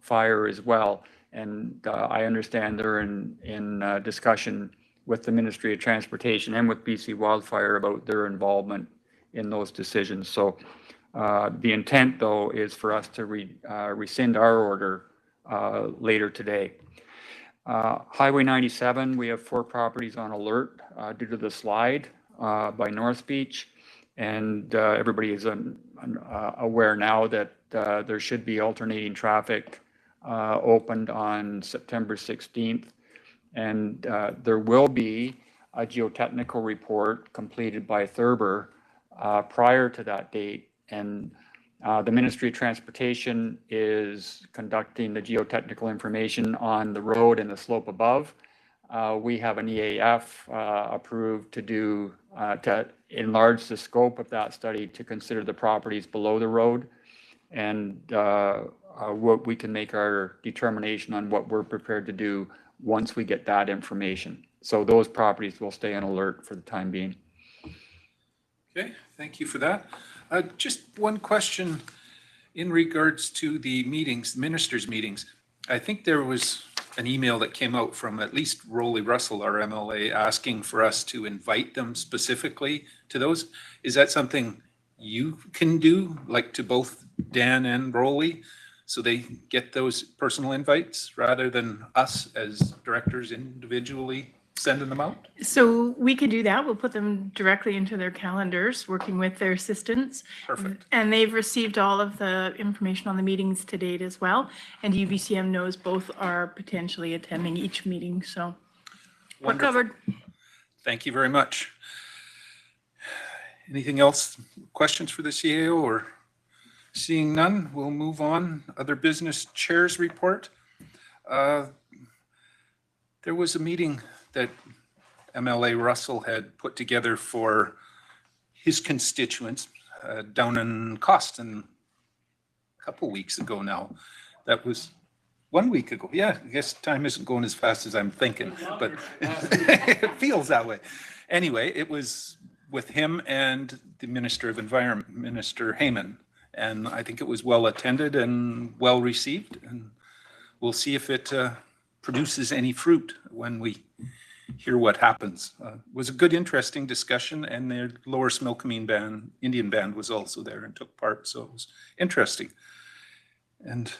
fire as well. And I understand they're in discussion with the Ministry of Transportation and with BC Wildfire about their involvement in those decisions. So the intent, though, is for us to rescind our order later today. Highway 97, we have 4 properties on alert due to the slide by North Beach. And everybody is aware now that there should be alternating traffic opened on September 16th. And there will be a geotechnical report completed by Thurber prior to that date. And the Ministry of Transportation is conducting the geotechnical information on the road and the slope above. We have an EAF approved to enlarge the scope of that study to consider the properties below the road. And what we can make our determination on what we're prepared to do once we get that information. So those properties will stay on alert for the time being. Okay, thank you for that. Just one question in regards to the meetings, ministers' meetings. I think there was an email that came out from at least Rolly Russell, our MLA, asking for us to invite them specifically to those. Is that something you can do, like to both Dan and Rolly, so they get those personal invites rather than us as directors individually sending them out? So we could do that. We'll put them directly into their calendars, working with their assistants. Perfect. And they've received all of the information on the meetings to date as well. And UBCM knows both are potentially attending each meeting. So we're Wonderful. covered. Thank you very much. Anything else? Questions for the CAO? Or seeing none, we'll move on. Other business chairs report. There was a meeting that MLA Russell had put together for his constituents down in Costin a couple weeks ago now. That was 1 week ago. Yeah, I guess time isn't going as fast as I'm thinking, but it feels that way. Anyway, it was with him and the Minister of Environment, Minister Heyman. And I think it was well attended and well received. And we'll see if it produces any fruit when we hear what happens. It was a good, interesting discussion, and the Lower Smilkameen Band, Indian Band, was also there and took part, so it was interesting. And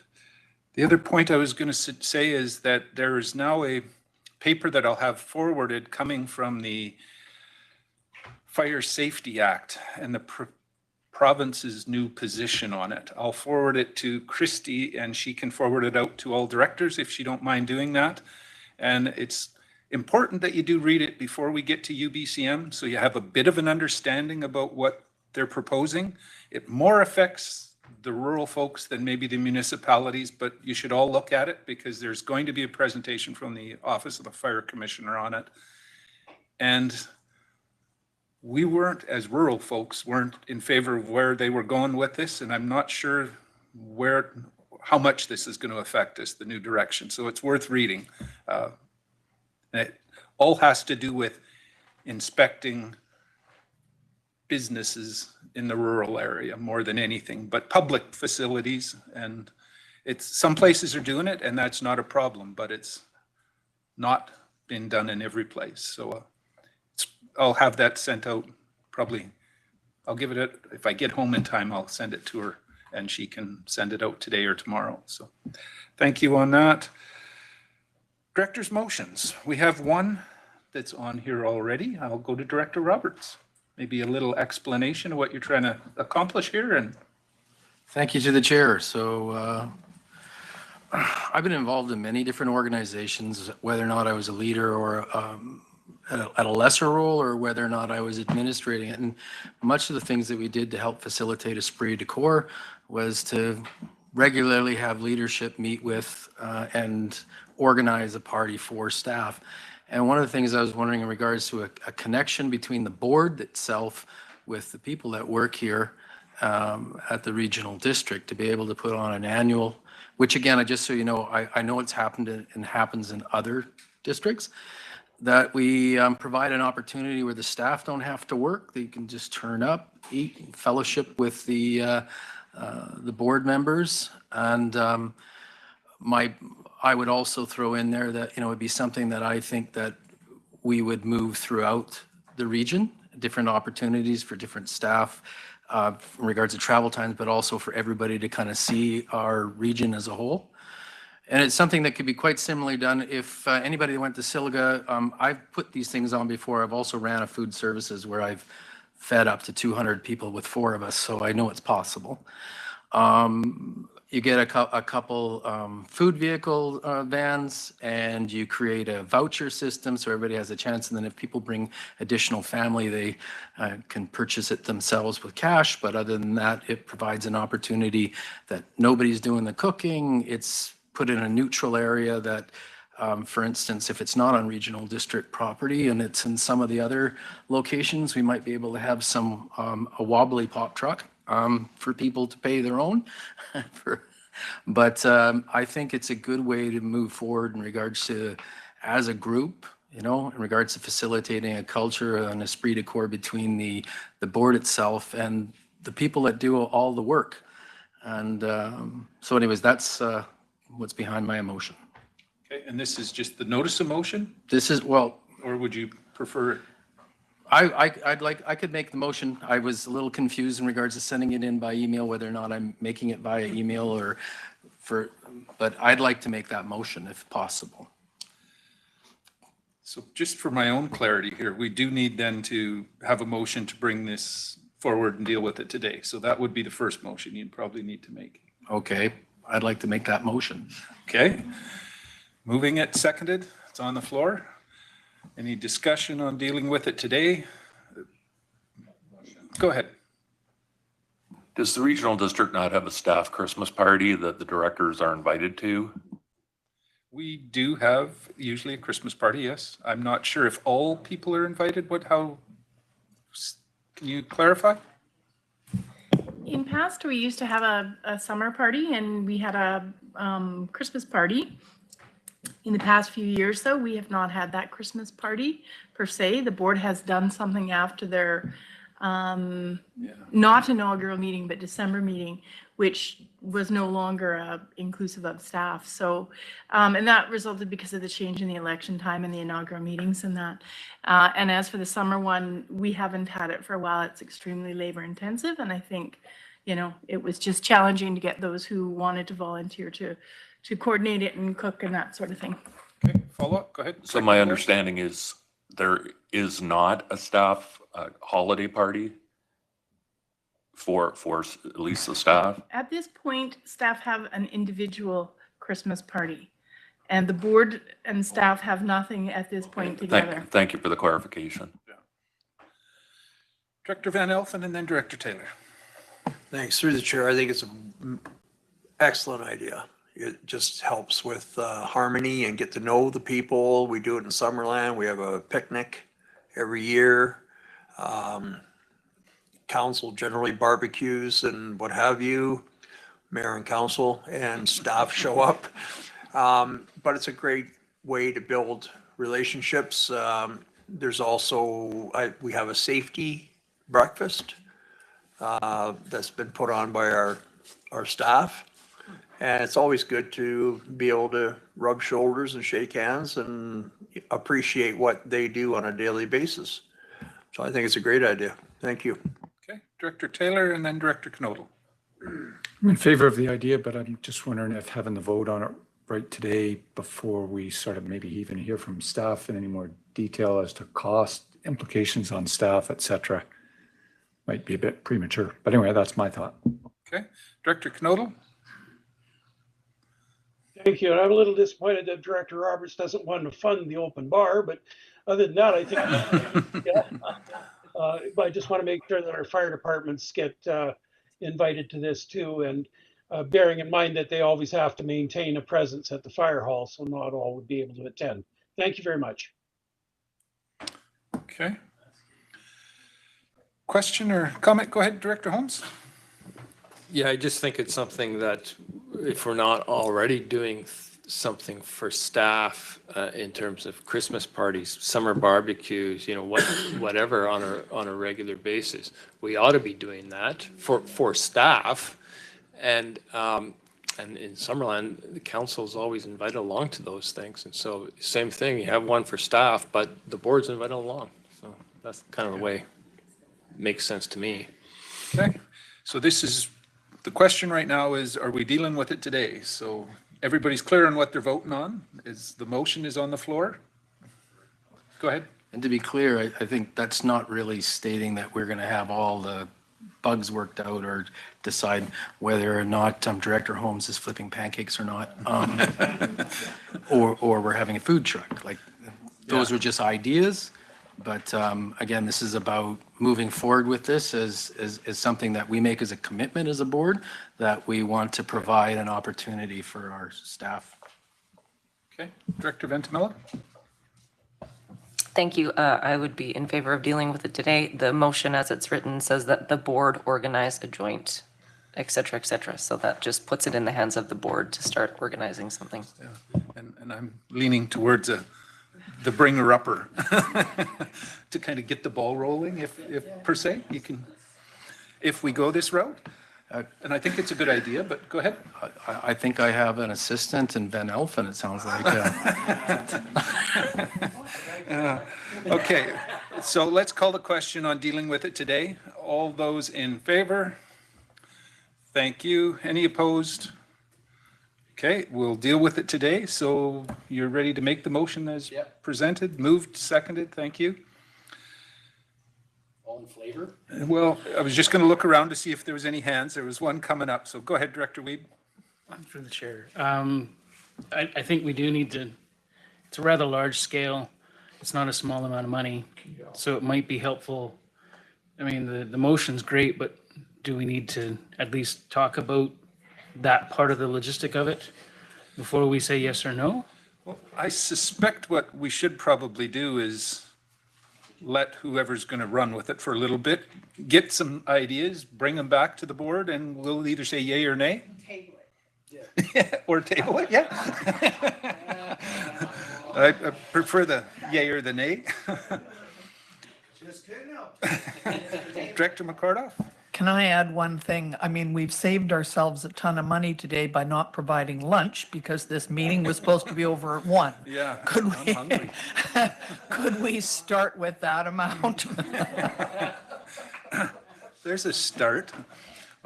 the other point I was going to say is that there is now a paper that I'll have forwarded coming from the Fire Safety Act and the province's new position on it. I'll forward it to Christy, and she can forward it out to all directors if she don't mind doing that. And it's important that you do read it before we get to UBCM, so you have a bit of an understanding about what they're proposing. It more affects the rural folks than maybe the municipalities, but you should all look at it because there's going to be a presentation from the Office of the Fire Commissioner on it. And we weren't, as rural folks, weren't in favor of where they were going with this, and I'm not sure how much this is going to affect us, the new direction. So it's worth reading. It all has to do with inspecting businesses in the rural area more than anything, but public facilities. And some places are doing it, and that's not a problem, but it's not been done in every place. So I'll have that sent out probably. I'll give it if I get home in time, I'll send it to her and she can send it out today or tomorrow. So thank you on that. Director's motions. We have one that's on here already. I'll go to Director Roberts. Maybe a little explanation of what you're trying to accomplish here. And Thank you to the chair. So I've been involved in many different organizations, whether or not I was a leader or at a lesser role or whether or not I was administrating it. And much of the things that we did to help facilitate esprit de corps was to regularly have leadership meet with and organize a party for staff. And one of the things I was wondering in regards to a connection between the board itself with the people that work here at the regional district to be able to put on an annual, which again, just so you know, I know it's happened and happens in other districts, that we provide an opportunity where the staff don't have to work. They can just turn up, eat, fellowship with the board members. And I would also throw in there that, it'd be something that I think that we would move throughout the region, different opportunities for different staff in regards to travel times, but also for everybody to kind of see our region as a whole. And it's something that could be quite similarly done if anybody went to Siliga. I've put these things on before. I've also ran a food services where I've fed up to 200 people with 4 of us, so I know it's possible. You get a couple food vehicle vans, and you create a voucher system so everybody has a chance. And then if people bring additional family, they can purchase it themselves with cash. But other than that, it provides an opportunity that nobody's doing the cooking. It's put in a neutral area that, for instance, if it's not on regional district property and it's in some of the other locations, we might be able to have a wobbly pop truck for people to pay their own. But I think it's a good way to move forward in regards to, as a group, in regards to facilitating a culture, an esprit de corps between the board itself and the people that do all the work. And so anyways, that's what's behind my emotion. okay, and this is just the notice of motion? This is, well, or would you prefer? I could make the motion. I was a little confused in regards to sending it in by email, whether or not I'm making it via email but I'd like to make that motion if possible. So just for my own clarity here, we do need then to have a motion to bring this forward and deal with it today. So that would be the first motion you'd probably need to make. Okay, I'd like to make that motion. Okay, moving it, seconded, it's on the floor. Any discussion on dealing with it today? Go ahead. Does the regional district not have a staff Christmas party that the directors are invited to? We do have usually a Christmas party, yes. I'm not sure if all people are invited. Can you clarify? In past, we used to have a summer party and we had a Christmas party. In the past few years, though, we have not had that Christmas party per se. The board has done something after their not inaugural meeting, but December meeting, which was no longer inclusive of staff. So, and that resulted because of the change in the election time and the inaugural meetings and that. And as for the summer one, we haven't had it for a while. It's extremely labor intensive. And I think, you know, it was just challenging to get those who wanted to volunteer to coordinate it and cook and that sort of thing. Okay, follow up, go ahead. So my understanding is there is not a staff holiday party for at least the staff? At this point, staff have an individual Christmas party, and the board and staff have nothing at this point together. Thank you for the clarification. Director Van Elfen and then Director Taylor. Thanks. Through the chair, I think it's an excellent idea. It just helps with harmony and get to know the people. We do it in Summerland. We have a picnic every year. Council generally barbecues and what have you. Mayor and council and staff show up. But it's a great way to build relationships. There's also, we have a safety breakfast that's been put on by our staff. And it's always good to be able to rub shoulders and shake hands and appreciate what they do on a daily basis. So I think it's a great idea. Thank you. Okay, Director Taylor and then Director Knodel. I'm in favor of the idea, but I'm just wondering if having the vote on it right today before we sort of maybe even hear from staff in any more detail as to cost implications on staff, et cetera, might be a bit premature. But anyway, that's my thought. Okay, Director Knodel. Thank you. And I'm a little disappointed that Director Roberts doesn't want to fund the open bar, but other than that, I think, yeah. But I just want to make sure that our fire departments get invited to this too. And bearing in mind that they always have to maintain a presence at the fire hall, so not all would be able to attend. Thank you very much. Okay. Question or comment? Go ahead, Director Holmes. Yeah, I just think it's something that if we're not already doing something for staff in terms of Christmas parties, summer barbecues, you know, whatever on a regular basis, we ought to be doing that for staff. And in Summerland, the council's always invited along to those things. And so same thing, you have one for staff, but the board's invited along. So that's kind of the way it makes sense to me. Okay, so this is, the question right now is, are we dealing with it today? So everybody's clear on what they're voting on? Is the motion is on the floor? Go ahead. And to be clear, I think that's not really stating that we're going to have all the bugs worked out or decide whether or not Director Holmes is flipping pancakes or not, or we're having a food truck. Like those were just ideas. But again, this is about moving forward with this as something that we make as a commitment as a board, that we want to provide an opportunity for our staff. Okay, Director Ventimilla. Thank you. I would be in favor of dealing with it today. The motion as it's written says that the board organize a joint, et cetera, et cetera. So that just puts it in the hands of the board to start organizing something. Yeah. And I'm leaning towards the bringer-upper to kind of get the ball rolling, if per se, you can, if we go this route. And I think it's a good idea, but go ahead. I think I have an assistant in Van Elfen, it sounds like. Okay, so let's call the question on dealing with it today. All those in favor? Thank you. Any opposed? Okay, we'll deal with it today. So you're ready to make the motion as presented, moved, seconded. Thank you. All in favor? Well, I was just going to look around to see if there was any hands. There was one coming up. So go ahead, Director Weed. Through the chair. I think we do need to, it's a rather large scale. It's not a small amount of money. So it might be helpful. I mean, the motion's great, but do we need to at least talk about that part of the logistic of it before we say yes or no? I suspect what we should probably do is let whoever's going to run with it for a little bit, get some ideas, bring them back to the board, and we'll either say yay or nay. Table it. Or table it, yeah. I prefer the yay or the nay. Just kidding. Director McCardoff? Can I add one thing? I mean, we've saved ourselves a ton of money today by not providing lunch because this meeting was supposed to be over at 1. Yeah, Could I'm we, hungry. could we start with that amount? There's a start.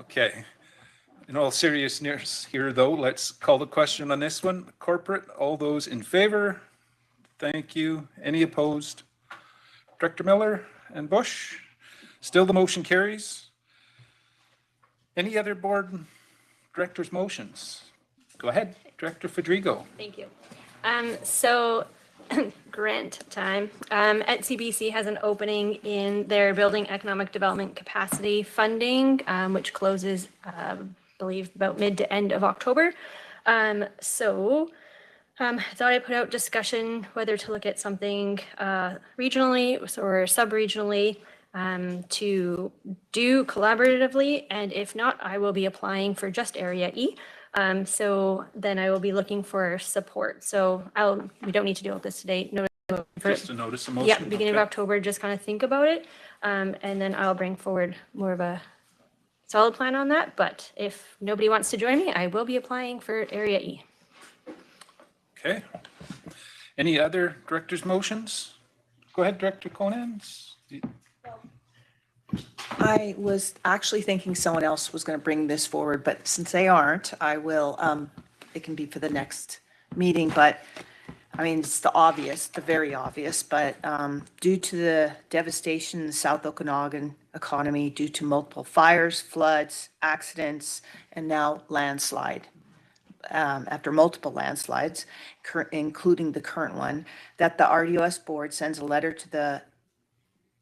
Okay. In all seriousness here, though, let's call the question on this one. Corporate, all those in favor? Thank you. Any opposed? Director Miller and Bush? Still the motion carries. Any other board directors' motions? Go ahead, Director Fedrigo. Thank you. So grant time. CBC has an opening in their building economic development capacity funding, which closes, I believe, about mid to end of October. I thought I'd put out discussion whether to look at something regionally or sub-regionally to do collaboratively, and if not, I will be applying for just Area E. So then I will be looking for support. So we don't need to deal with this today. Just a notice of motion. Yeah, beginning of Okay. October, just kind of think about it. And then I'll bring forward more of a solid plan on that. But if nobody wants to join me, I will be applying for Area E. Okay. Any other directors' motions? Go ahead, Director Conans. I was actually thinking someone else was going to bring this forward, but since they aren't, I will, it can be for the next meeting, but I mean, it's the obvious, the very obvious, but due to the devastation in the South Okanagan economy, due to multiple fires, floods, accidents, and now landslide, after multiple landslides, including the current one, that the RDOS board sends a letter to the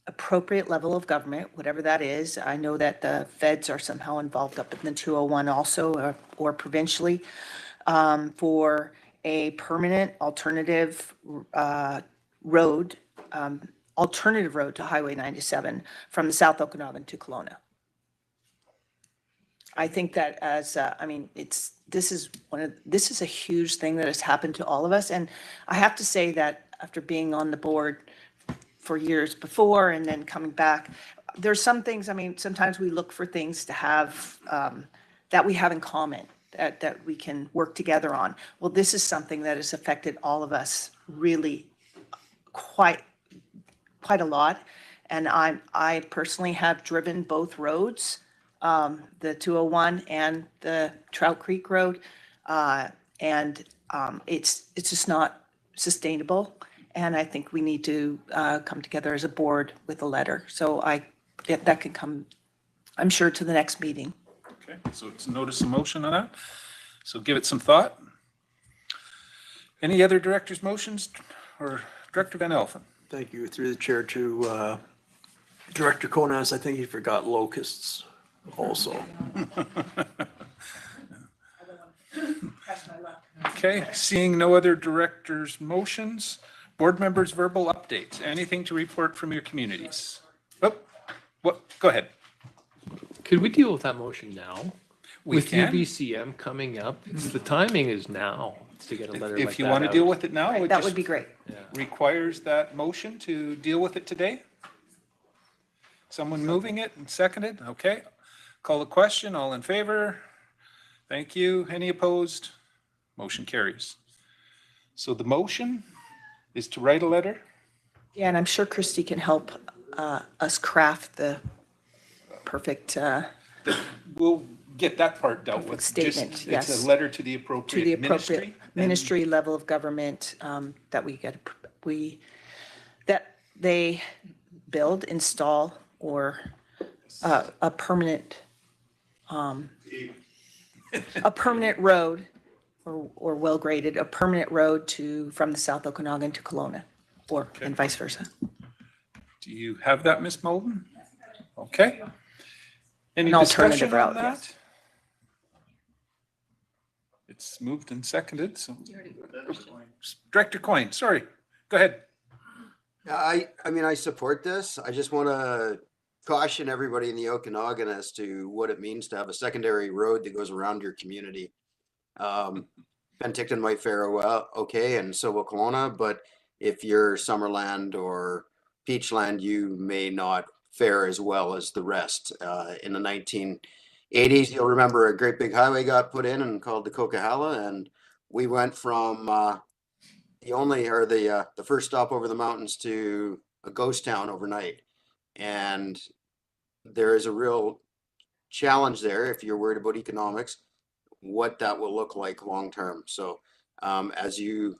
appropriate level of government, whatever that is. I know that the feds are somehow involved up in the 201 also, or provincially, for a permanent alternative road, to Highway 97 from the South Okanagan to Kelowna. I think that this is a huge thing that has happened to all of us. And I have to say that after being on the board for years before and then coming back, there's some things, sometimes we look for things to have, that we have in common, that we can work together on. Well, this is something that has affected all of us really quite a lot. And I personally have driven both roads, the 201 and the Trout Creek Road. And it's just not sustainable. And I think we need to come together as a board with a letter. So that can come, I'm sure, to the next meeting. Okay, so it's a notice of motion on that. So give it some thought. Any other director's motions or Director Van Elfen? Thank you. Through the chair to Director Konas, I think he forgot locusts also. Okay, seeing no other director's motions, board members' verbal updates, anything to report from your communities? Oh, what? Go ahead. Could we deal with that motion now? We With can. UBCM coming up, the timing is now to get a letter like that. If you want to deal with it now, it That just would be great. requires that motion to deal with it today. Someone moving it and seconded? Okay. Call the question. All in favor? Thank you. Any opposed? Motion carries. So the motion is to write a letter? Yeah, and I'm sure Christy can help us craft the perfect We'll get that part dealt with. statement, Just- yes. It's a letter to the appropriate ministry. ministry level of government, that that they build, install, or a permanent road, or well graded, a permanent road from the South Okanagan to Kelowna, and vice versa. Do you have that, Ms. Molden? Okay. Any An alternative discussion on route, that? yes. It's moved and seconded, so. Director Coyne, sorry, go ahead. I mean, I support this. I just want to caution everybody in the Okanagan as to what it means to have a secondary road that goes around your community. Penticton might fare well, okay, and so will Kelowna, but if you're Summerland or Peachland, you may not fare as well as the rest. In the 1980s, you'll remember a great big highway got put in and called the Coquihalla, and we went from the first stop over the mountains to a ghost town overnight. And there is a real challenge there if you're worried about economics, what that will look like long term. So as you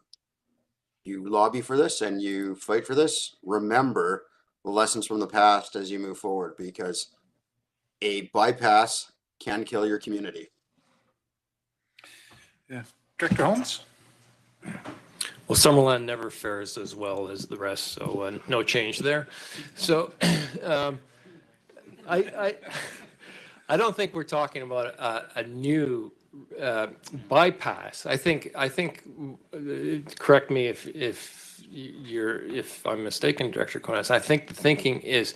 lobby for this and you fight for this, remember the lessons from the past as you move forward, because a bypass can kill your community. Yeah, Director Holmes. Well, Summerland never fares as well as the rest, so no change there. So I don't think we're talking about a new bypass. I think correct me if I'm mistaken, Director Conas. I think the thinking is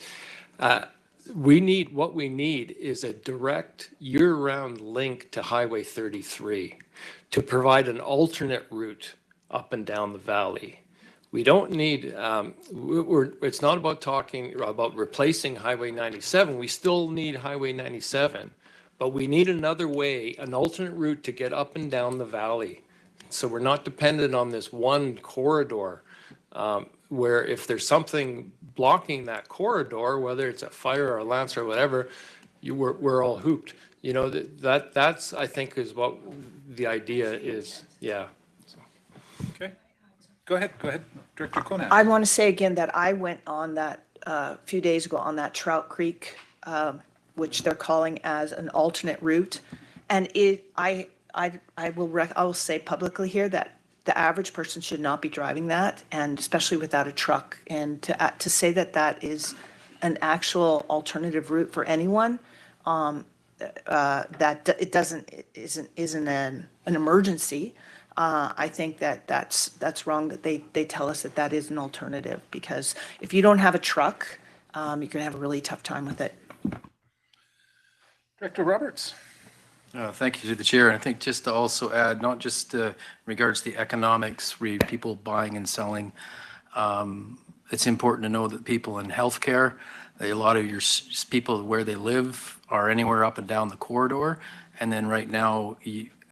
what we need is a direct year-round link to Highway 33 to provide an alternate route up and down the valley. We don't need, it's not about talking about replacing Highway 97. We still need Highway 97, but we need another way, an alternate route to get up and down the valley. So we're not dependent on this one corridor, where if there's something blocking that corridor, whether it's a fire or a lance or whatever, we're all hooped. You know, that's I think is what the idea is. Yeah. Okay. Go ahead, Director Conan. I want to say again that I went on that a few days ago on that Trout Creek, which they're calling as an alternate route. And I will say publicly here that the average person should not be driving that, and especially without a truck. And to say that that is an actual alternative route for anyone, that it isn't an emergency. I think that's wrong that they tell us that is an alternative, because if you don't have a truck, you're going to have a really tough time with it. Director Roberts. Thank you to the chair. And I think just to also add, not just in regards to the economics, people buying and selling, it's important to know that people in healthcare, a lot of your people where they live are anywhere up and down the corridor. And then right now,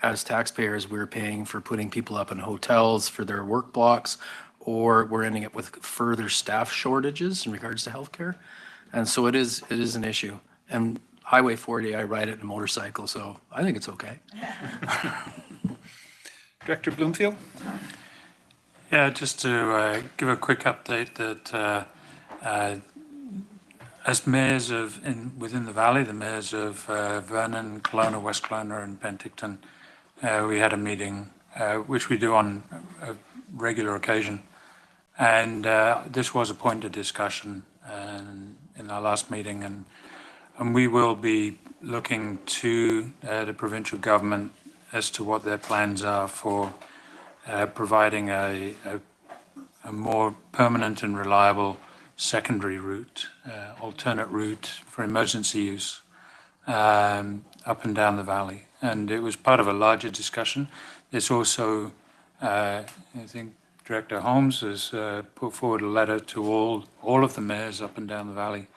as taxpayers, we're paying for putting people up in hotels for their work blocks, or we're ending up with further staff shortages in regards to healthcare. And so it is an issue. And Highway 40, I ride it in a motorcycle, so I think it's okay. Director Bloomfield? Yeah, just to give a quick update that as mayors within the valley, the mayors of Vernon, Kelowna, West Kelowna, and Penticton, we had a meeting, which we do on a regular occasion. And this was a point of discussion in our last meeting. And we will be looking to the provincial government as to what their plans are for providing a more permanent and reliable secondary route, alternate route for emergency use up and down the valley. And it was part of a larger discussion. There's also, I think Director Holmes has put forward a letter to all of the mayors up and down the valley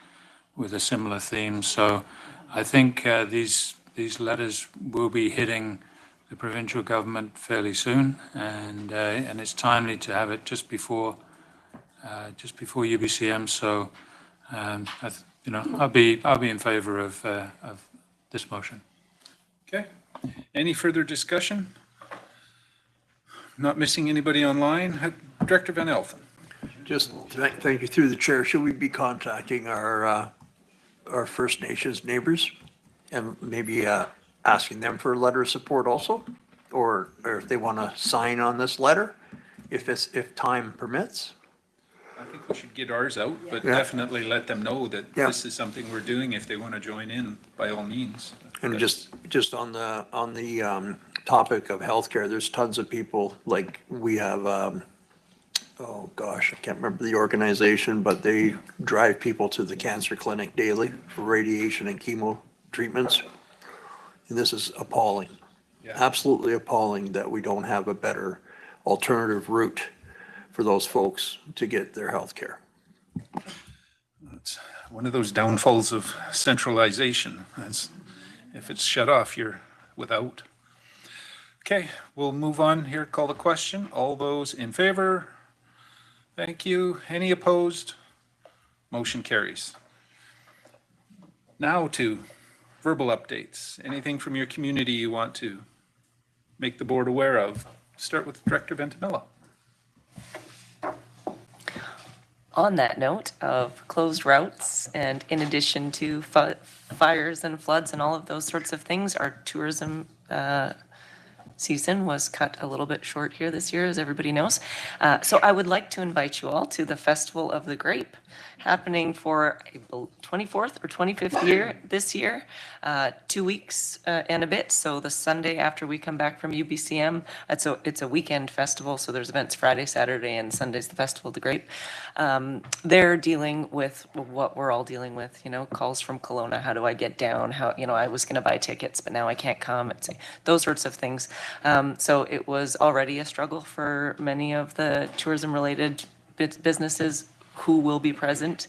with a similar theme. So I think these letters will be hitting the provincial government fairly soon, and it's timely to have it just before UBCM. So I'll be in favour of this motion. Okay. Any further discussion? Not missing anybody online. Director Van Elfen. Just thank you through the chair. Should we be contacting our First Nations neighbors and maybe asking them for a letter of support also, or if they want to sign on this letter, if time permits? I think we should get ours out, but definitely let them know that this is something we're doing. If they want to join in, by all means. And just on the topic of healthcare, there's tons of people, like we have, oh gosh, I can't remember the organization, but they drive people to the cancer clinic daily for radiation and chemo treatments. And this is appalling, absolutely appalling that we don't have a better alternative route for those folks to get their health care. It's one of those downfalls of centralization. If it's shut off, you're without. Okay, we'll move on here. Call the question. All those in favor? Thank you. Any opposed? Motion carries. Now to verbal updates. Anything from your community you want to make the board aware of? Start with Director Ventimilla. On that note of closed routes, and in addition to fires and floods and all of those sorts of things, our tourism season was cut a little bit short here this year, as everybody knows. So I would like to invite you all to the Festival of the Grape, happening for April 24th or 25th year this year, 2 weeks and a bit. So the Sunday after we come back from UBCM, it's a weekend festival. So there's events Friday, Saturday, and Sunday's the Festival of the Grape. They're dealing with what we're all dealing with, calls from Kelowna. How do I get down? How, I was going to buy tickets, but now I can't come. It's those sorts of things. So it was already a struggle for many of the tourism related businesses who will be present,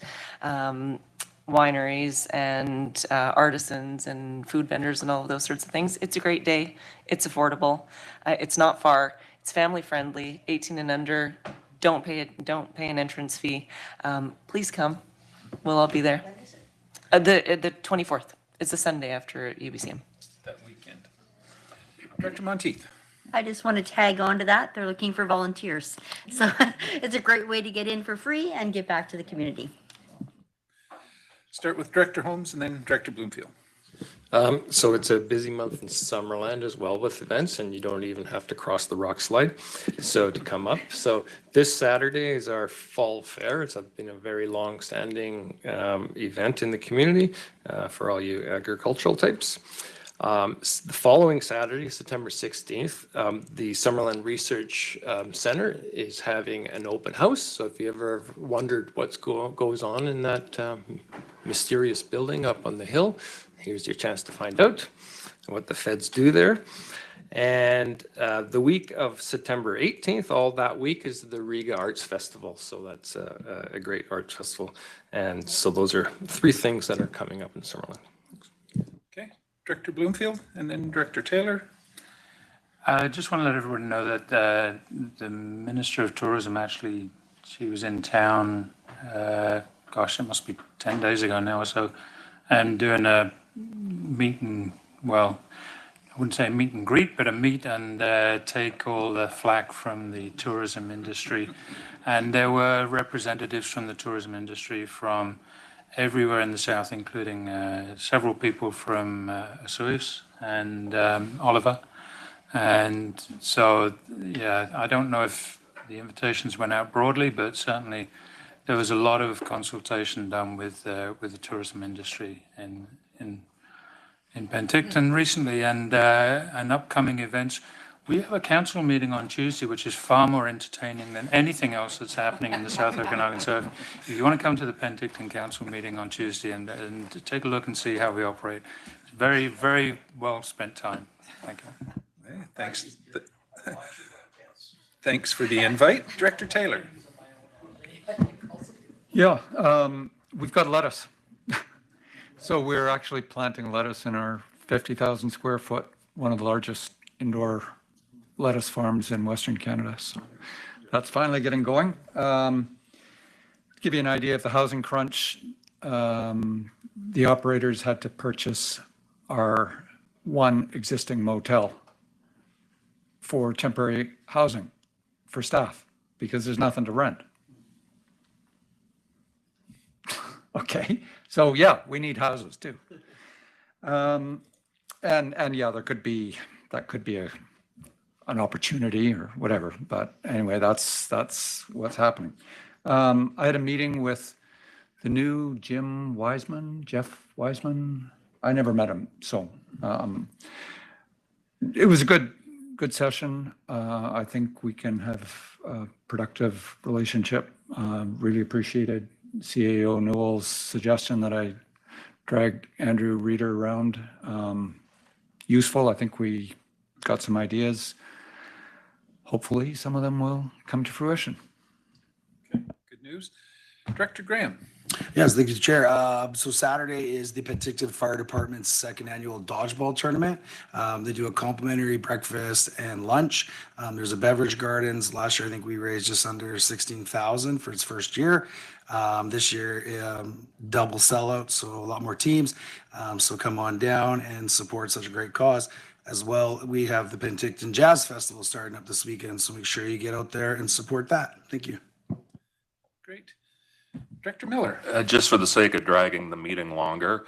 wineries and artisans and food vendors and all of those sorts of things. It's a great day. It's affordable. It's not far. It's family friendly. 18 and under. Don't pay an entrance fee. Please come. We'll all be there. The 24th. It's a Sunday after UBCM. That weekend. Director Monteith. I just want to tag on to that. They're looking for volunteers. So it's a great way to get in for free and give back to the community. Start with Director Holmes and then Director Bloomfield. So it's a busy month in Summerland as well with events, and you don't even have to cross the rock slide to come up. So this Saturday is our fall fair. It's been a very long-standing event in the community for all you agricultural types. The following Saturday, September 16th, the Summerland Research Center is having an open house. So if you ever wondered what goes on in that mysterious building up on the hill, here's your chance to find out what the feds do there. And the week of September 18th, all that week is the Riga Arts Festival. So that's a great arts festival. And so those are 3 things that are coming up in Summerland. Director Bloomfield and then Director Taylor. I just want to let everyone know that the Minister of Tourism she was in town, gosh, it must be 10 days ago now or so, and doing a meeting, well, I wouldn't say meet and greet, but a meet and take all the flack from the tourism industry. And there were representatives from the tourism industry from everywhere in the south, including several people from Osoyoos and Oliver. And so, yeah, I don't know if the invitations went out broadly, but certainly there was a lot of consultation done with the tourism industry in Penticton recently, and upcoming events. We have a council meeting on Tuesday, which is far more entertaining than anything else that's happening in the South Okanagan. So if you want to come to the Penticton Council meeting on Tuesday and take a look and see how we operate, it's very, very well spent time. Thank you. Thanks. Thanks for the invite. Director Taylor. Yeah, we've got lettuce. So we're actually planting lettuce in our 50,000 square foot, one of the largest indoor lettuce farms in Western Canada. So that's finally getting going. To give you an idea of the housing crunch, the operators had to purchase our one existing motel for temporary housing for staff because there's nothing to rent. Okay, so yeah, we need houses too. And yeah, that could be an opportunity or whatever. But anyway, that's what's happening. I had a meeting with the new Jeff Wiseman. I never met him, so it was a good good session. I think we can have a productive relationship. Really appreciated CAO Newell's suggestion that I dragged Andrew Reeder around. Useful. I think we got some ideas. Hopefully, some of them will come to fruition. Okay, good news. Director Graham. Yes, thank you, Chair. So Saturday is the Penticton Fire Department's second annual dodgeball tournament. They do a complimentary breakfast and lunch. There's a beverage gardens. Last year, I think we raised just under 16,000 for its first year. This year, double sellout, so a lot more teams. So come on down and support such a great cause. As well, we have the Penticton Jazz Festival starting up this weekend, so make sure you get out there and support that. Thank you. Great. Director Miller. Just for the sake of dragging the meeting longer,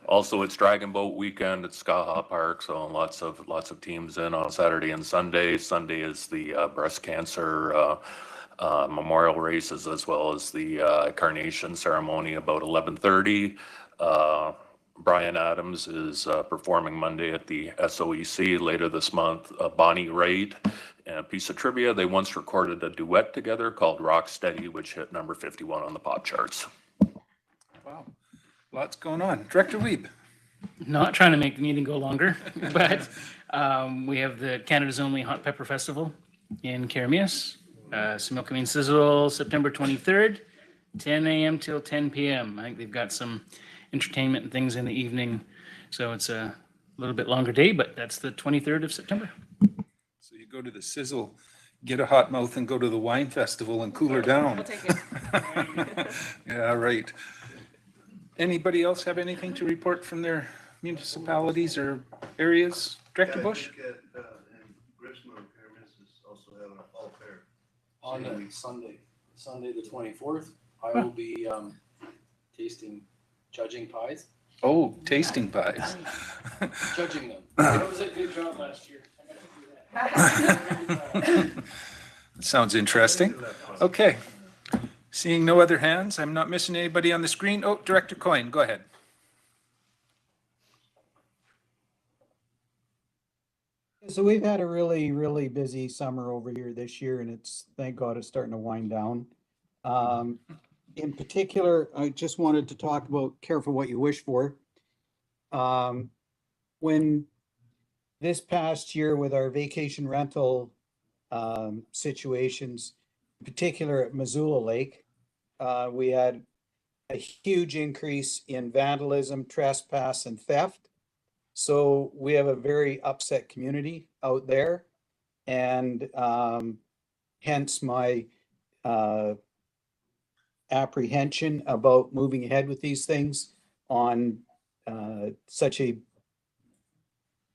also it's Dragon Boat Weekend at Skaha Park, so lots of teams in on Saturday and Sunday. Sunday is the breast cancer memorial races, as well as the carnation ceremony about 11:30. Brian Adams is performing Monday at the SOEC later this month. Bonnie Raitt. And a piece of trivia, they once recorded a duet together called Rock Steady, which hit number 51 on the pop charts. Wow, lots going on. Director Weeb. Not trying to make the meeting go longer, but we have the Canada's only Hot Pepper Festival in Caramias. Similkameen Sizzle, September 23rd, 10 a.m. till 10 p.m. I think they've got some entertainment and things in the evening, so it's a little bit longer day, but that's the 23rd of September. So you go to the Sizzle, get a hot mouth, and go to the wine festival and cool her down. We'll take it. Yeah, right. Anybody else have anything to report from their municipalities or areas? Director Bush? On Sunday the 24th, I will be judging pies. Oh, tasting pies. Judging them. That was a good job last year. Sounds interesting. Okay. Seeing no other hands, I'm not missing anybody on the screen. Oh, Director Coyne, go ahead. So we've had a really, really busy summer over here this year, and it's, thank God, it's starting to wind down. In particular, I just wanted to talk about careful what you wish for. When this past year with our vacation rental situations, in particular at Missoula Lake, we had a huge increase in vandalism, trespass, and theft. So we have a very upset community out there, and hence my apprehension about moving ahead with these things on such a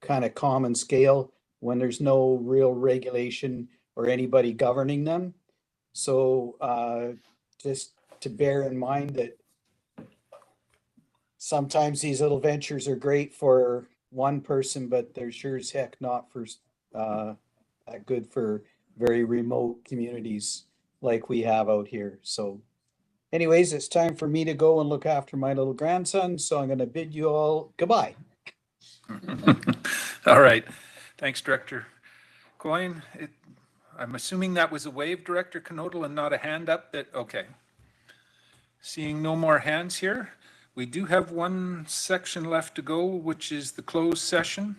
kind of common scale when there's no real regulation or anybody governing them. So just to bear in mind that sometimes these little ventures are great for one person, but they're sure as heck not for good for very remote communities like we have out here. So anyways, it's time for me to go and look after my little grandson. So I'm going to bid you all goodbye. All right. Thanks, Director Coyne. I'm assuming that was a wave, Director Knodel, and not a hand up. Okay. Seeing no more hands here, we do have one section left to go, which is the closed session,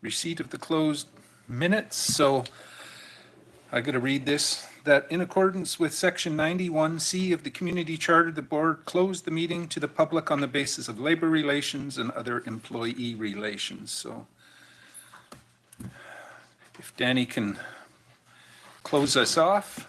receipt of the closed minutes. So I got to read this. That in accordance with Section 91C of the Community Charter, the board closed the meeting to the public on the basis of labor relations and other employee relations. So if Danny can close us off.